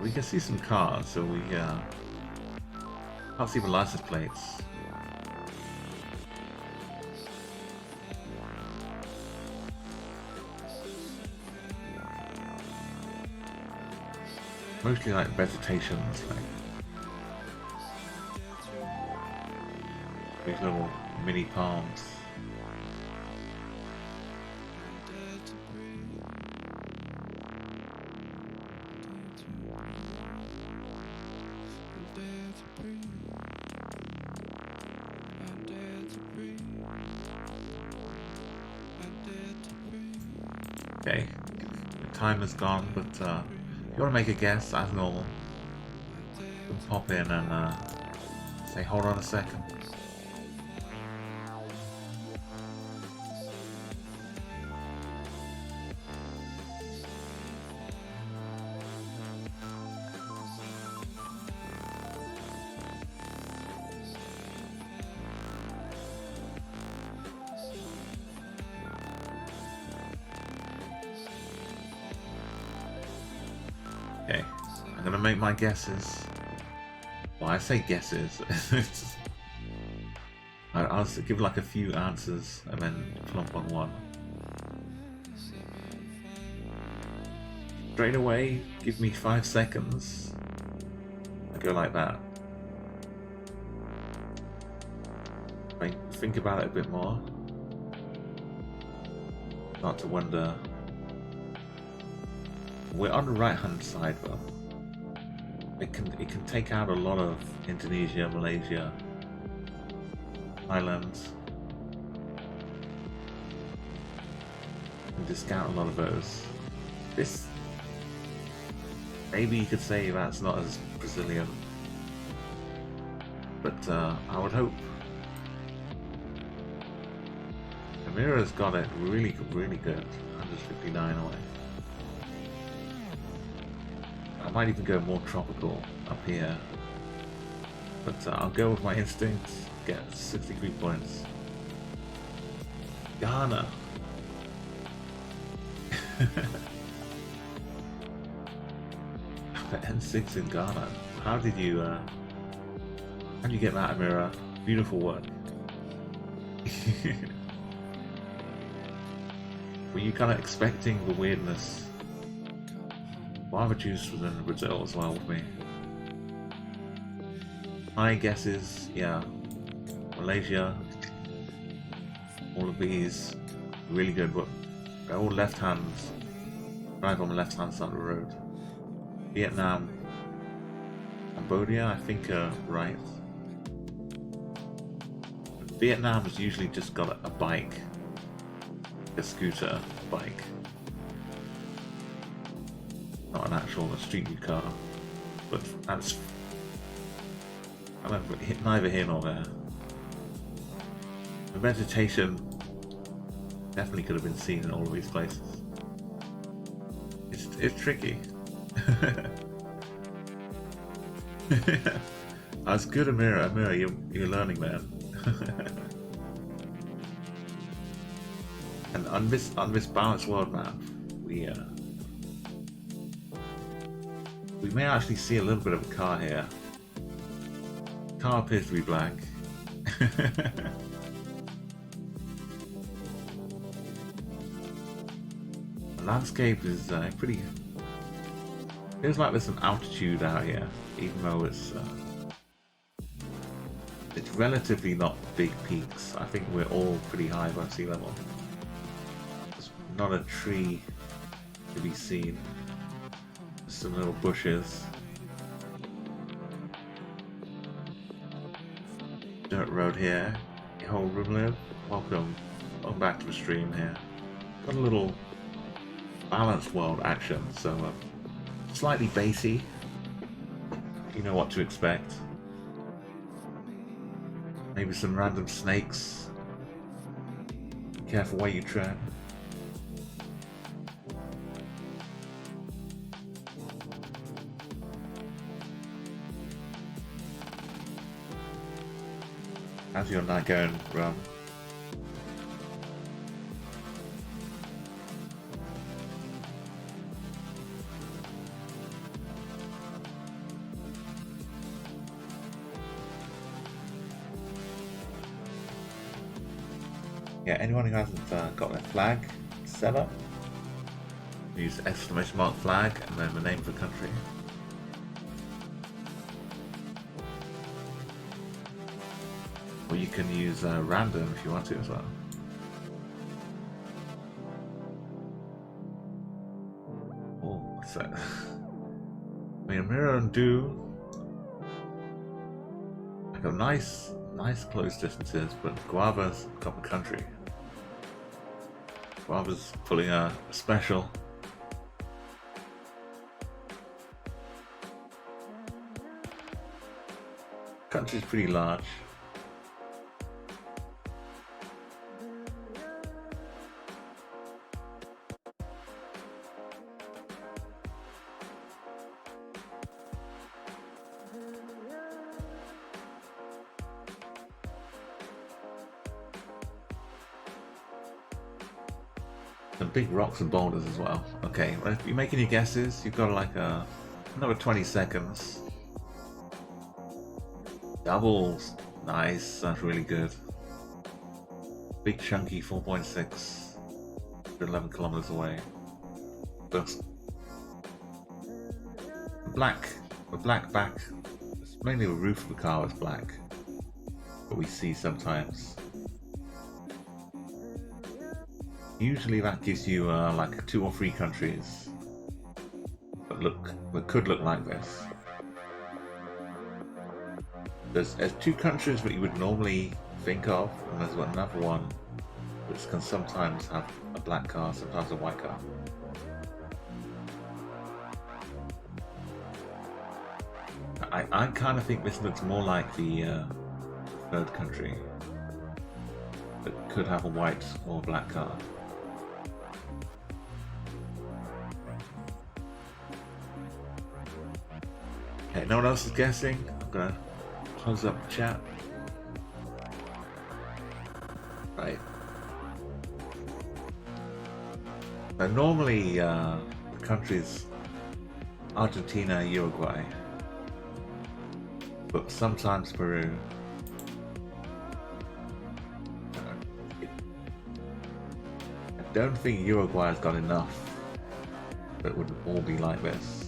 We can see some cars, so we can't see the license plates. Mostly like vegetations, like these little mini palms. Okay, the time is gone, but if you want to make a guess, as normal, you can pop in and say, hold on a second. Okay, I'm gonna make my guesses. Well, I say guesses. I'll give like a few answers and then plump on one. Straight away, give me 5 seconds. I go like that. Think about it a bit more. Start to wonder. We're on the right hand side though. It can take out a lot of Indonesia, Malaysia, Thailand. And discount a lot of those. This, maybe you could say that's not as Brazilian, but I would hope. Amira's got it really good, 159 away. I might even go more tropical up here, but I'll go with my instincts, get 63 points. Ghana. The N6 in Ghana. How did you get that, Amira? Beautiful work. Were you kind of expecting the weirdness? Guava juice was in Brazil as well with me. My guess is, yeah, Malaysia, all of these, really good, but they're all left hands, drive on the left hand side of the road. Vietnam, Cambodia, I think are right. Vietnam's usually just got a bike, a scooter bike. Not an actual street view car, but that's neither here nor there. The vegetation definitely could have been seen in all of these places. It's tricky. That's good, Amira. Amira, you're learning, man. And on this balanced world map, we may actually see a little bit of a car here. Car appears to be black. The landscape is pretty. Feels like there's some altitude out here, even though it's relatively not big peaks. I think we're all pretty high above sea level. There's not a tree to be seen. Some little bushes. Dirt road here. Your whole room live. Welcome. Welcome back to the stream here. Got a little balanced world action, so slightly bassy. You know what to expect. Maybe some random snakes. Careful where you tread. How's your night going, Rum? Yeah, anyone who hasn't got their flag set up, use exclamation mark flag and then the name of the country. Or you can use random if you want to as well. Oh, what's that? I mean, mirror and do like a nice close distances, but Guava's got the country. Guava's pulling a special. Country's pretty large. Some big rocks and boulders as well. Okay, well, if you're making your guesses, you've got like another 20 seconds. Doubles. Nice, that's really good. Big chunky 4.6. 11 kilometers away. But the black back, it's mainly the roof of the car is black. But we see sometimes. Usually that gives you like 2 or 3 countries that could look like this. There's 2 countries that you would normally think of, and there's another one which can sometimes have a black car, sometimes a white car. I kind of think this looks more like the third country that could have a white or black car. Okay, no one else is guessing. I'm gonna close up the chat. Right. So normally the countries Argentina, Uruguay, but sometimes Peru. I don't think Uruguay has got enough that would all be like this.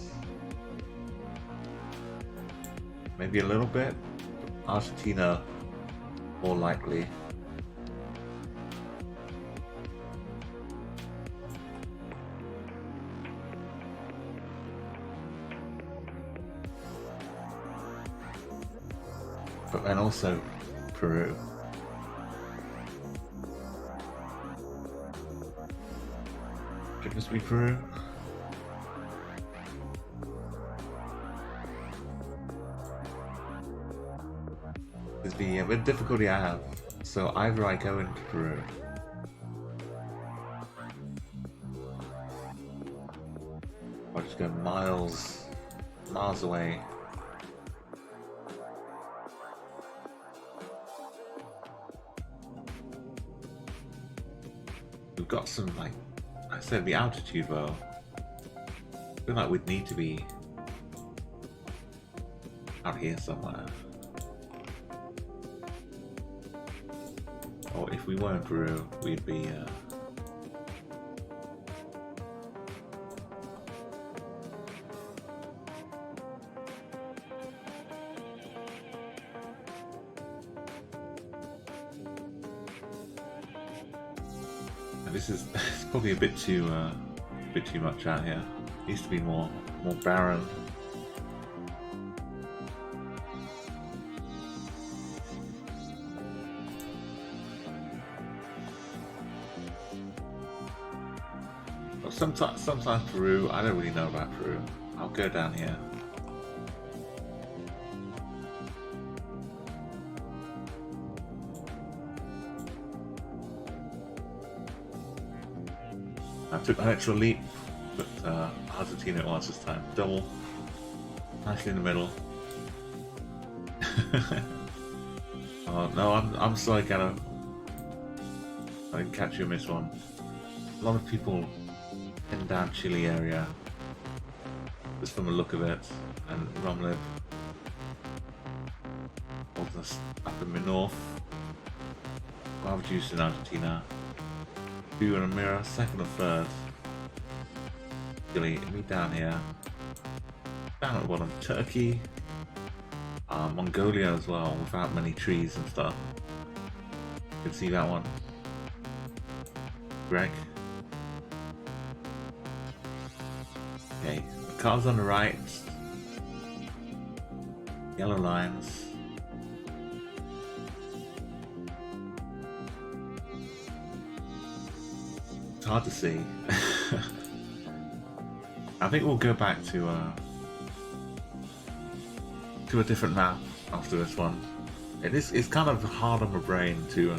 Maybe a little bit. Argentina, more likely. But then also Peru. Could this be Peru? Is the difficulty I have. So either I go into Peru, or just go miles away. We've got some, like I said, the altitude though. I feel like we'd need to be out here somewhere. Or if we were in Peru, we'd be this is it's probably a bit too much out here. It needs to be more barren. sometimes Peru. I don't really know about Peru. I'll go down here. I took an extra leap, but Argentina it was this time. Double, nicely in the middle. Oh no, I'm sorry, Gano. I didn't catch you in this one. A lot of people in down Chile area, just from the look of it, and Romliv. Also up in the north. Guava juice in Argentina. You and Amira, second or third. Chile, me down here. Down at the bottom, Turkey. Mongolia as well, without many trees and stuff. You can see that one. Greg. Okay, the cars on the right. Yellow lines. It's hard to see. I think we'll go back to a different map after this one. It's kind of hard on my brain to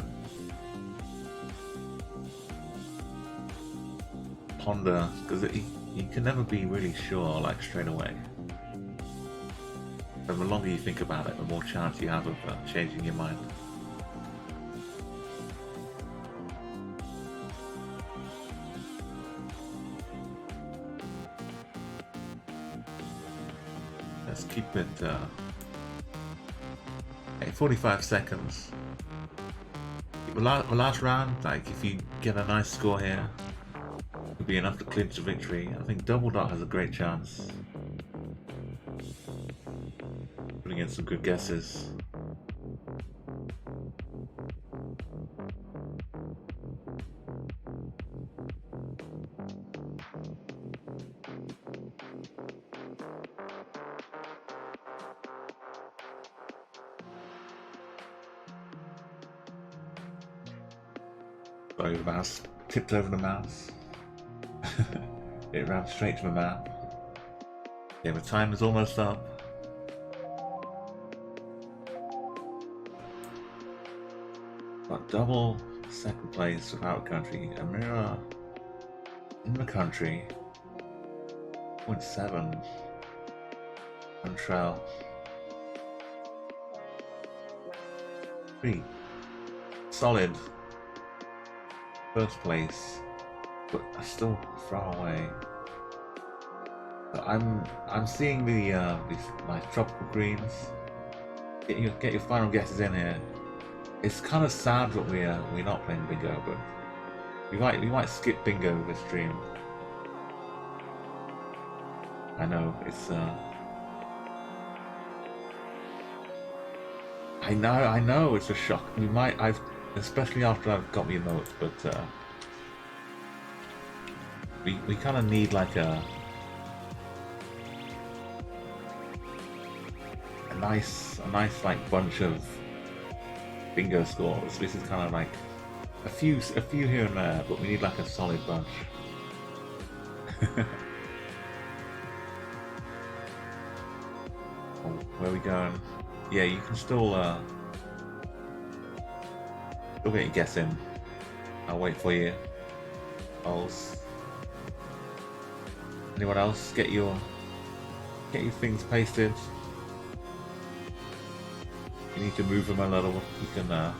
ponder, because you can never be really sure like straight away. And the longer you think about it, the more chance you have of changing your mind. Let's keep it 45 seconds. The last round, like if you get a nice score here, it'll be enough to clinch the victory. I think Double Dot has a great chance. Putting in some good guesses. Sorry, the mouse tipped over the mouse. It ran straight to the map. Yeah, the time is almost up. Got Double second place without country. Amira in the country. 0.7. Control. 3. Solid. First place, but still far away. But I'm seeing the these nice tropical greens. Get your final guesses in here. It's kind of sad that we're not playing bingo, but we might skip bingo this stream. I know it's I know it's a shock. Especially after I've got me notes, but we kind of need like a nice like bunch of bingo scores. This is kind of like a few here and there, but we need like a solid bunch. Oh, where are we going? Yeah, you can still get your guess in. I'll wait for you. Anyone else? Get your things pasted. You need to move them a little. You can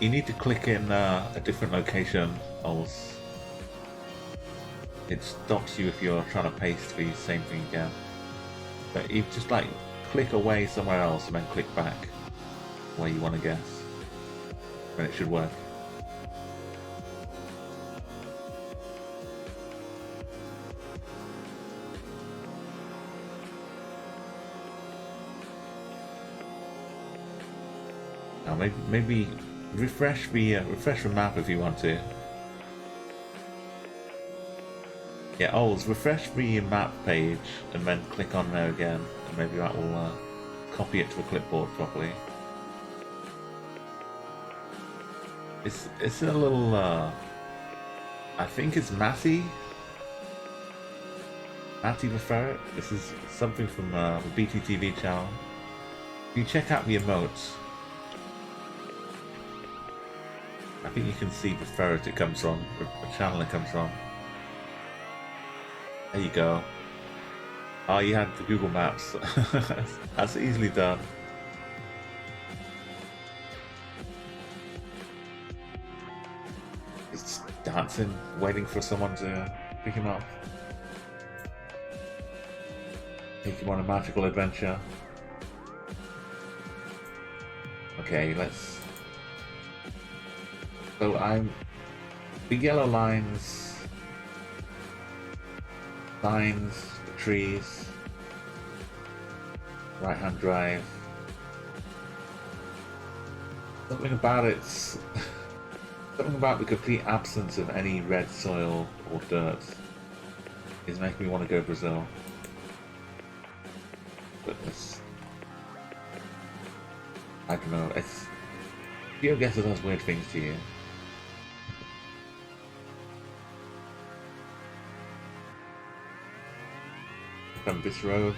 you need to click in a different location, else it stops you if you're trying to paste the same thing again. But you just like click away somewhere else and then click back where you want to guess. And it should work. Now maybe refresh the map if you want to. Yeah, refresh the map page and then click on there again, and maybe that will copy it to the clipboard properly. It's a little I think it's Matty. Matty the Ferret. This is something from the BTTV channel. If you check out the emotes, I think you can see the ferret it comes from, the channel it comes from. There you go. Oh, you had the Google Maps. That's easily done. Just dancing, waiting for someone to pick him up. Take him on a magical adventure. Okay, let's... So I'm... The yellow lines... Signs, the trees... Right-hand drive... Something about it's... Something about the complete absence of any red soil or dirt is making me want to go Brazil. But it's... I don't know, it's... GeoGuessr does weird things to you. From this road.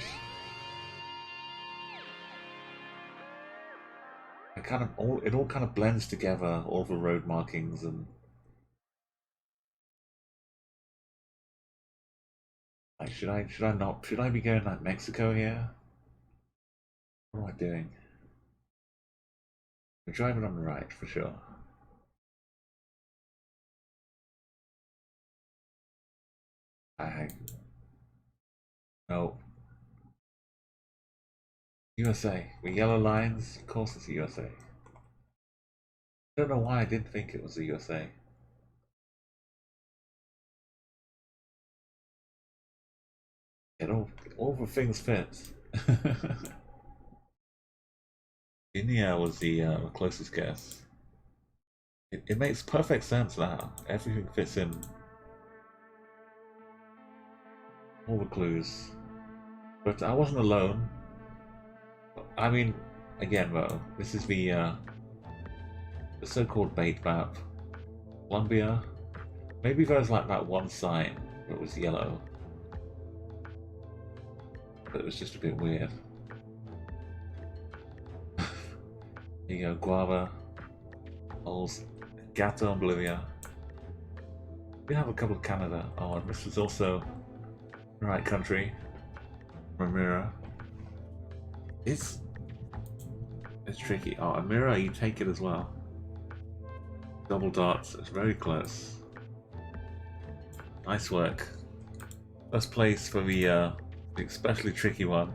It all kind of blends together, all the road markings and... Like, should I be going like Mexico here? What am I doing? We're driving on the right, for sure. No. USA. With yellow lines, of course it's the USA. I don't know why I didn't think it was the USA. All the things fit. India was the closest guess. It makes perfect sense now. Everything fits in. All the clues. But I wasn't alone. I mean, again though, this is the so-called bait map. Colombia. Maybe there's like that one sign that was yellow. But it was just a bit weird. Here you go, guava, holes, gato in Bolivia. We have a couple of Canada. Oh, and this is also the right country. Ramira. It's tricky. Oh, Amira, you take it as well. Double dots. It's very close. Nice work. First place for the especially tricky one.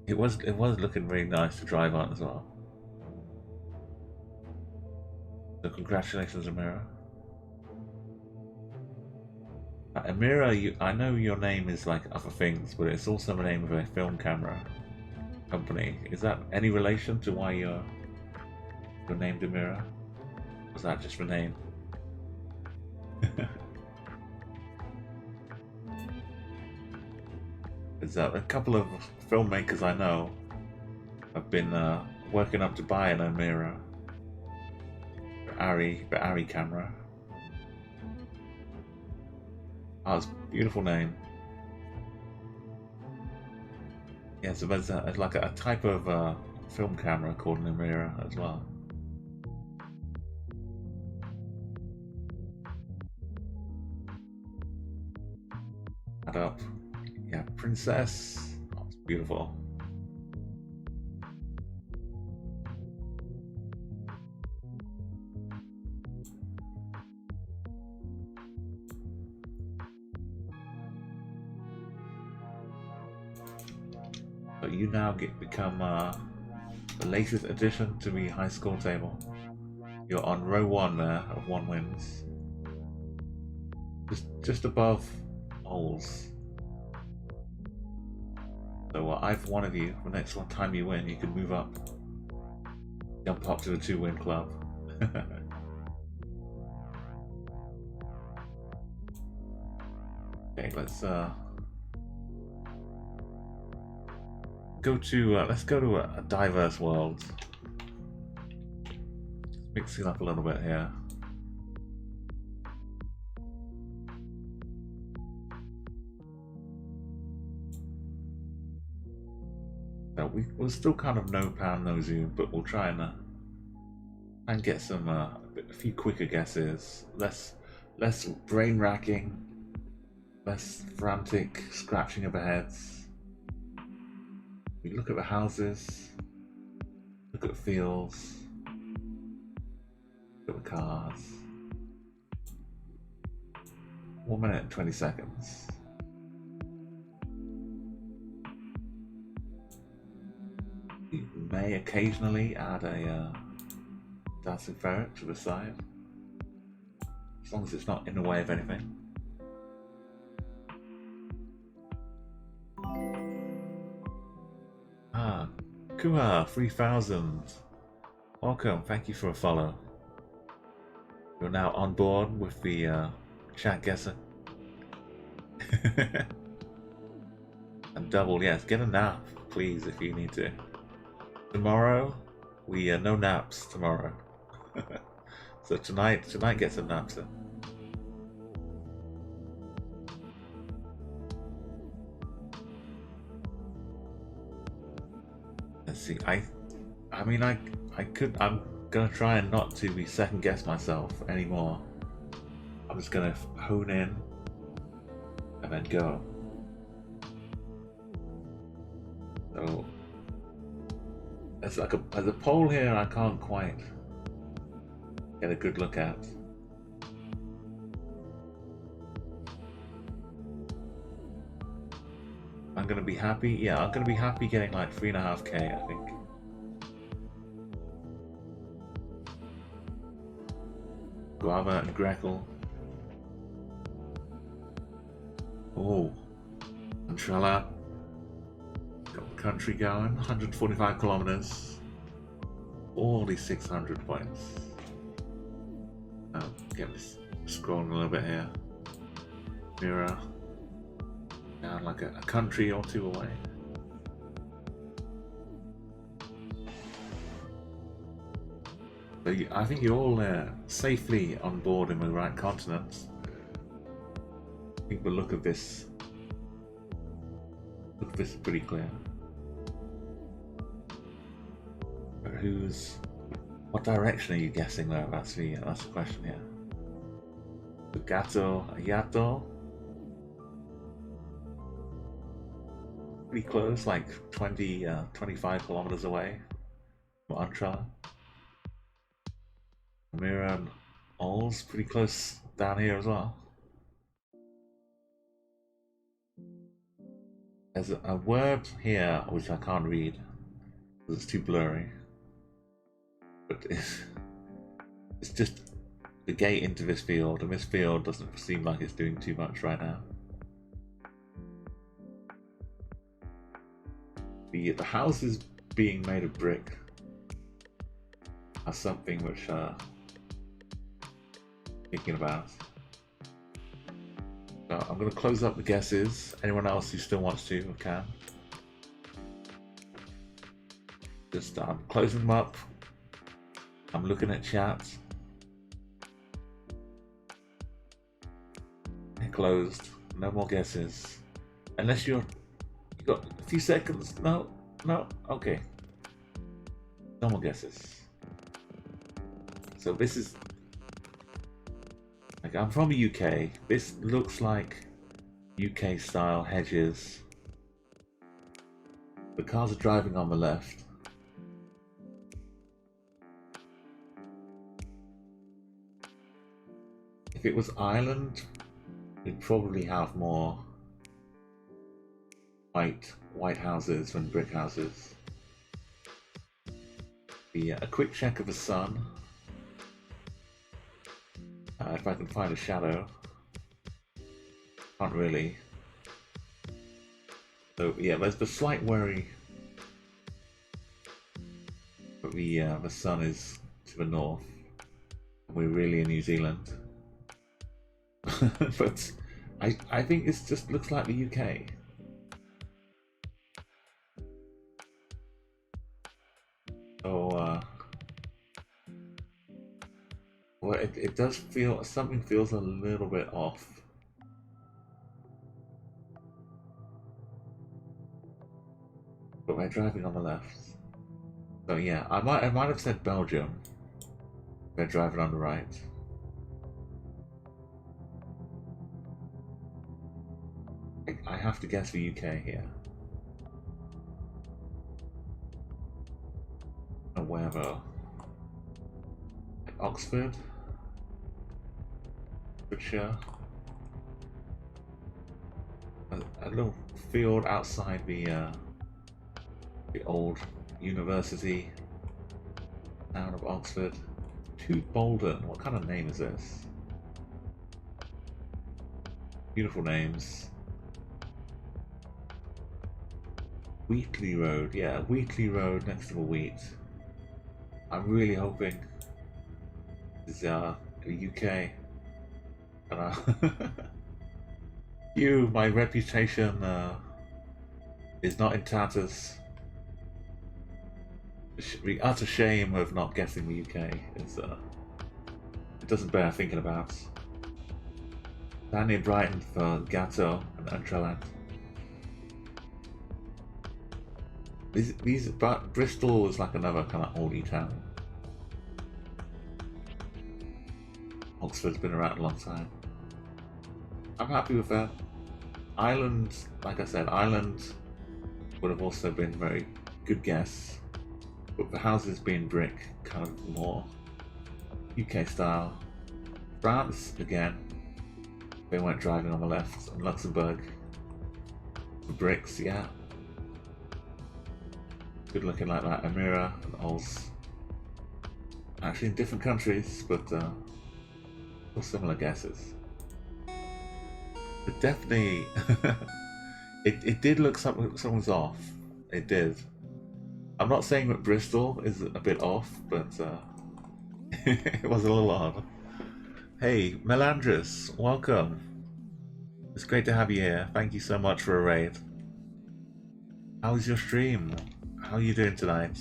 It was looking really nice to drive on as well. So congratulations, Amira. Amira, I know your name is like other things, but it's also the name of a film camera company. Is that any relation to why you're named Amira? Or was that just the name? There's a couple of filmmakers I know have been working up to buy an Amira, the Ari camera. Oh, it's a beautiful name. Yeah, so there's like a type of film camera called an Amira as well. Add up. Yeah, princess. Oh, it's beautiful. But you now become the latest addition to the high score table. You're on row 1 there of 1 wins. Just above holes. So either one of you, the next time you win, you can move up. Jump up to the 2-win club. Okay, let's go to a diverse world. Mix it up a little bit here. So we're still kind of no pound, no zoom, but we'll try and get some a few quicker guesses, less brain racking, less frantic scratching of our heads. We look at the houses, look at the fields, look at the cars. 1 minute and 20 seconds. We may occasionally add a dancing ferret to the side, as long as it's not in the way of anything. Kuha 3000. Welcome, thank you for a follow. You're now on board with the Chat Guessr. And double, yes, get a nap, please, if you need to. Tomorrow, we no naps tomorrow. So tonight get some naps in. Let's see. I mean, I could. I'm gonna try and not to be second guess myself anymore. I'm just gonna hone in and then go. So there's a poll here I can't quite get a good look at. I'm gonna be happy. Yeah, I'm gonna be happy getting like 3.5K, I think. Guava and Gretel. Oh, Antrella. Got the country going. 145 kilometers. Only 600 points. Get this scrolling a little bit here. Mirror. Down like a country or two away. So I think you're all safely on board in the right continents. I think the look of this is pretty clear. But what direction are you guessing though? That's the question here. Gato, Yato. Pretty close, like 25 kilometers away from Antra. Mira and All's pretty close down here as well. There's a word here which I can't read because it's too blurry. But it's just the gate into this field, and this field doesn't seem like it's doing too much right now. The houses being made of brick are something which thinking about. So I'm going to close up the guesses. Anyone else who still wants to can. Just I'm closing them up. I'm looking at chat. They're closed. No more guesses. Unless you got a few seconds. No, okay. No more guesses. So this is like, I'm from the UK. This looks like UK style hedges. The cars are driving on the left. If it was Ireland, we'd probably have more white houses than brick houses. A quick check of the sun. If I can find a shadow. Can't really. So yeah, there's the slight worry that the sun is to the north. We're really in New Zealand. But I think this just looks like the UK. So well, it does feel, something feels a little bit off. but we're driving on the left. So yeah, I might have said Belgium. We're driving on the right. I have to guess the UK here. Or wherever. Oxford? Oxfordshire? A little field outside the old university town of Oxford. To Bolden. What kind of name is this? Beautiful names. Wheatley Road. Yeah, Wheatley Road next to the wheat. I'm really hoping this is the UK. And my reputation is not in tatters. The utter shame of not guessing the UK is it doesn't bear thinking about. Danny Brighton for Gatto and Trellant. But Bristol is like another kind of oldie town. Oxford's been around a long time. I'm happy with that. Ireland, like I said, Ireland would have also been a very good guess. But the houses being brick, kind of more UK style. France, again, they weren't driving on the left. And Luxembourg, the bricks, yeah. Good looking like that. Amira and Ols. Actually in different countries, but still similar guesses. But definitely, it did look something's off. It did. I'm not saying that Bristol is a bit off, but it was a little odd. Hey, Melandris, welcome. It's great to have you here. Thank you so much for a raid. How's your stream? How are you doing tonight?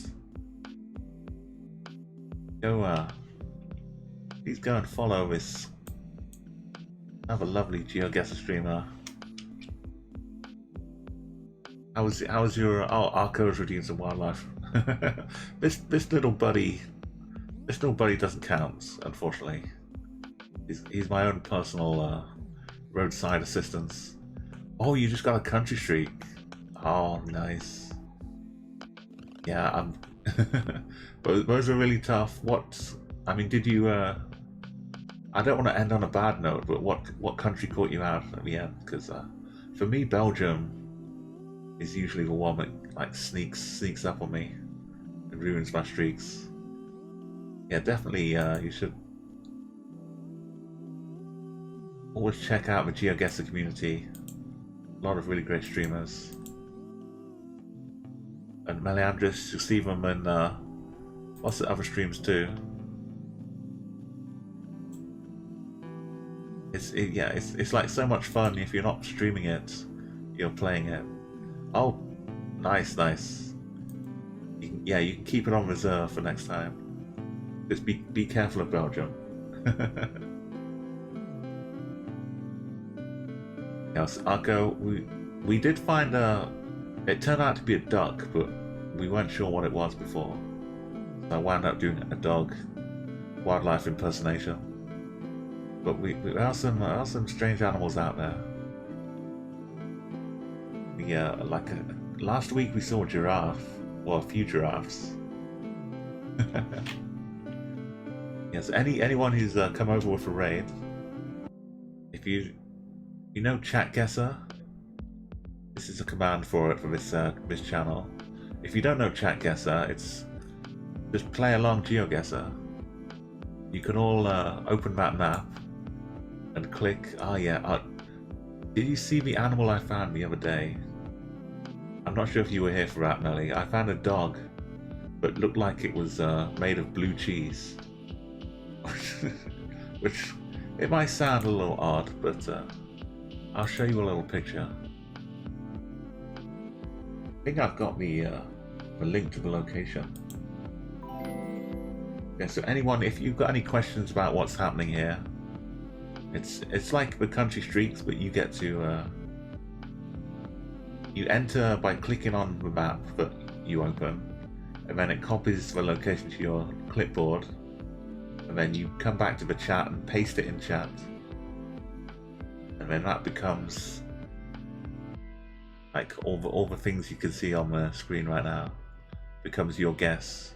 Please go and follow this another lovely GeoGuessr streamer. How was your Arco's redeemed some wildlife? this little buddy doesn't count, unfortunately. He's my own personal roadside assistance. Oh, you just got a country streak. Oh, nice. Yeah, those are really tough. I mean, did you? I don't want to end on a bad note, but what country caught you out at the end? Because for me, Belgium is usually the one that like sneaks up on me and ruins my streaks. Yeah, definitely. You should always check out the GeoGuessr community. A lot of really great streamers. And Meleandris, you'll see them in lots of other streams too. It's like so much fun. If you're not streaming it, you're playing it. Oh, nice. You can keep it on reserve for next time. Just be careful of Belgium. Yes, Arco, we did find it turned out to be a duck, but we weren't sure what it was before. So I wound up doing a dog wildlife impersonation. But there are some strange animals out there. Yeah, last week we saw a giraffe, well, a few giraffes. Yes, anyone who's come over with a raid, if you know Chat Guessr, this is a command for it for this channel. If you don't know Chat Guessr, it's just play Along GeoGuessr. You can all open that map and click. Oh yeah, did you see the animal I found the other day? I'm not sure if you were here for that, Melly. I found a dog, but looked like it was made of blue cheese. Which it might sound a little odd, but I'll show you a little picture. I think I've got the link to the location. Yeah, so anyone, if you've got any questions about what's happening here, it's like the country streaks, but you get to you enter by clicking on the map that you open, and then it copies the location to your clipboard, and then you come back to the chat and paste it in chat, and then that becomes like all the things you can see on the screen right now becomes your guess,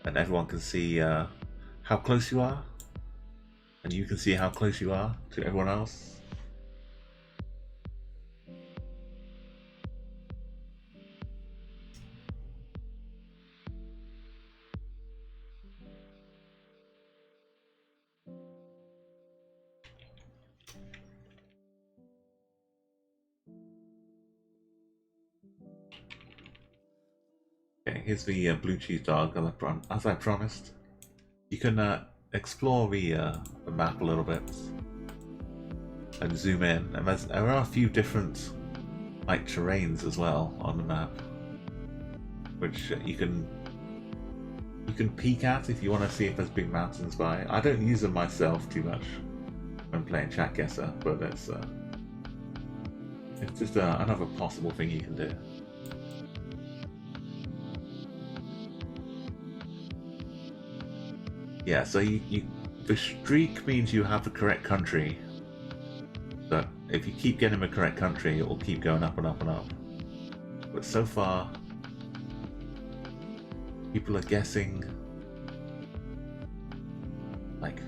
and everyone can see how close you are, and you can see how close you are to everyone else. Okay, here's the blue cheese dog, as I promised. You can explore the map a little bit and zoom in, and there are a few different like terrains as well on the map, which you can peek at if you want to see if there's big mountains by. I don't use them myself too much when playing Chat Guessr, but it's just another possible thing you can do. Yeah, so the streak means you have the correct country. So if you keep getting the correct country, it will keep going up and up and up. But so far, people are guessing. Like,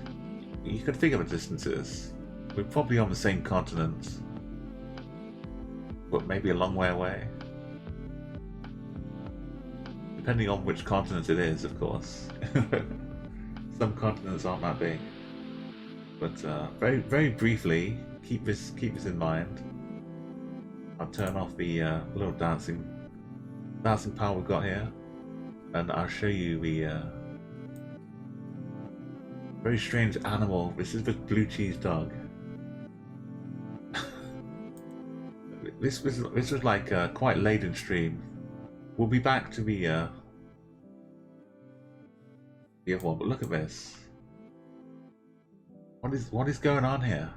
you can figure the distances. We're probably on the same continent, but maybe a long way away. Depending on which continent it is, of course. Some continents aren't that big, but very briefly, keep this in mind. I'll turn off the little dancing power we've got here, and I'll show you the very strange animal. This is the blue cheese dog. This was like quite late in stream. We'll be back to the other one, but look at this. What is going on here?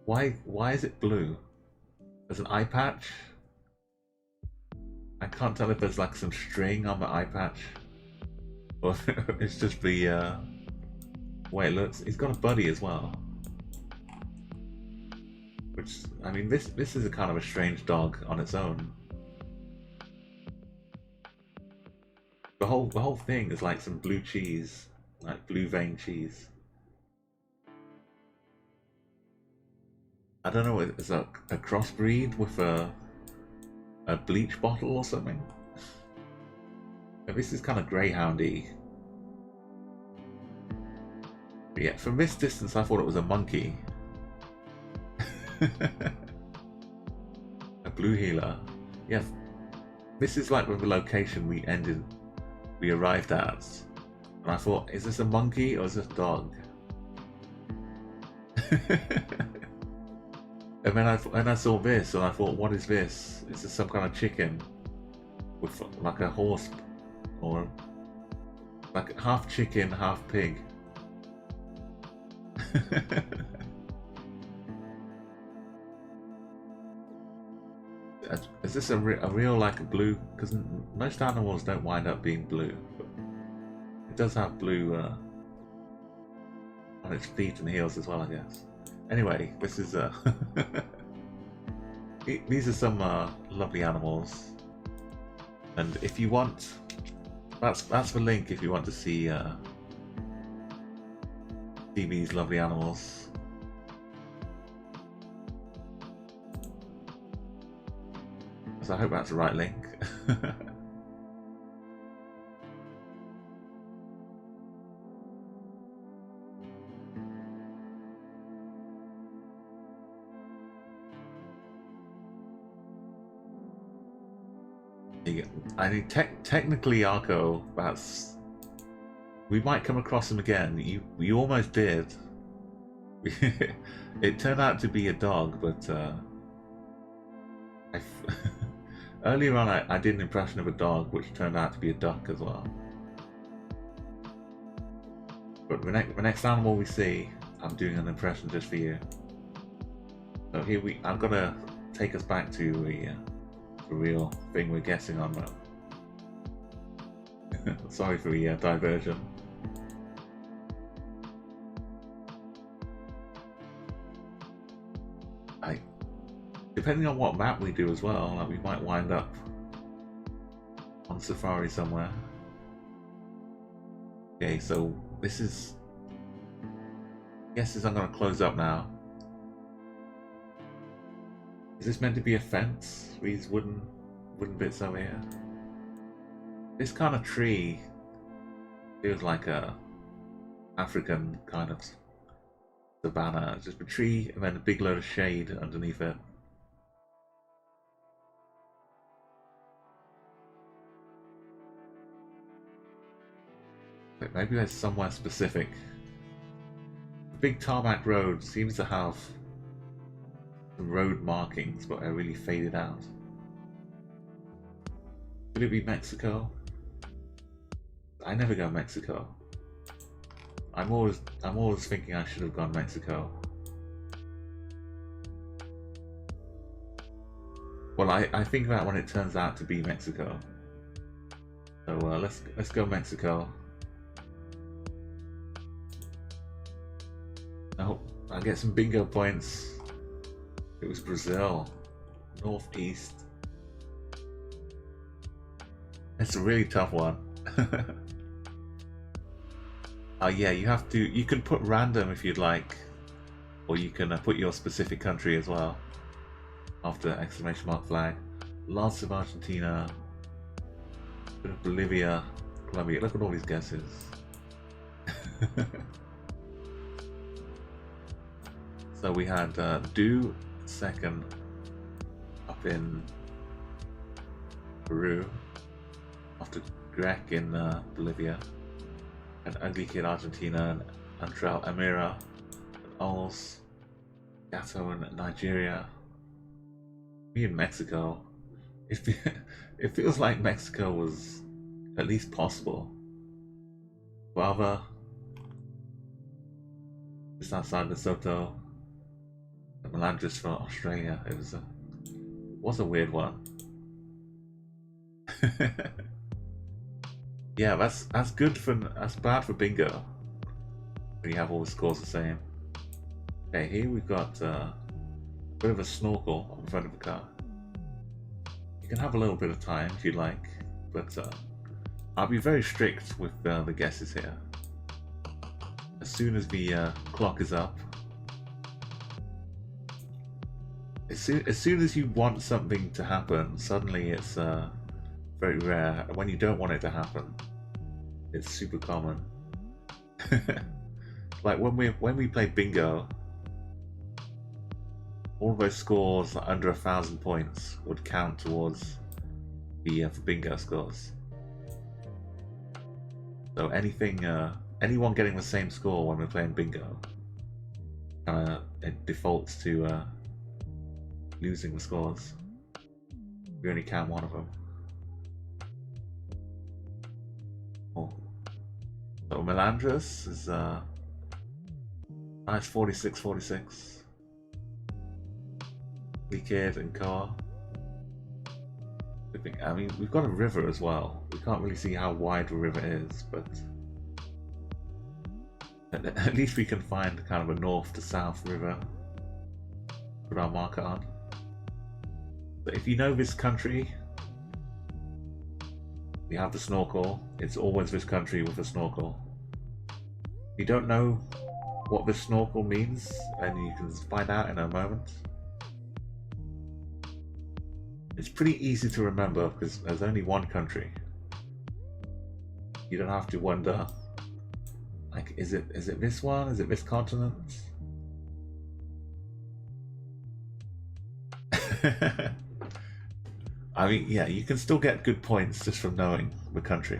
Why is it blue? There's an eye patch. I can't tell if there's like some string on the eye patch, or it's just the way it looks. He's got a buddy as well, which, I mean, this is a kind of a strange dog on its own. The whole thing is like some blue cheese, like blue vein cheese. I don't know, it's a crossbreed with a bleach bottle or something. And this is kind of greyhoundy. But yeah, from this distance I thought it was a monkey. A blue healer. Yeah, this is like the location we arrived at, and I thought, is this a monkey or is this a dog? And then I saw this, and I thought, what is this? Is this some kind of chicken with like a horse, or like half chicken, half pig? Is this a real like a blue? Because most animals don't wind up being blue, but it does have blue on its feet and heels as well, I guess. Anyway, this is these are some lovely animals, and if you want, that's the link if you want to see these lovely animals. So I hope that's the right link. I think technically, Arco, we might come across him again. You almost did. It turned out to be a dog, but earlier on I did an impression of a dog, which turned out to be a duck as well. But the next animal we see, I'm doing an impression just for you. So here I'm gonna take us back to the real thing we're guessing on now. Sorry for the diversion. Depending on what map we do as well, like we might wind up on Safari somewhere. Okay, so this is guesses I'm gonna close up now. Is this meant to be a fence? These wooden bits over here. This kind of tree feels like a African kind of savanna. It's just a tree and then a big load of shade underneath it. But maybe there's somewhere specific. The big tarmac road seems to have some road markings, but they're really faded out. Could it be Mexico? I never go Mexico. I'm always thinking I should have gone Mexico. Well, I think that when it turns out to be Mexico. So let's go Mexico. Oh, I get some bingo points. It was Brazil, northeast. It's a really tough one. Oh yeah, you can put random if you'd like, or you can put your specific country as well after exclamation mark flag. Lots of Argentina, bit of Bolivia, Colombia. Look at all these guesses. So we had Do second up in Peru, after Greg in Bolivia, and Ugly Kid Argentina, and Antral Amira, and Ols, Gato in Nigeria, me in Mexico. It feels like Mexico was at least possible. Guava, just outside Lesotho. Melandris for Australia. It was a weird one. Yeah, that's good for that's bad for bingo. When you have all the scores the same. Okay, here we've got a bit of a snorkel on the front of the car. You can have a little bit of time if you like, but I'll be very strict with the guesses here. As soon as the clock is up. As soon as you want something to happen, suddenly it's very rare. When you don't want it to happen, it's super common. Like when we play bingo, all of those scores under 1,000 points would count towards the bingo scores. So anyone getting the same score when we're playing bingo, it defaults to losing the scores. We only count one of them. Oh. So Melandris is nice 46-46. Kid and Car. I mean, we've got a river as well. We can't really see how wide the river is, but at least we can find kind of a north to south river. Put our marker on. But if you know this country, you have the snorkel. It's always this country with a snorkel. If you don't know what the snorkel means, and you can find out in a moment. It's pretty easy to remember because there's only one country. You don't have to wonder, like, is it this one? Is it this continent? I mean, yeah, you can still get good points just from knowing the country.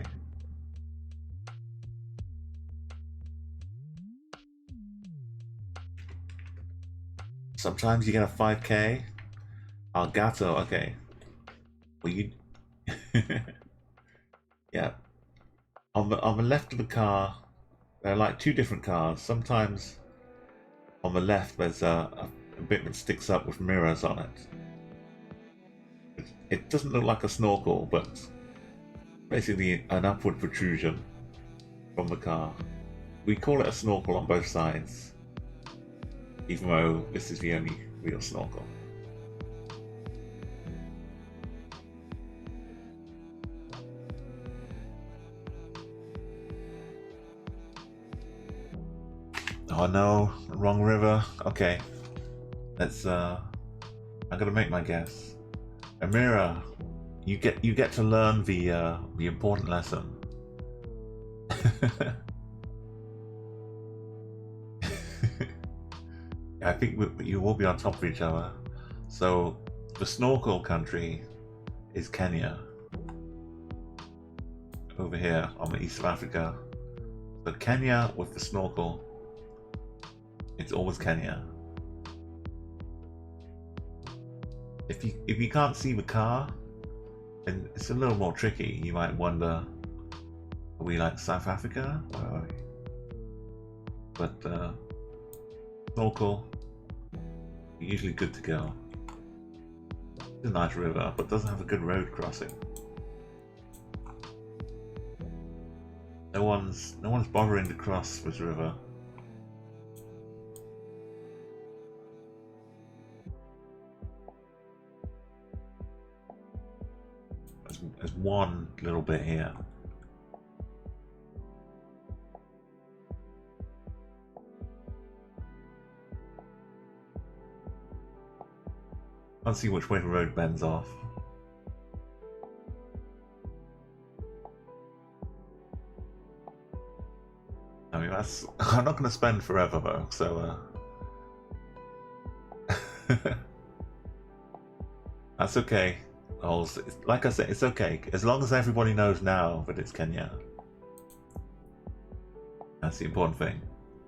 Sometimes you get a 5K. Gato, okay. Well, you... yeah. On the left of the car, there are like two different cars. Sometimes on the left there's a bit that sticks up with mirrors on it. it doesn't look like a snorkel, but basically an upward protrusion from the car. We call it a snorkel on both sides, even though this is the only real snorkel. Oh no, wrong river. Okay, let's I'm gonna make my guess. Amira, you get to learn the important lesson. I think you will be on top of each other. So the snorkel country is Kenya. Over here on the east of Africa. So Kenya with the snorkel. It's always Kenya. If you can't see the car, then it's a little more tricky. You might wonder, are we like South Africa? Where are we? But snorkel, usually good to go. It's a nice river, but doesn't have a good road crossing. No one's bothering to cross this river. There's one little bit here. Can't see which way the road bends off. I mean, that's... I'm not going to spend forever though, so that's okay. Like I said, it's okay as long as everybody knows now that it's Kenya. That's the important thing.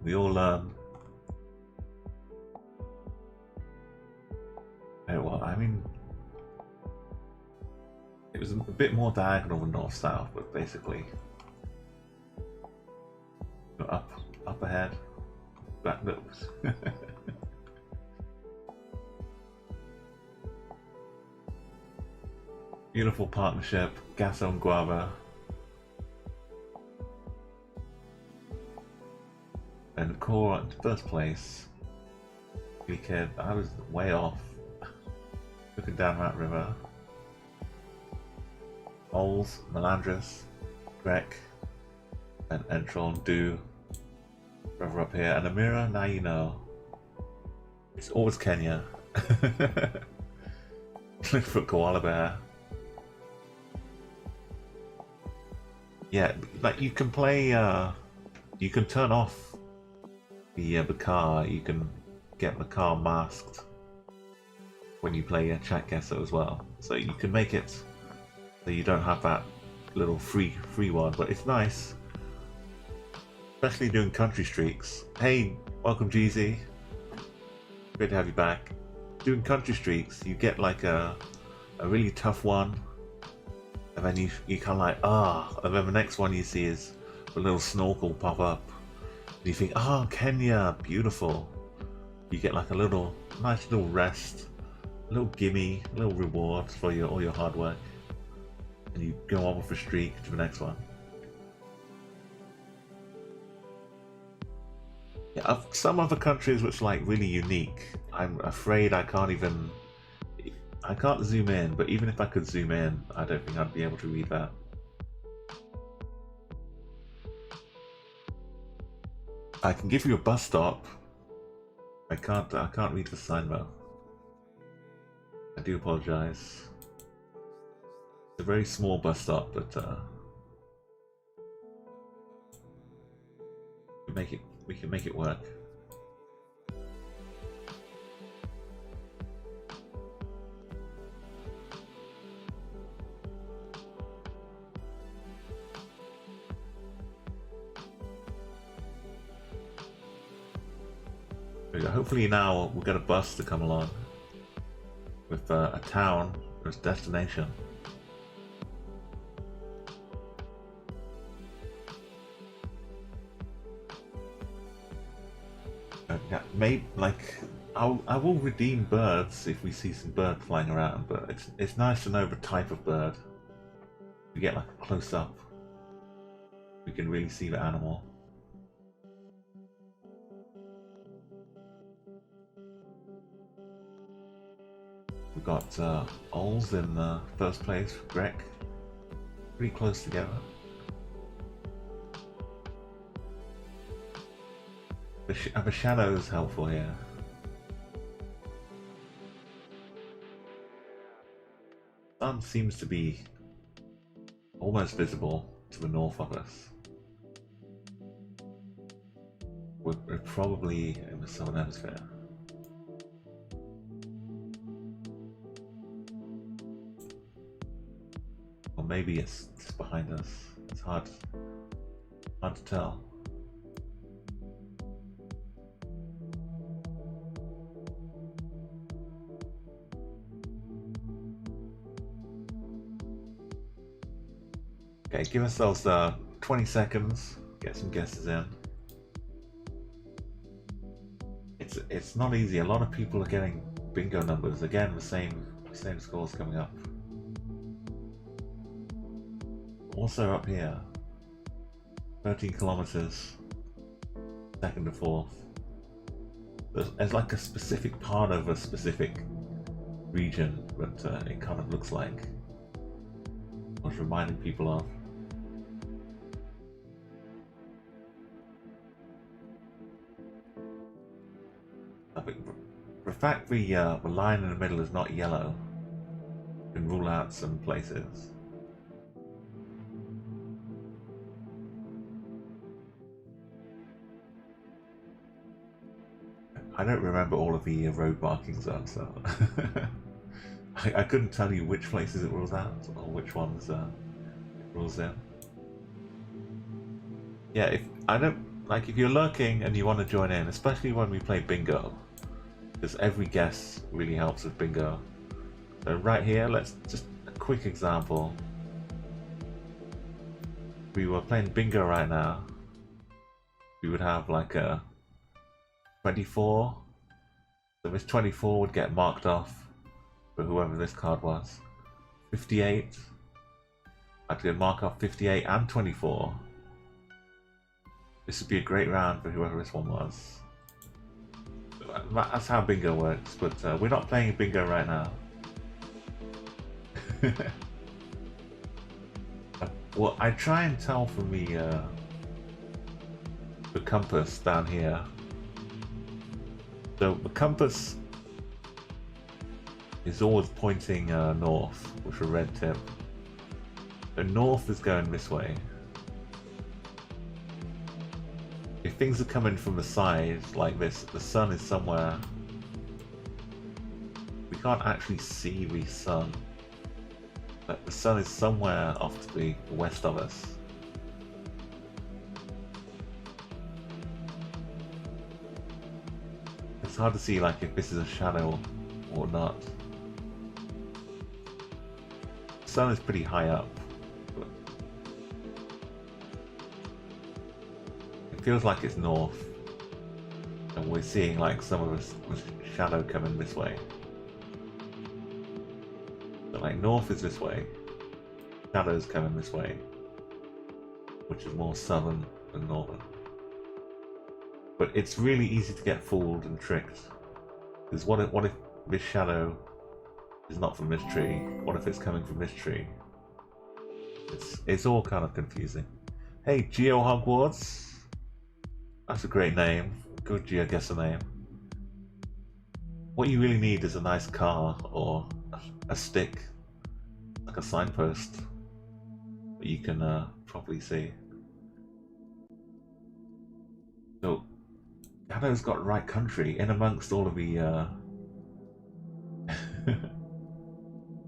We all learn. Well, I mean, it was a bit more diagonal than north-south, but basically up ahead, back loops. Beautiful partnership, Gasso and Guava. And Core in first place. Good kid, I was way off. Looking down that river. Moles, Melandris, Grek, and Entron do brother up here. And Amira, now you know. It's always Kenya. Look for a koala bear. Yeah, like you can play, you can turn off the car, you can get the car masked when you play Chat Guessr as well. So you can make it so you don't have that little free one, but it's nice. Especially doing country streaks. Hey, welcome GZ. Great to have you back. Doing country streaks, you get like a really tough one. And then you kind of like, and then the next one you see is a little snorkel pop up. And you think, Kenya, beautiful. You get like a nice little rest, a little gimme, a little reward for all your hard work. And you go on with a streak to the next one. Yeah, some other countries which are like really unique, I'm afraid I can't zoom in, but even if I could zoom in, I don't think I'd be able to read that. I can give you a bus stop. I can't read the sign though. I do apologize. It's a very small bus stop, but we can make it work. Hopefully now we'll get a bus to come along with a town as destination. Yeah, maybe like I will redeem birds if we see some bird flying around, but it's nice to know the type of bird. We get like a close up. We can really see the animal. We got Ols in first place, Greg. Pretty close together. The shadow is helpful here. Sun seems to be almost visible to the north of us. We're probably in the southern hemisphere. Or maybe it's just behind us. It's hard to tell. Okay, give ourselves 20 seconds, get some guesses in. It's not easy. A lot of people are getting bingo numbers. Again, the same scores coming up. Also up here, 13 kilometers, second to fourth. There's like a specific part of a specific region that it kind of looks like. I was reminding people of. The fact the line in the middle is not yellow can rule out some places. I don't remember all of the road markings though, so I couldn't tell you which places it rules out or which ones it rules in. Yeah, if you're lurking and you want to join in, especially when we play bingo, because every guess really helps with bingo. So right here, let's just a quick example. If we were playing bingo right now, we would have like a 24. So this 24 would get marked off for whoever this card was. 58. I could mark off 58 and 24. This would be a great round for whoever this one was. That's how bingo works, but we're not playing bingo right now. Well, I try and tell from the compass down here. So the compass is always pointing north with a red tip. So north is going this way. If things are coming from the side like this, the sun is somewhere. We can't actually see the sun, but the sun is somewhere off to the west of us. It's hard to see like if this is a shadow or not. The sun is pretty high up. Feels like it's north, and we're seeing like some of us shadow coming this way. So like north is this way, shadows coming this way, which is more southern than northern. But it's really easy to get fooled and tricked. Because what if this shadow is not from this tree? What if it's coming from this tree? It's all kind of confusing. Hey, Geo Hogwarts. That's a great name. Good GeoGuessr name. What you really need is a nice car or a stick, like a signpost, that you can properly see. So, Gano's got right country in amongst all of the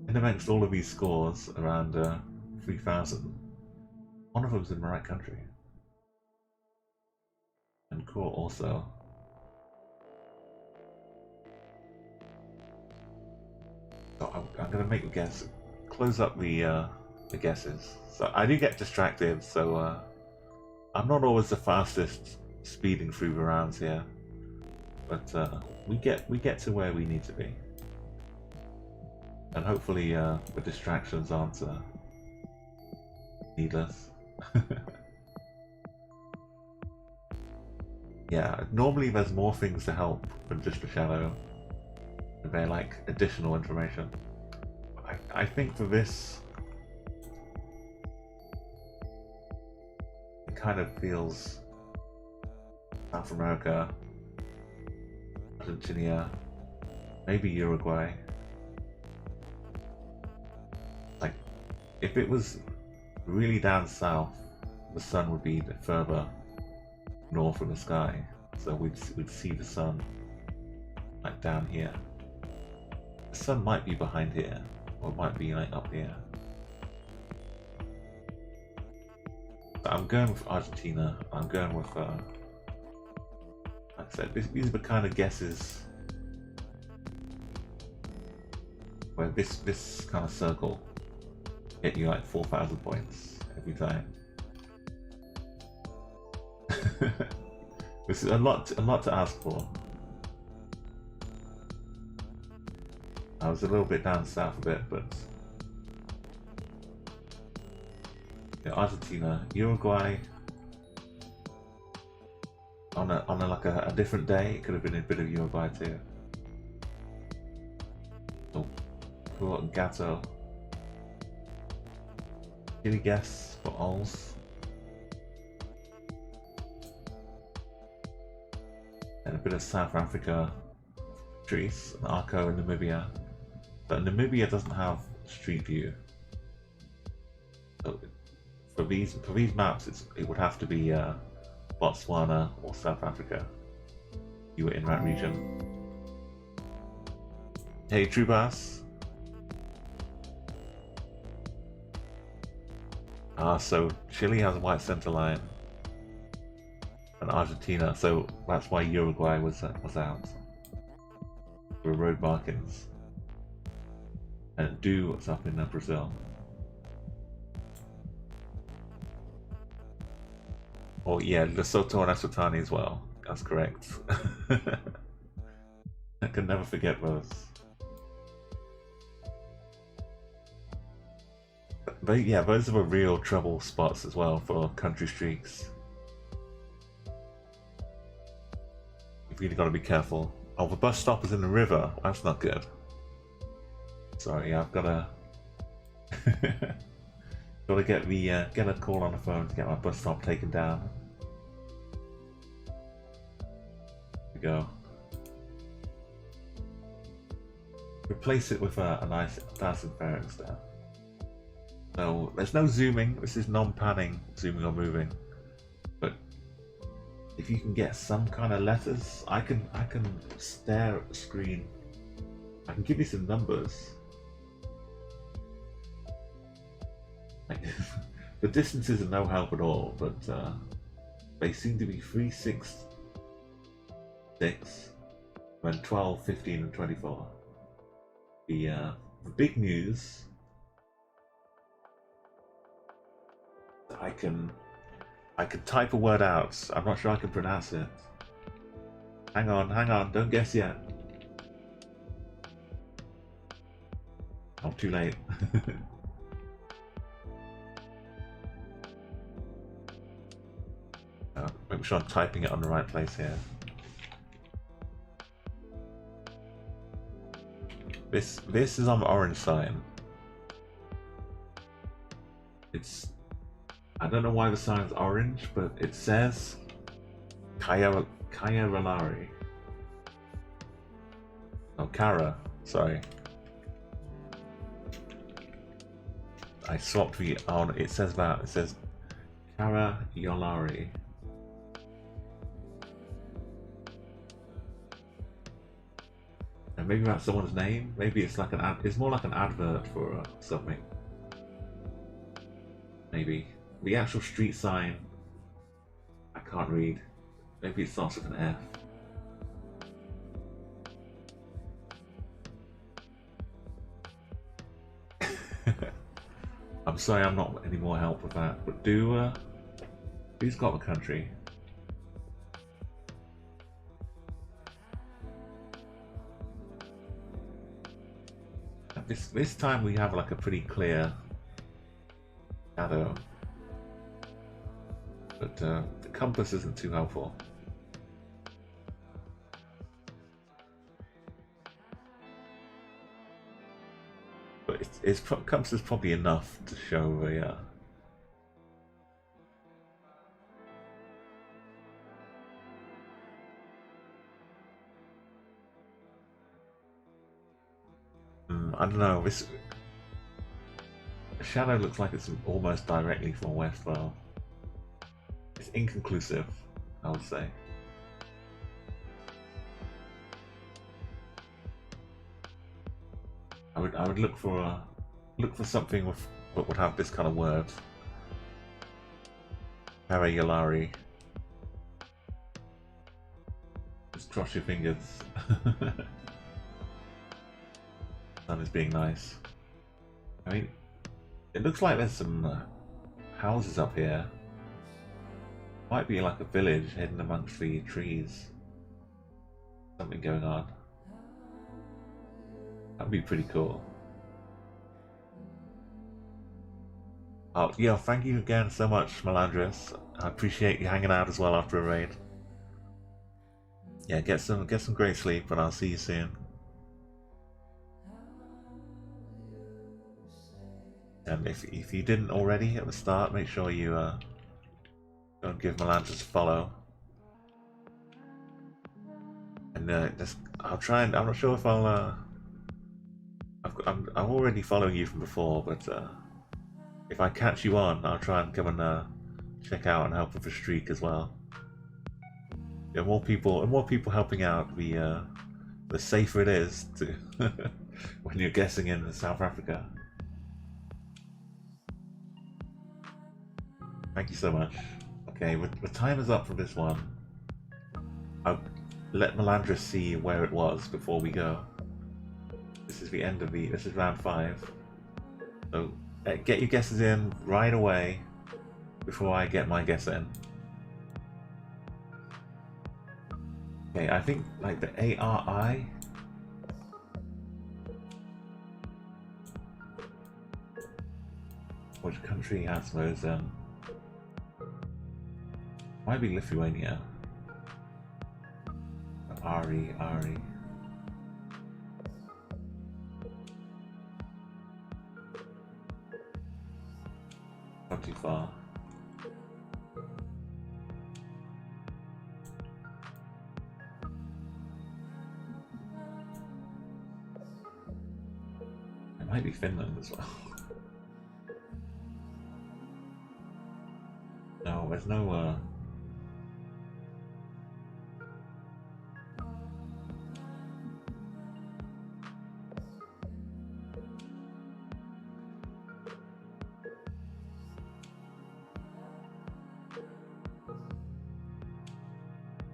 in amongst all of these scores around 3,000. One of them's in the right country. And cool also. So I'm gonna make a guess. Close up the guesses. So I do get distracted, so I'm not always the fastest speeding through the rounds here. But we get to where we need to be, and hopefully the distractions aren't needless. Yeah, normally there's more things to help than just the shadow. They're like additional information. I think for this, it kind of feels South America, Argentina, maybe Uruguay. Like, if it was really down south, the sun would be further north of the sky, so we'd see the sun like down here. The sun might be behind here, or it might be like up here. But I'm going with Argentina. I'm going with like I said, these are the kind of guesses where this kind of circle get you like 4,000 points every time. This is a lot to ask for. I was a little bit down south a bit, but yeah, Argentina, Uruguay. On a like a different day, it could have been a bit of Uruguay too. Oh, cool, Gato. Chili guess for Ols. And a bit of South Africa, Trees, and Arco in Namibia. But Namibia doesn't have Street View. So for these maps, it would have to be Botswana or South Africa. You were in that region. Hey, Trubas. So Chile has a white center line. And Argentina, so that's why Uruguay was out. For road markings. And do what's up in Brazil. Oh yeah, Lesotho and Eswatini as well. That's correct. I can never forget those. But yeah, those are the real trouble spots as well for country streaks. You've really got to be careful. Oh, the bus stop is in the river. That's not good. Sorry, I've got to got to get the get a call on the phone to get my bus stop taken down. There we go. Replace it with a nice dancing fair instead. So there's no zooming. This is non-panning, zooming or moving. But if you can get some kind of letters, I can stare at the screen. I can give you some numbers. Like, the distances are no help at all, but they seem to be 3, 6, 6, then 12, 15, and 24. The big news. I can type a word out. I'm not sure I can pronounce it. Hang on, don't guess yet. Oh, too late. Make sure I'm typing it on the right place here. This is on the orange sign. It's, I don't know why the sign's orange, but it says Kayaralari. Oh, Kara, sorry. I swapped the on. It says that. It says Kara Yolari. And maybe that's someone's name. Maybe it's like an ad. It's more like an advert for something. Maybe the actual street sign. I can't read. Maybe it starts with an F. I'm sorry, I'm not any more help with that. But who's got the country? This time we have like a pretty clear shadow, but the compass isn't too helpful. But compass is probably enough to show the. I don't know. This shadow looks like it's almost directly from west, though. It's inconclusive, I would say. I would look for something with that would have this kind of word. Hara Yalari. Just cross your fingers. Sun is being nice. I mean, it looks like there's some houses up here. Might be like a village hidden amongst the trees. Something going on. That'd be pretty cool. Oh yeah, thank you again so much, Melandris. I appreciate you hanging out as well after a raid. Yeah, get some great sleep, and I'll see you soon. And if you didn't already at the start, make sure you go and give Melandris a follow. And I'll try and I'm not sure if I'll I'm already following you from before, but if I catch you on, I'll try and come and check out and help with the streak as well. Yeah, more people helping out, the safer it is to when you're guessing in South Africa. Thank you so much. Okay, the time is up for this one. I'll let Melandris see where it was before we go. This is the end of this is round 5. So get your guesses in right away before I get my guess in. Okay, I think like the ARI. Which country has those? Might be Lithuania. Ari. Not too far. It might be Finland as well. No, there's no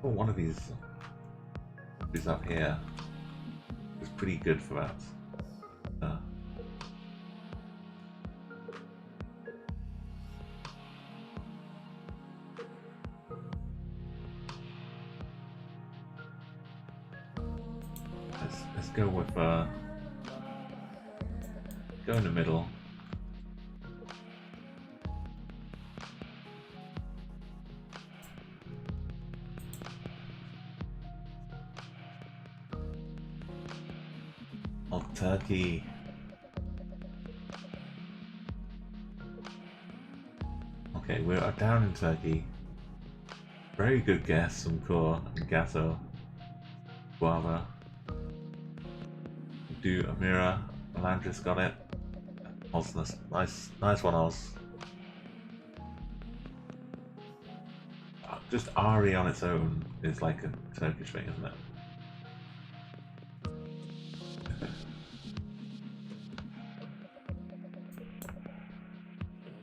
one of these is up here. It's pretty good for that. Let's go with go in the middle. Oh, Turkey. Okay, we're down in Turkey. Very good guess from Core and Gato. Guava. Do Amira. Melandris got it. Osness. Nice one, Oz. Just Ari on its own is like a Turkish thing, isn't it?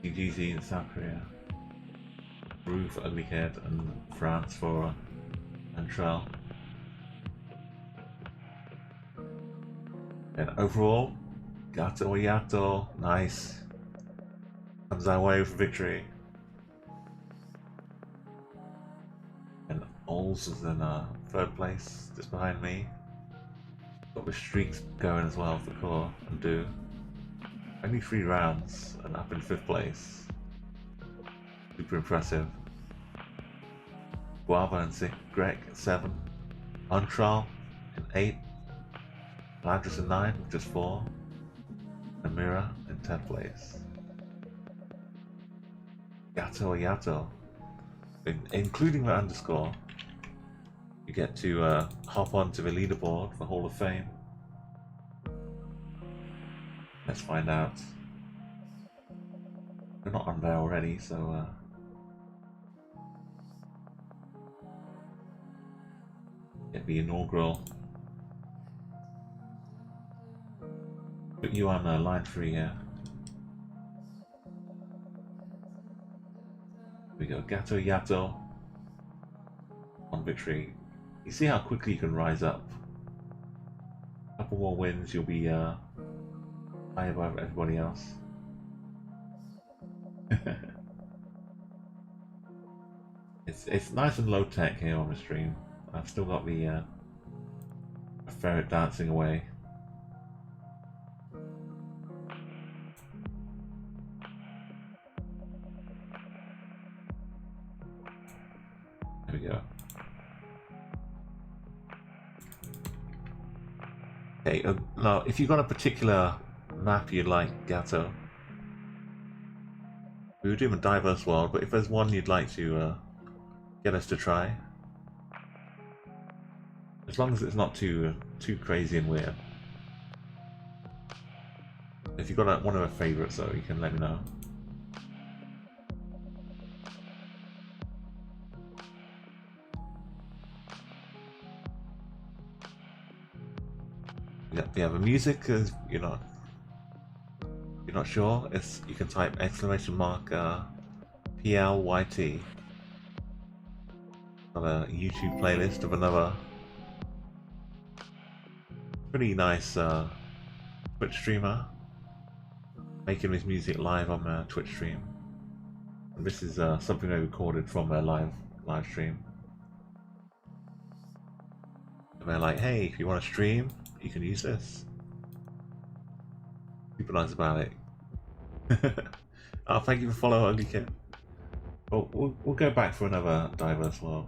GGZ in South Korea. Brew for Ugly Head and France for Antrell. And overall, Gato Yato, nice. Comes our way with victory. And Ols is in third place, just behind me. Got the streaks going as well for core and do. Only 3 rounds and up in 5th place. Super impressive. Guava in 6th, Greg 7, Untral in 8th, Landris in 9th with just 4, and Mira in 10th place. Yato, including the underscore, you get to hop onto the leaderboard for Hall of Fame. Let's find out. We're not on there already, so get the inaugural. Put you on line 3 here. We go Gato Yato on victory. You see how quickly you can rise up. A couple more wins, you'll be high above everybody else. It's nice and low tech here on the stream. I've still got the ferret dancing away. There we go. Okay, now if you've got a particular map you like, Gato, we were doing a diverse world, but if there's one you'd like to get us to try, as long as it's not too crazy and weird. If you've got one of our favourites though, you can let me know. Yeah, the music is you're not sure. You can type !PLYT. Another YouTube playlist of another pretty nice Twitch streamer making his music live on their Twitch stream. And this is something they recorded from their live stream. And they're like, hey, if you want to stream, you can use this. Super nice about it. Oh, thank you for following, Ugly Kid. Well, we'll go back for another diverse world.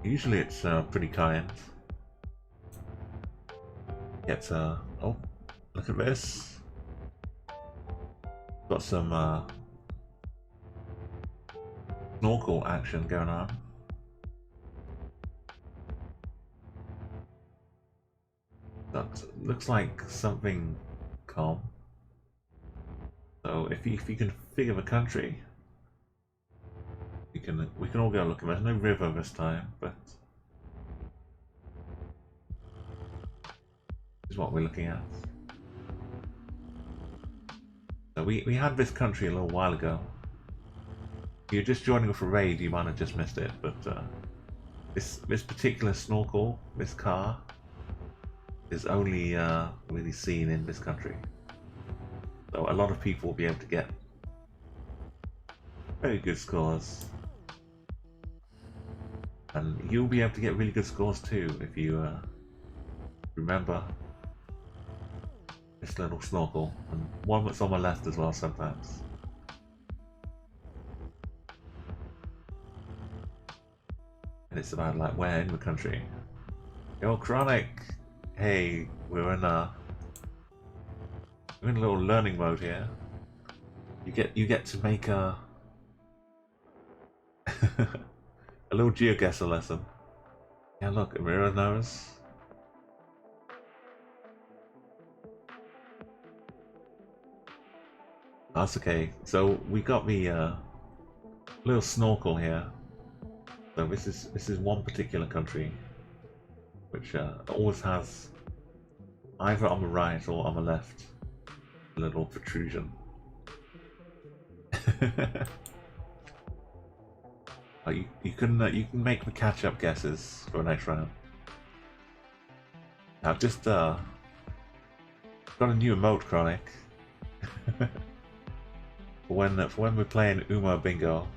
Usually it's pretty kind. Get oh, look at this. Got some snorkel action going on. That looks like something calm. So if you can figure the country, we can all go look at it. There's no river this time, but this is what we're looking at. So we had this country a little while ago. If you're just joining with a raid, you might have just missed it, but this particular snorkel, this car, is only really seen in this country. So a lot of people will be able to get very good scores. And you'll be able to get really good scores too if you remember this little snorkel. And one that's on my left as well sometimes. And it's about like where in the country. Yo, Chronic! Hey, we're in a little learning mode here. You get to make a a little GeoGuessr lesson. Yeah, look, Amira knows. That's okay. So we got the little snorkel here. So this is one particular country, which always has either on the right or on the left a little protrusion. You can make the catch-up guesses for the next round. I've just got a new emote, Chronic. for when we're playing Uma Bingo.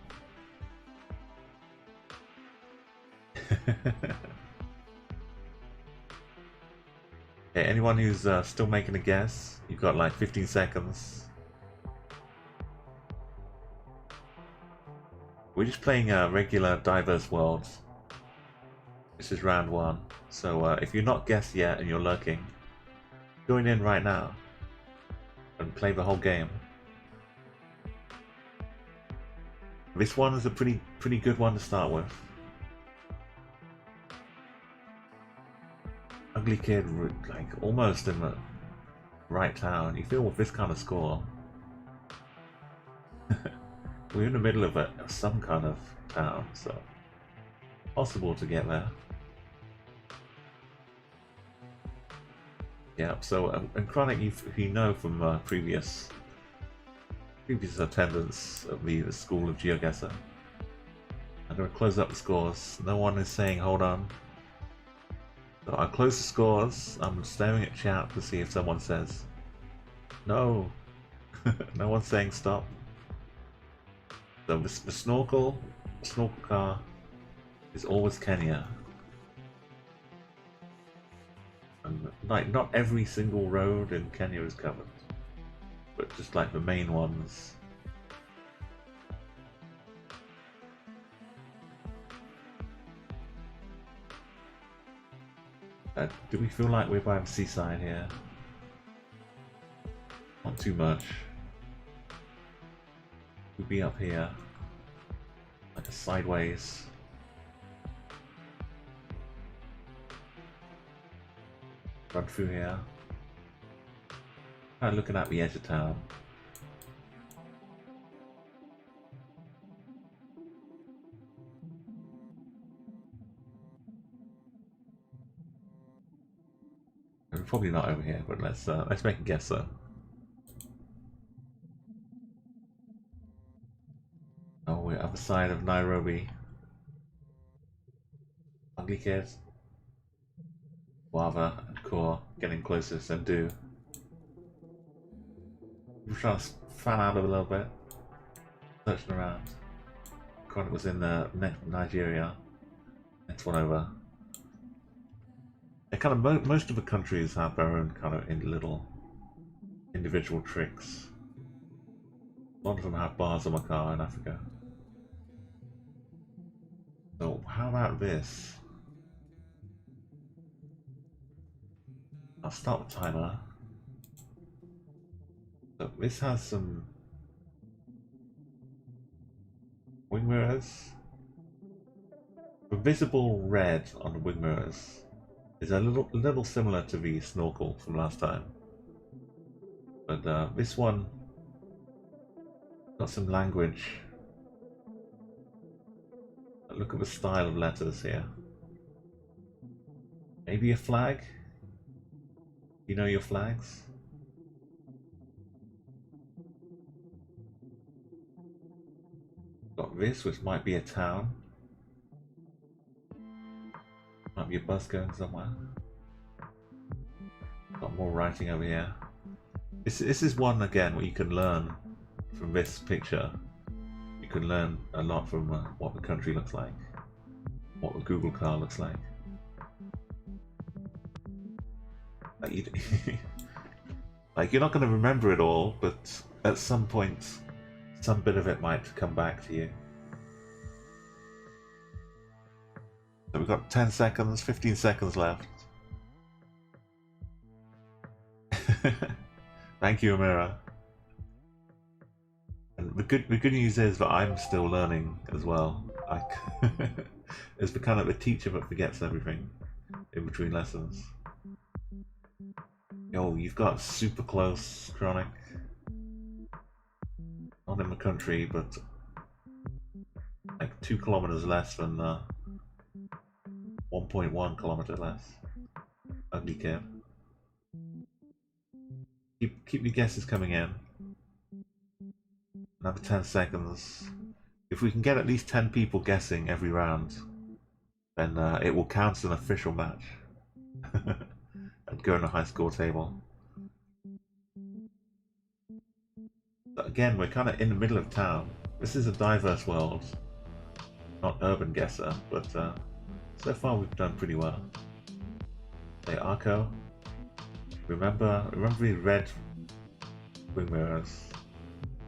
Okay, anyone who's still making a guess, you've got like 15 seconds. We're just playing regular diverse worlds. This is round one, so if you're not guessed yet and you're lurking, join in right now and play the whole game. This one is a pretty good one to start with. Ugly kid, like almost in the right town. You feel with this kind of score, we're in the middle of some kind of town, so possible to get there. Yeah. So and Chronic, you know from previous attendance at the School of GeoGuessr. I'm going to close up the scores. No one is saying hold on. So I'll close the scores. I'm staring at chat to see if someone says no. No one's saying stop. So the snorkel car is always Kenya. And like not every single road in Kenya is covered, but just like the main ones. Do we feel like we're by the seaside here? Not too much. We'll be up here, like a sideways. Run through here. Kind of looking at the edge of town. We're probably not over here, but let's make a guess though. Oh, we're other side of Nairobi. Ugly kids. Lava and core getting closer than do. We're trying to fan out a little bit. Searching around. Chronic was in Nigeria. Next one over. They kind of most of the countries have their own kind of little individual tricks. A lot of them have bars on my car in Africa. So how about this? I'll start the timer. So this has some wing mirrors. The visible red on the wing mirrors is a little similar to the snorkel from last time, but this one got some language. Look at the style of letters here. Maybe a flag? You know your flags? Got this, which might be a town. Might be a bus going somewhere. Got more writing over here. This is one again where you can learn from this picture. You can learn a lot from what the country looks like, what the Google car looks like. Like you're not going to remember it all, but at some point, some bit of it might come back to you. So we've got 10 seconds, 15 seconds left. Thank you, Amira. And the good news is that I'm still learning as well. It's the kind of a teacher that forgets everything in between lessons. Yo, you've got super close, Chronic. Not in the country, but like 2 kilometers less than 1.1 kilometer less. Ugly kid. Keep your guesses coming in. Another 10 seconds. If we can get at least 10 people guessing every round, then it will count as an official match. And go in a high score table. But again, we're kind of in the middle of town. This is a diverse world. Not urban guesser, but So far we've done pretty well. Hey Arco, remember the red wing mirrors?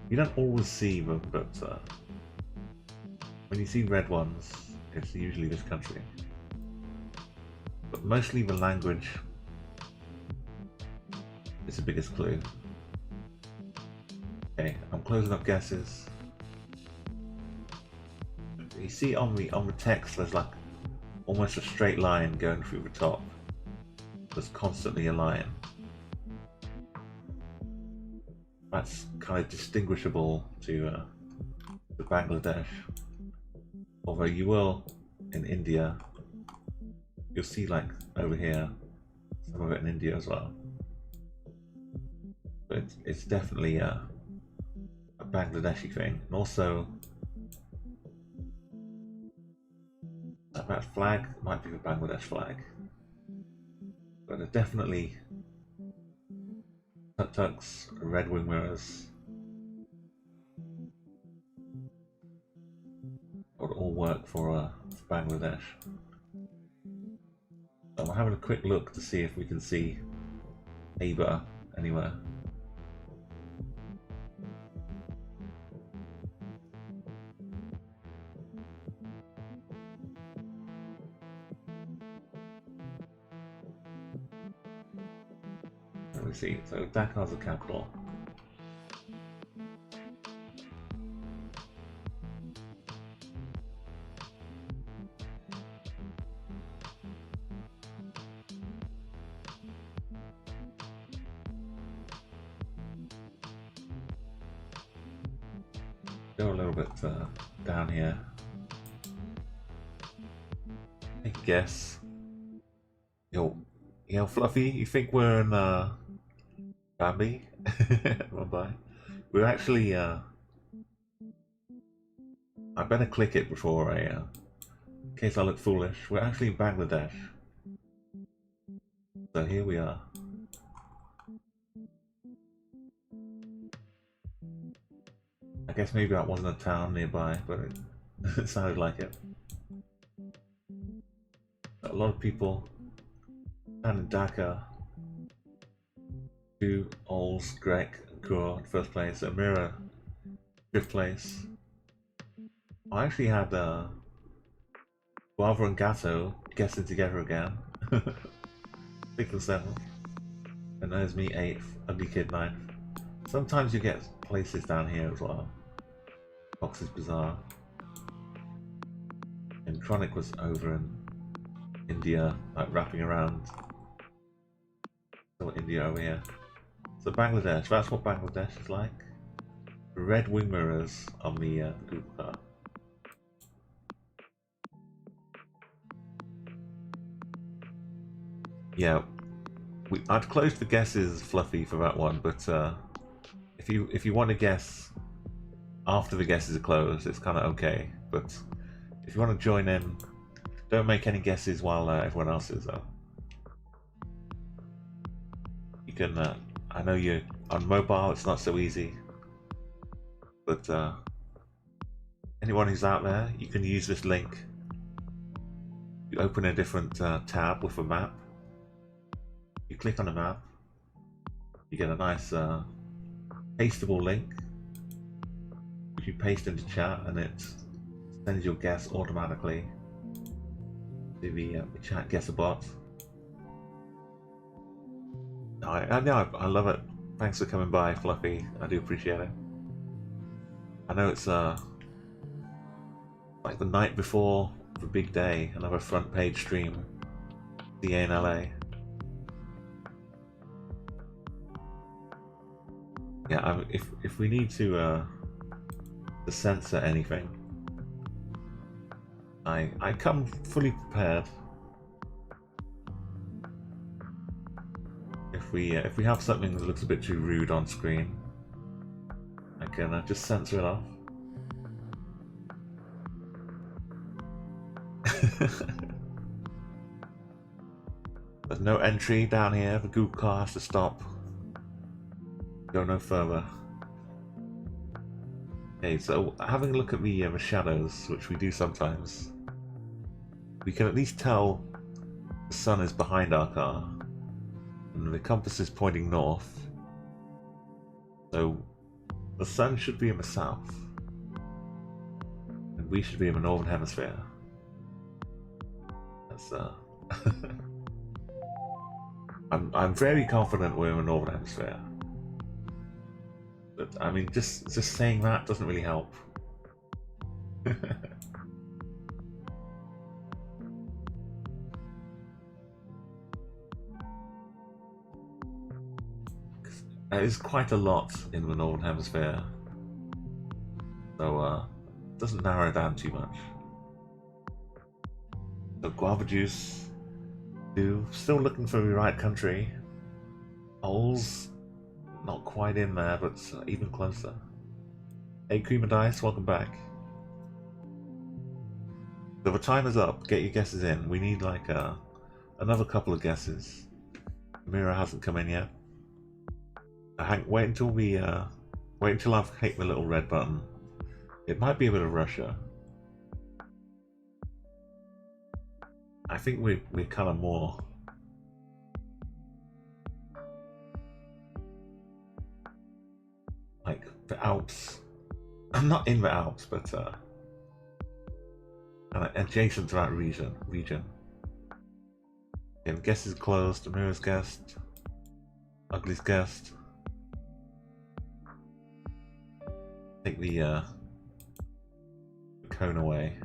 You don't always see them, but when you see red ones, it's usually this country. But mostly the language is the biggest clue. Okay, I'm closing up guesses. You see on the text, there's like almost a straight line going through the top. There's constantly a line. That's kind of distinguishable to Bangladesh. Although you will in India, you'll see like over here, some of it in India as well. But it's definitely a Bangladeshi thing, and also that flag might be the Bangladesh flag, but they're definitely tuk-tuks, red wing mirrors would all work for Bangladesh. So I'm having a quick look to see if we can see Aba anywhere. Let me see. So Dakar's the capital. Go a little bit down here. Take a guess. Yo, Fluffy, you think we're in Bambi? Mumbai? We're actually I better click it before I in case I look foolish. We're actually in Bangladesh. So here we are. I guess maybe that wasn't a town nearby, but it sounded like it. A lot of people down in Dhaka. 2 Ols, Greg, and Kur in first place, Amira 5th place. I actually had Guava and Gatto guessing together again. 6th and 7th. And there's me 8th, Ugly Kid 9th. Sometimes you get places down here as well. Fox is Bizarre. And Chronic was over in India, like wrapping around. So India over here. So Bangladesh, that's what Bangladesh is like. Red wing mirrors on the Google car. Yeah, I'd close the guesses, Fluffy, for that one. But if you want to guess after the guesses are closed, it's kind of okay. But if you want to join in, don't make any guesses while everyone else is though. You can. I know you're on mobile; it's not so easy. But anyone who's out there, you can use this link. You open a different tab with a map. You click on a map. You get a nice pasteable link, which you paste into chat, and it sends your guess automatically to the chat guesser bot. I love it. Thanks for coming by, Fluffy. I do appreciate it. I know it's like the night before the big day, another front page stream, CA in LA. Yeah, if we need to censor anything, I come fully prepared. If we have something that looks a bit too rude on screen, I can just censor it off. There's no entry down here. The Google car has to stop. Go no further. Okay, so having a look at the shadows, which we do sometimes. we can at least tell the sun is behind our car, and the compass is pointing north. So the sun should be in the south, and we should be in the northern hemisphere. That's I'm very confident we're in the northern hemisphere. But I mean, just saying that doesn't really help. It is quite a lot in the northern hemisphere, so doesn't narrow it down too much. So guava juice. Still looking for the right country. Holes, not quite in there, but even closer. Hey, Cream and Dice, welcome back. So the time is up. Get your guesses in. We need like another couple of guesses. Mira hasn't come in yet. Hank, wait until I've hit the little red button. It might be a bit of Russia. I think we're kind of more like the Alps. I'm not in the Alps, but kind of adjacent to that region. Again, guess is closed. Amira's guessed. Ugly's guessed. Take the cone away.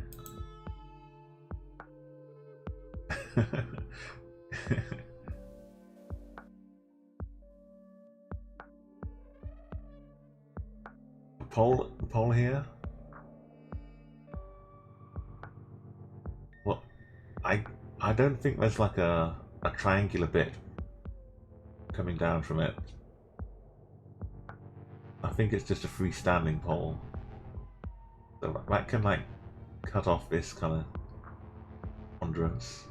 Pole here. Well, I don't think there's like a triangular bit coming down from it. I think it's just a freestanding pole. So that can like cut off this kind of ponderance.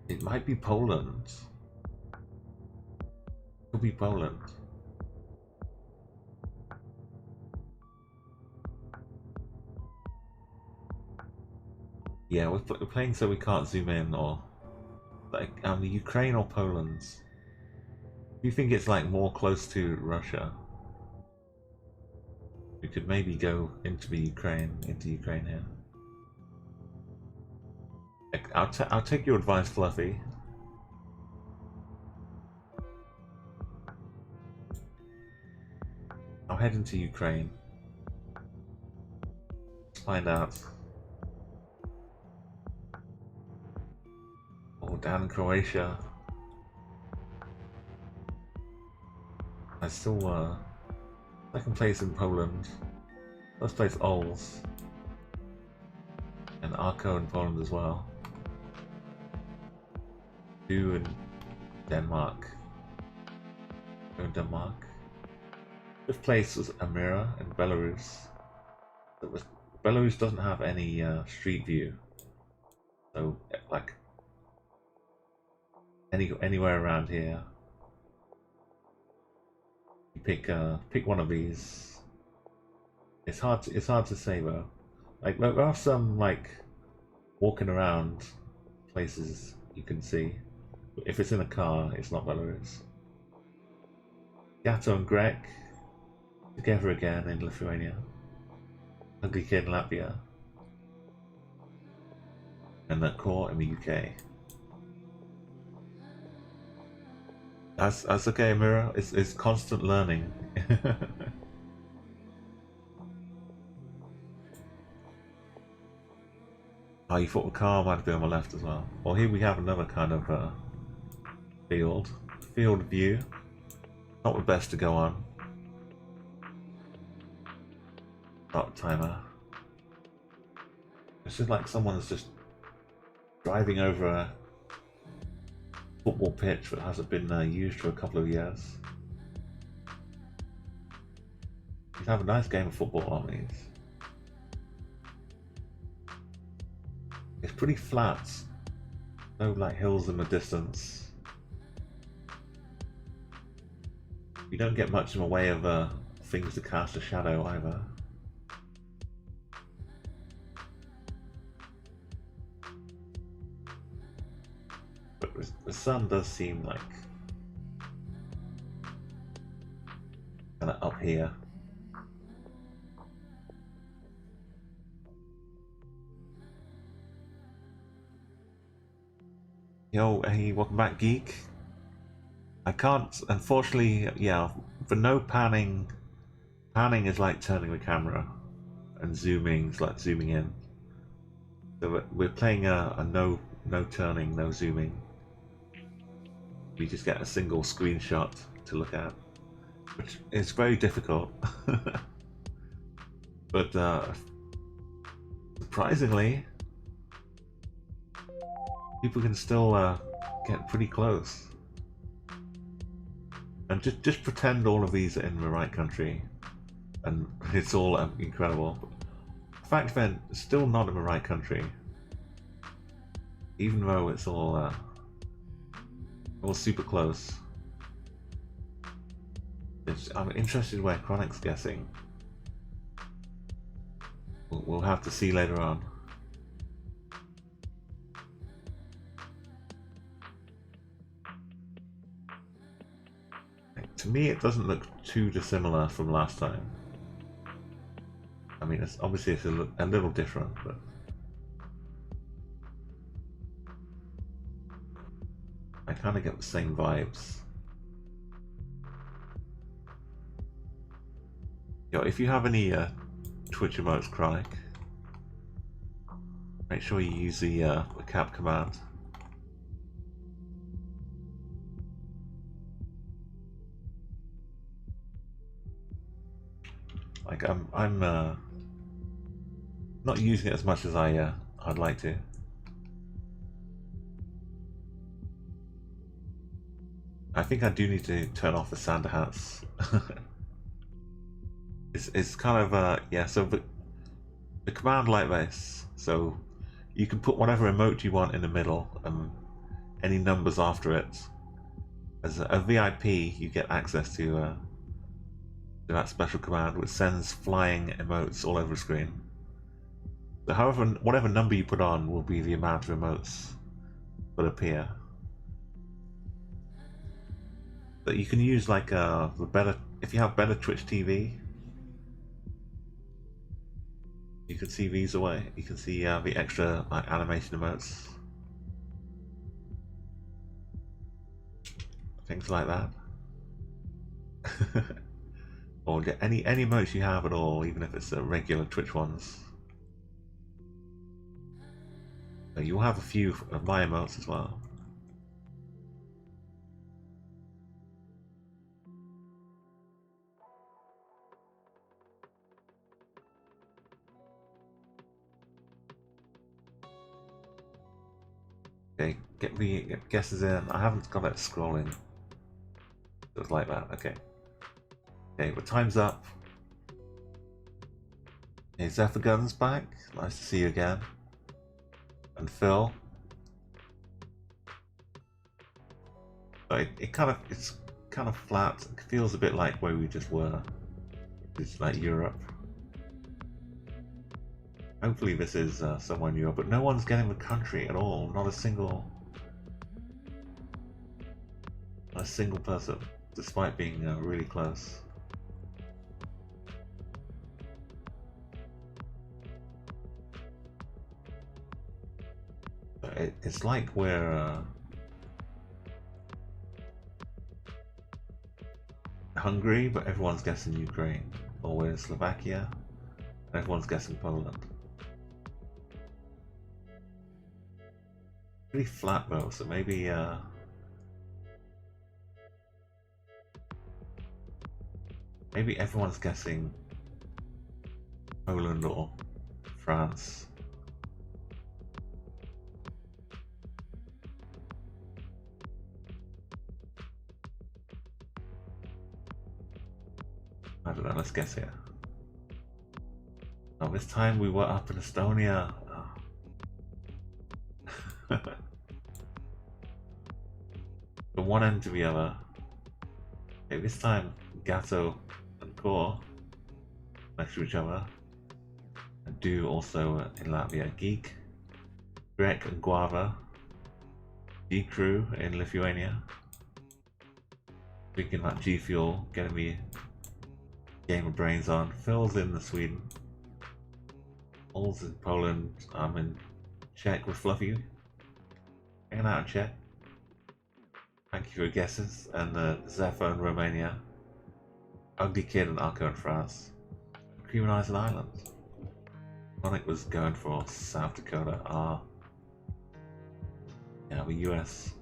It might be Poland. Could be Poland. Yeah, we're playing so we can't zoom in, or like Ukraine or Poland. Do you think it's like more close to Russia? We could maybe go into Ukraine here. I'll take your advice, Fluffy. I'll head into Ukraine. Let's find out. Oh, down in Croatia. I still second place in Poland. First place Ols. And Arco in Poland as well. 2 in Denmark. In Denmark. Fifth place was Amira in Belarus. Belarus doesn't have any street view, so like anywhere around here, you pick one of these. It's hard to say though. Like there are some like walking around places you can see. If it's in a car, it's not Belarus. Gato and Greg together again in Lithuania. Ugly Kid in Latvia. And that core in the UK. That's okay, Mira. It's constant learning. Oh, you thought the car might be on the left as well. Well, here we have another kind of field view. Not the best to go on. Start timer. It's just like someone's just driving over a football pitch that hasn't been used for a couple of years. You have a nice game of football on these. It's pretty flat. No like hills in the distance. You don't get much in the way of things to cast a shadow either. sun does seem like kind of up here. Yo, hey, welcome back, Geek. I can't, unfortunately, yeah, for no panning. Panning is like turning the camera, and zooming is like zooming in. So we're playing a no turning, no zooming. We just get a single screenshot to look at, which is very difficult. But surprisingly, people can still get pretty close. And just pretend all of these are in the right country, and it's all incredible. Fact then, still not in the right country, even though it's all super close. I'm interested where Chronic's guessing. We'll have to see later on. To me, it doesn't look too dissimilar from last time. I mean, it's obviously a little different, but I kind of get the same vibes. Yo, if you have any Twitch emotes, Chronic, make sure you use the cap command. Like I'm not using it as much as I'd like to. I think I do need to turn off the Santa hats. It's kind of yeah. So the command like this, so you can put whatever emote you want in the middle and any numbers after it. As a VIP, you get access to that special command, which sends flying emotes all over the screen. So however, whatever number you put on will be the amount of emotes that appear. But you can use like the better, if you have better Twitch TV, you can see these away. You can see the extra like animation emotes, things like that. Or get any emotes you have at all, even if it's regular Twitch ones. You'll have a few of my emotes as well. Okay, get guesses in. I haven't got it scrolling. It was like that. Okay. Okay, well, time's up. Hey, Zephyrgun's back. Nice to see you again. And Phil. But it's kind of flat. It feels a bit like where we just were. It's like Europe. Hopefully this is somewhere in Europe, but no one's getting the country at all. Not a single person, despite being really close. It's like we're Hungary, but everyone's guessing Ukraine, or we're Slovakia, and everyone's guessing Poland. Pretty flat though, so maybe maybe everyone's guessing Poland or France. I don't know, let's guess here. Oh, this time we were up in Estonia. Oh. From one end to the other. Okay, this time Gatto and Core next to each other. And Do also in Latvia. Geek, Greg and Guava. G Crew in Lithuania. Speaking about G Fuel, getting me Game of Brains on. Phil's in Sweden. All's in Poland. I'm in Czech with Fluffy. Hanging out in Czech. Thank you for your guesses. And Zephyr in Romania. Ugly Kid and Arco in France. Cream and Island Islands. Sonic was going for South Dakota. Yeah, the US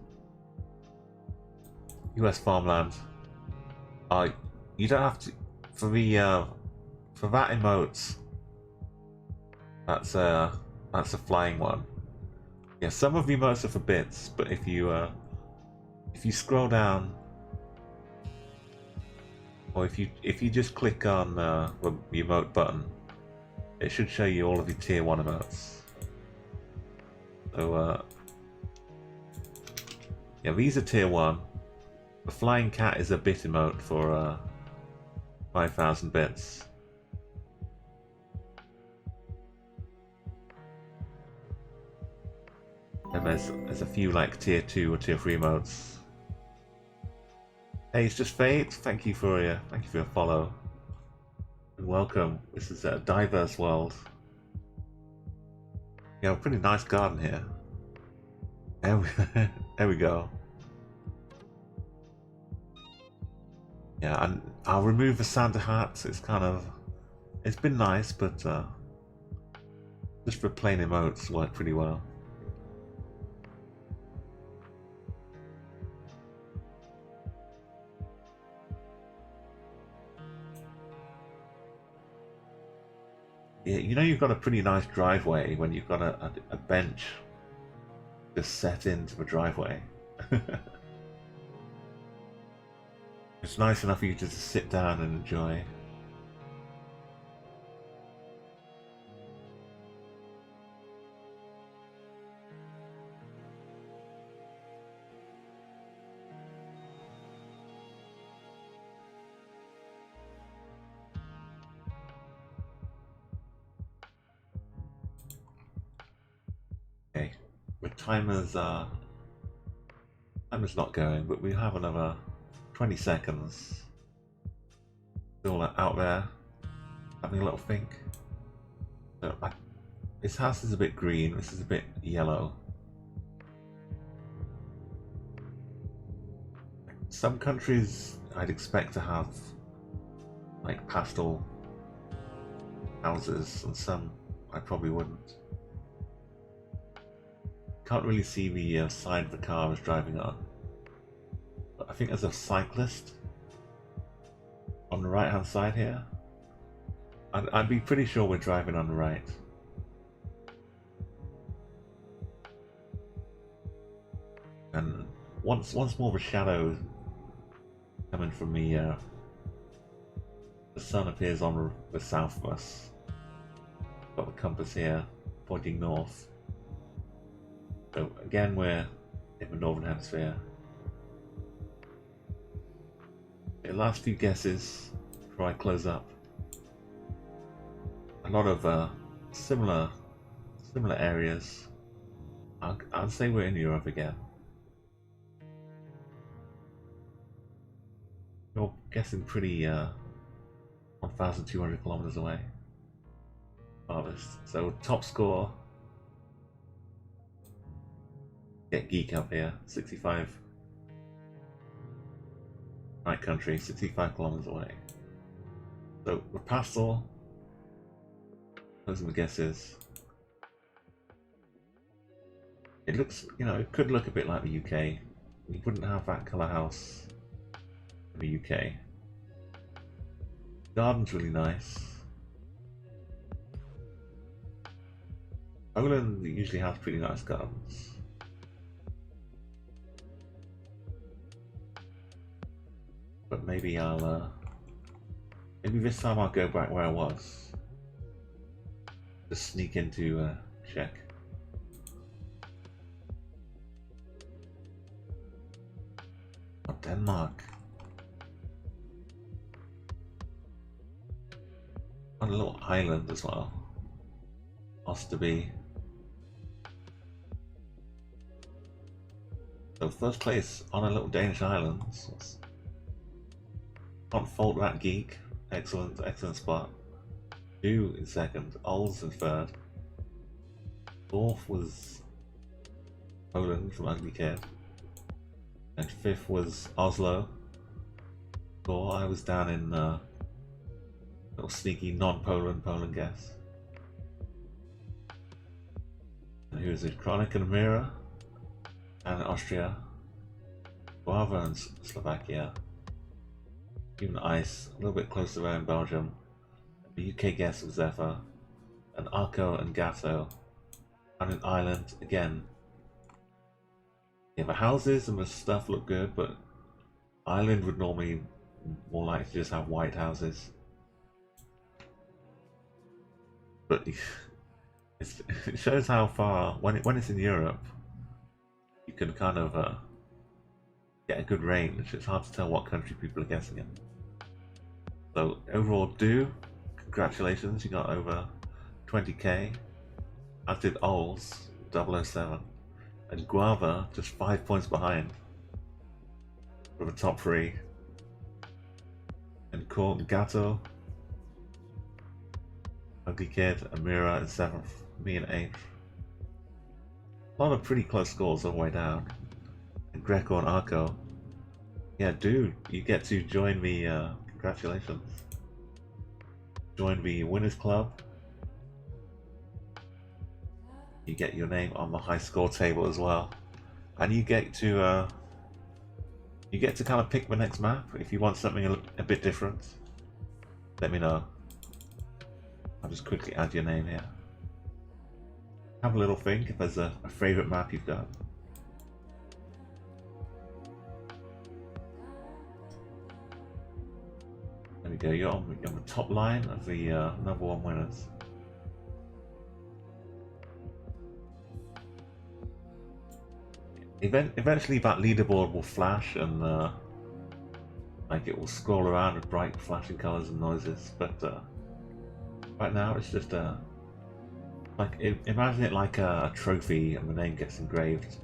farmland. You don't have to for that emotes. That's a flying one. Yeah, some of the emotes are for bits, but if you scroll down, or if you just click on the emote button, it should show you all of your tier 1 emotes. So yeah, these are tier 1. The flying cat is a bit emote for 5,000 bits. And there's a few like tier 2 or tier 3 emotes. Hey, it's just Fate. Thank you for your follow. And welcome. This is a diverse world. You have a pretty nice garden here. There we go. Yeah, and I'll remove the Santa hat. It's been nice, but just for plain emotes work pretty well. Yeah, you know you've got a pretty nice driveway when you've got a bench just set into the driveway. It's nice enough for you to just sit down and enjoy. Okay, the timer's not going, but we have another 20 seconds. Still out there, having a little think. So, this house is a bit green, this is a bit yellow. Some countries I'd expect to have like pastel houses, and some I probably wouldn't. Can't really see the side of the car I was driving on. But I think there's a cyclist on the right hand side here. I'd be pretty sure we're driving on the right. And once more of a shadow coming from the sun appears on the south of us. Got the compass here pointing north. So again, we're in the northern hemisphere. The last few guesses before I close up. A lot of similar areas. I'd say we're in Europe again. You're guessing pretty 1,200 kilometers away. Farthest. So top score. Get geek up here. 65. Right country, 65 kilometers away. So we're past all. Those are the guesses. It looks, it could look a bit like the UK. We wouldn't have that colour house in the UK. Garden's really nice. Poland usually has pretty nice gardens. But maybe maybe this time I'll go back where I was. Just sneak into Czech. Oh, Denmark. On a little island as well. Osterby. So first place on a little Danish island. Can't fault that geek. Excellent, excellent spot. 2 in second. Olds in third. Fourth was Poland from Ugly Kid. And fifth was Oslo. Four, I was down in little sneaky non-Poland Poland guess. And who is it? Chronic and Amira. And Austria. Guava and Slovakia. Even Ice, a little bit closer around Belgium. The UK guess was Zephyr. And Arco and Gatto. And an island again. Yeah, the houses and the stuff look good, but Ireland would normally more likely to just have white houses. But it shows how far, when it's in Europe, you can kind of get a good range. It's hard to tell what country people are guessing in. So overall, congratulations, you got over 20k. As did Ols, 007. And Guava, just 5 points behind for the top 3. And Corn Gatto, Ugly Kid, Amira in 7th, me in 8th. A lot of pretty close scores all the way down. And Greco and Arco. Yeah, dude, you get to join the, congratulations. Join the Winners Club. You get your name on the high score table as well, and you get to kind of pick the next map. If you want something a bit different, let me know. I'll just quickly add your name here. Have a little think if there's a favorite map you've got. There we go. You're on the top line of the #1 winners. Eventually that leaderboard will flash and like it will scroll around with bright flashing colors and noises, but right now it's just like imagine it like a trophy and the name gets engraved.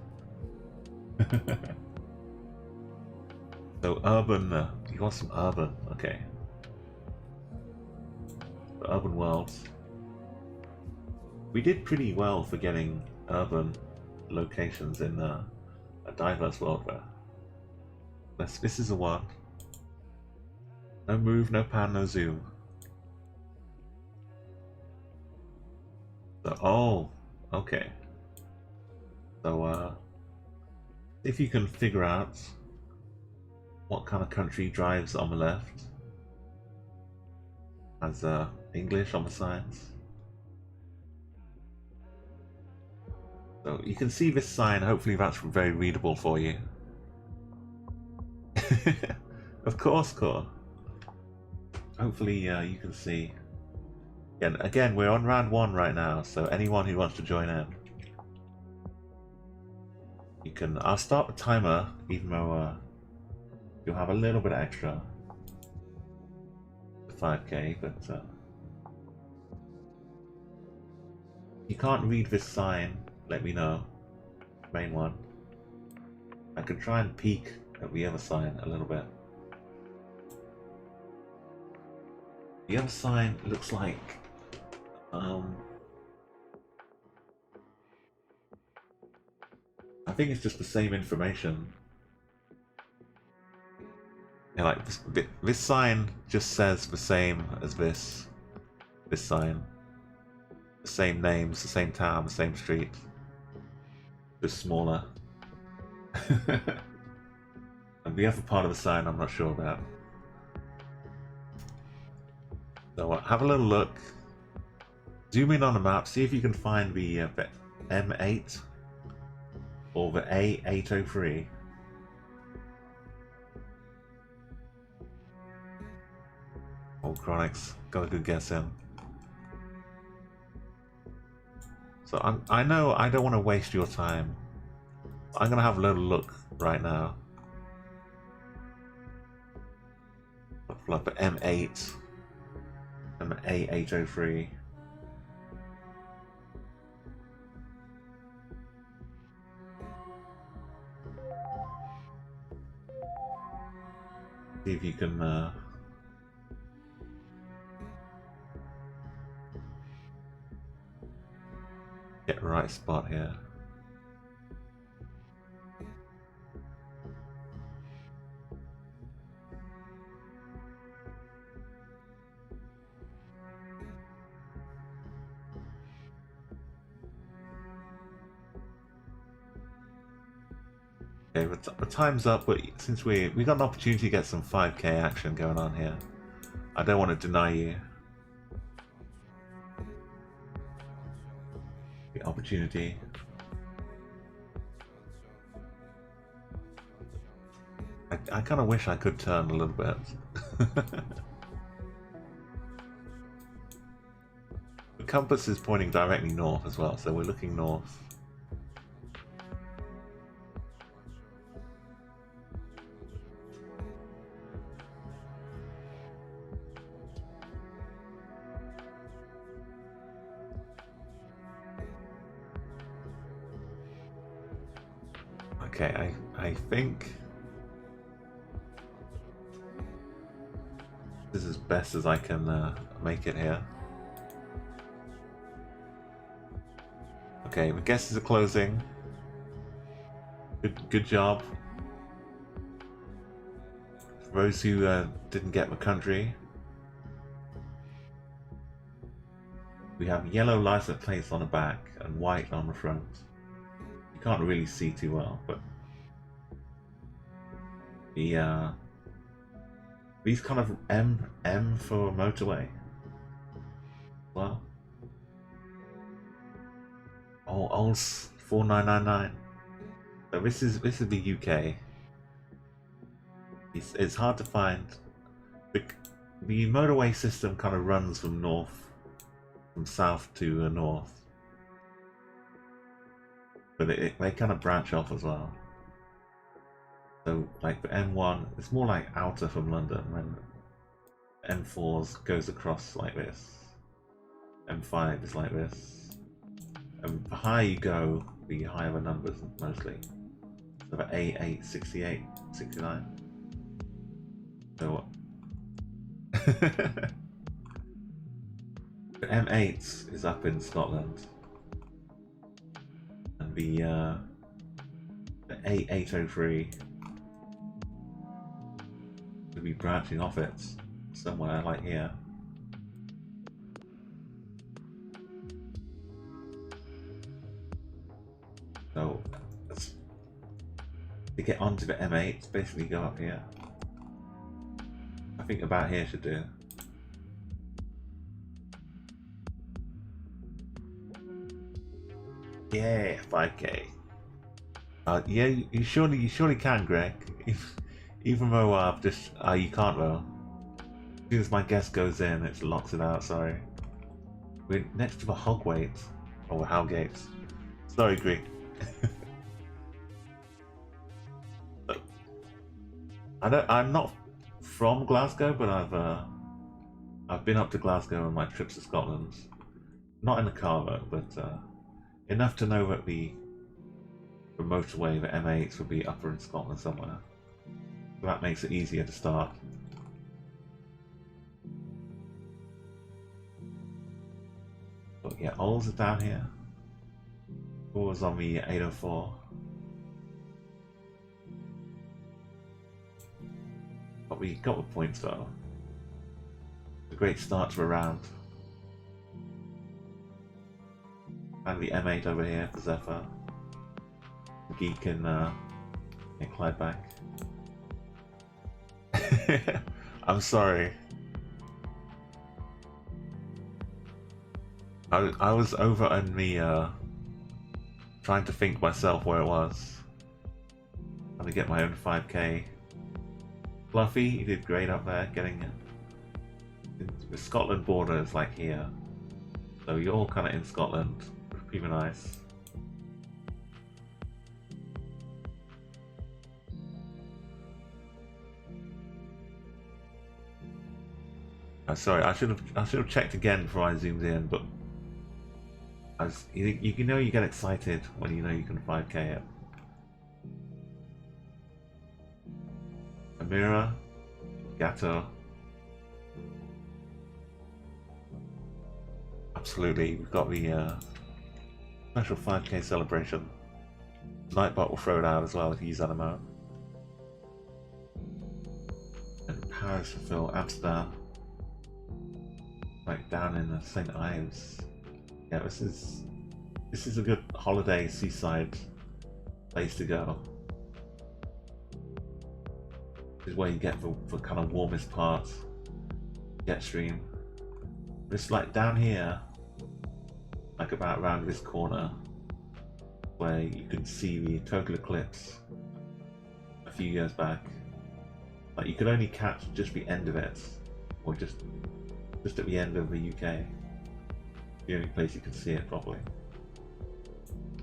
So urban, you want some urban, okay. The urban worlds. We did pretty well for getting urban locations in a diverse world there. This is a one. No move, no pan, no zoom. So, oh, okay. So, if you can figure out what kind of country drives on the left, has English on the sides. So you can see this sign, hopefully that's very readable for you. Of course, Core. Hopefully you can see. Again, we're on round 1 right now, so anyone who wants to join in, you can. I'll start the timer, even though you'll have a little bit extra. 5k, but you can't read this sign, let me know. Main one. I could try and peek at the other sign a little bit. The other sign looks like I think it's just the same information. Yeah, like this sign just says the same as this sign. The same names, the same town, the same street. Just smaller. And the other part of the sign I'm not sure about. So have a little look. Zoom in on the map, see if you can find the M8 or the A803. Old Chronics, got a good guess in. So I know I don't want to waste your time. I'm gonna have a little look right now. Like the M8 and the A803. See if you can get the right spot here. Okay, the time's up, but since we got an opportunity to get some 5k action going on here, I don't want to deny you the opportunity. I kind of wish I could turn a little bit. The compass is pointing directly north as well, so we're looking north. Okay, I think this is as best as I can make it here. Okay, the guesses are closing. Good job. For those who didn't get the country, we have yellow license plates on the back and white on the front. You can't really see too well, but the these kind of M for motorway. Well, old 4999. So this is the UK. It's hard to find. The motorway system kind of runs from south to north, but they kind of branch off as well. So like the M1, it's more like outer from London, when M4 goes across like this. M5 is like this. And the higher you go, the higher the numbers mostly. So the A8, 68, 69. So the M8 is up in Scotland, and the A803 will be branching off it somewhere like here. So to get onto the M8, basically go up here. I think about here should do. Yeah, 5k. Yeah, you surely can, Greg. Even though I've just you can't though. As soon as my guest goes in, it locks it out. Sorry. We're next to the Hogwait or Howgate. Sorry, Greg. I'm not from Glasgow, but I've been up to Glasgow on my trips to Scotland. Not in the car though, but enough to know that the motorway, the M8s, would be upper in Scotland somewhere. So that makes it easier to start. But yeah, Olds are down here. Always on the 804. But we got the points though. A great start to a round. And the M8 over here for Zephyr. Geek and Clyde back. I'm sorry. I was over on the trying to think myself where it was. Trying to get my own 5k. Fluffy, you did great up there getting it. The Scotland border is like here. So you're all kind of in Scotland. Pretty nice. Sorry, I should have checked again before I zoomed in, but you know you get excited when you know you can 5k it. Amira, Gato. Absolutely, we've got the special 5k celebration. Nightbot will throw it out as well if you use that amount. And Paris will fill Amsterdam. Right down in the St. Ives. Yeah, this is a good holiday seaside place to go. This is where you get the kind of warmest parts. Jet stream. It's like down here, like about around this corner, where you can see the total eclipse a few years back. Like you could only catch just the end of it, or just at the end of the UK. The only place you can see it properly.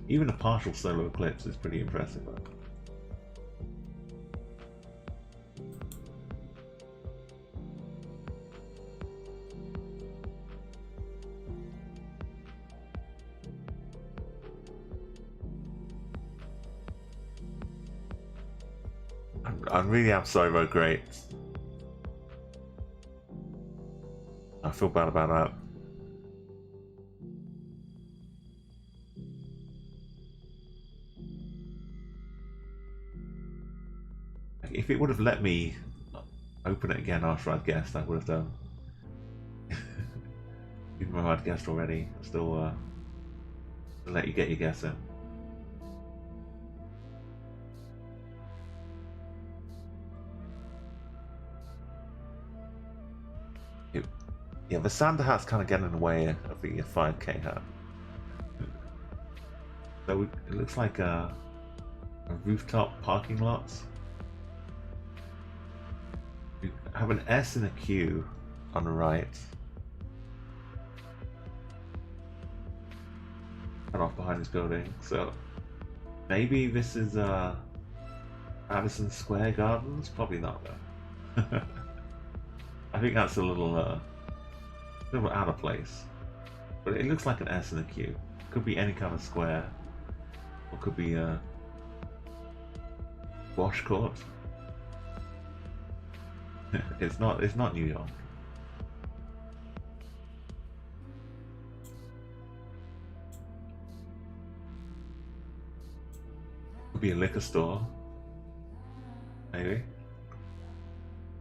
Even a partial solar eclipse is pretty impressive though. I really am so great. I feel bad about that. If it would have let me open it again after I'd guessed, I would have done. Even though I'd guessed already, I'll still let you get your guess in. Yeah, the Santa hat's kind of getting in the way of the 5k hat. So it looks like a rooftop parking lot. We have an S and a Q on the right. Cut off behind this building. So maybe this is Madison Square Gardens? Probably not though. I think that's a little out of place. But it looks like an S and a Q. Could be any kind of square. Or could be a wash court. It's not New York. Could be a liquor store. Maybe.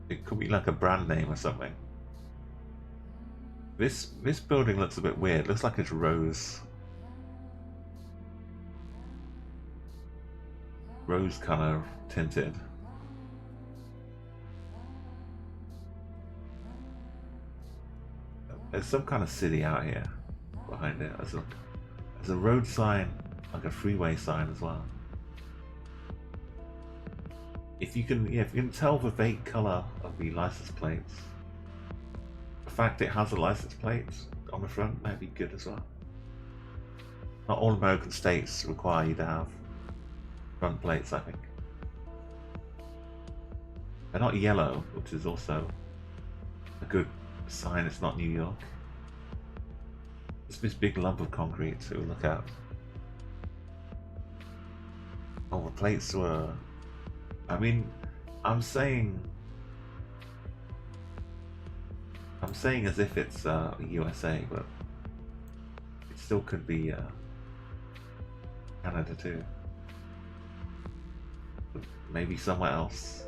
It could be like a brand name or something. This building looks a bit weird. It looks like it's rose color tinted. There's some kind of city out here behind it. There's a road sign, like a freeway sign as well. If you can tell the vague color of the license plates, the fact it has a license plate on the front might be good as well. Not all American states require you to have front plates, I think. They're not yellow, which is also a good sign it's not New York. It's this big lump of concrete to look at. Oh, the plates were... I mean, I'm saying as if it's USA, but it still could be Canada too. But maybe somewhere else.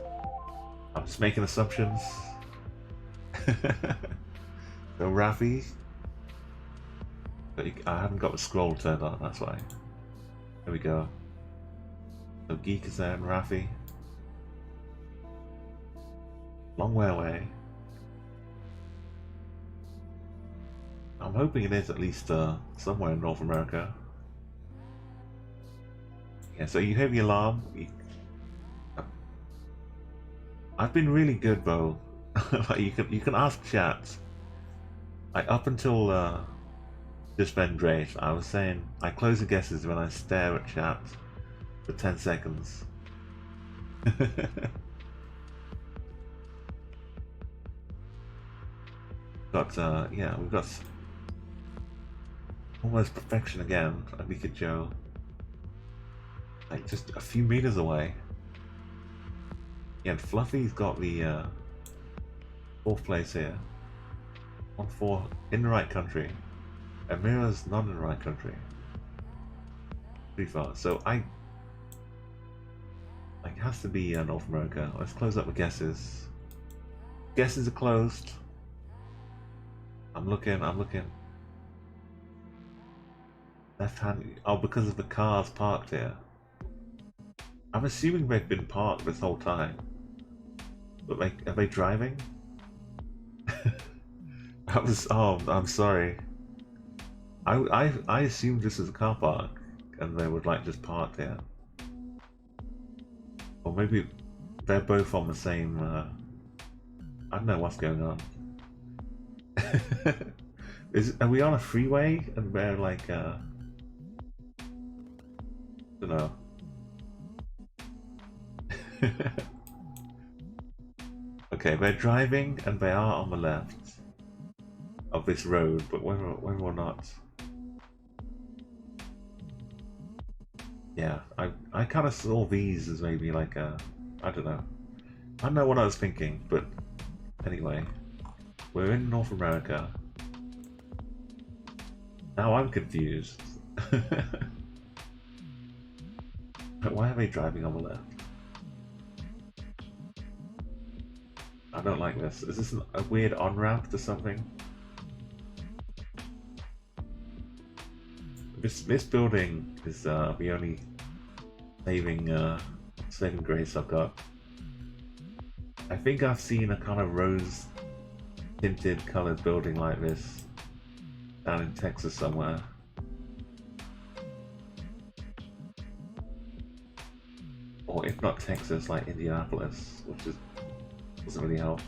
I'm just making assumptions. So Rafi, but I haven't got the scroll turned on, that's why. There we go. So Geek is there and Rafi. Long way away. I'm hoping it is at least somewhere in North America. Yeah, so you hear the alarm. I've been really good though. Like you can ask chat. Like up until just then, Drake, I was saying I close the guesses when I stare at chat for 10 seconds. Yeah, we've got almost perfection again. Amika Joe, like just a few meters away. Yeah, and Fluffy's got the 4th place here. 1-4 in the right country. Amira's not in the right country. Pretty far. So it has to be North America. Let's close up the guesses. Guesses are closed. I'm looking. Left hand. Oh, because of the cars parked here. I'm assuming they've been parked this whole time. But are they driving? Oh, I'm sorry. I assumed this was a car park and they would just parked here. Or maybe they're both on the same I don't know what's going on. Are we on a freeway and they're I don't know. Okay, they're driving and they are on the left of this road, but whether or not. Yeah, I kind of saw these as maybe I don't know. I don't know what I was thinking, but anyway, we're in North America. Now I'm confused. Why are they driving on the left? I don't like this. Is this a weird on-ramp to something? This building is the only saving grace I've got. I think I've seen a kind of rose tinted colored building like this down in Texas somewhere. Or if not Texas, like Indianapolis, which doesn't really help.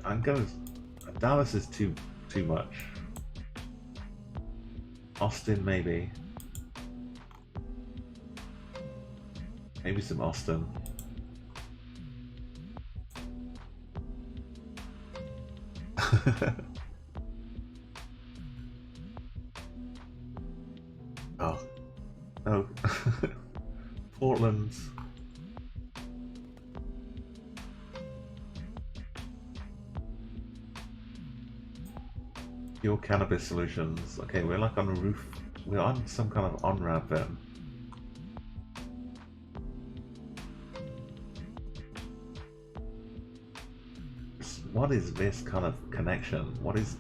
I'm gonna. Dallas is too much. Austin maybe. Maybe some Austin. Oh. No. Portland. Pure cannabis solutions. Okay, we're on a roof. We're on some kind of on-ramp then. What is this kind of connection? What is...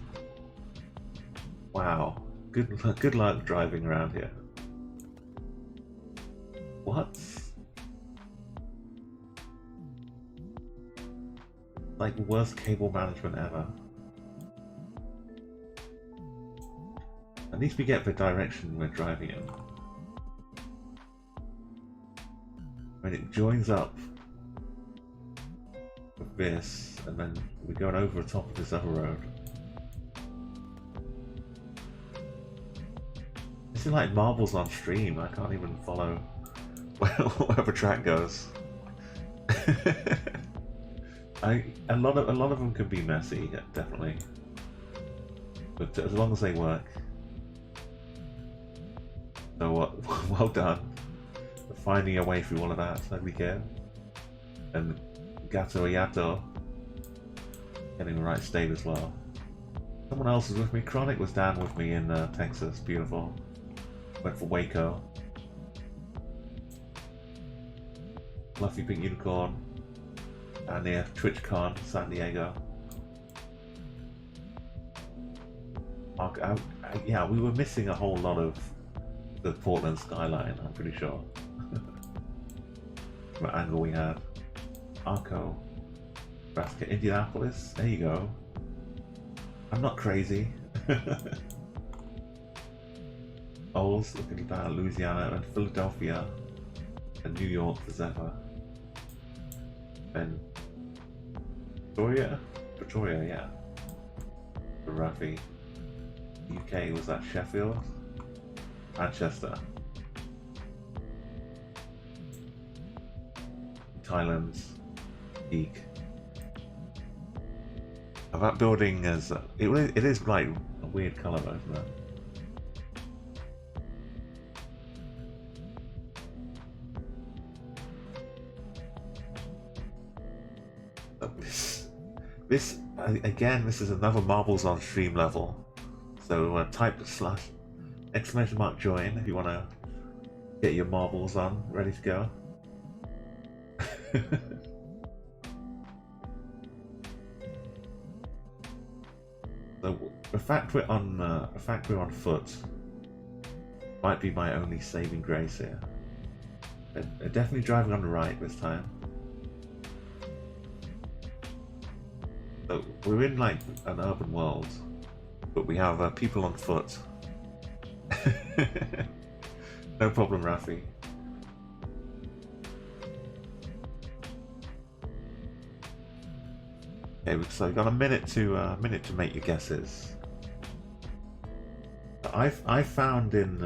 Wow. Good luck driving around here. What? Worst cable management ever. At least we get the direction we're driving in. When it joins up with this, and then we're going over the top of this other road. This is like marbles on stream. I can't even follow where the track goes. A lot of them can be messy, definitely, but as long as they work. So well done for finding a way through all of that ugly game. And Gato Yato getting the right state as well. Someone else is with me. Chronic was down with me in Texas. Beautiful. Went for Waco. Fluffy Pink Unicorn. And near TwitchCon, San Diego. Yeah, we were missing a whole lot of the Portland skyline, I'm pretty sure. What angle we had. Arco. Nebraska, Indianapolis. There you go. I'm not crazy. Ols, looking down Louisiana and Philadelphia and New York as ever. And Pretoria, yeah. For Rafi. UK, was that Sheffield? Manchester. Thailand's Peak. That building is it is like a weird colour, isn't it? Again, this is another Marbles on Stream level. So type / join if you want to get your marbles on, ready to go. So the fact we're on foot might be my only saving grace here. They're definitely driving on the right this time. So we're in like an urban world, but we have people on foot. No problem, Rafi. Okay, so we've got a minute to make your guesses. I found in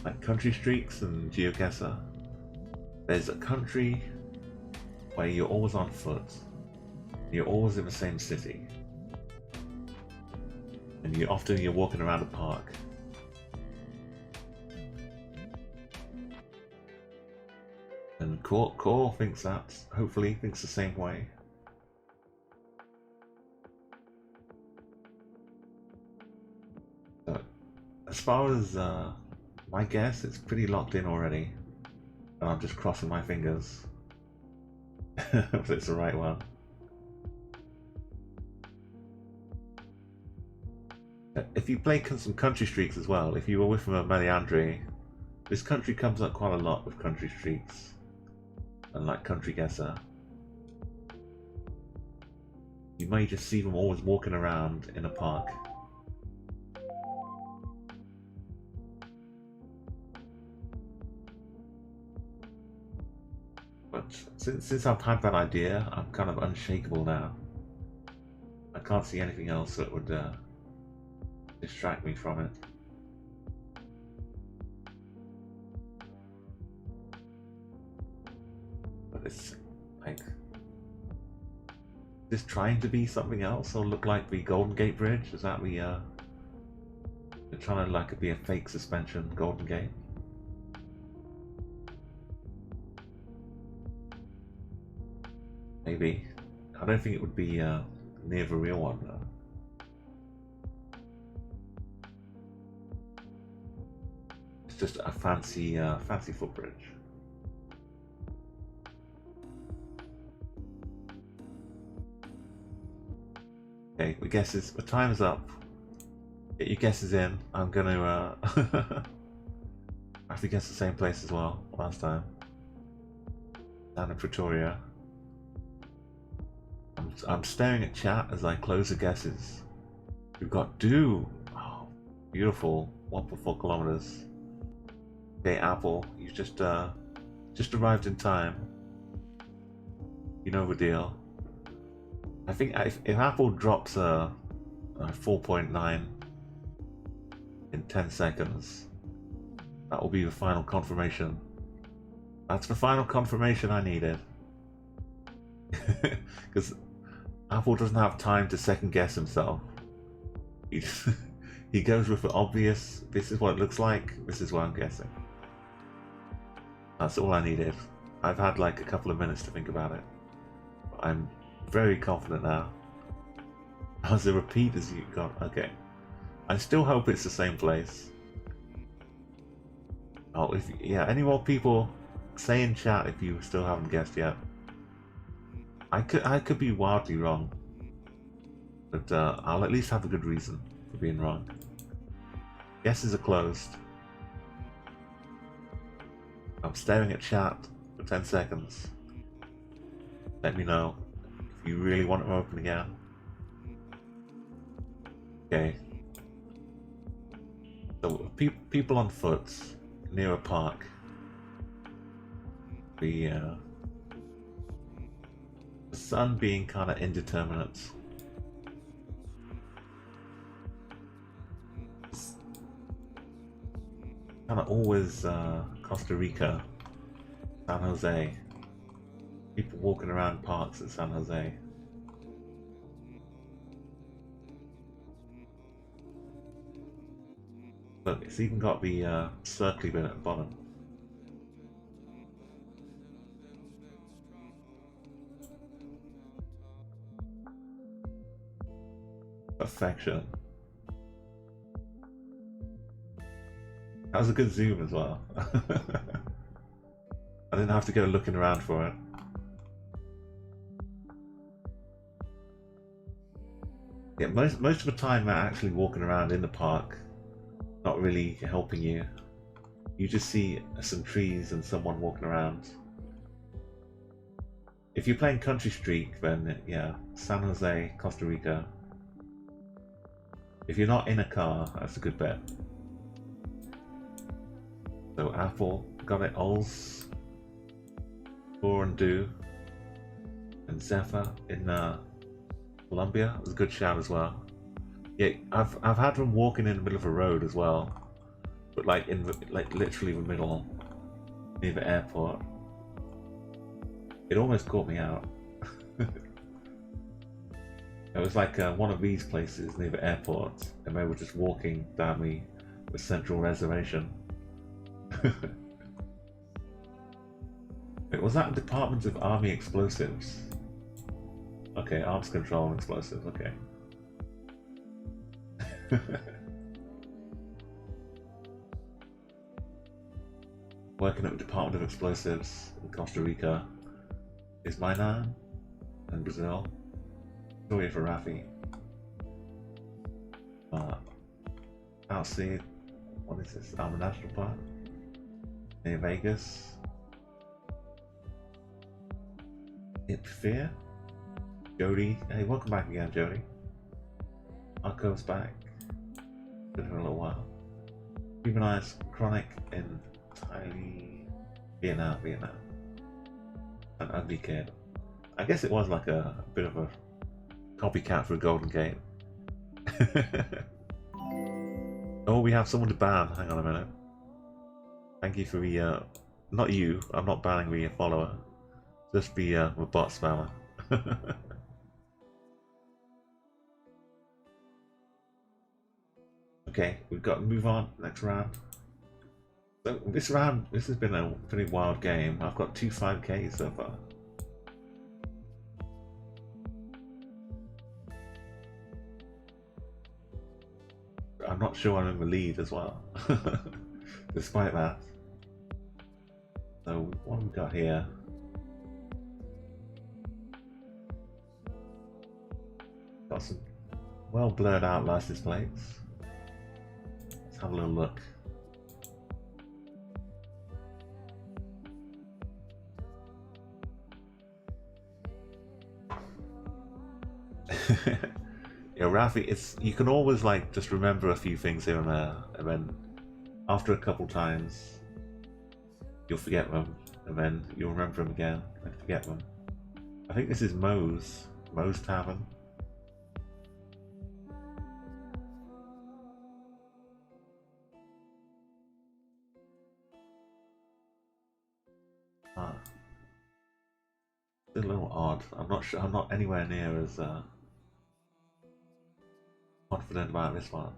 like country streaks and GeoGuessr, there's a country where you're always on foot, you're always in the same city, and you're walking around a park. And Core thinks that, hopefully thinks the same way. So, as far as my guess, it's pretty locked in already, and I'm just crossing my fingers if it's the right one. If you play some country streaks as well, if you were with Meliandre, this country comes up quite a lot with country streaks. And like Country Guessr, you may just see them always walking around in a park. But since I've had that idea, I'm kind of unshakable now. I can't see anything else that would distract me from it. It's like, is this trying to be something else or look like the Golden Gate Bridge? Is that they're trying to like be a fake suspension Golden Gate? Maybe. I don't think it would be near the real one though. It's just a fancy footbridge. Okay, the time is up. Get your guesses in. I'm gonna I have to guess the same place as well last time. Down in Pretoria. I'm staring at chat as I close the guesses. We've got Do. Oh, beautiful. 1.4 kilometers. Okay, Apple, you've just arrived in time. You know the deal. I think if Apple drops a 4.9 in 10 seconds, that will be the final confirmation. That's the final confirmation I needed. Because Apple doesn't have time to second guess himself. He goes with the obvious, this is what it looks like, this is what I'm guessing. That's all I needed. I've had like a couple of minutes to think about it. I'm very confident now. As a repeat as you got. Okay. I still hope it's the same place. Oh, any more people say in chat if you still haven't guessed yet. I could be wildly wrong, but I'll at least have a good reason for being wrong. Guesses are closed. I'm staring at chat for 10 seconds. Let me know if you really want them open again. Okay. So people on foot near a park. The sun being kind of indeterminate. It's kind of always Costa Rica, San Jose. People walking around parks in San Jose. Look, it's even got the circly bit at the bottom. Perfection. That was a good zoom as well. I didn't have to go looking around for it. Yeah, most of the time they're actually walking around in the park, not really helping you. You just see some trees and someone walking around. If you're playing Country Streak, then yeah, San Jose, Costa Rica. If you're not in a car, that's a good bet. So Apple got it, Ols, Thor and Do, and Zephyr in Colombia was a good shout as well. Yeah, I've had them walking in the middle of a road as well, but like in literally the middle near the airport. It almost caught me out. It was like one of these places near the airport, and they were just walking down the central reservation. Wait, was that Department of Army Explosives? Okay, Arms Control and Explosives, okay. Working at the Department of Explosives in Costa Rica is my nan, and Brazil. Story for Rafi. Outside, what is this? Alma National Park near Vegas. Fear. Jody, hey, welcome back again, Jody. Arco's back. Been for a little while. Humanized Chronic in Thailand, Vietnam. An ugly kid. I guess it was like a bit of a copycat for a Golden Gate. Oh, we have someone to ban. Hang on a minute. Thank you for the not you. I'm not banning the follower. Just the bot spammer. Okay, we've got to move on. Next round. So this round, this has been a pretty wild game. I've got 2 5Ks so far. I'm not sure I'm in the lead as well, despite that. So what have we got here? Got some well blurred out license plates. Let's have a little look. Yeah, Rafi, it's you can always like just remember a few things here and there, and then after a couple times you'll forget them, and then you'll remember them again and forget them. I think this is Moe's Tavern. It's a little odd. I'm not sure. I'm not anywhere near as confident about this one.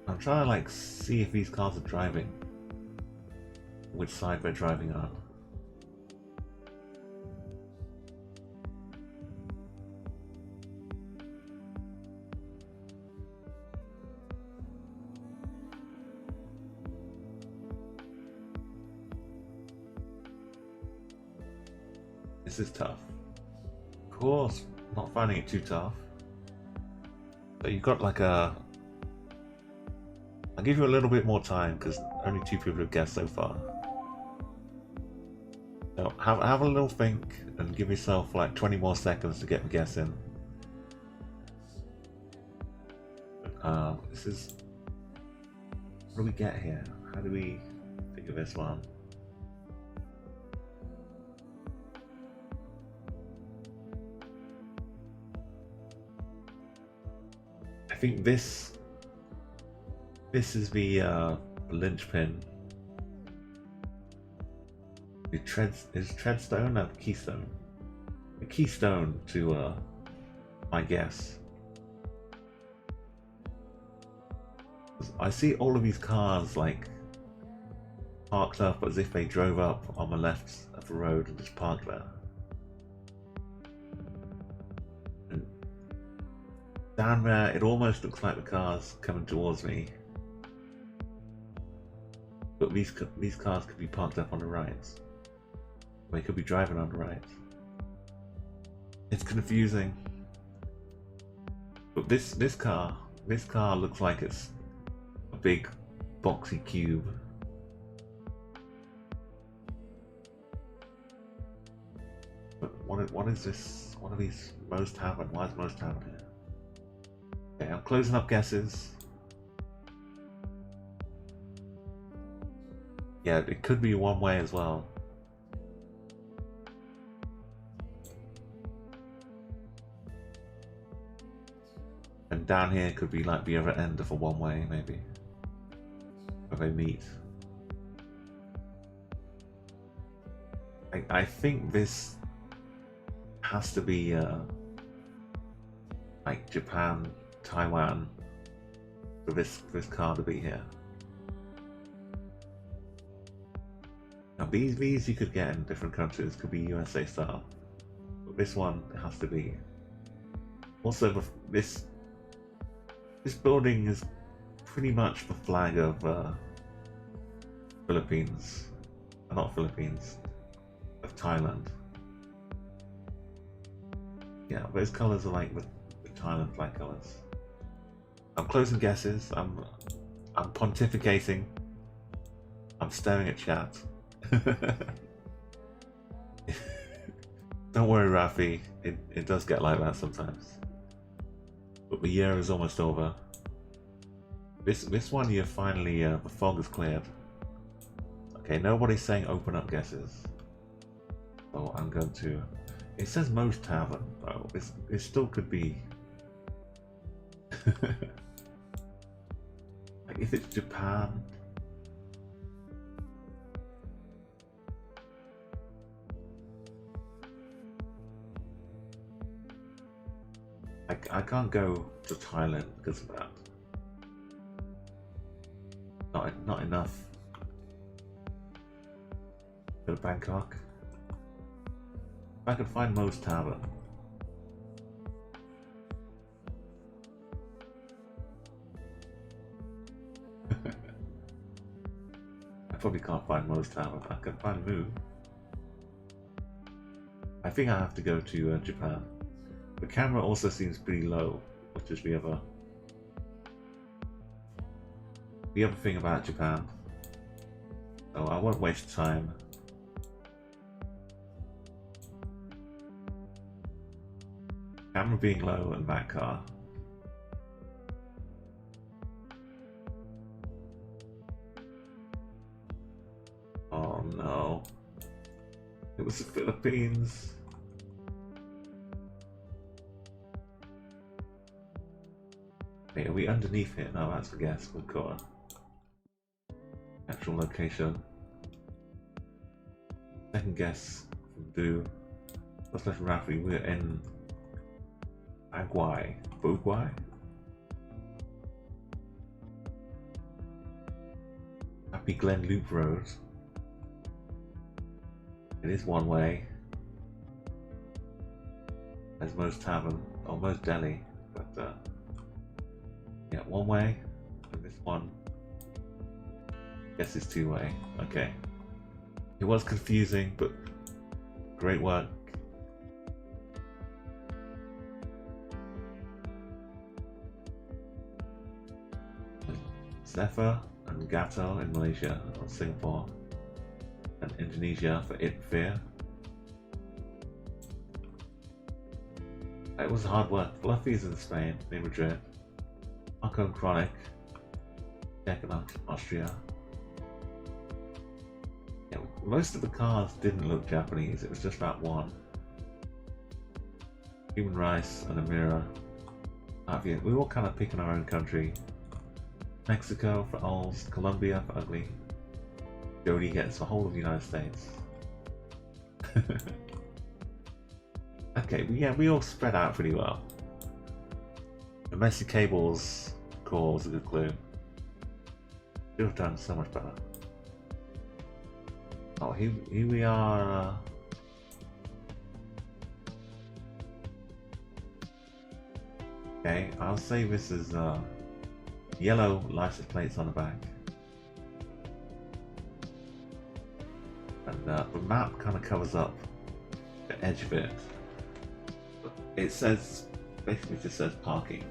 I'm trying to like see if these cars are driving, which side they're driving on. This is tough. Of course, not finding it too tough. But you've got like a... I'll give you a little bit more time because only 2 people have guessed so far. So have a little think and give yourself like 20 more seconds to get the guess in. This is... What do we get here? How do we think of this one? I think this is the linchpin. Is Treadstone or Keystone? The keystone to my guess. I see all of these cars like parked up as if they drove up on the left of the road and just parked there. Down there, it almost looks like the car's coming towards me. But these cars could be parked up on the right. They could be driving on the right. It's confusing. But this car looks like it's a big boxy cube. But what is this? What are these most happen? Why is most happen here? Okay, I'm closing up guesses. Yeah, it could be one way as well. And down here could be like the other end of a one way, maybe. Where they meet. I think this has to be like Japan, Taiwan, for this car to be here. Now these you could get in different countries, could be USA style, but this one has to be. Also, this building is pretty much the flag of Philippines, not Philippines, of Thailand. Yeah, those colours are like the Thailand flag colours. I'm closing guesses. I'm pontificating. I'm staring at chat. Don't worry, Rafi. It does get like that sometimes. But the year is almost over. This one year finally the fog is cleared. Okay, nobody's saying open up guesses. So I'm going to. It says most tavern though. It still could be. Like if it's Japan. I can't go to Thailand because of that. Not enough. Go to Bangkok. If I could find most tavern. I probably can't find most tavern. I can find Moo. I think I have to go to Japan. The camera also seems pretty low, which is the other thing about Japan. So I won't waste time. Camera being low and that car. Oh no. It was the Philippines. Wait, are we underneath here? No, that's the guess. We've got actual location. Second guess from Do. Let's let Rafi. We're in Bugwai? Happy Glen Loop Road. It is one way. As most tavern, or most deli, but yeah, one way. And this one, guess it's two way. Okay. It was confusing, but great work. Zephyr and Gato in Malaysia or Singapore, and Indonesia for Fear. It was hard work. Fluffy's in Spain, near Madrid. Marco and Chronic, Czech and Austria. Yeah, most of the cars didn't look Japanese, it was just that one. Human Rice and Amira. Latvia. We were all kind of picking our own country. Mexico for Ols, Colombia for Ugly. Jody gets the whole of the United States. Okay, yeah, we all spread out pretty well. The messy cables core was a good clue. Should have done so much better. Oh, here we are. Okay, I'll say this is yellow license plates on the back. And the map kind of covers up the edge of it. It says, basically just says parking.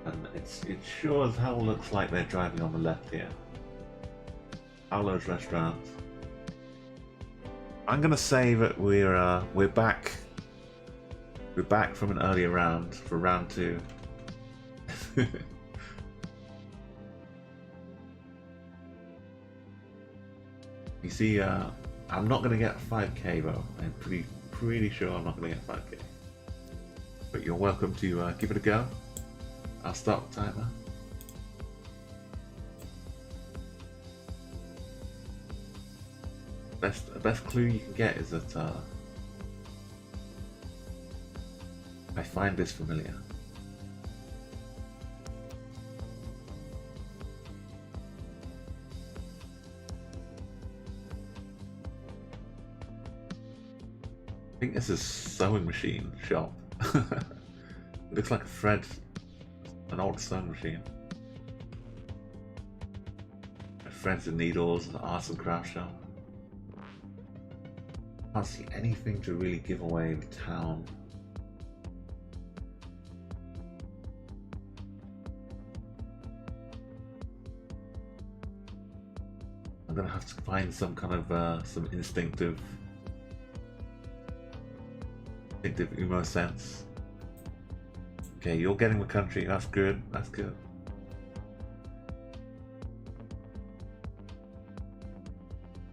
And it sure as hell looks like they're driving on the left here. Paolo's restaurant. I'm gonna say that we're back. We're back from an earlier round for round 2. You see, I'm not gonna get 5k though. I'm pretty sure I'm not gonna get 5k. But you're welcome to give it a go. I'll start the timer. Best clue you can get is that I find this familiar. I think this is sewing machine shop. It looks like a thread, an old sewing machine. Threads and needles, an arts and crafts shop. Can't see anything to really give away the town. I'm gonna have to find some kind of some instinctive Umo sense. Okay, you're getting the country. That's good. That's good.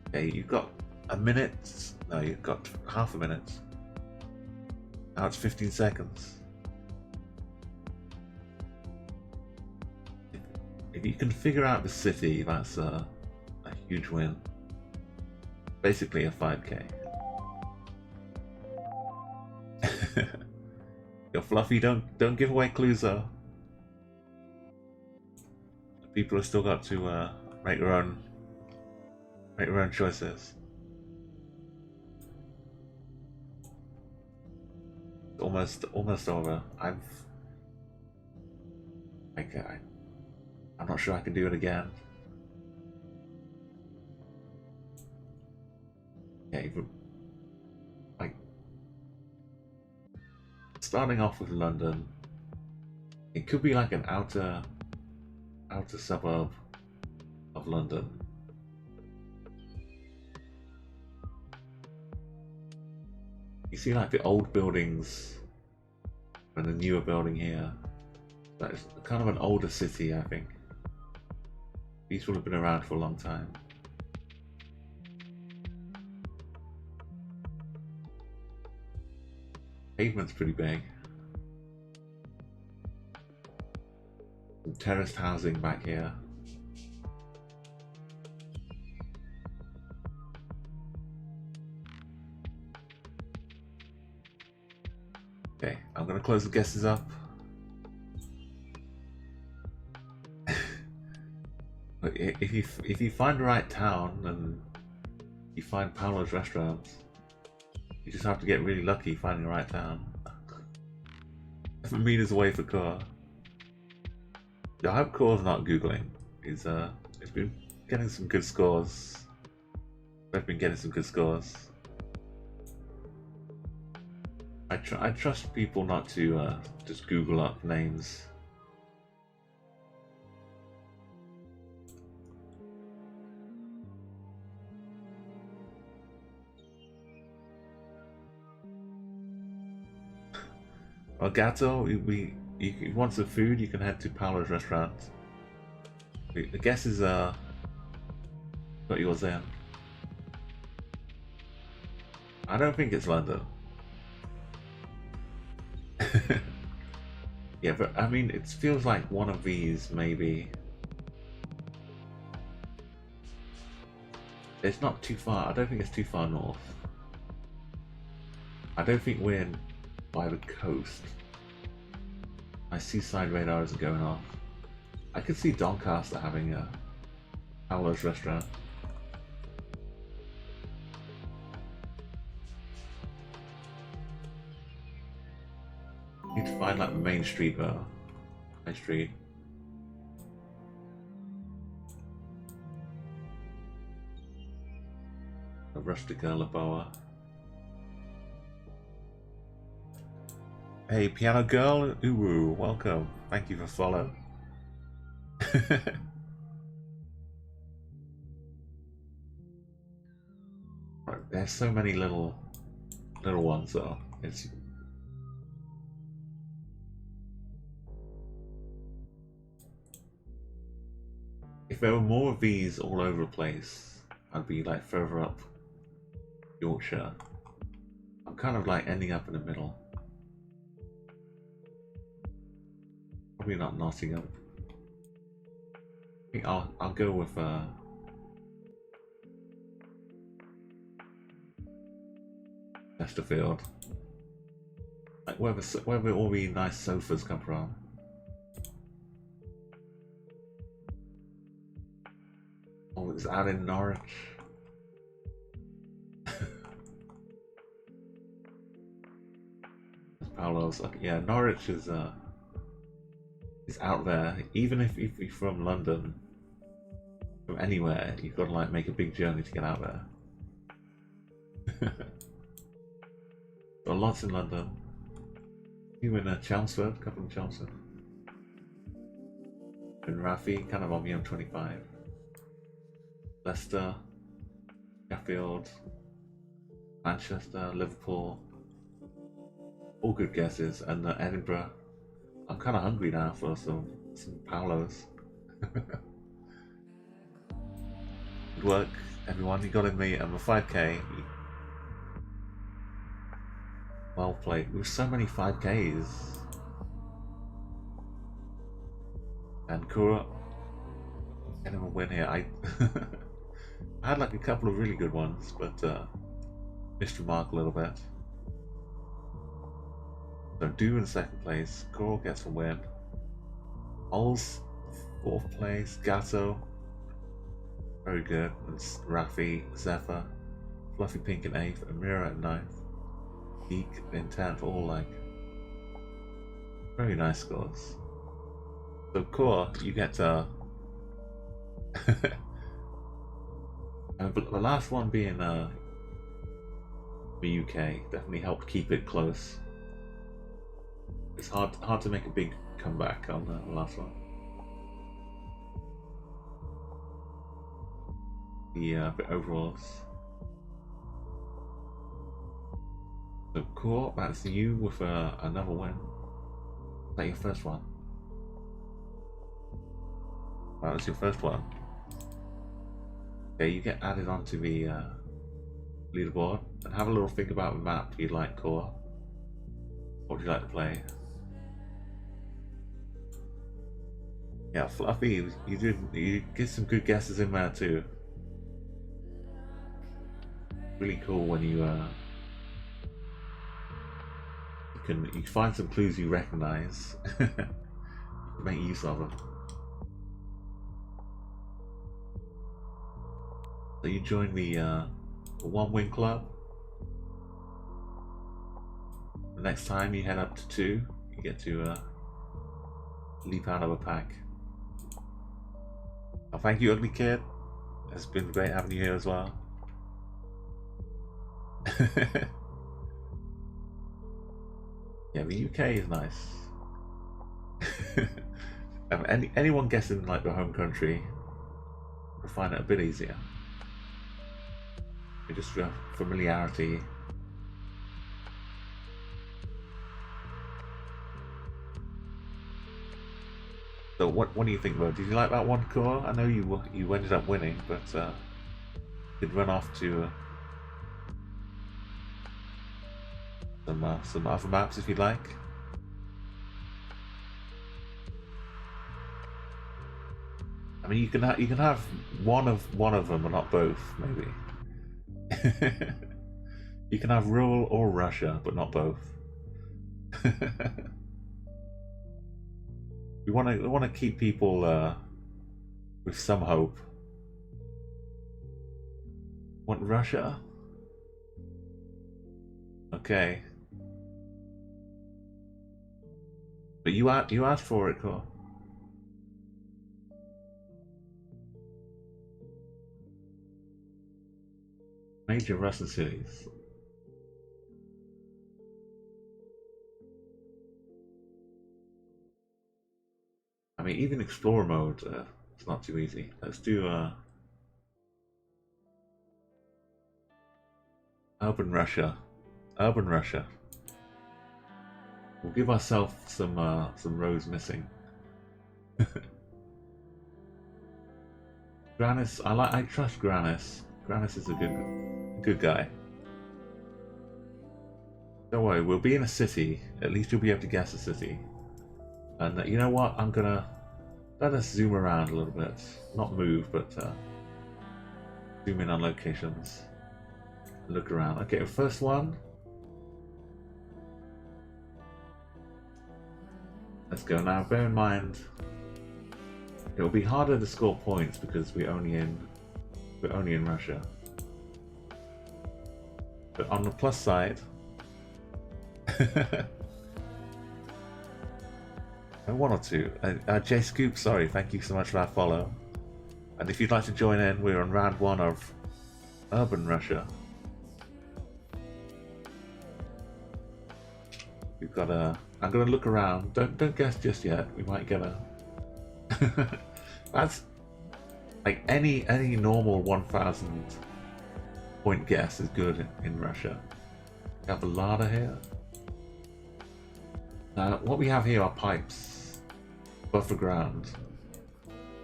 Okay, you've got a minute. No, you've got half a minute. Now it's 15 seconds. If you can figure out the city, that's a huge win. Basically a 5k. You're fluffy, don't give away clues though. People have still got to make their own choices. Almost over. I'm not sure I can do it again. Okay, but like starting off with London, it could be like an outer suburb of London. You see like the old buildings and the newer building here. That's kind of an older city, I think. These will have been around for a long time. Pavement's pretty big. Some terraced housing back here. Okay, I'm gonna close the guesses up. But if you find the right town and you find Paolo's restaurant, you just have to get really lucky finding the right town. 7 meters away for car. Yeah, I hope Core's not googling. It's been getting some good scores. They've been getting some good scores. I trust people not to just Google up names. Well, Gato, if you want some food, you can head to Paolo's restaurant. The guesses got yours in. I don't think it's London. Yeah, but I mean, it feels like one of these, maybe. It's not too far. I don't think it's too far north. I don't think we're by the coast. My seaside radar isn't going off. I could see Doncaster having a Paolo's restaurant. Need to find like the main street though. Main street. A rustica Laboa. Hey, piano girl, Uru, welcome. Thank you for follow. Right, there's so many little ones though. It's if there were more of these all over the place, I'd be like further up Yorkshire. I'm kind of like ending up in the middle. Probably not Nottingham. I think I'll go with Chesterfield. Like where all the nice sofas come from. Oh, it's out in Norwich. Paolo's like, yeah, Norwich is out there. Even if you're from London, from anywhere, you've got to like make a big journey to get out there. Got lots in London. You in Chelmsford, a couple in Chelmsford. In Raffi, kind of on the M25. Leicester, Sheffield, Manchester, Liverpool. All good guesses. And Edinburgh. I'm kind of hungry now for some Paolo's. Good work, everyone. You got in me. I'm a 5k. Well played. With so many 5ks. And Kura. Get him a win here. I had like a couple of really good ones, but missed the mark a little bit. So Do in 2nd place. Coral gets a win. Ols 4th place. Gatto. Very good. And Raffi, Zephyr, Fluffy Pink in 8th, Amira at 9th. Geek in 10th, all like very nice scores. So Core, you get and the last one being the UK definitely helped keep it close. It's hard to make a big comeback on the last one. The overalls. So cool, that's you with another win. Is that your first one? That was your first one. Okay, you get added onto the leaderboard and have a little think about the map you'd like, Core. What would you like to play? Yeah, Fluffy, you get some good guesses in there too. Really cool when you you find some clues you recognize. Make use of them. So you join the one win club. The next time you head up to 2, you get to leap out of a pack. Oh, thank you, Ugly Kid. It's been great having you here as well. Yeah, the UK is nice. Anyone guessing like the home country will find it a bit easier. Just for familiarity. So what do you think, though? Did you like that one, Core? I know you ended up winning, but did run off to some other maps if you'd like. I mean, you can have one of them, but not both, maybe. You can have rural or Russia, but not both. we want to keep people with some hope. Want Russia? Okay. But you asked for it, Core. Major Russian cities. I mean, even Explorer mode, it's not too easy. Let's do Urban Russia. Urban Russia. We'll give ourselves some rows missing. Granis, I trust Granis. Granis is a good guy. Don't worry, we'll be in a city. At least you'll be able to guess a city. And you know what? I'm gonna let us zoom around a little bit. Not move, but zoom in on locations. Look around. Okay, first one. Let's go now. Bear in mind, it'll be harder to score points because we're only in Russia. But on the plus side, one or two. J Scoop, sorry, thank you so much for that follow. And if you'd like to join in, we're on round 1 of Urban Russia. We've got a. I'm gonna look around. Don't guess just yet. We might get a. That's like any normal 1,000 point guess is good in Russia. We have a larder here. Now what we have here are pipes above the ground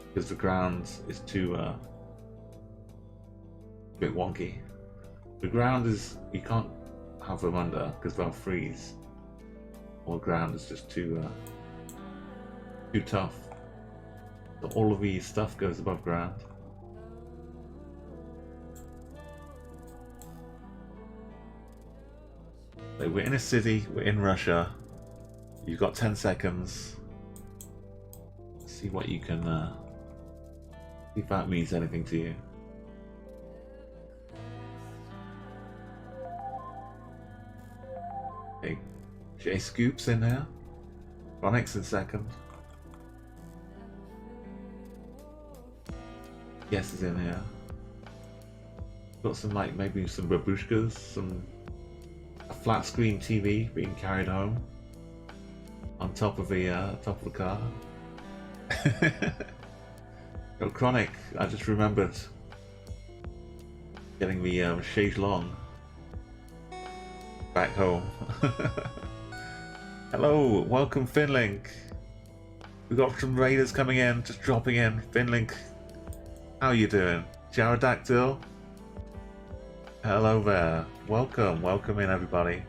because the ground is too a bit wonky. The ground is you can't have them under because they'll freeze. Or ground is just too tough. So all of the stuff goes above ground. So we're in a city, we're in Russia. You've got 10 seconds. See what you can see if that means anything to you. Okay. J Scoop's in there. Ronix in second. Yes is in here. Got some like maybe some babushkas, a flat screen TV being carried home on top of the car. Oh, Chronic, I just remembered getting the chaise longue back home. Hello, welcome Finlink. We got some raiders coming in, just dropping in. Finlink, how you doing? Jarodactyl? Hello there. Welcome in everybody.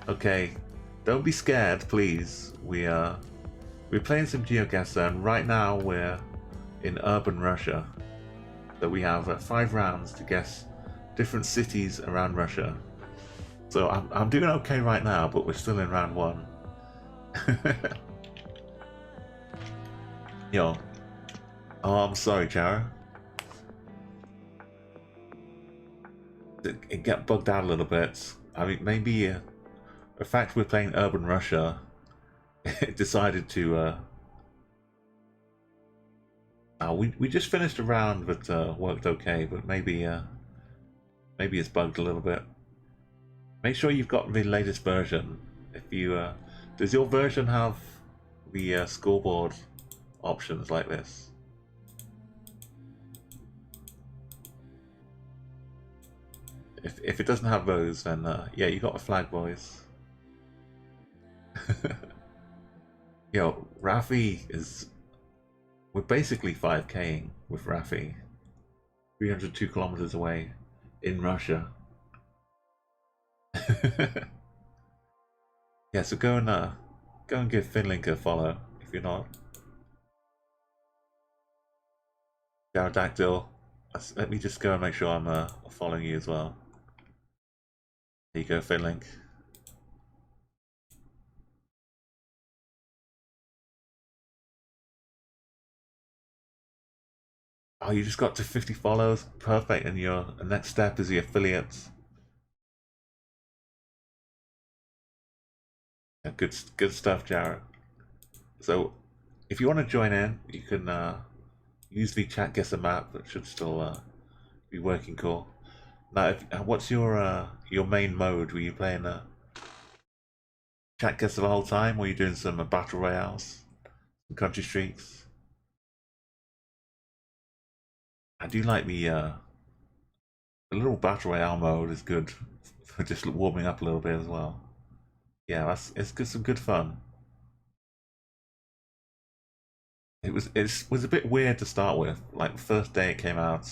Okay, don't be scared, please. We're playing some GeoGuessr, and right now we're in urban Russia. So we have 5 rounds to guess different cities around Russia. So I'm doing okay right now, but we're still in round 1. Yo. Oh, I'm sorry, Jara. It got bugged out a little bit. I mean, maybe the fact we're playing urban Russia, it decided to. We just finished a round that worked okay, but maybe it's bugged a little bit. Make sure you've got the latest version. If you does your version have the scoreboard options like this? If it doesn't have those, then yeah, you got the flag, boys. Yo, Rafi is. We're basically 5K'ing with Rafi. 302 kilometers away in Russia. Yeah, so go and give Finlink a follow if you're not. Jarodactyl, let me just go and make sure I'm following you as well. There you go, Finlink. Oh, you just got to 50 follows? Perfect, and your next step is the affiliates. Yeah, good stuff, Jared. So, if you want to join in, you can use the Chat Guessr map. That should still be working cool. Now, what's your main mode? Were you playing Chat Guessr the whole time? Or were you doing some battle royales, some country streaks? I do like the little battle royale mode is good for just warming up a little bit as well. Yeah, it's good, some good fun. It was a bit weird to start with. Like the first day it came out,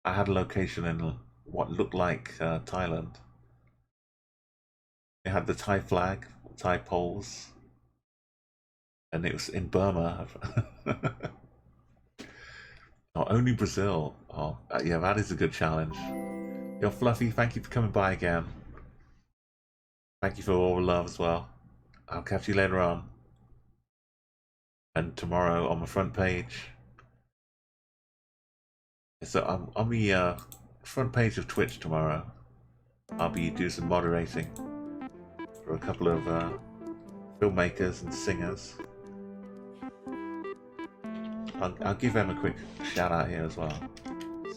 I had a location in what looked like Thailand. It had the Thai flag, Thai poles, and it was in Burma. Oh, only Brazil. Oh, yeah, that is a good challenge. Yo, Fluffy, thank you for coming by again. Thank you for all the love as well. I'll catch you later on. And tomorrow on the front page. So I'm on the front page of Twitch tomorrow. I'll be doing some moderating for a couple of filmmakers and singers. I'll give them a quick shout out here as well.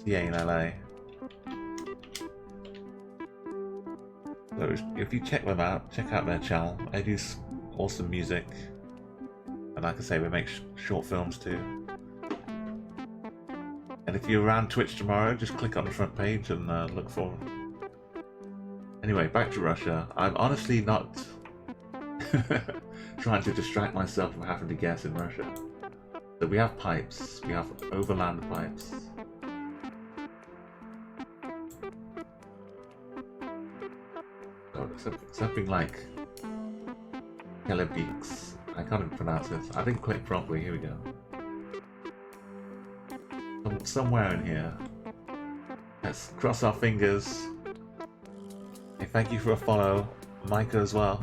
CA in LA. So if you check them out, check out their channel. They do awesome music. And like I say, we make short films too. And if you're around Twitch tomorrow, just click on the front page and look for them. Anyway, back to Russia. I'm honestly not trying to distract myself from having to guess in Russia. So we have pipes. We have overland pipes. So something like Kelebeeks. I can't even pronounce this. I didn't click properly. Here we go. Somewhere in here. Let's cross our fingers. Hey, thank you for a follow, Micah as well.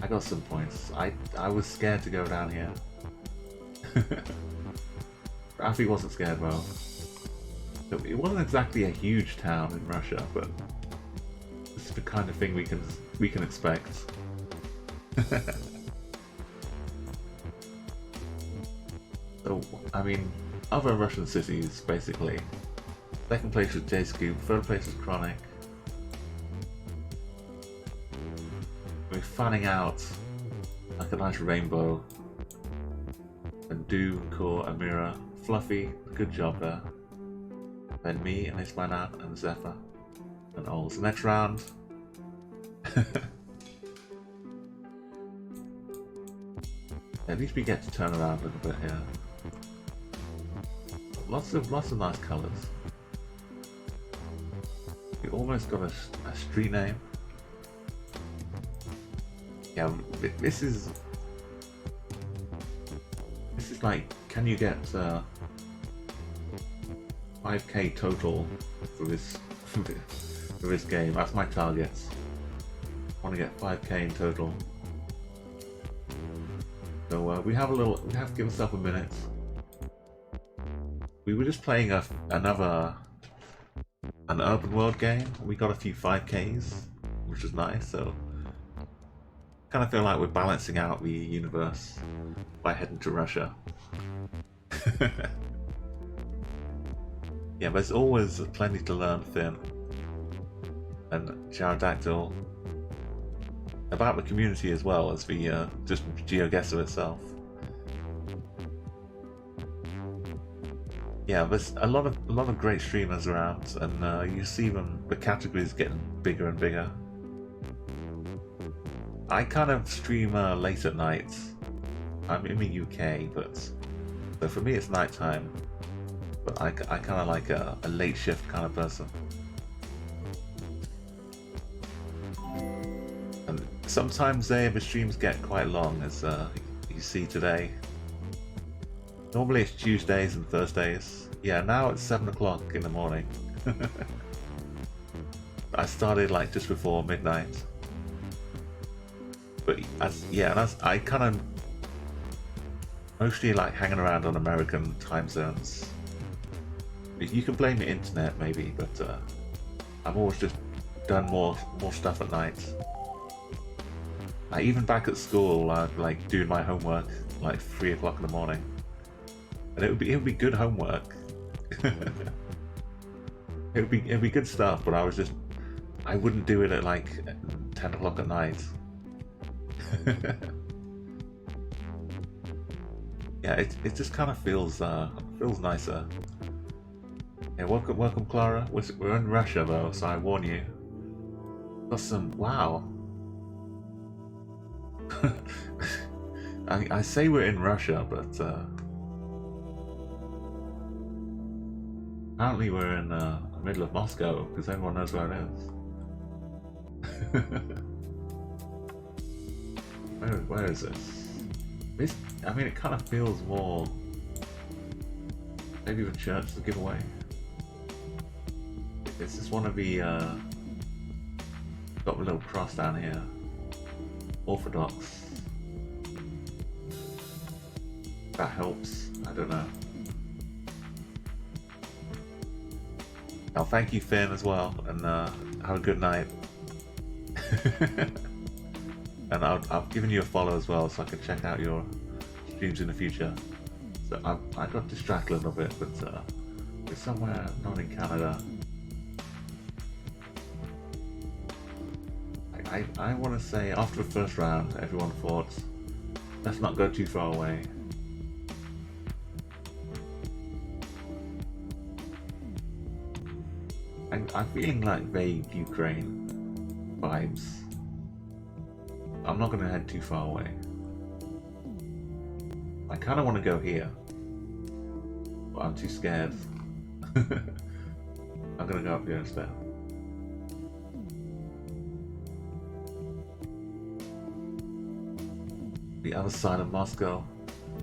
I got some points. I was scared to go down here. Rafi wasn't scared though. It wasn't exactly a huge town in Russia, but this is the kind of thing we can expect. So I mean, other Russian cities basically. Second place was J-Scoop, third place was Chronic. We're fanning out like a nice rainbow. And Doom, Core, Amira, Fluffy, good job there. Then me and Ismanat and Zephyr and Ols. Next round. At least we get to turn around a little bit here. Lots of nice colours. We almost got a street name. Yeah, this is like, can you get 5k total for this for this game? That's my target. I want to get 5k in total. So we have to give ourselves a minute. We were just playing an open world game. We got a few 5ks, which is nice. So kind of feel like we're balancing out the universe by heading to Russia. Yeah, there's always plenty to learn, Finn and Jaredactyl, about the community as well as the just GeoGuessr itself. Yeah, there's a lot of great streamers around, and you see the categories getting bigger and bigger. I kind of stream late at night. I'm in the UK, so for me it's nighttime. But I kind of like a late shift kind of person. And sometimes the streams get quite long, as you see today. Normally it's Tuesdays and Thursdays. Yeah, now it's 7 o'clock in the morning. I started like just before midnight. But I kind of mostly like hanging around on American time zones. You can blame the internet maybe, but I've always just done more stuff at night. Like, even back at school, I'd like doing my homework like 3 o'clock in the morning, and it would be good homework. It'd be good stuff, but I wouldn't do it at like 10 o'clock at night. Yeah, it just kind of feels nicer. Yeah, welcome Clara. We're in Russia though, so I warn you. Got some wow. I say we're in Russia, but apparently we're in the middle of Moscow because everyone knows where it is. Where is this? I mean, it kind of feels more. Maybe even church to give away. Is this one of the? Got a little cross down here. Orthodox. That helps. I don't know. Now, thank you, Finn, as well, and have a good night. And I've given you a follow as well, so I can check out your streams in the future. So I got distracted a little bit, but we're somewhere not in Canada. I want to say after the first round, everyone thought, let's not go too far away. I'm feeling like vague Ukraine vibes. I'm not going to head too far away. I kind of want to go here, but I'm too scared. I'm going to go up here instead. The other side of Moscow.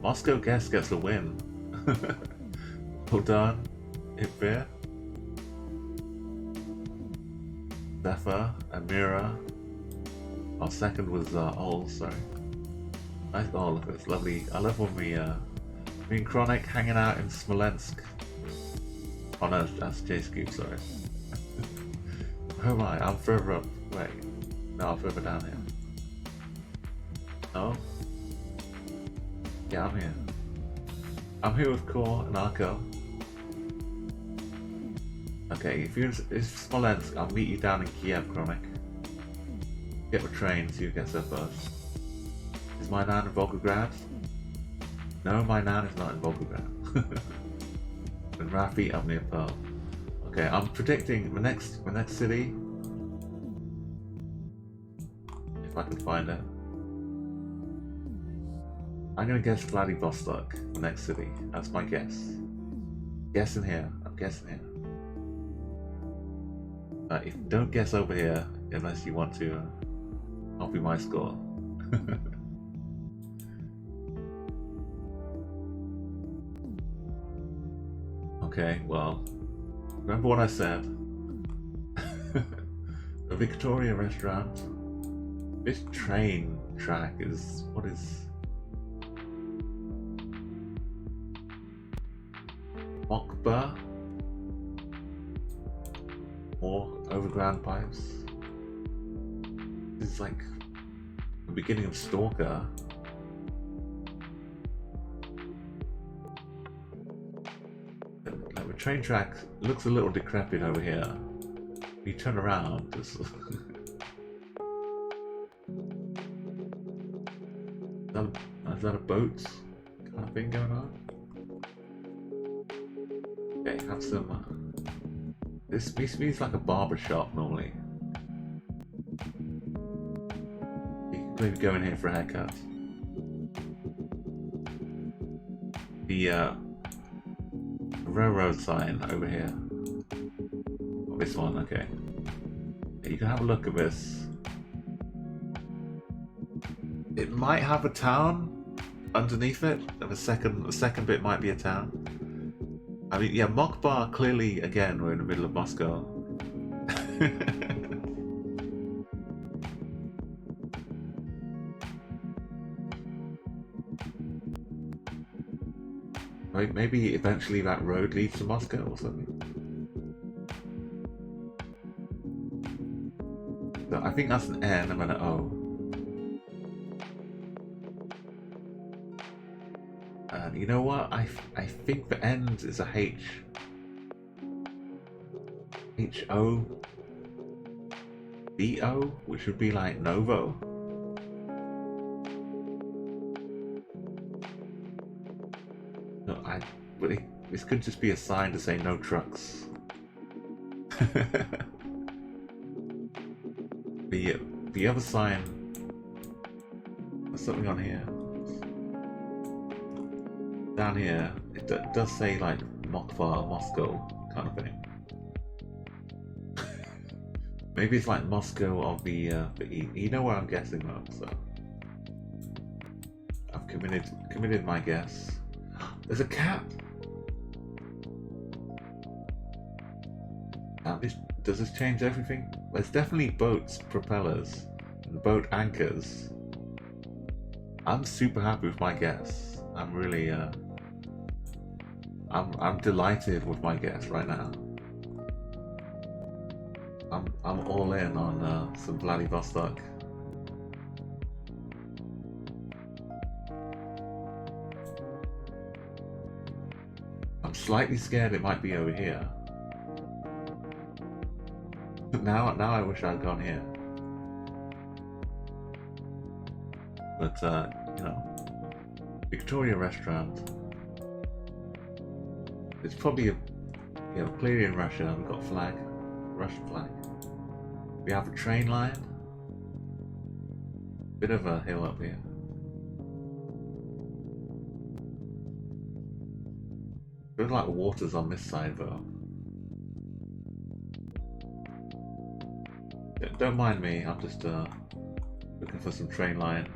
Moscow gets the win. Well done, Itbear. Zephyr, Amira. Our second was Old, sorry. Nice. Oh, look, it's lovely. I love when me and Chronic hanging out in Smolensk. Oh no, that's J-Scoop, sorry. Who am I? I'm further up. Wait. No, I'm further down here. Oh? Yeah, I'm here. I'm here with Core and Arco. Okay, if you're in Smolensk, I'll meet you down in Kiev, Chronic. Get the train so you get there first. Is my nan in Volgograd? No, my nan is not in Volgograd. And Rafi up near Pearl. Okay, I'm predicting the next city. If I can find it. I'm gonna guess Vladivostok, the next city. That's my guess. Guessing here. I'm guessing here. If don't guess over here unless you want to copy my score. Okay, well, remember what I said. The Victoria restaurant. This train track is what is Mokba? More overground pipes. It's like the beginning of Stalker. Like the train track looks a little decrepit over here. You turn around. Is that a boat kind of thing going on? Okay, have some. This means like a barber shop normally. You can maybe go in here for a haircut. The railroad sign over here. Oh, this one, okay. You can have a look at this. It might have a town underneath it, and the second bit might be a town. I mean, yeah, Mokbar, clearly, again, we're in the middle of Moscow. Maybe eventually that road leads to Moscow or something. So I think that's an N and then an O. And you know what? I think the end is a H. H-O-B-O, which would be like Novo. No, but this could just be a sign to say no trucks. The other sign, there's something on here. Down here, it does say like Moskva, Moscow kind of thing. Maybe it's like Moscow of the you know where I'm guessing though, so I've committed my guess. There's a cat. Now does this change everything? There's definitely boats, propellers, and boat anchors. I'm super happy with my guess. I'm really I'm delighted with my guess right now. I'm all in on some Vladivostok. I'm slightly scared it might be over here. Now I wish I'd gone here. But you know, Victoria restaurant. It's probably clearly in Russia. We've got flag, Russian flag. We have a train line. Bit of a hill up here. Feels like the water's on this side though. Don't mind me, I'm just looking for some train line.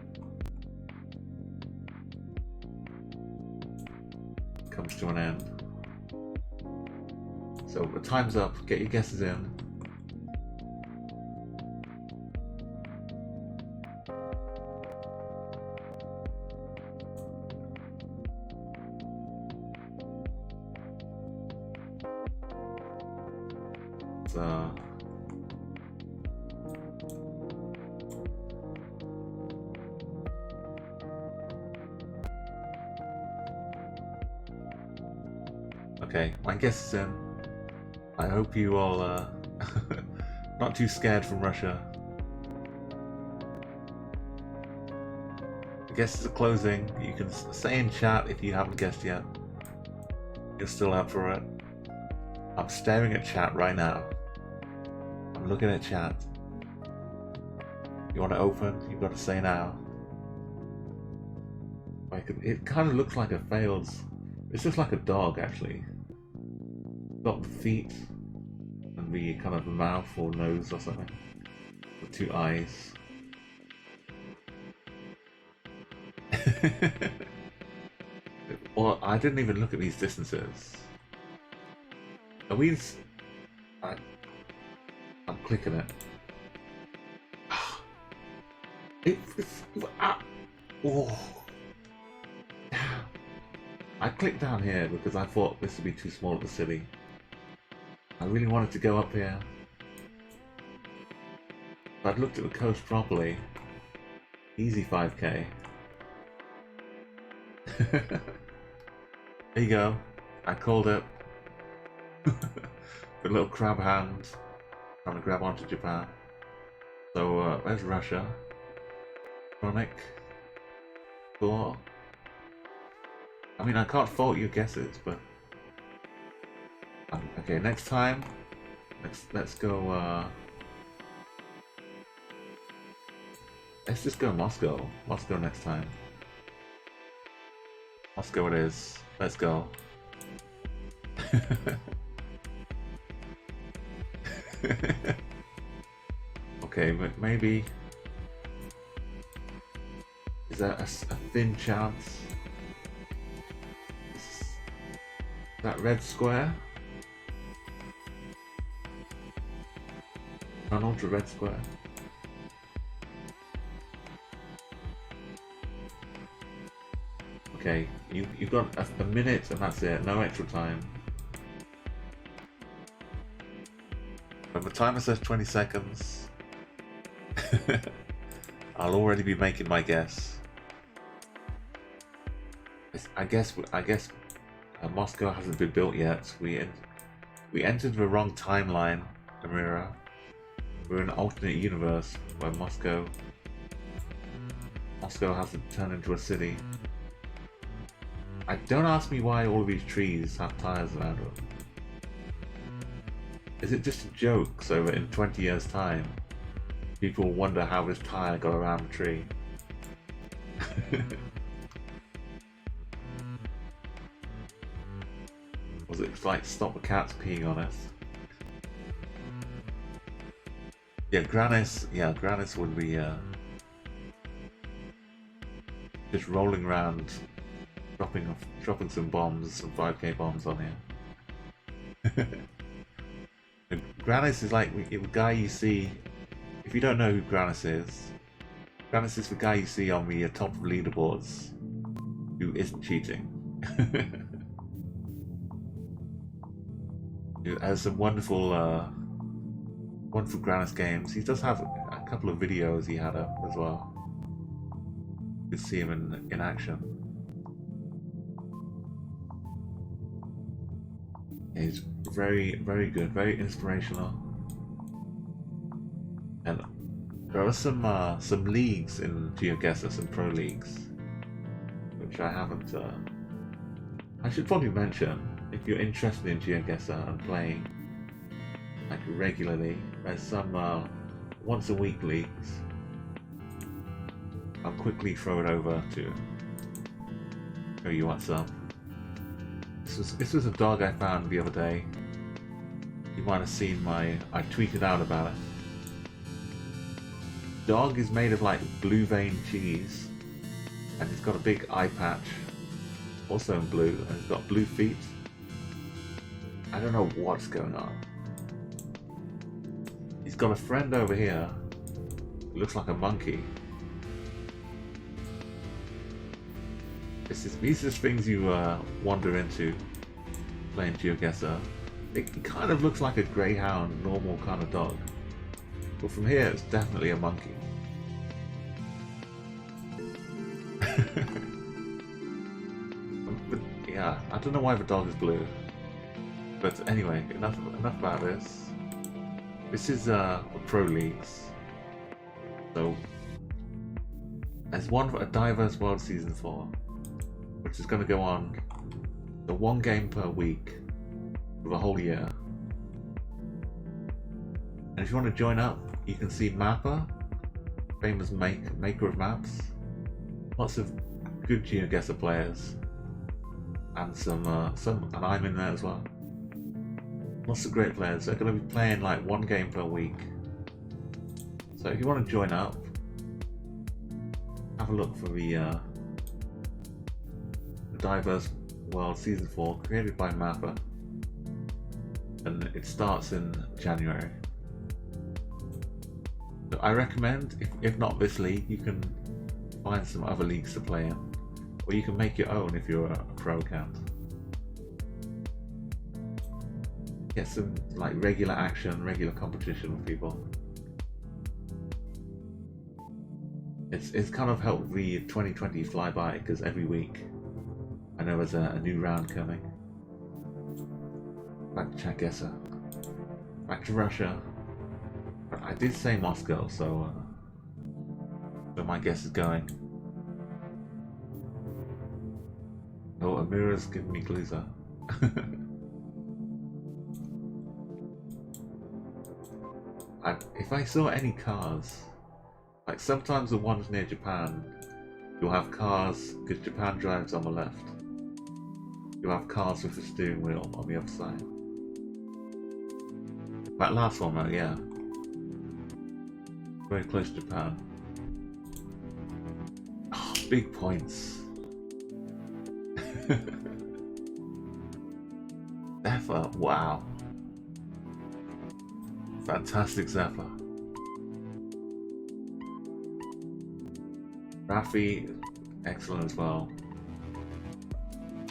Comes to an end. So the time's up, get your guesses in. Okay, my guess is in. I hope you all not too scared from Russia. The guesses are closing. You can say in chat if you haven't guessed yet. You're still up for it. I'm staring at chat right now. I'm looking at chat. You want to open? You've got to say now. Like it kind of looks like a failed. It's just like a dog actually. Got the feet and the kind of mouth or nose or something. With two eyes. Well, I didn't even look at these distances. Are we? I'm clicking it. Oh. I clicked down here because I thought this would be too small of a city. I really wanted to go up here. If I'd looked at the coast properly, easy 5k. There you go. I called it. The little crab hand trying to grab onto Japan. So there's Russia. Chronic. Cool. I mean, I can't fault your guesses, but okay. Next time, let's go. Let's just go Moscow. Moscow next time. Moscow it is. Let's go. Okay, but maybe is that a thin chance? That red square? An ultra red square. Okay, you've got a minute and that's it, no extra time. When the timer says 20 seconds, I'll already be making my guess. I guess Moscow hasn't been built yet. We entered the wrong timeline, Amira. We're in an alternate universe where Moscow hasn't turned into a city. Don't ask me why all of these trees have tires around them. Is it just a joke so that in 20 years' time, people will wonder how this tire got around the tree? Was it like stop the cats peeing on us? Yeah, Granis would be just rolling around, dropping some bombs, some 5k bombs on here. Granis is like the guy you see. If you don't know who Granis is the guy you see on the top of leaderboards who isn't cheating. Who has some wonderful Granis games. He does have a couple of videos he had up as well. You can see him in action. He's very, very good, very inspirational. And there are some leagues in GeoGuessr, some pro leagues, which I haven't. I should probably mention, if you're interested in GeoGuessr and playing like regularly, there's some once a week leagues. I'll quickly throw it over to show you what's up. This was a dog I found the other day. You might have seen I tweeted out about it. Dog is made of like blue vein cheese, and he's got a big eye patch, also in blue, and he's got blue feet. I don't know what's going on. He's got a friend over here who looks like a monkey. These are things you wander into playing GeoGuessr. It kind of looks like a greyhound, normal kind of dog. But from here, it's definitely a monkey. But yeah, I don't know why the dog is blue. But anyway, enough about this. This is Pro Leagues. So, there's a Diverse World Season 4, which is going to go on the one game per week for the whole year. And if you want to join up, you can see Mapper, famous maker of maps, lots of good GeoGuessr players, and and I'm in there as well. Lots of great players. They're going to be playing like one game per week. So if you want to join up, have a look for the Diverse World Season 4, created by Mapper, and it starts in January. So I recommend, if not this league, you can find some other leagues to play in, or you can make your own if you're a pro account. Get some like regular action, regular competition with people. It's kind of helped the 2020 fly by, because every week I know there's a new round coming. Back to Chat Guessr. Back to Russia. But I did say Moscow, so where my guess is going. Oh, Amira's giving me clues up. If I saw any cars, like sometimes the ones near Japan, you'll have cars, because Japan drives on the left. You'll have cars with the steering wheel on the other side. That last one though, yeah. Very close to Japan. Oh, big points. Zephyr, wow. Fantastic Zephyr. Rafi, excellent as well.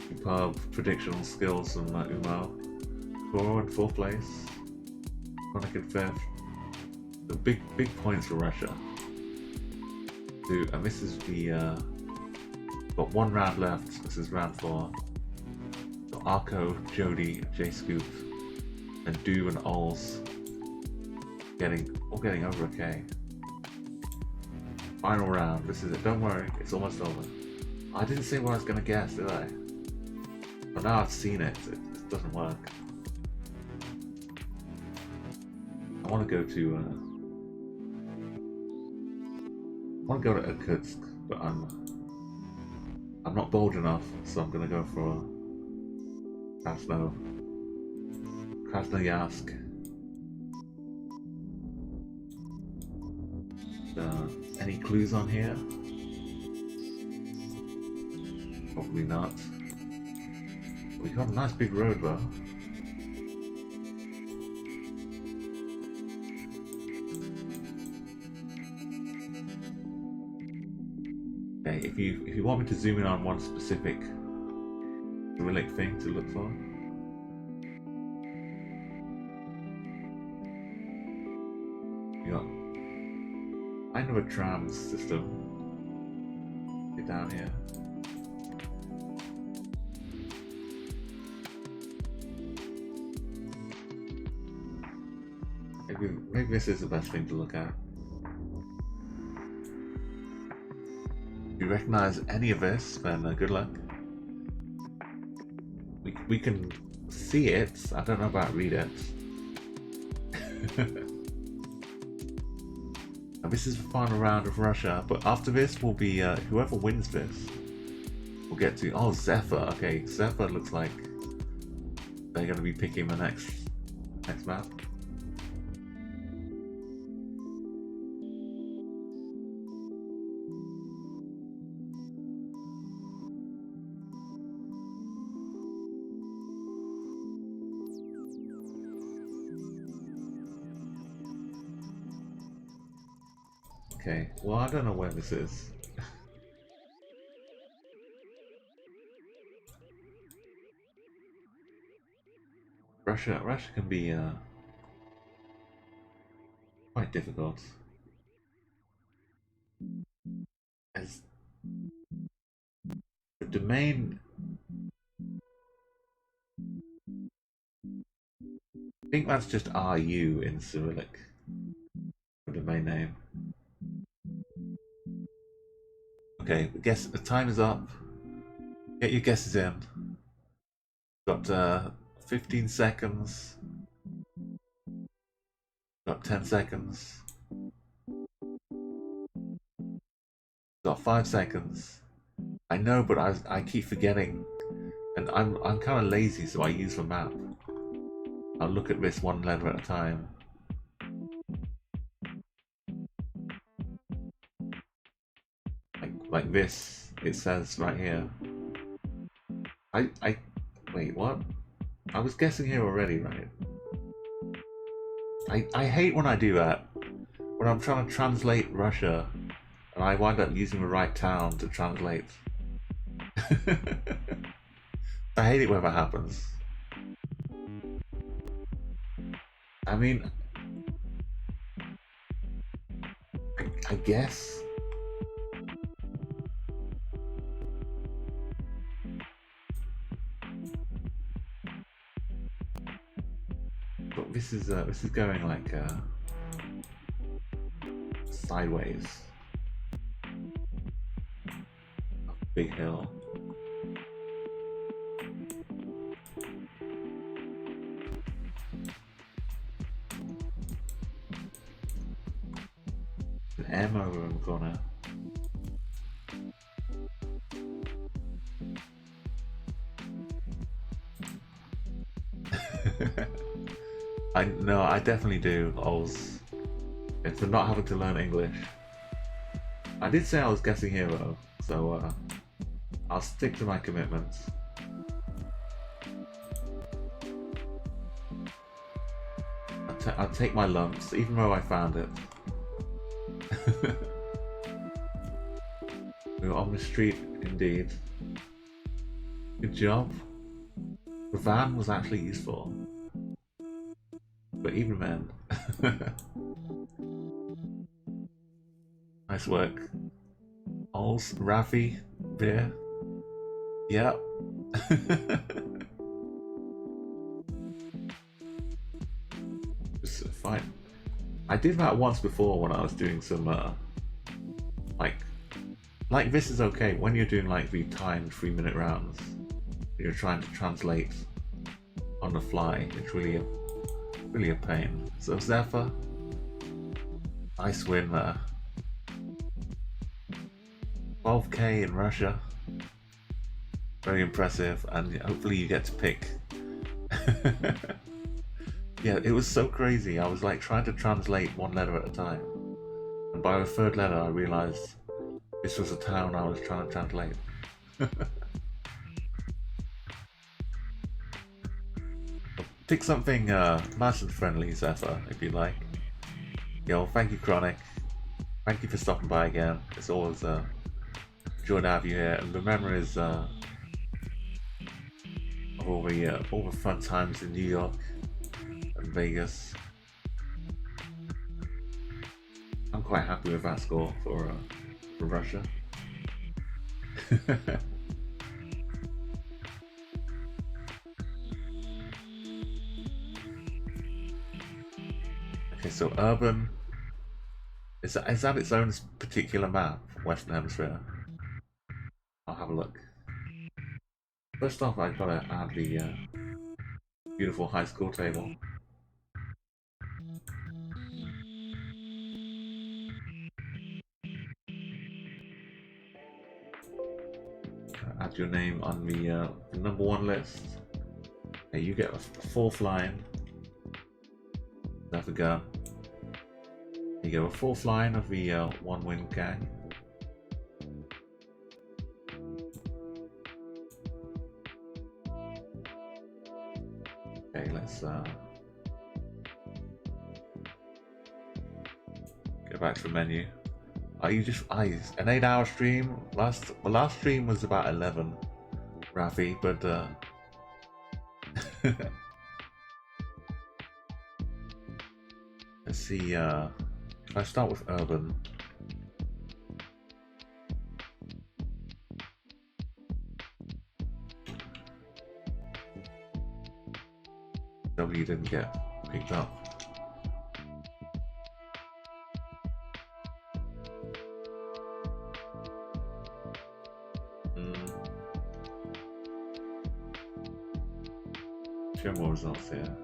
Superb predictional skills from Umar. Koro in 4th place. Chronic in 5th. The big points for Russia. And this is the Got one round left. This is round 4. Got Arco, Jody, J Scoop, and Do and Ols all getting over okay. Final round. This is it. Don't worry, it's almost over. I didn't say what I was gonna guess, did I? But now I've seen it. It doesn't work. I want to go to. I want to go to Irkutsk, but I'm not bold enough, so I'm gonna go for Krasnoyarsk. Any clues on here? Probably not. We got a nice big road though. Okay, if you want me to zoom in on one specific Cyrillic thing to look for. You got kind of a tram system. Get down here. Maybe this is the best thing to look at. If you recognize any of this, then good luck. We can see it. I don't know about read it. And this is the final round of Russia, but after this will be whoever wins this. We'll get to Zephyr. Okay, Zephyr looks like they're going to be picking the next map. Okay, well I don't know where this is. Russia can be quite difficult. As the domain, I think that's just RU in Cyrillic. The domain name. Okay, the time is up. Get your guesses in. Got 15 seconds. Got 10 seconds. Got 5 seconds. I know, but I keep forgetting, and I'm kind of lazy, so I use the map. I'll look at this one letter at a time. Like this, it says right here. Wait, what? I was guessing here already, right? I hate when I do that. When I'm trying to translate Russia, and I wind up using the right town to translate. I hate it when that happens. I mean, I guess. But this is going like sideways. Up a big hill. An M over in the corner. I definitely do, Ols. It's for not having to learn English. I did say I was guessing hero, so I'll stick to my commitments. I'll take my lumps, even though I found it. We were on the street, indeed. Good job. The van was actually useful. But even then. Nice work. Ols, Rafi, Beer. Yeah. It's fine. I did that once before when I was doing some like this is okay when you're doing like the timed 3-minute rounds. You're trying to translate on the fly. It's really a pain. So Zephyr, nice win there. 12k in Russia. Very impressive, and hopefully you get to pick. Yeah, it was so crazy. I was like trying to translate one letter at a time, and by the third letter I realized this was a town I was trying to translate. Pick something nice and friendly, Zephyr, if you like. Yo, thank you, Chronic. Thank you for stopping by again. It's always joy to have you here, and the memories of all the fun times in New York and Vegas. I'm quite happy with that score for Russia. Okay, so urban is that its own particular map, Western Hemisphere? I'll have a look. First off, I've got to add the beautiful high school table. Add your name on the #1 list. Okay, you get a 4th line. Have a go. You go a 4th line of the 1-win gang. Okay, let's go back to the menu. Are you just an 8-hour stream? The last stream was about 11, Rafi, but let's see. If I start with urban, W didn't get picked up. Show more results here.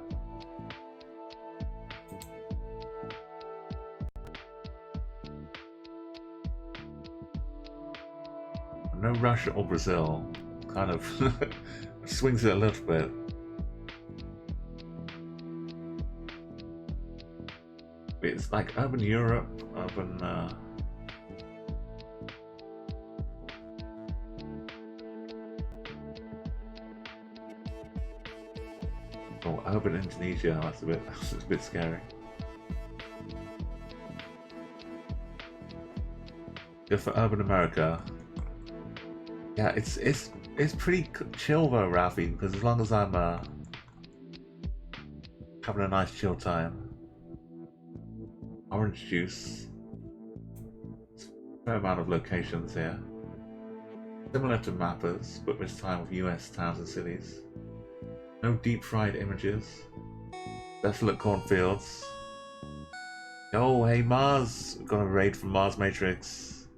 No Russia or Brazil, kind of swings it a little bit. It's like urban Europe, urban oh, urban Indonesia. That's a bit scary. Go for urban America. Yeah, it's pretty chill though, Rafi, because as long as I'm having a nice chill time. Orange juice. Fair amount of locations here. Similar to Mappers, but this time with US towns and cities. No deep fried images. Desolate cornfields. Oh, hey Mars! We've got a raid from Mars Matrix.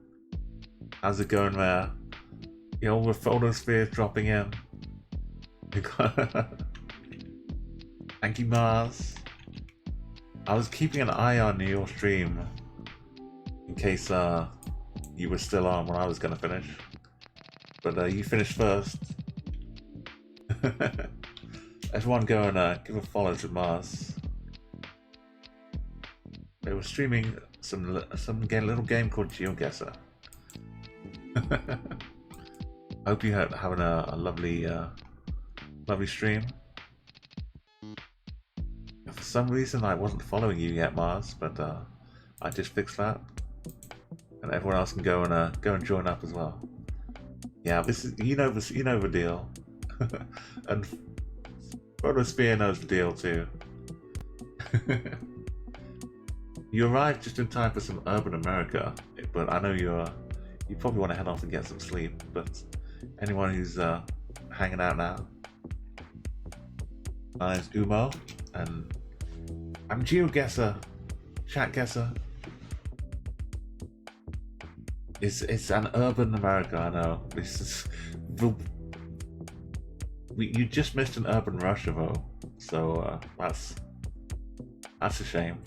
How's it going there? Yo, the photosphere dropping in. Thank you, Mars. I was keeping an eye on your stream in case you were still on when I was gonna finish, but you finished first. Everyone go and give a follow to Mars. They were streaming some little game called GeoGuessr. Hope you're having a lovely stream. For some reason I wasn't following you yet, Mars, but I just fixed that, and everyone else can go and join up as well. Yeah, this is you know the deal, and Photosphere knows the deal too. You arrived just in time for some urban America, but I know you probably want to head off and get some sleep. But anyone who's hanging out now. My name's Umo, and I'm GeoGuessr, Chat Guessr. It's an urban America, I know. This is you just missed an urban Russia though, so that's a shame.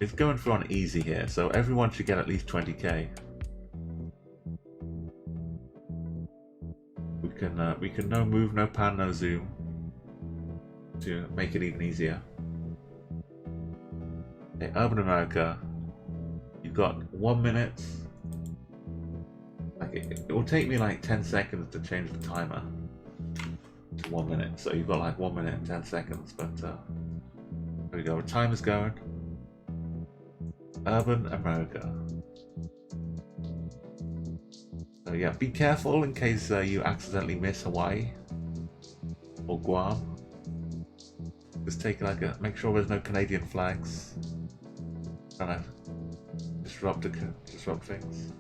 It's going for on easy here, so everyone should get at least 20k. We can no move, no pan, no zoom to make it even easier. Okay, urban America, you've got 1 minute. Like it will take me like 10 seconds to change the timer to 1 minute, so you've got like 1 minute and 10 seconds, but there we go, the timer's going. Urban America. So yeah, be careful in case you accidentally miss Hawaii or Guam. Just take like make sure there's no Canadian flags. Trying to disrupt things.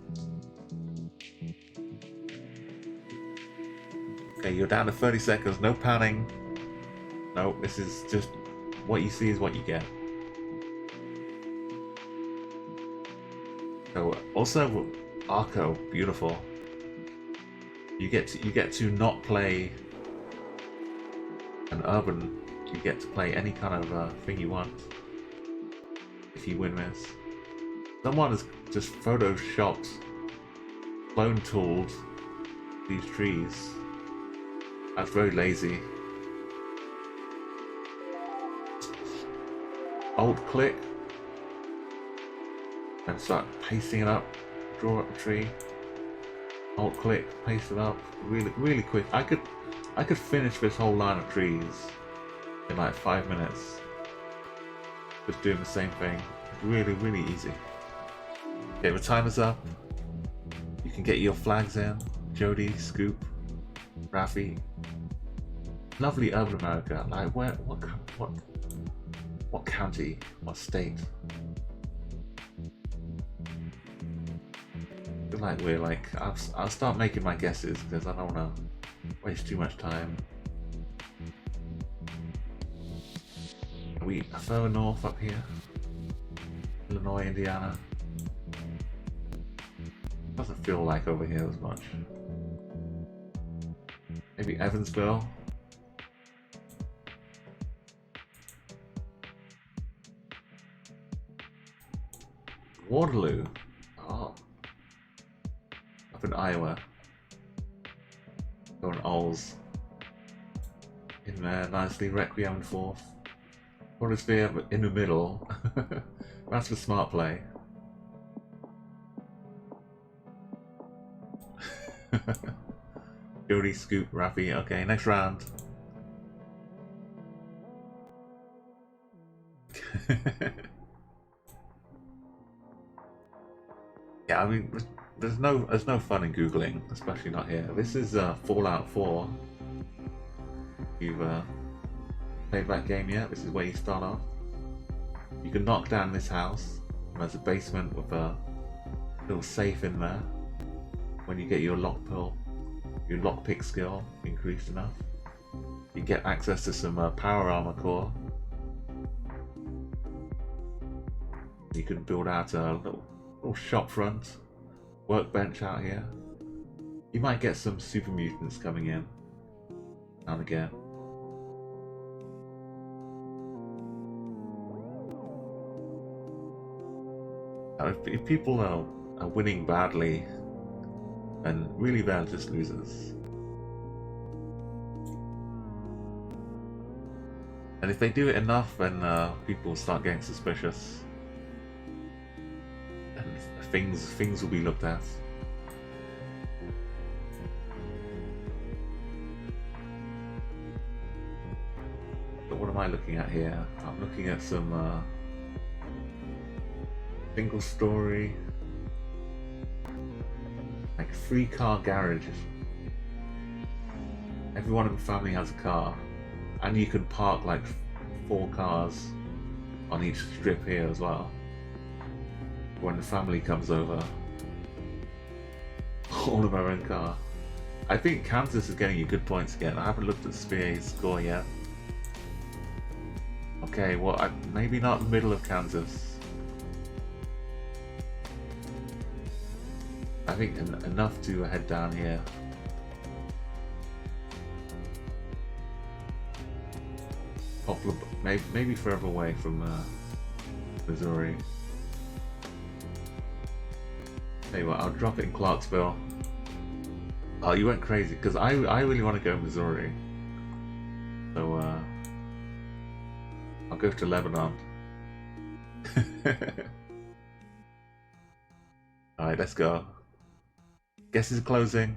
Okay, you're down to 30 seconds, no panning. No, this is just what you see is what you get. So also Arco, beautiful. You get to not play an urban. You get to play any kind of thing you want if you win this. Someone has just photoshopped, clone tooled these trees. That's very lazy. Alt click and start pasting it up. Draw up the tree. Alt click, paste it up. Really quick. I could finish this whole line of trees in like 5 minutes. Just doing the same thing. Really easy. Okay, the timer's up. You can get your flags in. Jody, Scoop, Rafi. Lovely urban America. Like what county? What state? I feel like I'll start making my guesses because I don't want to waste too much time. Are we further north up here? Illinois, Indiana. Doesn't feel like over here as much. Maybe Evansville. Waterloo. Oh. Up in Iowa. Going Ols. In there, nicely. Requiem and fourth. Hemisphere in the middle. That's the smart play. Jody, Scoop, Rafi. Okay, next round. Yeah, I mean, there's no fun in googling, especially not here. This is Fallout 4. You've played that game yet? This is where you start off. You can knock down this house. There's a basement with a little safe in there. When you get your lockpick skill increased enough, you get access to some power armor core. You can build out a little shop front, workbench out here. You might get some super mutants coming in now and again. If people are winning badly, and really they're just losers. And if they do it enough, then people start getting suspicious. And things will be looked at. But what am I looking at here? I'm looking at some single story, like 3-car garage. Everyone in the family has a car, and you can park like 4 cars on each strip here as well. when the family comes over. All in my own car. I think Kansas is getting you good points again. I haven't looked at the SPA score yet. Okay, well, maybe not the middle of Kansas. I think enough to head down here. Popular, maybe further away from Missouri. Tell you what, I'll drop it in Clarksville. Oh, you went crazy because I really want to go Missouri. So I'll go to Lebanon. Alright, let's go. Guess is closing.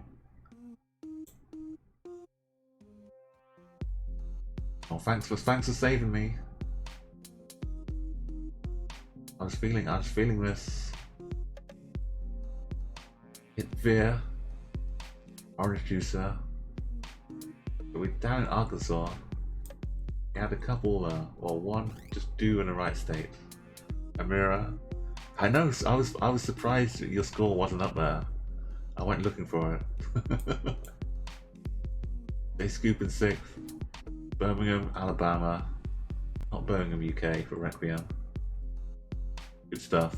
Oh, thanks for saving me. I was feeling this. Hit Veer. Orange juicer. So we're down in Arkansas. We had a couple, well, one just due in the right state. Amira. I know. I was surprised that your score wasn't up there. I went looking for it. They scoop in 6th. Birmingham, Alabama. Not Birmingham, UK for Requiem. Good stuff.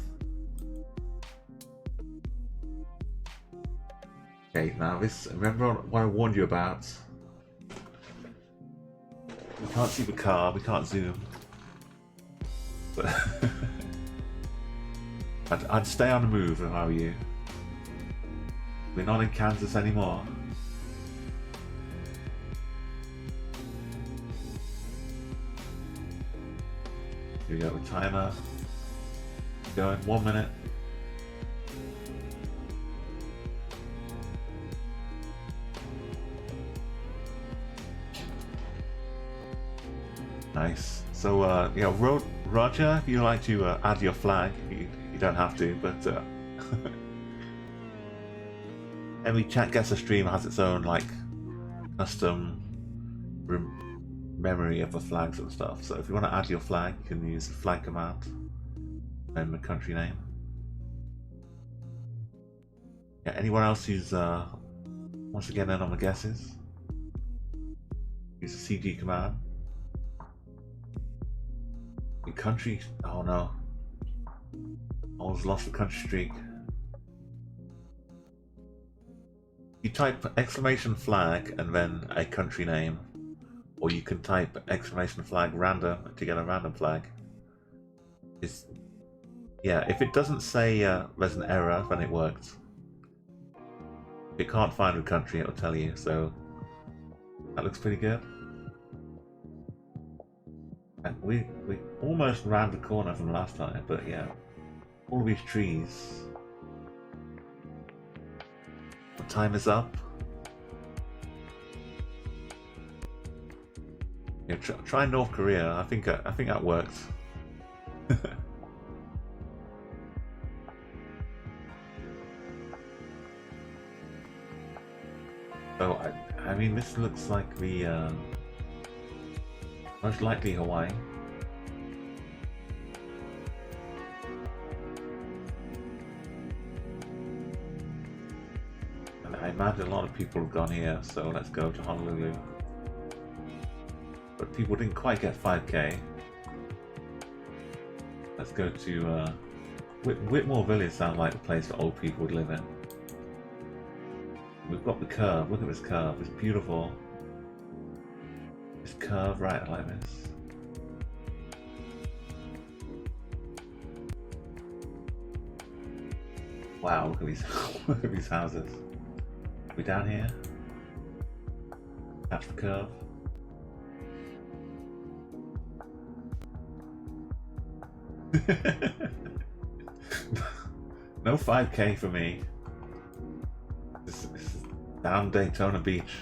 Okay, now this. Remember what I warned you about? We can't see the car. We can't zoom. But I'd stay on the move if I were you. We're not in Kansas anymore. Here we go, the timer. Going 1 minute. Nice. So, yeah, Roger, if you'd like to add your flag, you don't have to, but every Chat Guessr stream has its own, like, custom memory of the flags and stuff. So if you want to add your flag, you can use the flag command and the country name. Yeah, anyone else who's wants to get in on the guesses, use the CG command. The country, oh no, I almost lost the country streak. You type exclamation flag and then a country name, or you can type exclamation flag random to get a random flag. Yeah, if it doesn't say there's an error, then it worked. If it can't find the country, it'll tell you, so that looks pretty good. And we almost ran the corner from last time, but yeah, all these trees. The time is up. Yeah, try North Korea. I think that worked. So I mean, this looks like the most likely Hawaii. And I imagine a lot of people have gone here, so let's go to Honolulu. But people didn't quite get 5k. Let's go to Whitmore Village. Sounds like the place that old people would live in. We've got the curve. Look at this curve. It's beautiful. This curve right like this. Wow, look at these look at these houses. We're down here. That's the curve. No 5k for me. This is down Daytona Beach.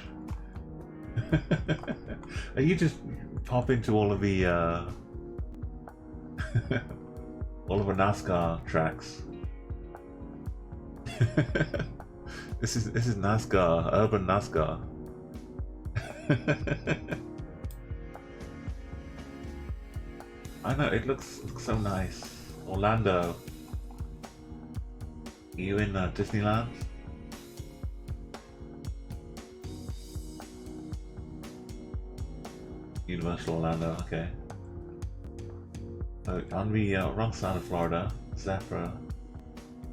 Are you just pop into all of the all of the NASCAR tracks? This is NASCAR, urban NASCAR. I know, it looks so nice. Orlando. Are you in Disneyland? Universal Orlando, okay. On the wrong side of Florida, Zafra,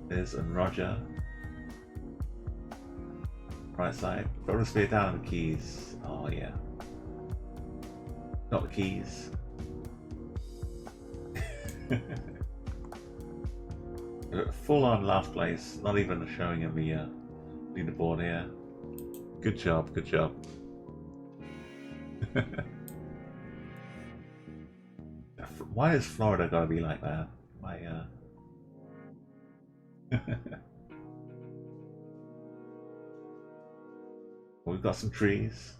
Liz and Roger. Right side. Roller spear down the Keys. Oh yeah. Not the Keys. Full on last place. Not even showing in the leaderboard here. Good job, good job. Why has Florida gotta be like that? Why Well, we've got some trees.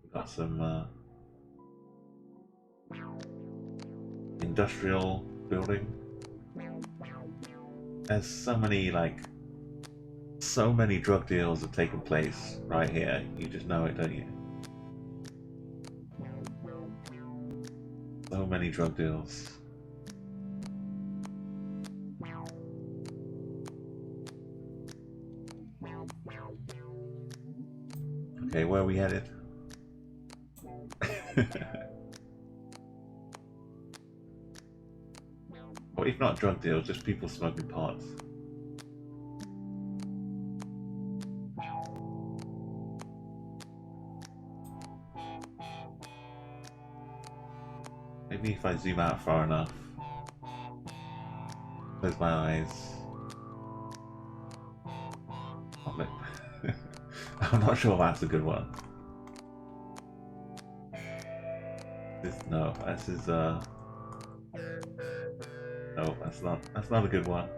We've got some industrial building. There's so many drug deals have taken place right here. You just know it, don't you? So many drug deals. Okay, where are we headed? Well, if not drug deals, just people smoking pots. Maybe if I zoom out far enough, close my eyes. I'm not sure if that's a good one. No, that's not a good one.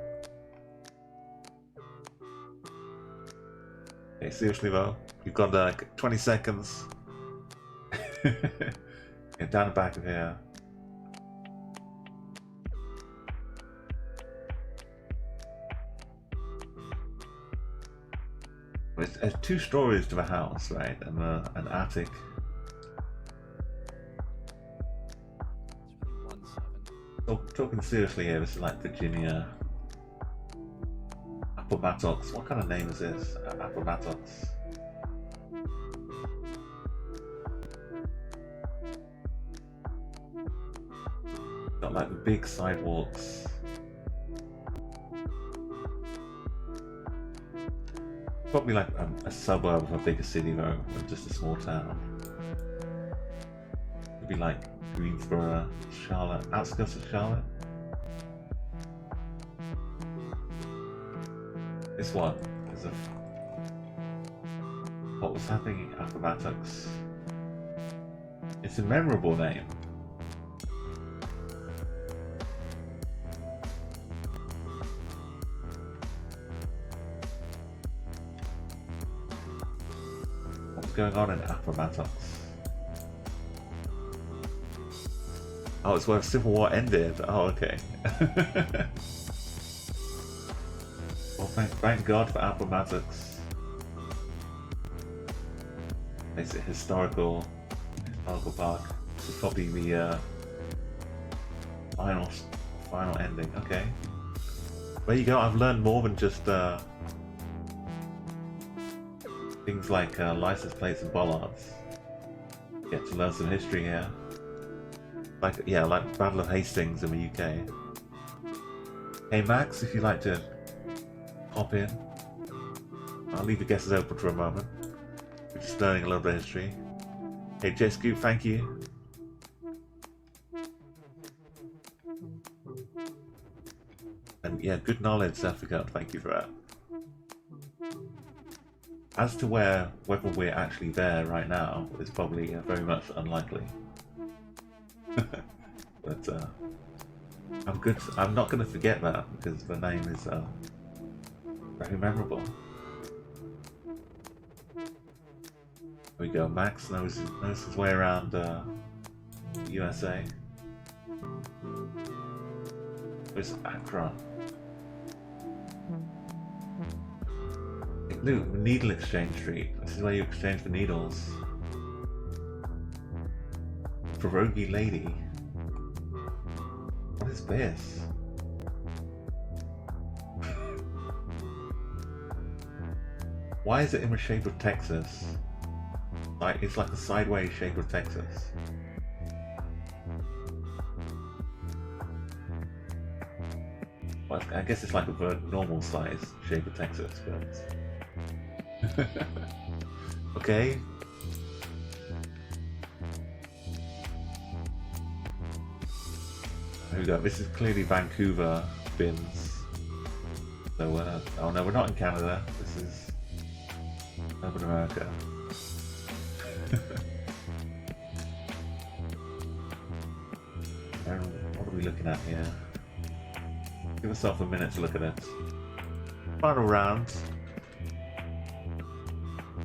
Okay, seriously though, you've got like 20 seconds. Get down the back of here. There's 2 stories to the house, right? And an attic. Talking seriously here, this is like Virginia. Appomattox. What kind of name is this? Appomattox. Got like the big sidewalks. Probably like a suburb of a bigger city though, than just a small town. It'd be like Greensboro, Charlotte, outskirts of Charlotte. This one is what was happening in Appomattox. It's a memorable name. What's going on in Appomattox? Oh, it's where Civil War ended. Oh, okay. Well, thank God for Appomattox. It's a historical park. This is probably the final ending. Okay. There you go. I've learned more than just things like license plates and bollards. Get to learn some history here. Like Battle of Hastings in the UK. Hey Max, if you'd like to hop in, I'll leave the guesses open for a moment. We're just learning a little bit of history. Hey J-Scoop, thank you. And yeah, good knowledge, Zafika, thank you for that. As to whether we're actually there right now is probably very much unlikely. But I'm good. I'm not going to forget that because the name is very memorable. There we go. Max knows his way around the USA. There's Accra. Look, Needle Exchange Street. This is where you exchange for needles. Pierogi Lady. What is this? Why is it in the shape of Texas? Like it's like a sideways shape of Texas. Well, I guess it's like a normal size shape of Texas, but okay. Here we go. This is clearly Vancouver bins. So, oh no, we're not in Canada. This is Urban America. What are we looking at here? Give yourself a minute to look at it. Final round.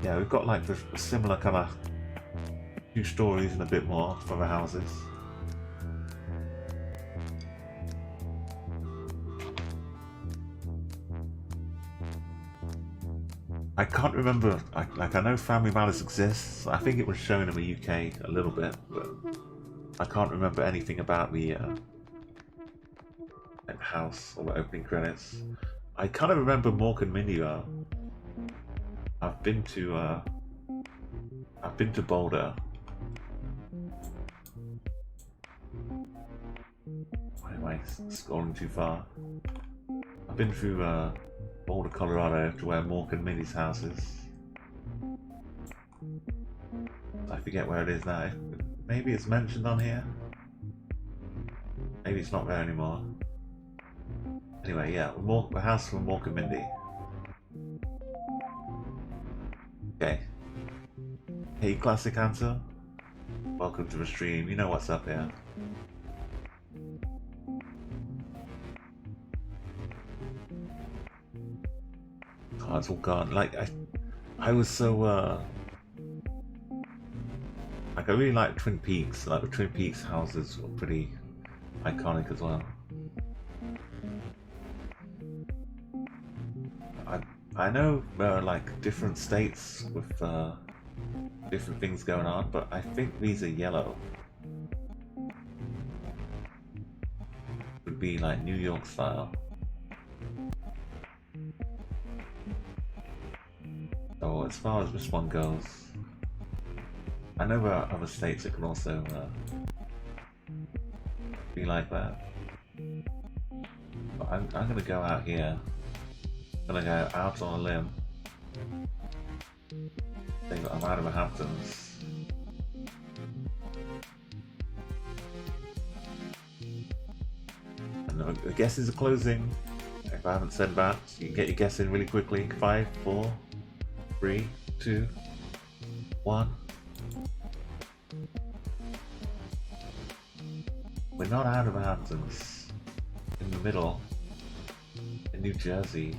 Yeah, we've got like the similar kind of 2 stories and a bit more for the houses. I can't remember, I know Family Matters exists. I think it was shown in the UK a little bit, but I can't remember anything about the house or the opening credits. I kind of remember Mork and Mindy though. I've been to Boulder. Why am I scrolling too far? I've been through Boulder, Colorado, to where Mork and Minnie's house is. I forget where it is now. Maybe it's mentioned on here. Maybe it's not there anymore. Anyway, yeah, the house from Mork and Mindy. Okay. Hey, Classic Answer. Welcome to the stream. You know what's up here. Oh, it's all gone. Like I was so like I really like Twin Peaks. Like the Twin Peaks houses were pretty iconic as well. I know there are like different states with different things going on, but I think these are yellow. Would be like New York style. So as far as this one goes, I know there are other states that can also be like that. But I'm gonna go out here. I'm gonna go out on a limb. Saying that I'm out of the Hamptons. And the guesses are closing. If I haven't said that, you can get your guess in really quickly. 5, 4, 3, 2, 1. We're not out of the Hamptons. In the middle. In New Jersey.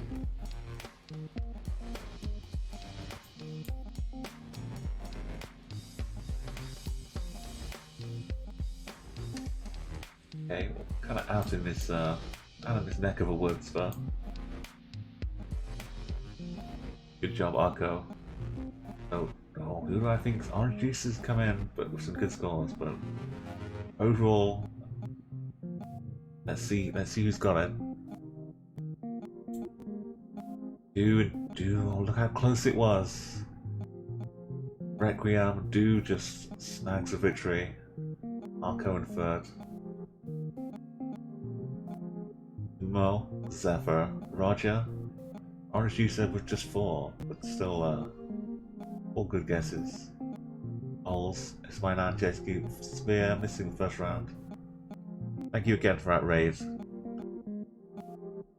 Okay, we're kind of out in this neck of the woods, but good job, Arco. Oh, who do I think? Orange Juice has come in, but with some good scores. But overall, let's see who's got it. Oh, look how close it was. Requiem, just snags a victory. Arco in third. Mo, Zephyr, Roger. Orange Juice said with just 4, but still all good guesses. Ols, Ismail Jesky, Sphere, missing the first round. Thank you again for that raid.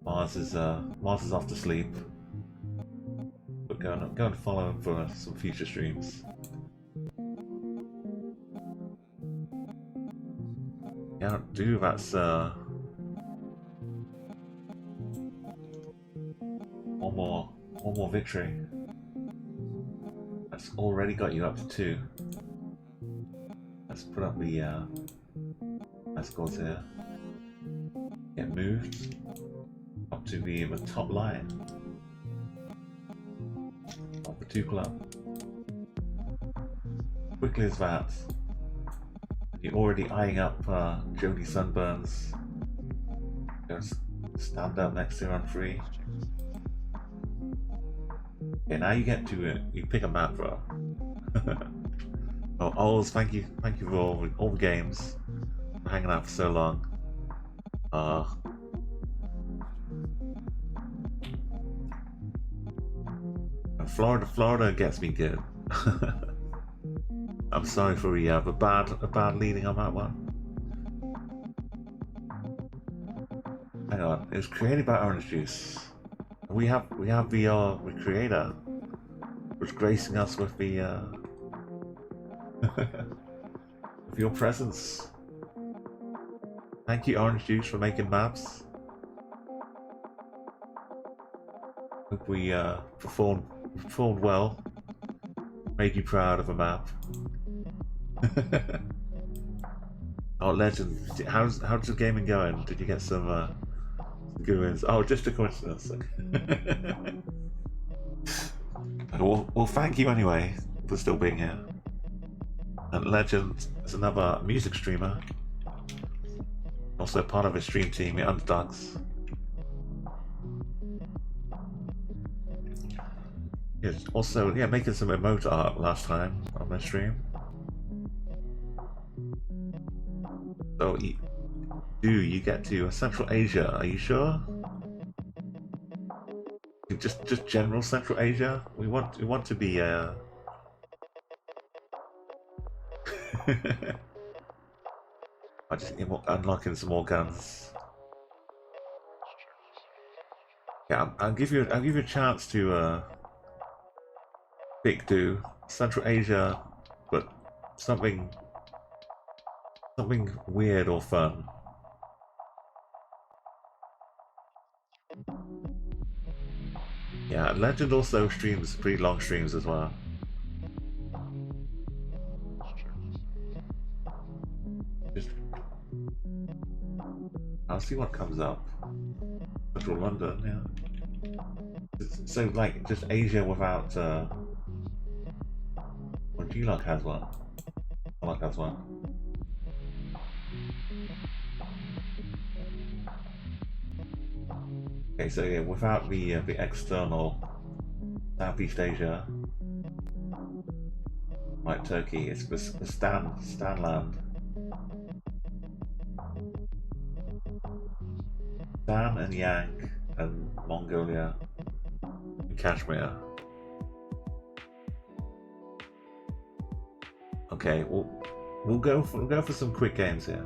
Mars is off to sleep. But go and follow him for some future streams. Yeah, dude, that's one more victory. That's already got you up to 2. Let's put up the scores here. Get moved up to the top line of the 2 club. Quickly as that. You're already eyeing up Jody Sunburns. Go stand up next to her on 3. Okay, now you get to you pick a map, bro. Oh, Ols, thank you for all the games, for hanging out for so long. And Florida gets me good. I'm sorry for a bad leading on that one. Hang on, it was created by Orange Juice. We have the creator, who's gracing us with the with your presence. Thank you, Orange Juice, for making maps. Hope we performed well. Made you proud of a map. Oh, legend! How's the gaming going? Did you get some good wins? Oh, just a coincidence. Well, thank you anyway for still being here. And Legend is another music streamer, also part of his stream team, the Underdogs. He's also making some emote art last time on my stream. So you get to Central Asia? Are you sure? Just general Central Asia. We want to be I just unlocking some more guns. Yeah, I'll give you a chance to do Central Asia, but something weird or fun. Yeah, Legend also streams pretty long streams as well. I'll see what comes up. Central London, yeah. So like just Asia without well, G-Lock has one. G-Lock has one. Okay, so yeah, without the external Southeast Asia, like Turkey, it's the Stan land. Stan and Yang and Mongolia and Kashmir. Okay, we'll go for some quick games here.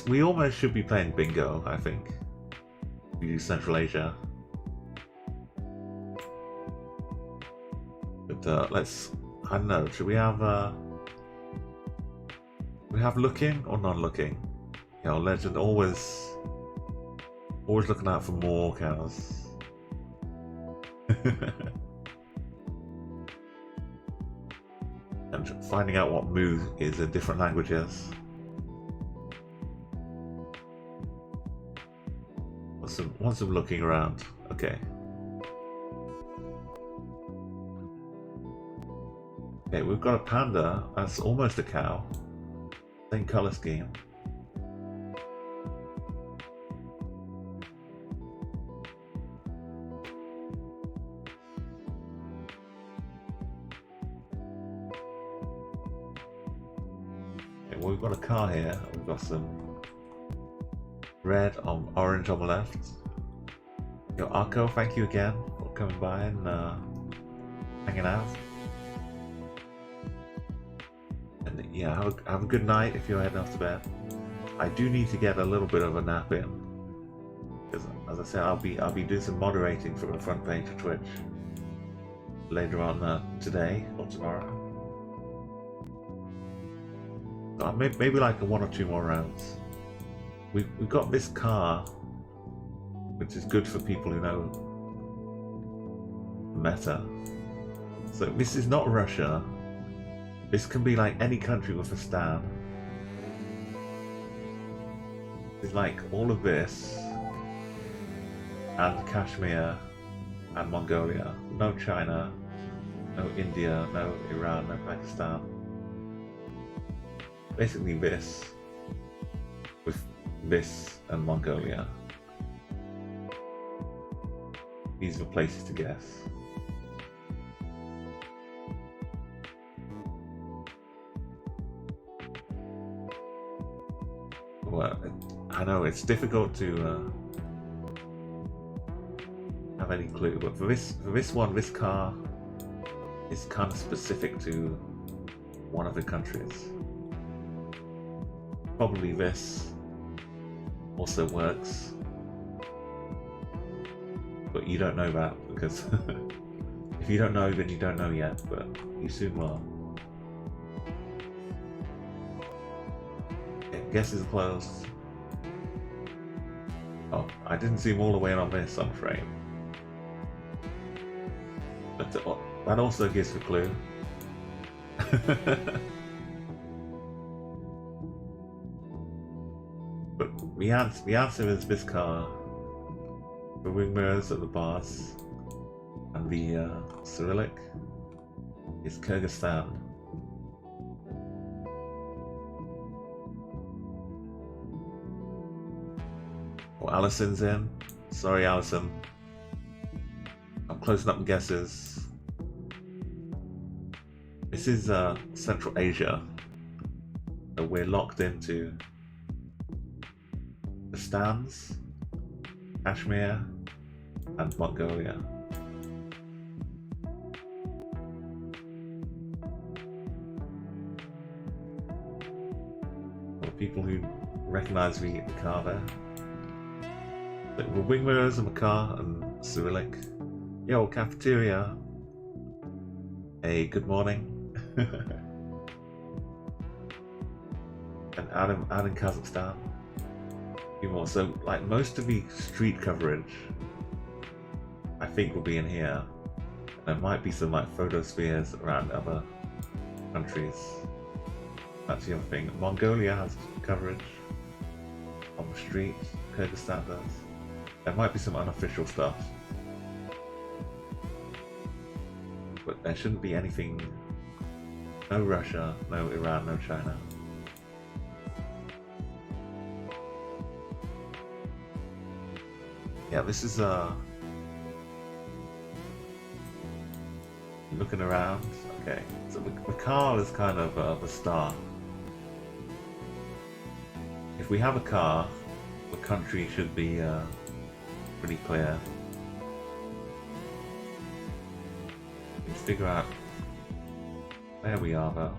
We almost should be playing bingo, I think. We do Central Asia. But let's, I don't know, should we have looking or non-looking? You know, Legend always looking out for more cows. And finding out what moo is in different languages. Want some looking around. Okay. Okay, we've got a panda. That's almost a cow. Same color scheme. Okay, well, we've got a car here. We've got some red on orange on the left. Yo, Arco, thank you again for coming by and hanging out. And yeah, have a good night if you're heading off to bed. I do need to get a little bit of a nap in, because as I said, I'll be doing some moderating for the front page of Twitch later on today or tomorrow. So maybe like one or two more rounds. We've got this car, which is good for people who know meta. So this is not Russia. This can be like any country with a stan. It's like all of this, and Kashmir, and Mongolia. No China, no India, no Iran, no Pakistan. Basically this, with this and Mongolia. These are the places to guess. know it's difficult to have any clue, but for this one, this car is kind of specific to one of the countries. Probably this also works, but you don't know that because if you don't know, then you don't know yet, but you soon will. Okay, guesses closed. Oh, I didn't zoom all the way in on this, I'm afraid. But that also gives a clue. But the answer is this car. The wing mirrors at the bars and the Cyrillic is Kyrgyzstan. Oh, Alison's in. Sorry, Alison. I'm closing up guesses. This is Central Asia. So we're locked into the Stans, Kashmir, and Mongolia. For people who recognize the car there. The wing mirrors and the car and Cyrillic. Yo, cafeteria. Hey, good morning. And out in Kazakhstan. Few more. So, like, most of the street coverage, I think, will be in here. There might be some like photospheres around other countries. That's the other thing. Mongolia has coverage on the streets. Kyrgyzstan does. There might be some unofficial stuff, but there shouldn't be anything. No Russia, no Iran, no China. Yeah, this is looking around. Okay, so the car is kind of the star. If we have a car, the country should be pretty clear. Let's figure out where we are though.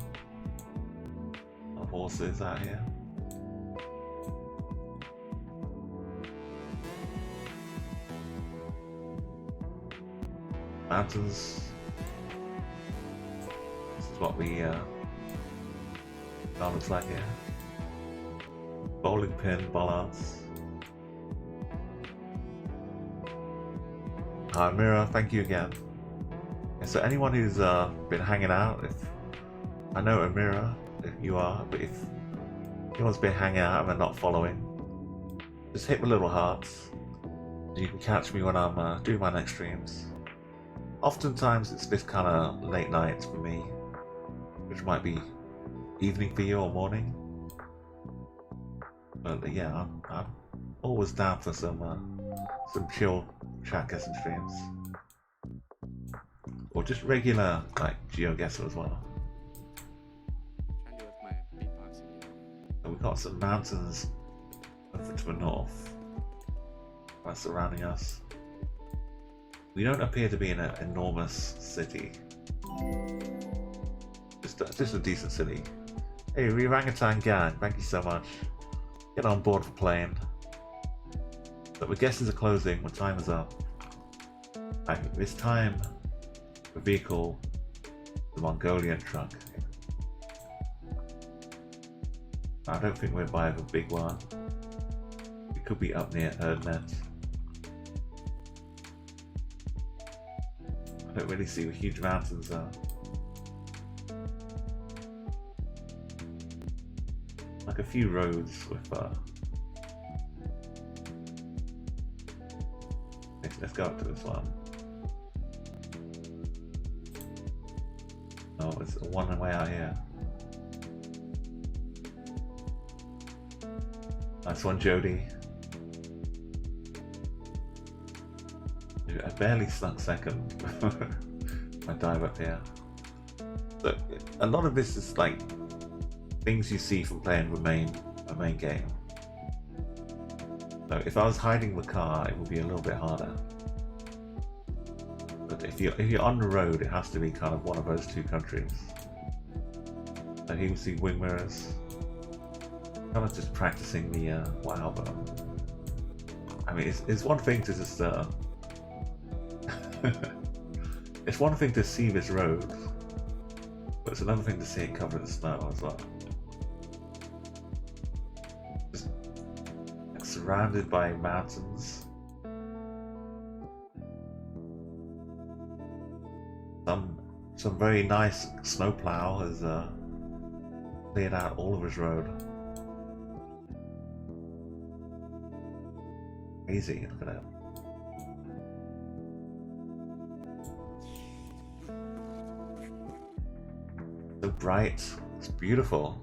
Our horses out here. Mountains. This is what we that looks like here. Bowling pin, bollards. Hi Mira, thank you again. And so anyone who's been hanging out, if I know Amira, if you are, but if anyone's been hanging out and they're not following, just hit the little hearts. You can catch me when I'm doing my next streams. Oftentimes it's this kind of late nights for me, which might be evening for you or morning. But yeah, I'm always down for some chill chat guessing streams, or just regular like GeoGuessr as well. So we've got some mountains over to the north that's surrounding us. We don't appear to be in an enormous city. Just a decent city. Hey, Orangutan Gang, thank you so much. Get on board for playing. But the guesses are closing, my time is up. This time, the vehicle, the Mongolian truck. I don't think we're by the big one. We could be up near Erdnet. I don't really see the huge mountains though. Like a few roads with let's go up to this one. Oh, it's one way out here. Nice one, Jody. I barely snuck second. I dive up here. So a lot of this is like things you see from playing the main game. So if I was hiding the car, it would be a little bit harder. But if you're on the road, it has to be kind of one of those two countries. So here you see wing mirrors. Kind of just practicing the wow, but I mean, it's one thing to just it's one thing to see this road, but it's another thing to see it covered in snow as well. Just like, surrounded by mountains. Some very nice snowplow has cleared out all of his road. Crazy, look at that. So bright, it's beautiful.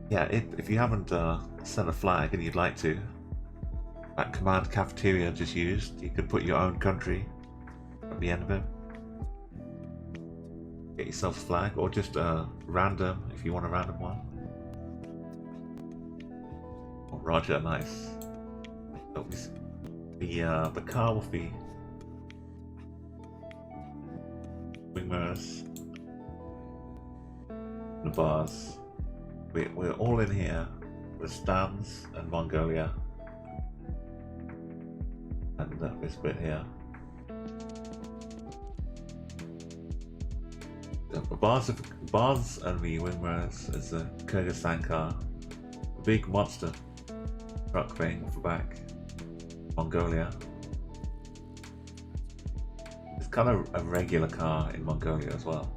Yeah, if you haven't set a flag and you'd like to, that command cafeteria just used, you could put your own country at the end of it. Get yourself a flag, or just random if you want a random one. Oh, Roger, nice. The car with the wing mirrors, the bars. We're all in here with Stans and Mongolia, and this bit here. The bars and the wing mirrors is a Kyrgyzstan car, a big monster truck thing off the back. Mongolia. It's kind of a regular car in Mongolia as well.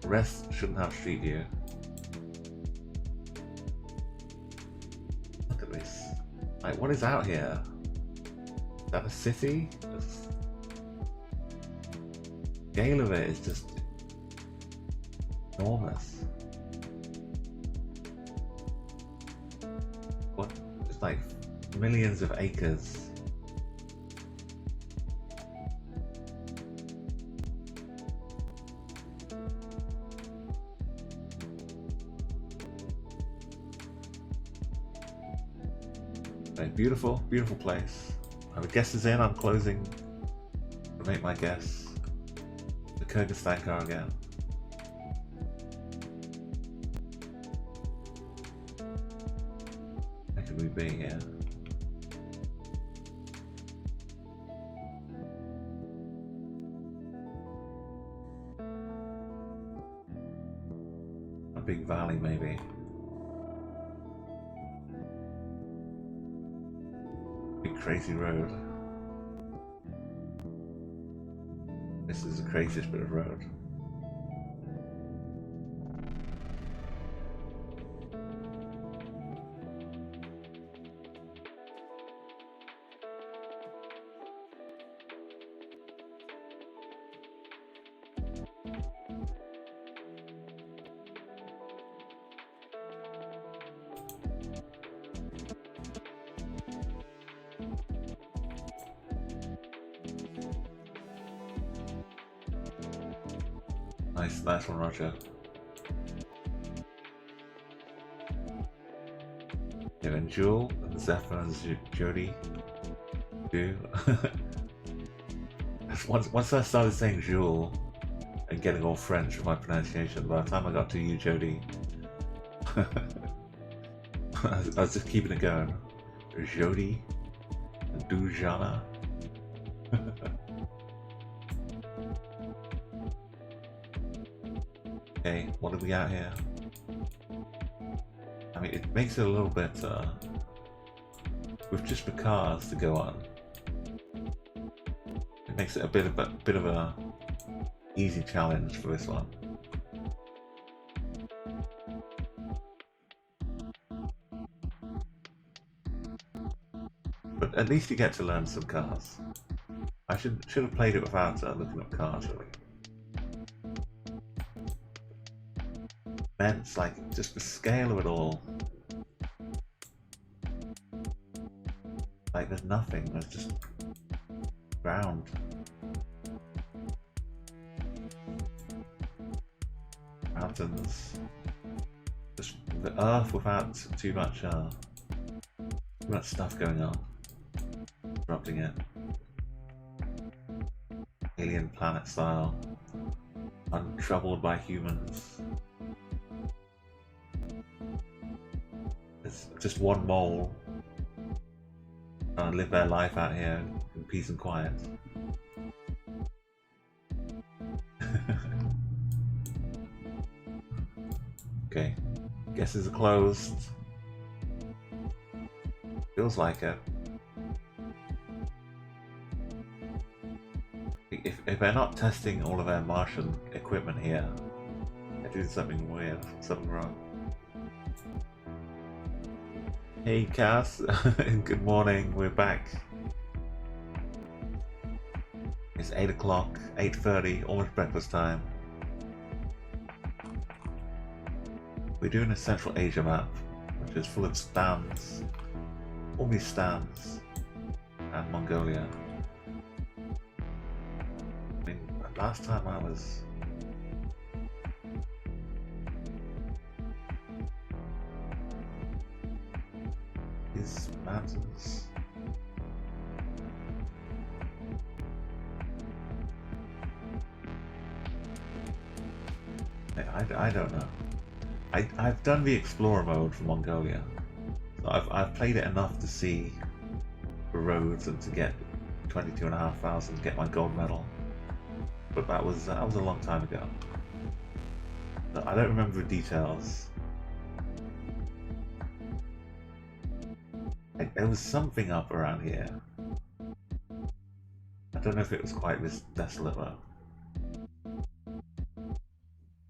The rest shouldn't have street view. Look at this. Like, what is out here? Is that a city? The scale of it is just enormous. What? It's like millions of acres. A beautiful, beautiful place. I have a guess is in. I'm closing to make my guess. The Kyrgyzstan car again. Where could we be here? A big valley, maybe. Big crazy road. This is the craziest bit of road. Nice one, Roger. Yeah, and Jewel, and Zephyr, and Jody. Do. Once I started saying Jewel and getting all French with my pronunciation, by the time I got to you, Jody, I was just keeping it going. Jody, Dujana. Okay, what do we got here? I mean, it makes it a little bit, with just the cars to go on, it makes it a bit of a easy challenge for this one. But at least you get to learn some cars. I should have played it without looking up cars, really. It's like just the scale of it all. Like there's nothing, there's just ground. mountains. Just the Earth without too much stuff going on, corrupting it. Alien planet style, untroubled by humans. There's just one mole trying to live their life out here in peace and quiet. Okay, guesses are closed. Feels like it. If they're not testing all of their Martian equipment here, they're doing something weird, something wrong. Hey Cass, good morning, we're back. It's 8 o'clock, 8:30, almost breakfast time. We're doing a Central Asia map, which is full of stands, all these stands, and Mongolia. I mean, last time I was... These mountains... I don't know. I've done the Explorer mode for Mongolia. So I've played it enough to see the roads and to get 22,500 to get my gold medal. But that was a long time ago. So I don't remember the details. There was something up around here. I don't know if it was quite this desolate though.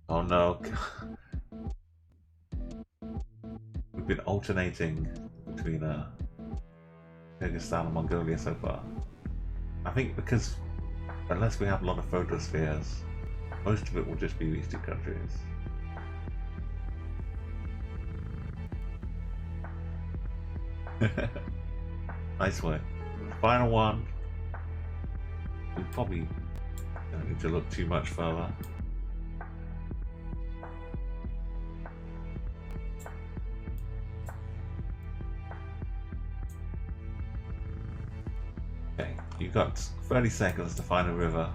Oh no. We've been alternating between Kyrgyzstan and Mongolia so far. I think because unless we have a lot of photospheres, most of it will just be these two countries. Nice one. Final one. We probably don't need to look too much further. Okay, you've got 30 seconds to find a river,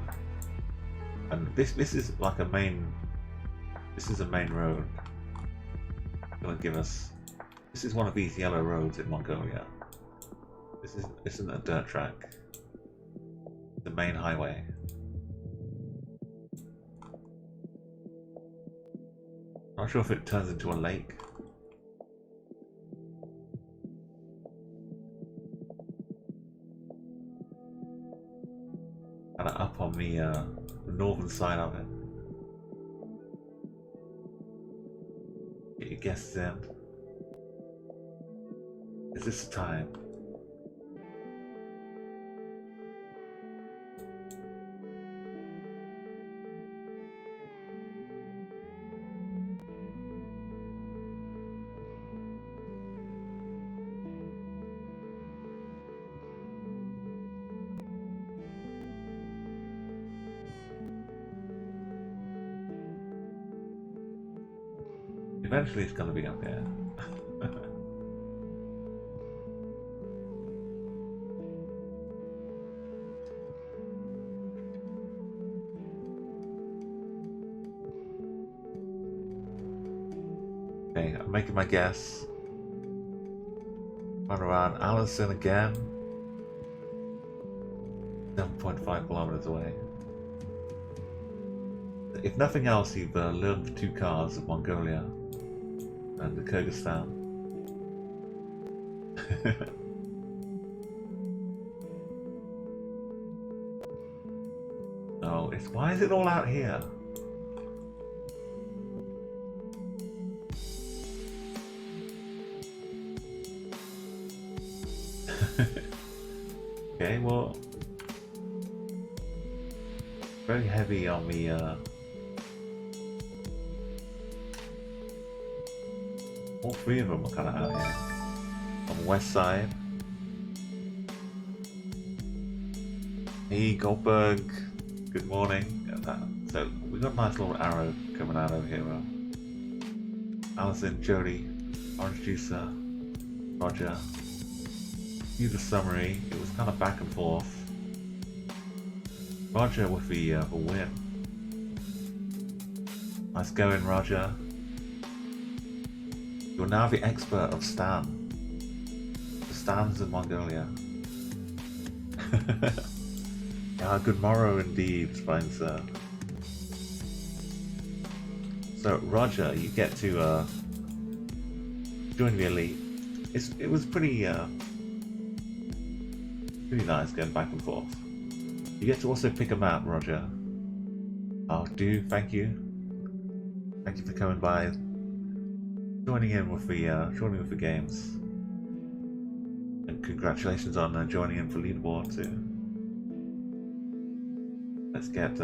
and this is like a main. This is a main road. It's gonna give us. This is one of these yellow roads in Mongolia. This isn't a dirt track. The main highway. Not sure if it turns into a lake. Kind of up on the northern side of it. Get your guesses in. Is this the time? Eventually it's gonna be up here. Okay, I'm making my guess. Run around Allison again. 7.5 kilometers away. If nothing else, you've learned the two cars of Mongolia and the Kyrgyzstan. No, it's why is it all out here? Okay, well, very heavy on the all three of them are kind of out here on the west side. Hey Goldberg, good morning. So we got a nice little arrow coming out over here. Alison, Jody, Orange Juicer, Roger. View the summary. It was kind of back and forth. Roger with the win. Nice going, Roger. You're now the expert of Stan. The Stans in Mongolia. Ah, good morrow indeed, fine sir. So Roger, you get to join the elite. It was pretty nice going back and forth. You get to also pick a map, Roger. Oh, thank you. Thank you for coming by, joining in with the games, and congratulations on joining in for leaderboard too. Let's get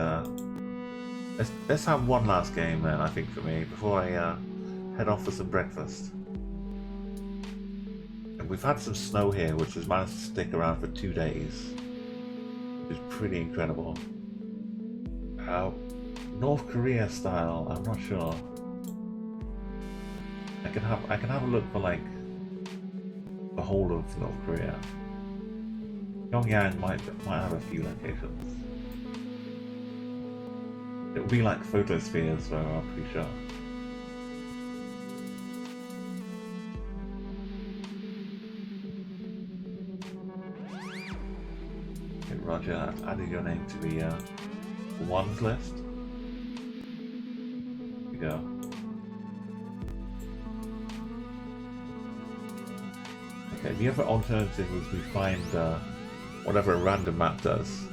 let's have one last game then, I think, for me before I head off for some breakfast. And we've had some snow here, which has managed to stick around for 2 days. It's pretty incredible. North Korea style, I'm not sure. I can have a look for like the whole of North Korea. Pyongyang might have a few locations. It will be like photospheres, so I'm pretty sure. Okay, Roger, I've added your name to the ones list. There we go. Okay, the other alternative is we find whatever a random map does.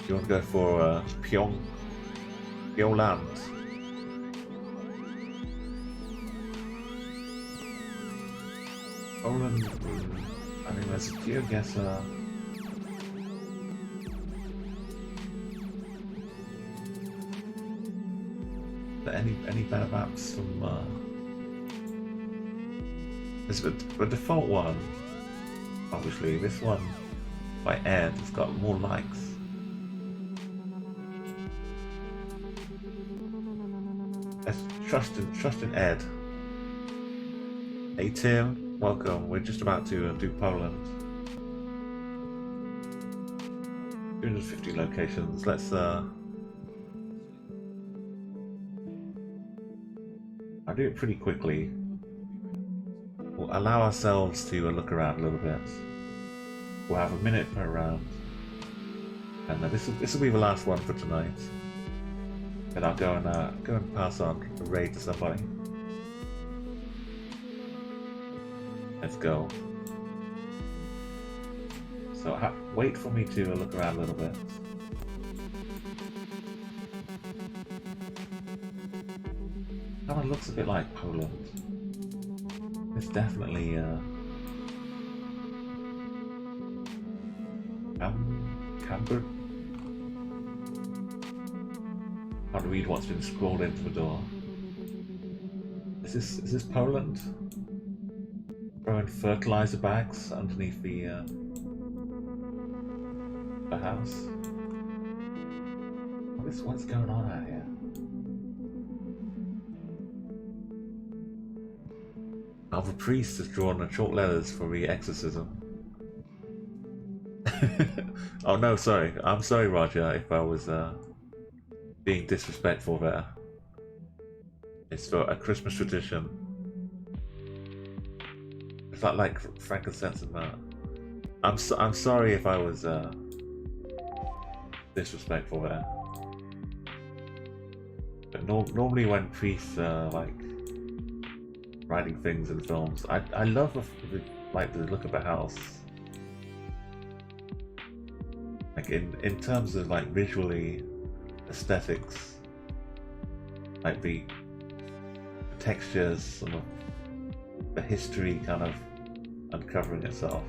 You want to go for Pyongland? Poland. I mean, there's a GeoGuessr. Any better maps from? There's the default one. Obviously, this one by Ed has got more likes. Let's trust in Ed. Hey Tim, welcome. We're just about to do Poland. 250 locations. Let's I'll do it pretty quickly. We'll allow ourselves to look around a little bit. We'll have a minute per round, and this will be the last one for tonight. Then I'll go and pass on a raid to somebody. Let's go. So wait for me to look around a little bit. Kind of looks a bit like Poland. It's definitely Camber. Can't read what's been scrawled into the door. Is this Poland? Throwing fertilizer bags underneath the house. What's going on out here? Oh, the priest has drawn the chalk letters for the exorcism. Oh no, sorry. I'm sorry, Roger, if I was being disrespectful there. It's for a Christmas tradition. Is that like frankincense and myrrh? I'm sorry if I was disrespectful there. But normally when priests like writing things in films, I love the look of the house. Like in terms of like visually aesthetics, like the textures, sort of the history kind of uncovering itself.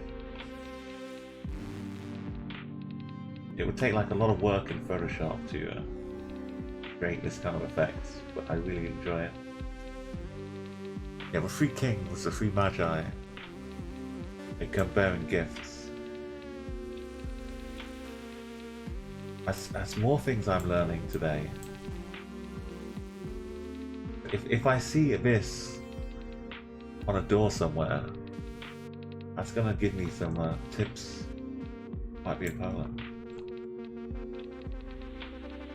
It would take like a lot of work in Photoshop to create this kind of effect, but I really enjoy it. Yeah, the three kings, the three magi, they come bearing gifts. That's more things I'm learning today. If I see this on a door somewhere, that's gonna give me some tips. Might be a Poland.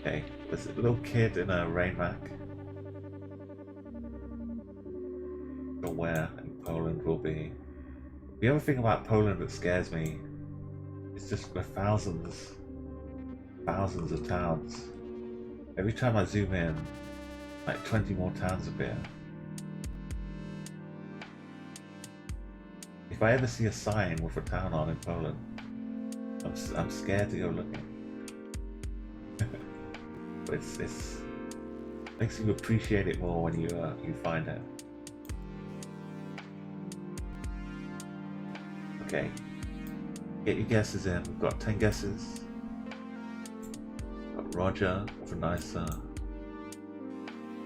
Okay, there's a little kid in a rain mac. Or where in Poland will be. The other thing about Poland that scares me is just the thousands of towns. Every time I zoom in, like 20 more towns appear. If I ever see a sign with a town on in Poland, I'm scared to go looking. But it's makes you appreciate it more when you find it. Okay, get your guesses in. We've got 10 guesses. Got Roger with a nice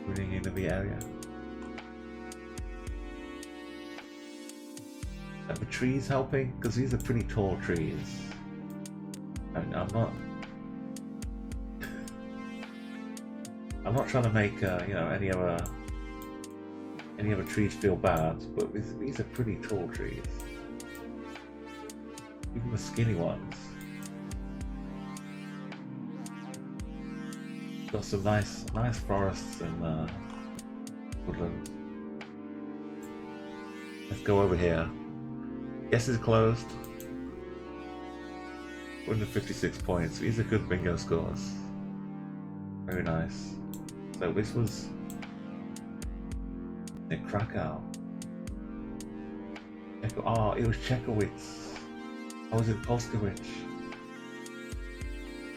running into the area. Are the trees helping? Because these are pretty tall trees. I mean, I'm not trying to make you know, any other trees feel bad, but these are pretty tall trees. Even the skinny ones. Got some nice forests and woodland. Let's go over here. Guess is closed. 156 points. These are good bingo scores. Very nice. So this was in Krakow. Oh, it was Czechowicz. I was in Polskowicz.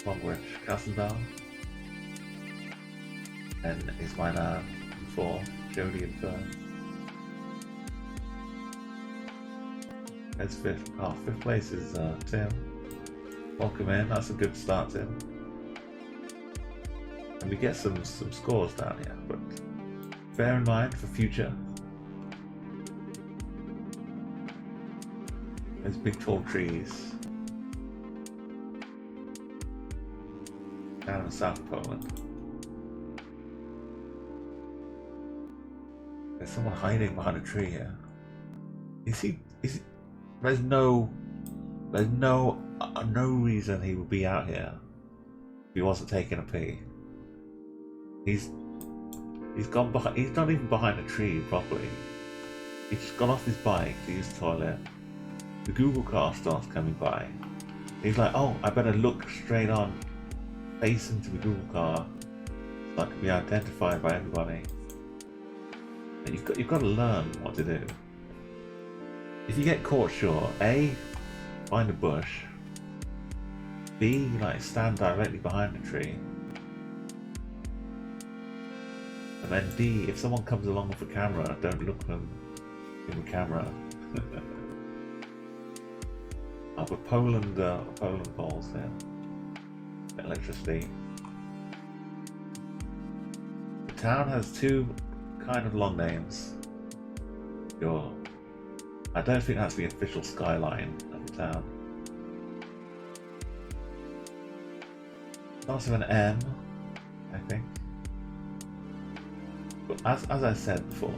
Longwich, Kassendal. And is mine for Jody and Fern. That's fifth. Oh, fifth place is Tim. Welcome in. That's a good start, Tim. And we get some scores down here, but bear in mind for future. There's big tall trees down in South Poland. There's someone hiding behind a tree here. Is he? There's no reason he would be out here if he wasn't taking a pee. He's gone behind. He's not even behind a tree properly. He's just gone off his bike to use the toilet. The Google car starts coming by. He's like, oh, I better look straight on, face into the Google car, so I can be identified by everybody. And you've got to learn what to do. If you get caught short, A, find a bush. B, like stand directly behind the tree. And then D, if someone comes along with a camera, don't look them in the camera. Oh, but Poland balls there. Electricity. The town has two kind of long names. I don't think that's the official skyline of the town. Starts with an M, I think. But as I said before,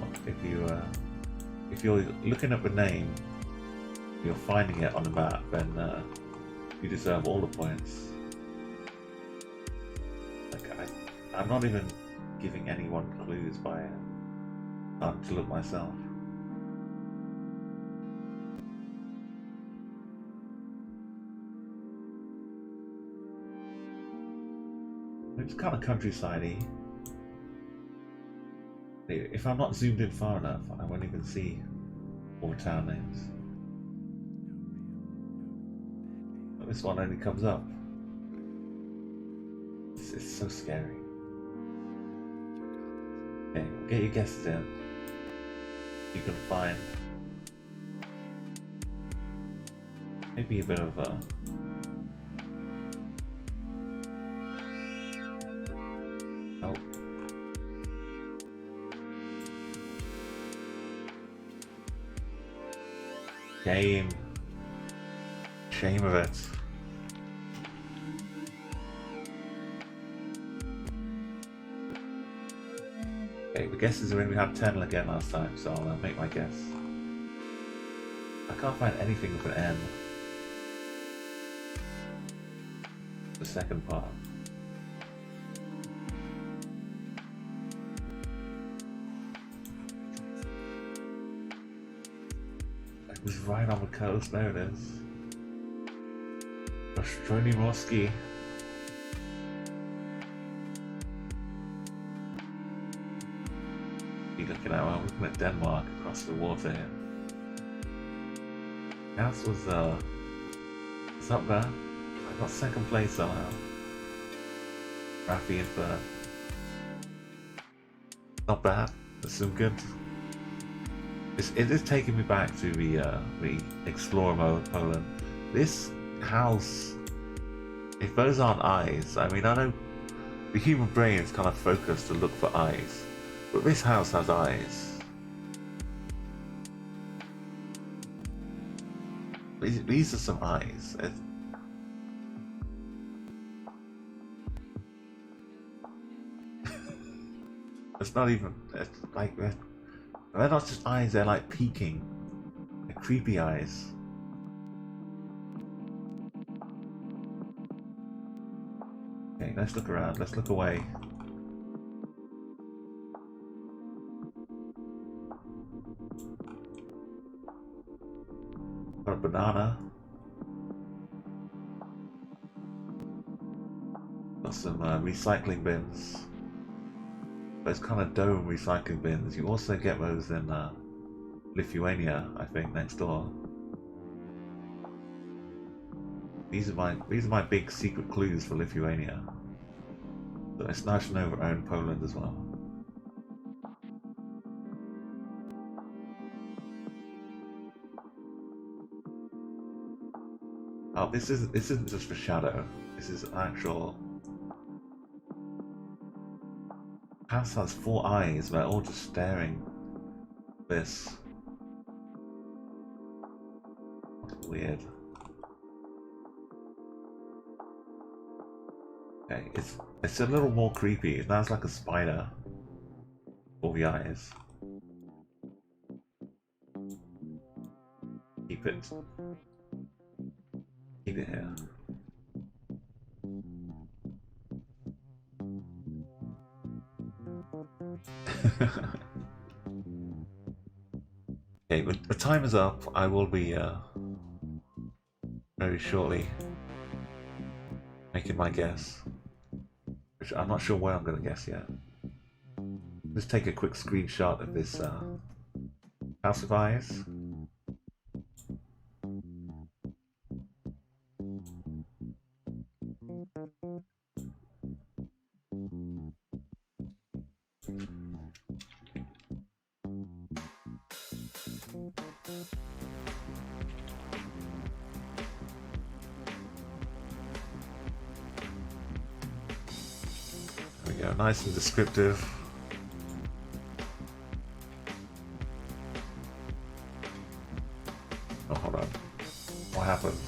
if you're looking up a name, you're finding it on the map, then you deserve all the points. Like I'm not even giving anyone clues by starting to look myself. It's kind of countryside-y. If I'm not zoomed in far enough, I won't even see all the town names. But this one only comes up. It's so scary. Okay, get your guesses in. You can find maybe a bit of a shame of it. Okay, the guesses are in. We had 10 again last time, so I'll make my guess. I can't find anything with an N. The second part. It was right on the coast. There it is. Ostroni Morski. I'm looking at Denmark across the water here. House was it's up there. I got second place somehow. Rafi in third. Not bad. That's some good. It is taking me back to the Explorer mode Poland. This house, if those aren't eyes, I mean, I know the human brain is kind of focused to look for eyes, but this house has eyes. These are some eyes. It's not even, it's like, they're not just eyes, they're like peeking. They're creepy eyes. Okay, let's look around, let's look away. Got a banana. Got some recycling bins. Those kind of dome recycling bins. You also get those in Lithuania, I think, next door. These are my big secret clues for Lithuania. So it's nice to know we own Poland as well. Oh, this isn't just a shadow. This is an actual. House has 4 eyes. They're all just staring. This. Weird. Okay, it's a little more creepy. It sounds like a spider. All the eyes. Keep it here. Okay, the time is up. I will be very shortly making my guess, which I'm not sure where I'm going to guess yet. Let's take a quick screenshot of this house of eyes. There we go, nice and descriptive. Oh, hold on. What happened?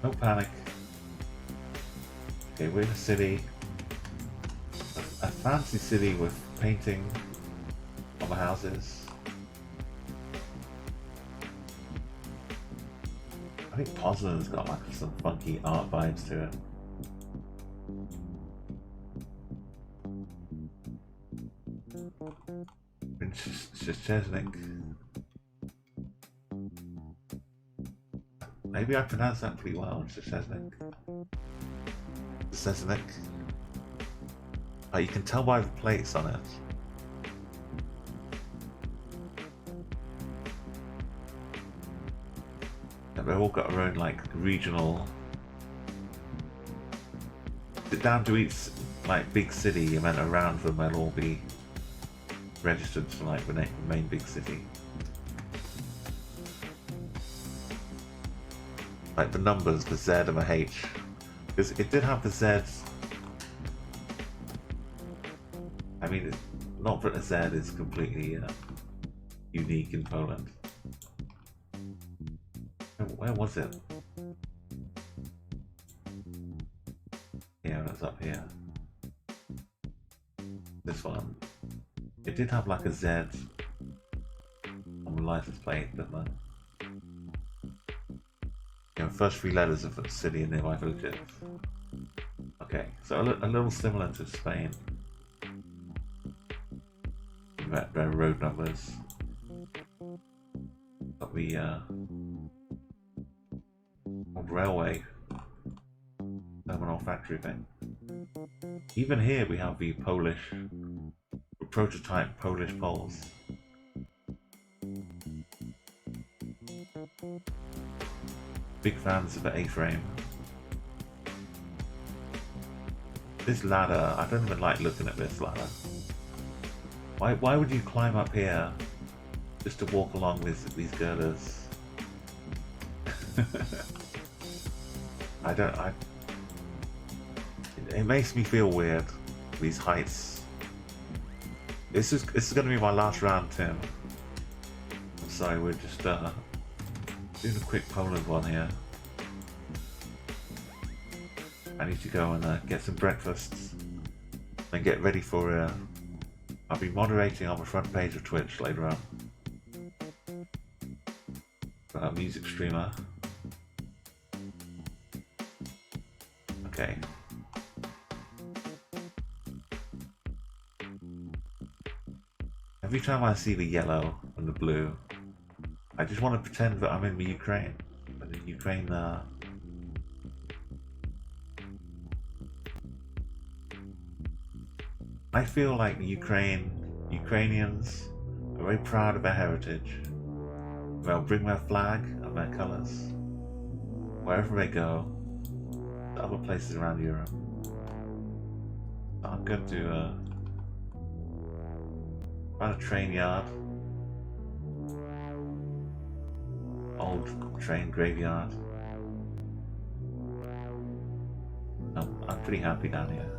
No panic. Okay, we're in a city. A fancy city with painting on the houses. I think Poznan's got like some funky art vibes to it. Szczesnik. Maybe I pronounced that pretty well. Szczesnik. Szczesnik. Oh, you can tell by the plates on it. And they've all got their own like regional. Down to each like big city, and then around them they'll all be registered to like the main big city. Like the numbers, the Z and the H, because it did have the Z's. I mean, not that a Z is completely unique in Poland. Where was it? Yeah, it was up here. This one. It did have like a Z on the license plate, but first three letters of the city and nearby villages. Okay, so a little similar to Spain. Their road numbers. Got the old railway terminal factory thing. Even here we have the prototype Polish poles. Big fans of the A-frame. This ladder, I don't even like looking at this ladder. Why would you climb up here just to walk along with these girders? It makes me feel weird, these heights. This is going to be my last round, Tim. I'm sorry, we're just doing a quick Poland one here. I need to go and get some breakfast and get ready for I'll be moderating on the front page of Twitch later on. For a music streamer. Okay. Every time I see the yellow and the blue, I just want to pretend that I'm in the Ukraine. But in Ukraine, I feel like Ukrainians are very proud of their heritage. They'll bring their flag and their colours wherever they go, to other places around Europe. I'm going to find a train yard, old train graveyard. I'm pretty happy down here.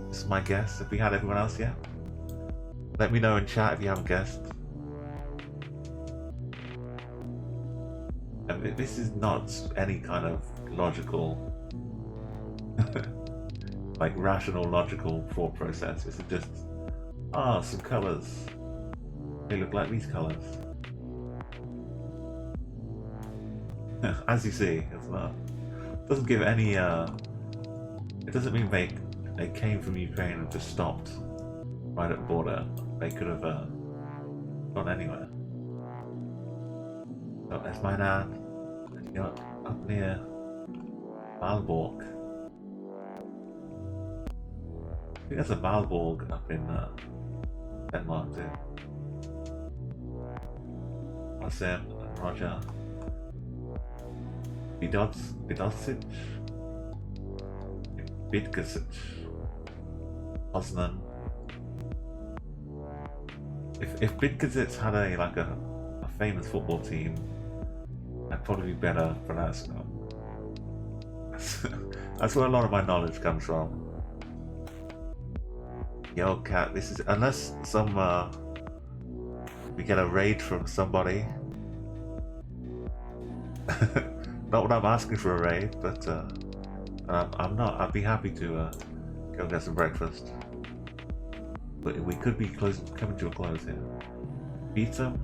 This is my guess. Have we had everyone else yet? Let me know in chat if you haven't guessed. And this is not any kind of logical, like rational, logical thought process. This is just, some colours. They look like these colours. As you see, it's not. It doesn't give any. It doesn't mean they came from Ukraine and just stopped right at the border. They could have gone anywhere. Oh, there's my nan. Up near Malbork. I think there's a Malborg up in Denmark too. Marcel and Roger. Bidosic. Bidgasic. Poznan. If Bidgasic had a famous football team, I'd probably be better pronouncing them. That's where a lot of my knowledge comes from. Yo, cat, this is unless we get a raid from somebody. Not when I'm asking for a raid, but I'm not. I'd be happy to go get some breakfast. But we could be coming to a close here. Beat them.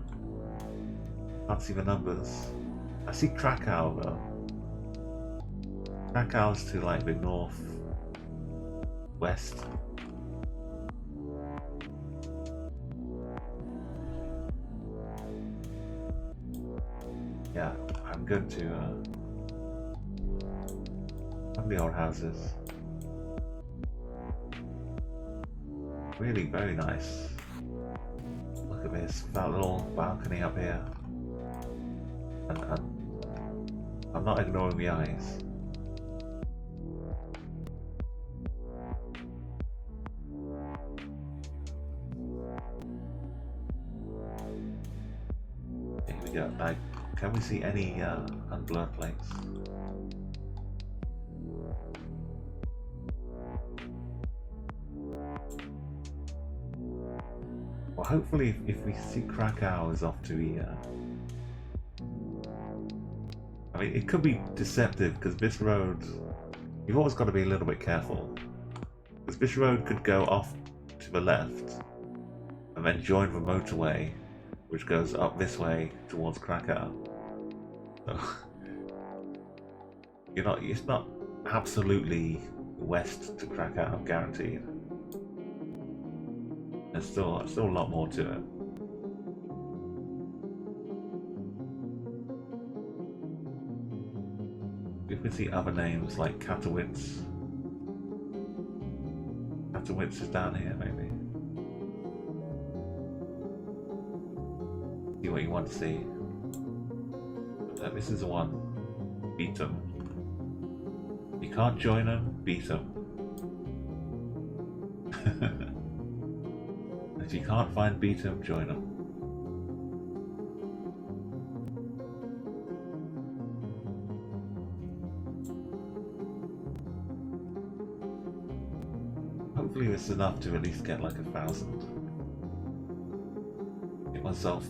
Can't see the numbers. I see Krakow though. Krakow's to like the north west. Yeah, I'm good to the old houses. Really very nice. Look at this, that little balcony up here. And I'm not ignoring the eyes. Here we go. Now, can we see any unblurred plates? Well, hopefully, if we see Krakow is off to the. I mean, it could be deceptive because this road. You've always got to be a little bit careful. Because this road could go off to the left, and then join the motorway, which goes up this way towards Krakow. So, it's not absolutely west to Krakow, guaranteed. There's still a lot more to it. If we see other names like Katowice. Katowice is down here, maybe. See what you want to see. This is the one. Beat them. You can't join them, beat them. If you can't find beat them, join them. Hopefully this is enough to at least get like 1,000. Get myself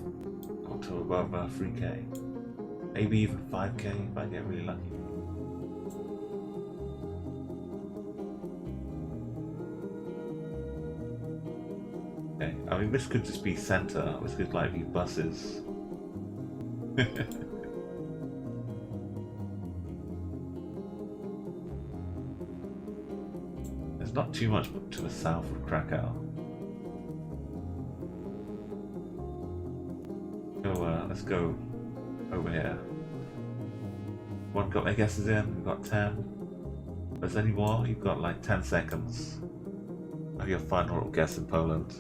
up to above 3k. Maybe even 5k if I get really lucky. Okay, I mean this could just be center, this could like be buses. There's not too much to the south of Krakow. So let's go over here. One got their guesses in, we've got 10. If there's any more, you've got like 10 seconds. Have your final little guess in Poland.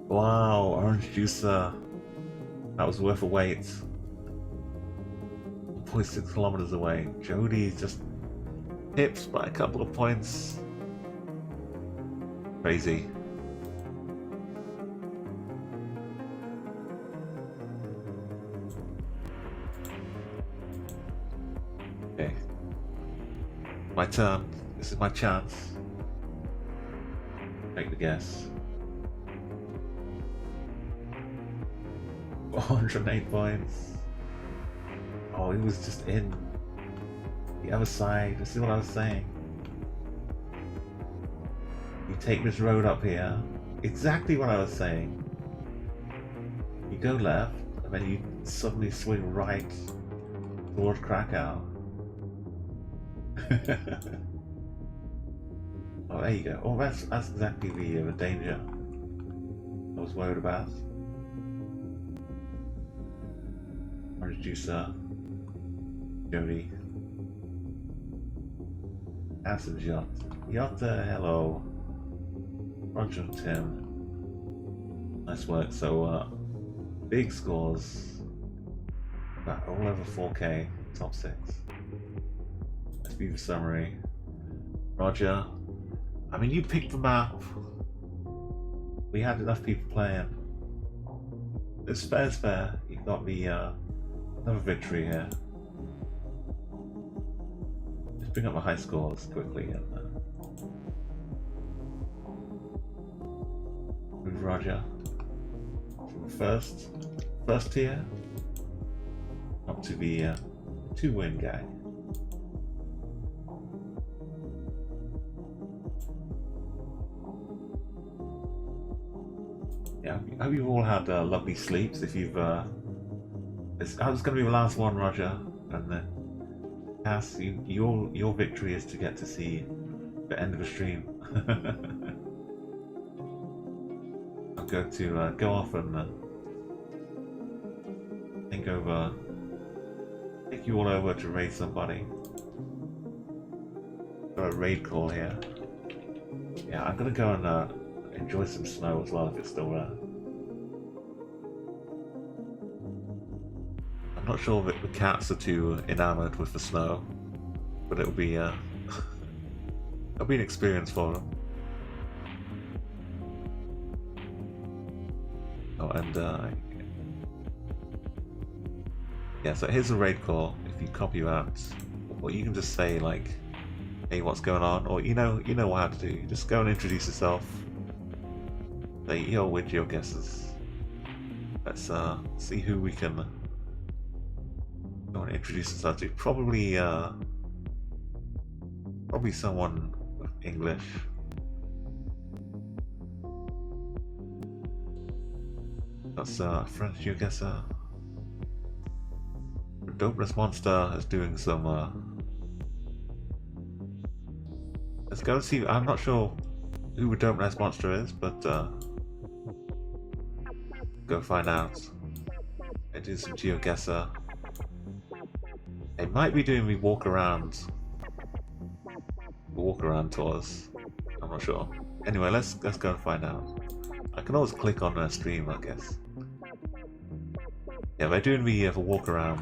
Wow, orange juicer. That was worth a wait. 1.6 kilometers away. Jody's just tips by a couple of points. Crazy. Okay. My turn. This is my chance. Take the guess. 108 points. Oh, he was just in the other side. This is what I was saying. You take this road up here. Exactly what I was saying. You go left, and then you suddenly swing right towards Krakow. Oh, there you go. Oh, that's exactly the danger I was worried about. Producer Jody. Acid Yacht. Yotta, hello. Roger and Tim. Nice work. So, big scores. About all over 4k. Top 6. Let's view the summary. Roger. I mean, you picked the map. We had enough people playing. It's fair. You got the, another victory here. Just bring up the high scores quickly and move Roger from first tier up to the 2-win gang. Yeah, I hope you've all had lovely sleeps. If you've I was going to be the last one, Roger, and then Cass, your victory is to get to see the end of the stream. I'm going to go off and take you all over to raid somebody. Got a raid call here. Yeah, I'm gonna go and enjoy some snow as well if it's still there. I'm not sure that the cats are too enamored with the snow, but it'll be it'll be an experience for them. Oh, and yeah, so here's a raid call. If you copy that, or you can just say like, "Hey, what's going on?" Or you know what I have to do. Just go and introduce yourself. Say, "Yo, with your guesses." Let's see who we can go and introduce ourselves to. Probably someone English. That's French GeoGuessr. Dopeness Monster is doing some. Let's go and see. I'm not sure who the Dopeness Monster is, but go find out. I do some GeoGuessr. They might be doing me walk around tours. I'm not sure. Anyway, let's go and find out. I can always click on a stream, I guess. Yeah, they're doing me for walk around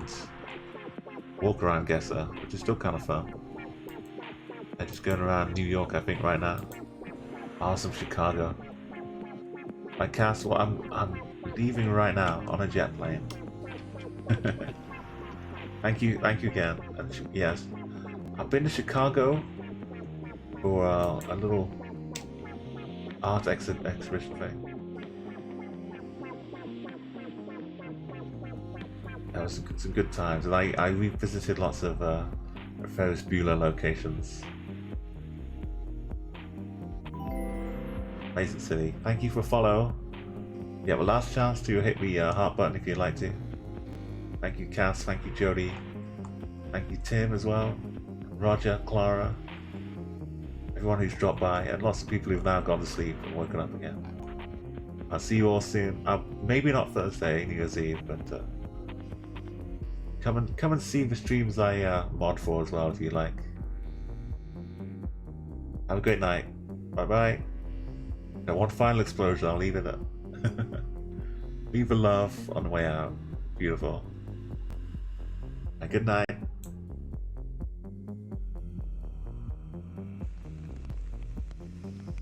guesser, which is still kind of fun. They're just going around New York, I think, right now. Awesome, Chicago. My castle. I'm leaving right now on a jet plane. Thank you again. And yes, I've been to Chicago for a little art exhibition thing. That was some good times, and I revisited lots of Ferris Bueller locations. Amazing City. Thank you for follow. You have a last chance to hit the heart button if you'd like to. Thank you, Cass. Thank you, Jody. Thank you, Tim, as well. Roger, Clara. Everyone who's dropped by, and lots of people who've now gone to sleep and woken up again. I'll see you all soon. Maybe not Thursday, New Year's Eve, but come and see the streams I mod for as well if you like. Have a great night. Bye bye. Now, one final explosion. I'll leave it at. Leave the love on the way out. Beautiful. And good night.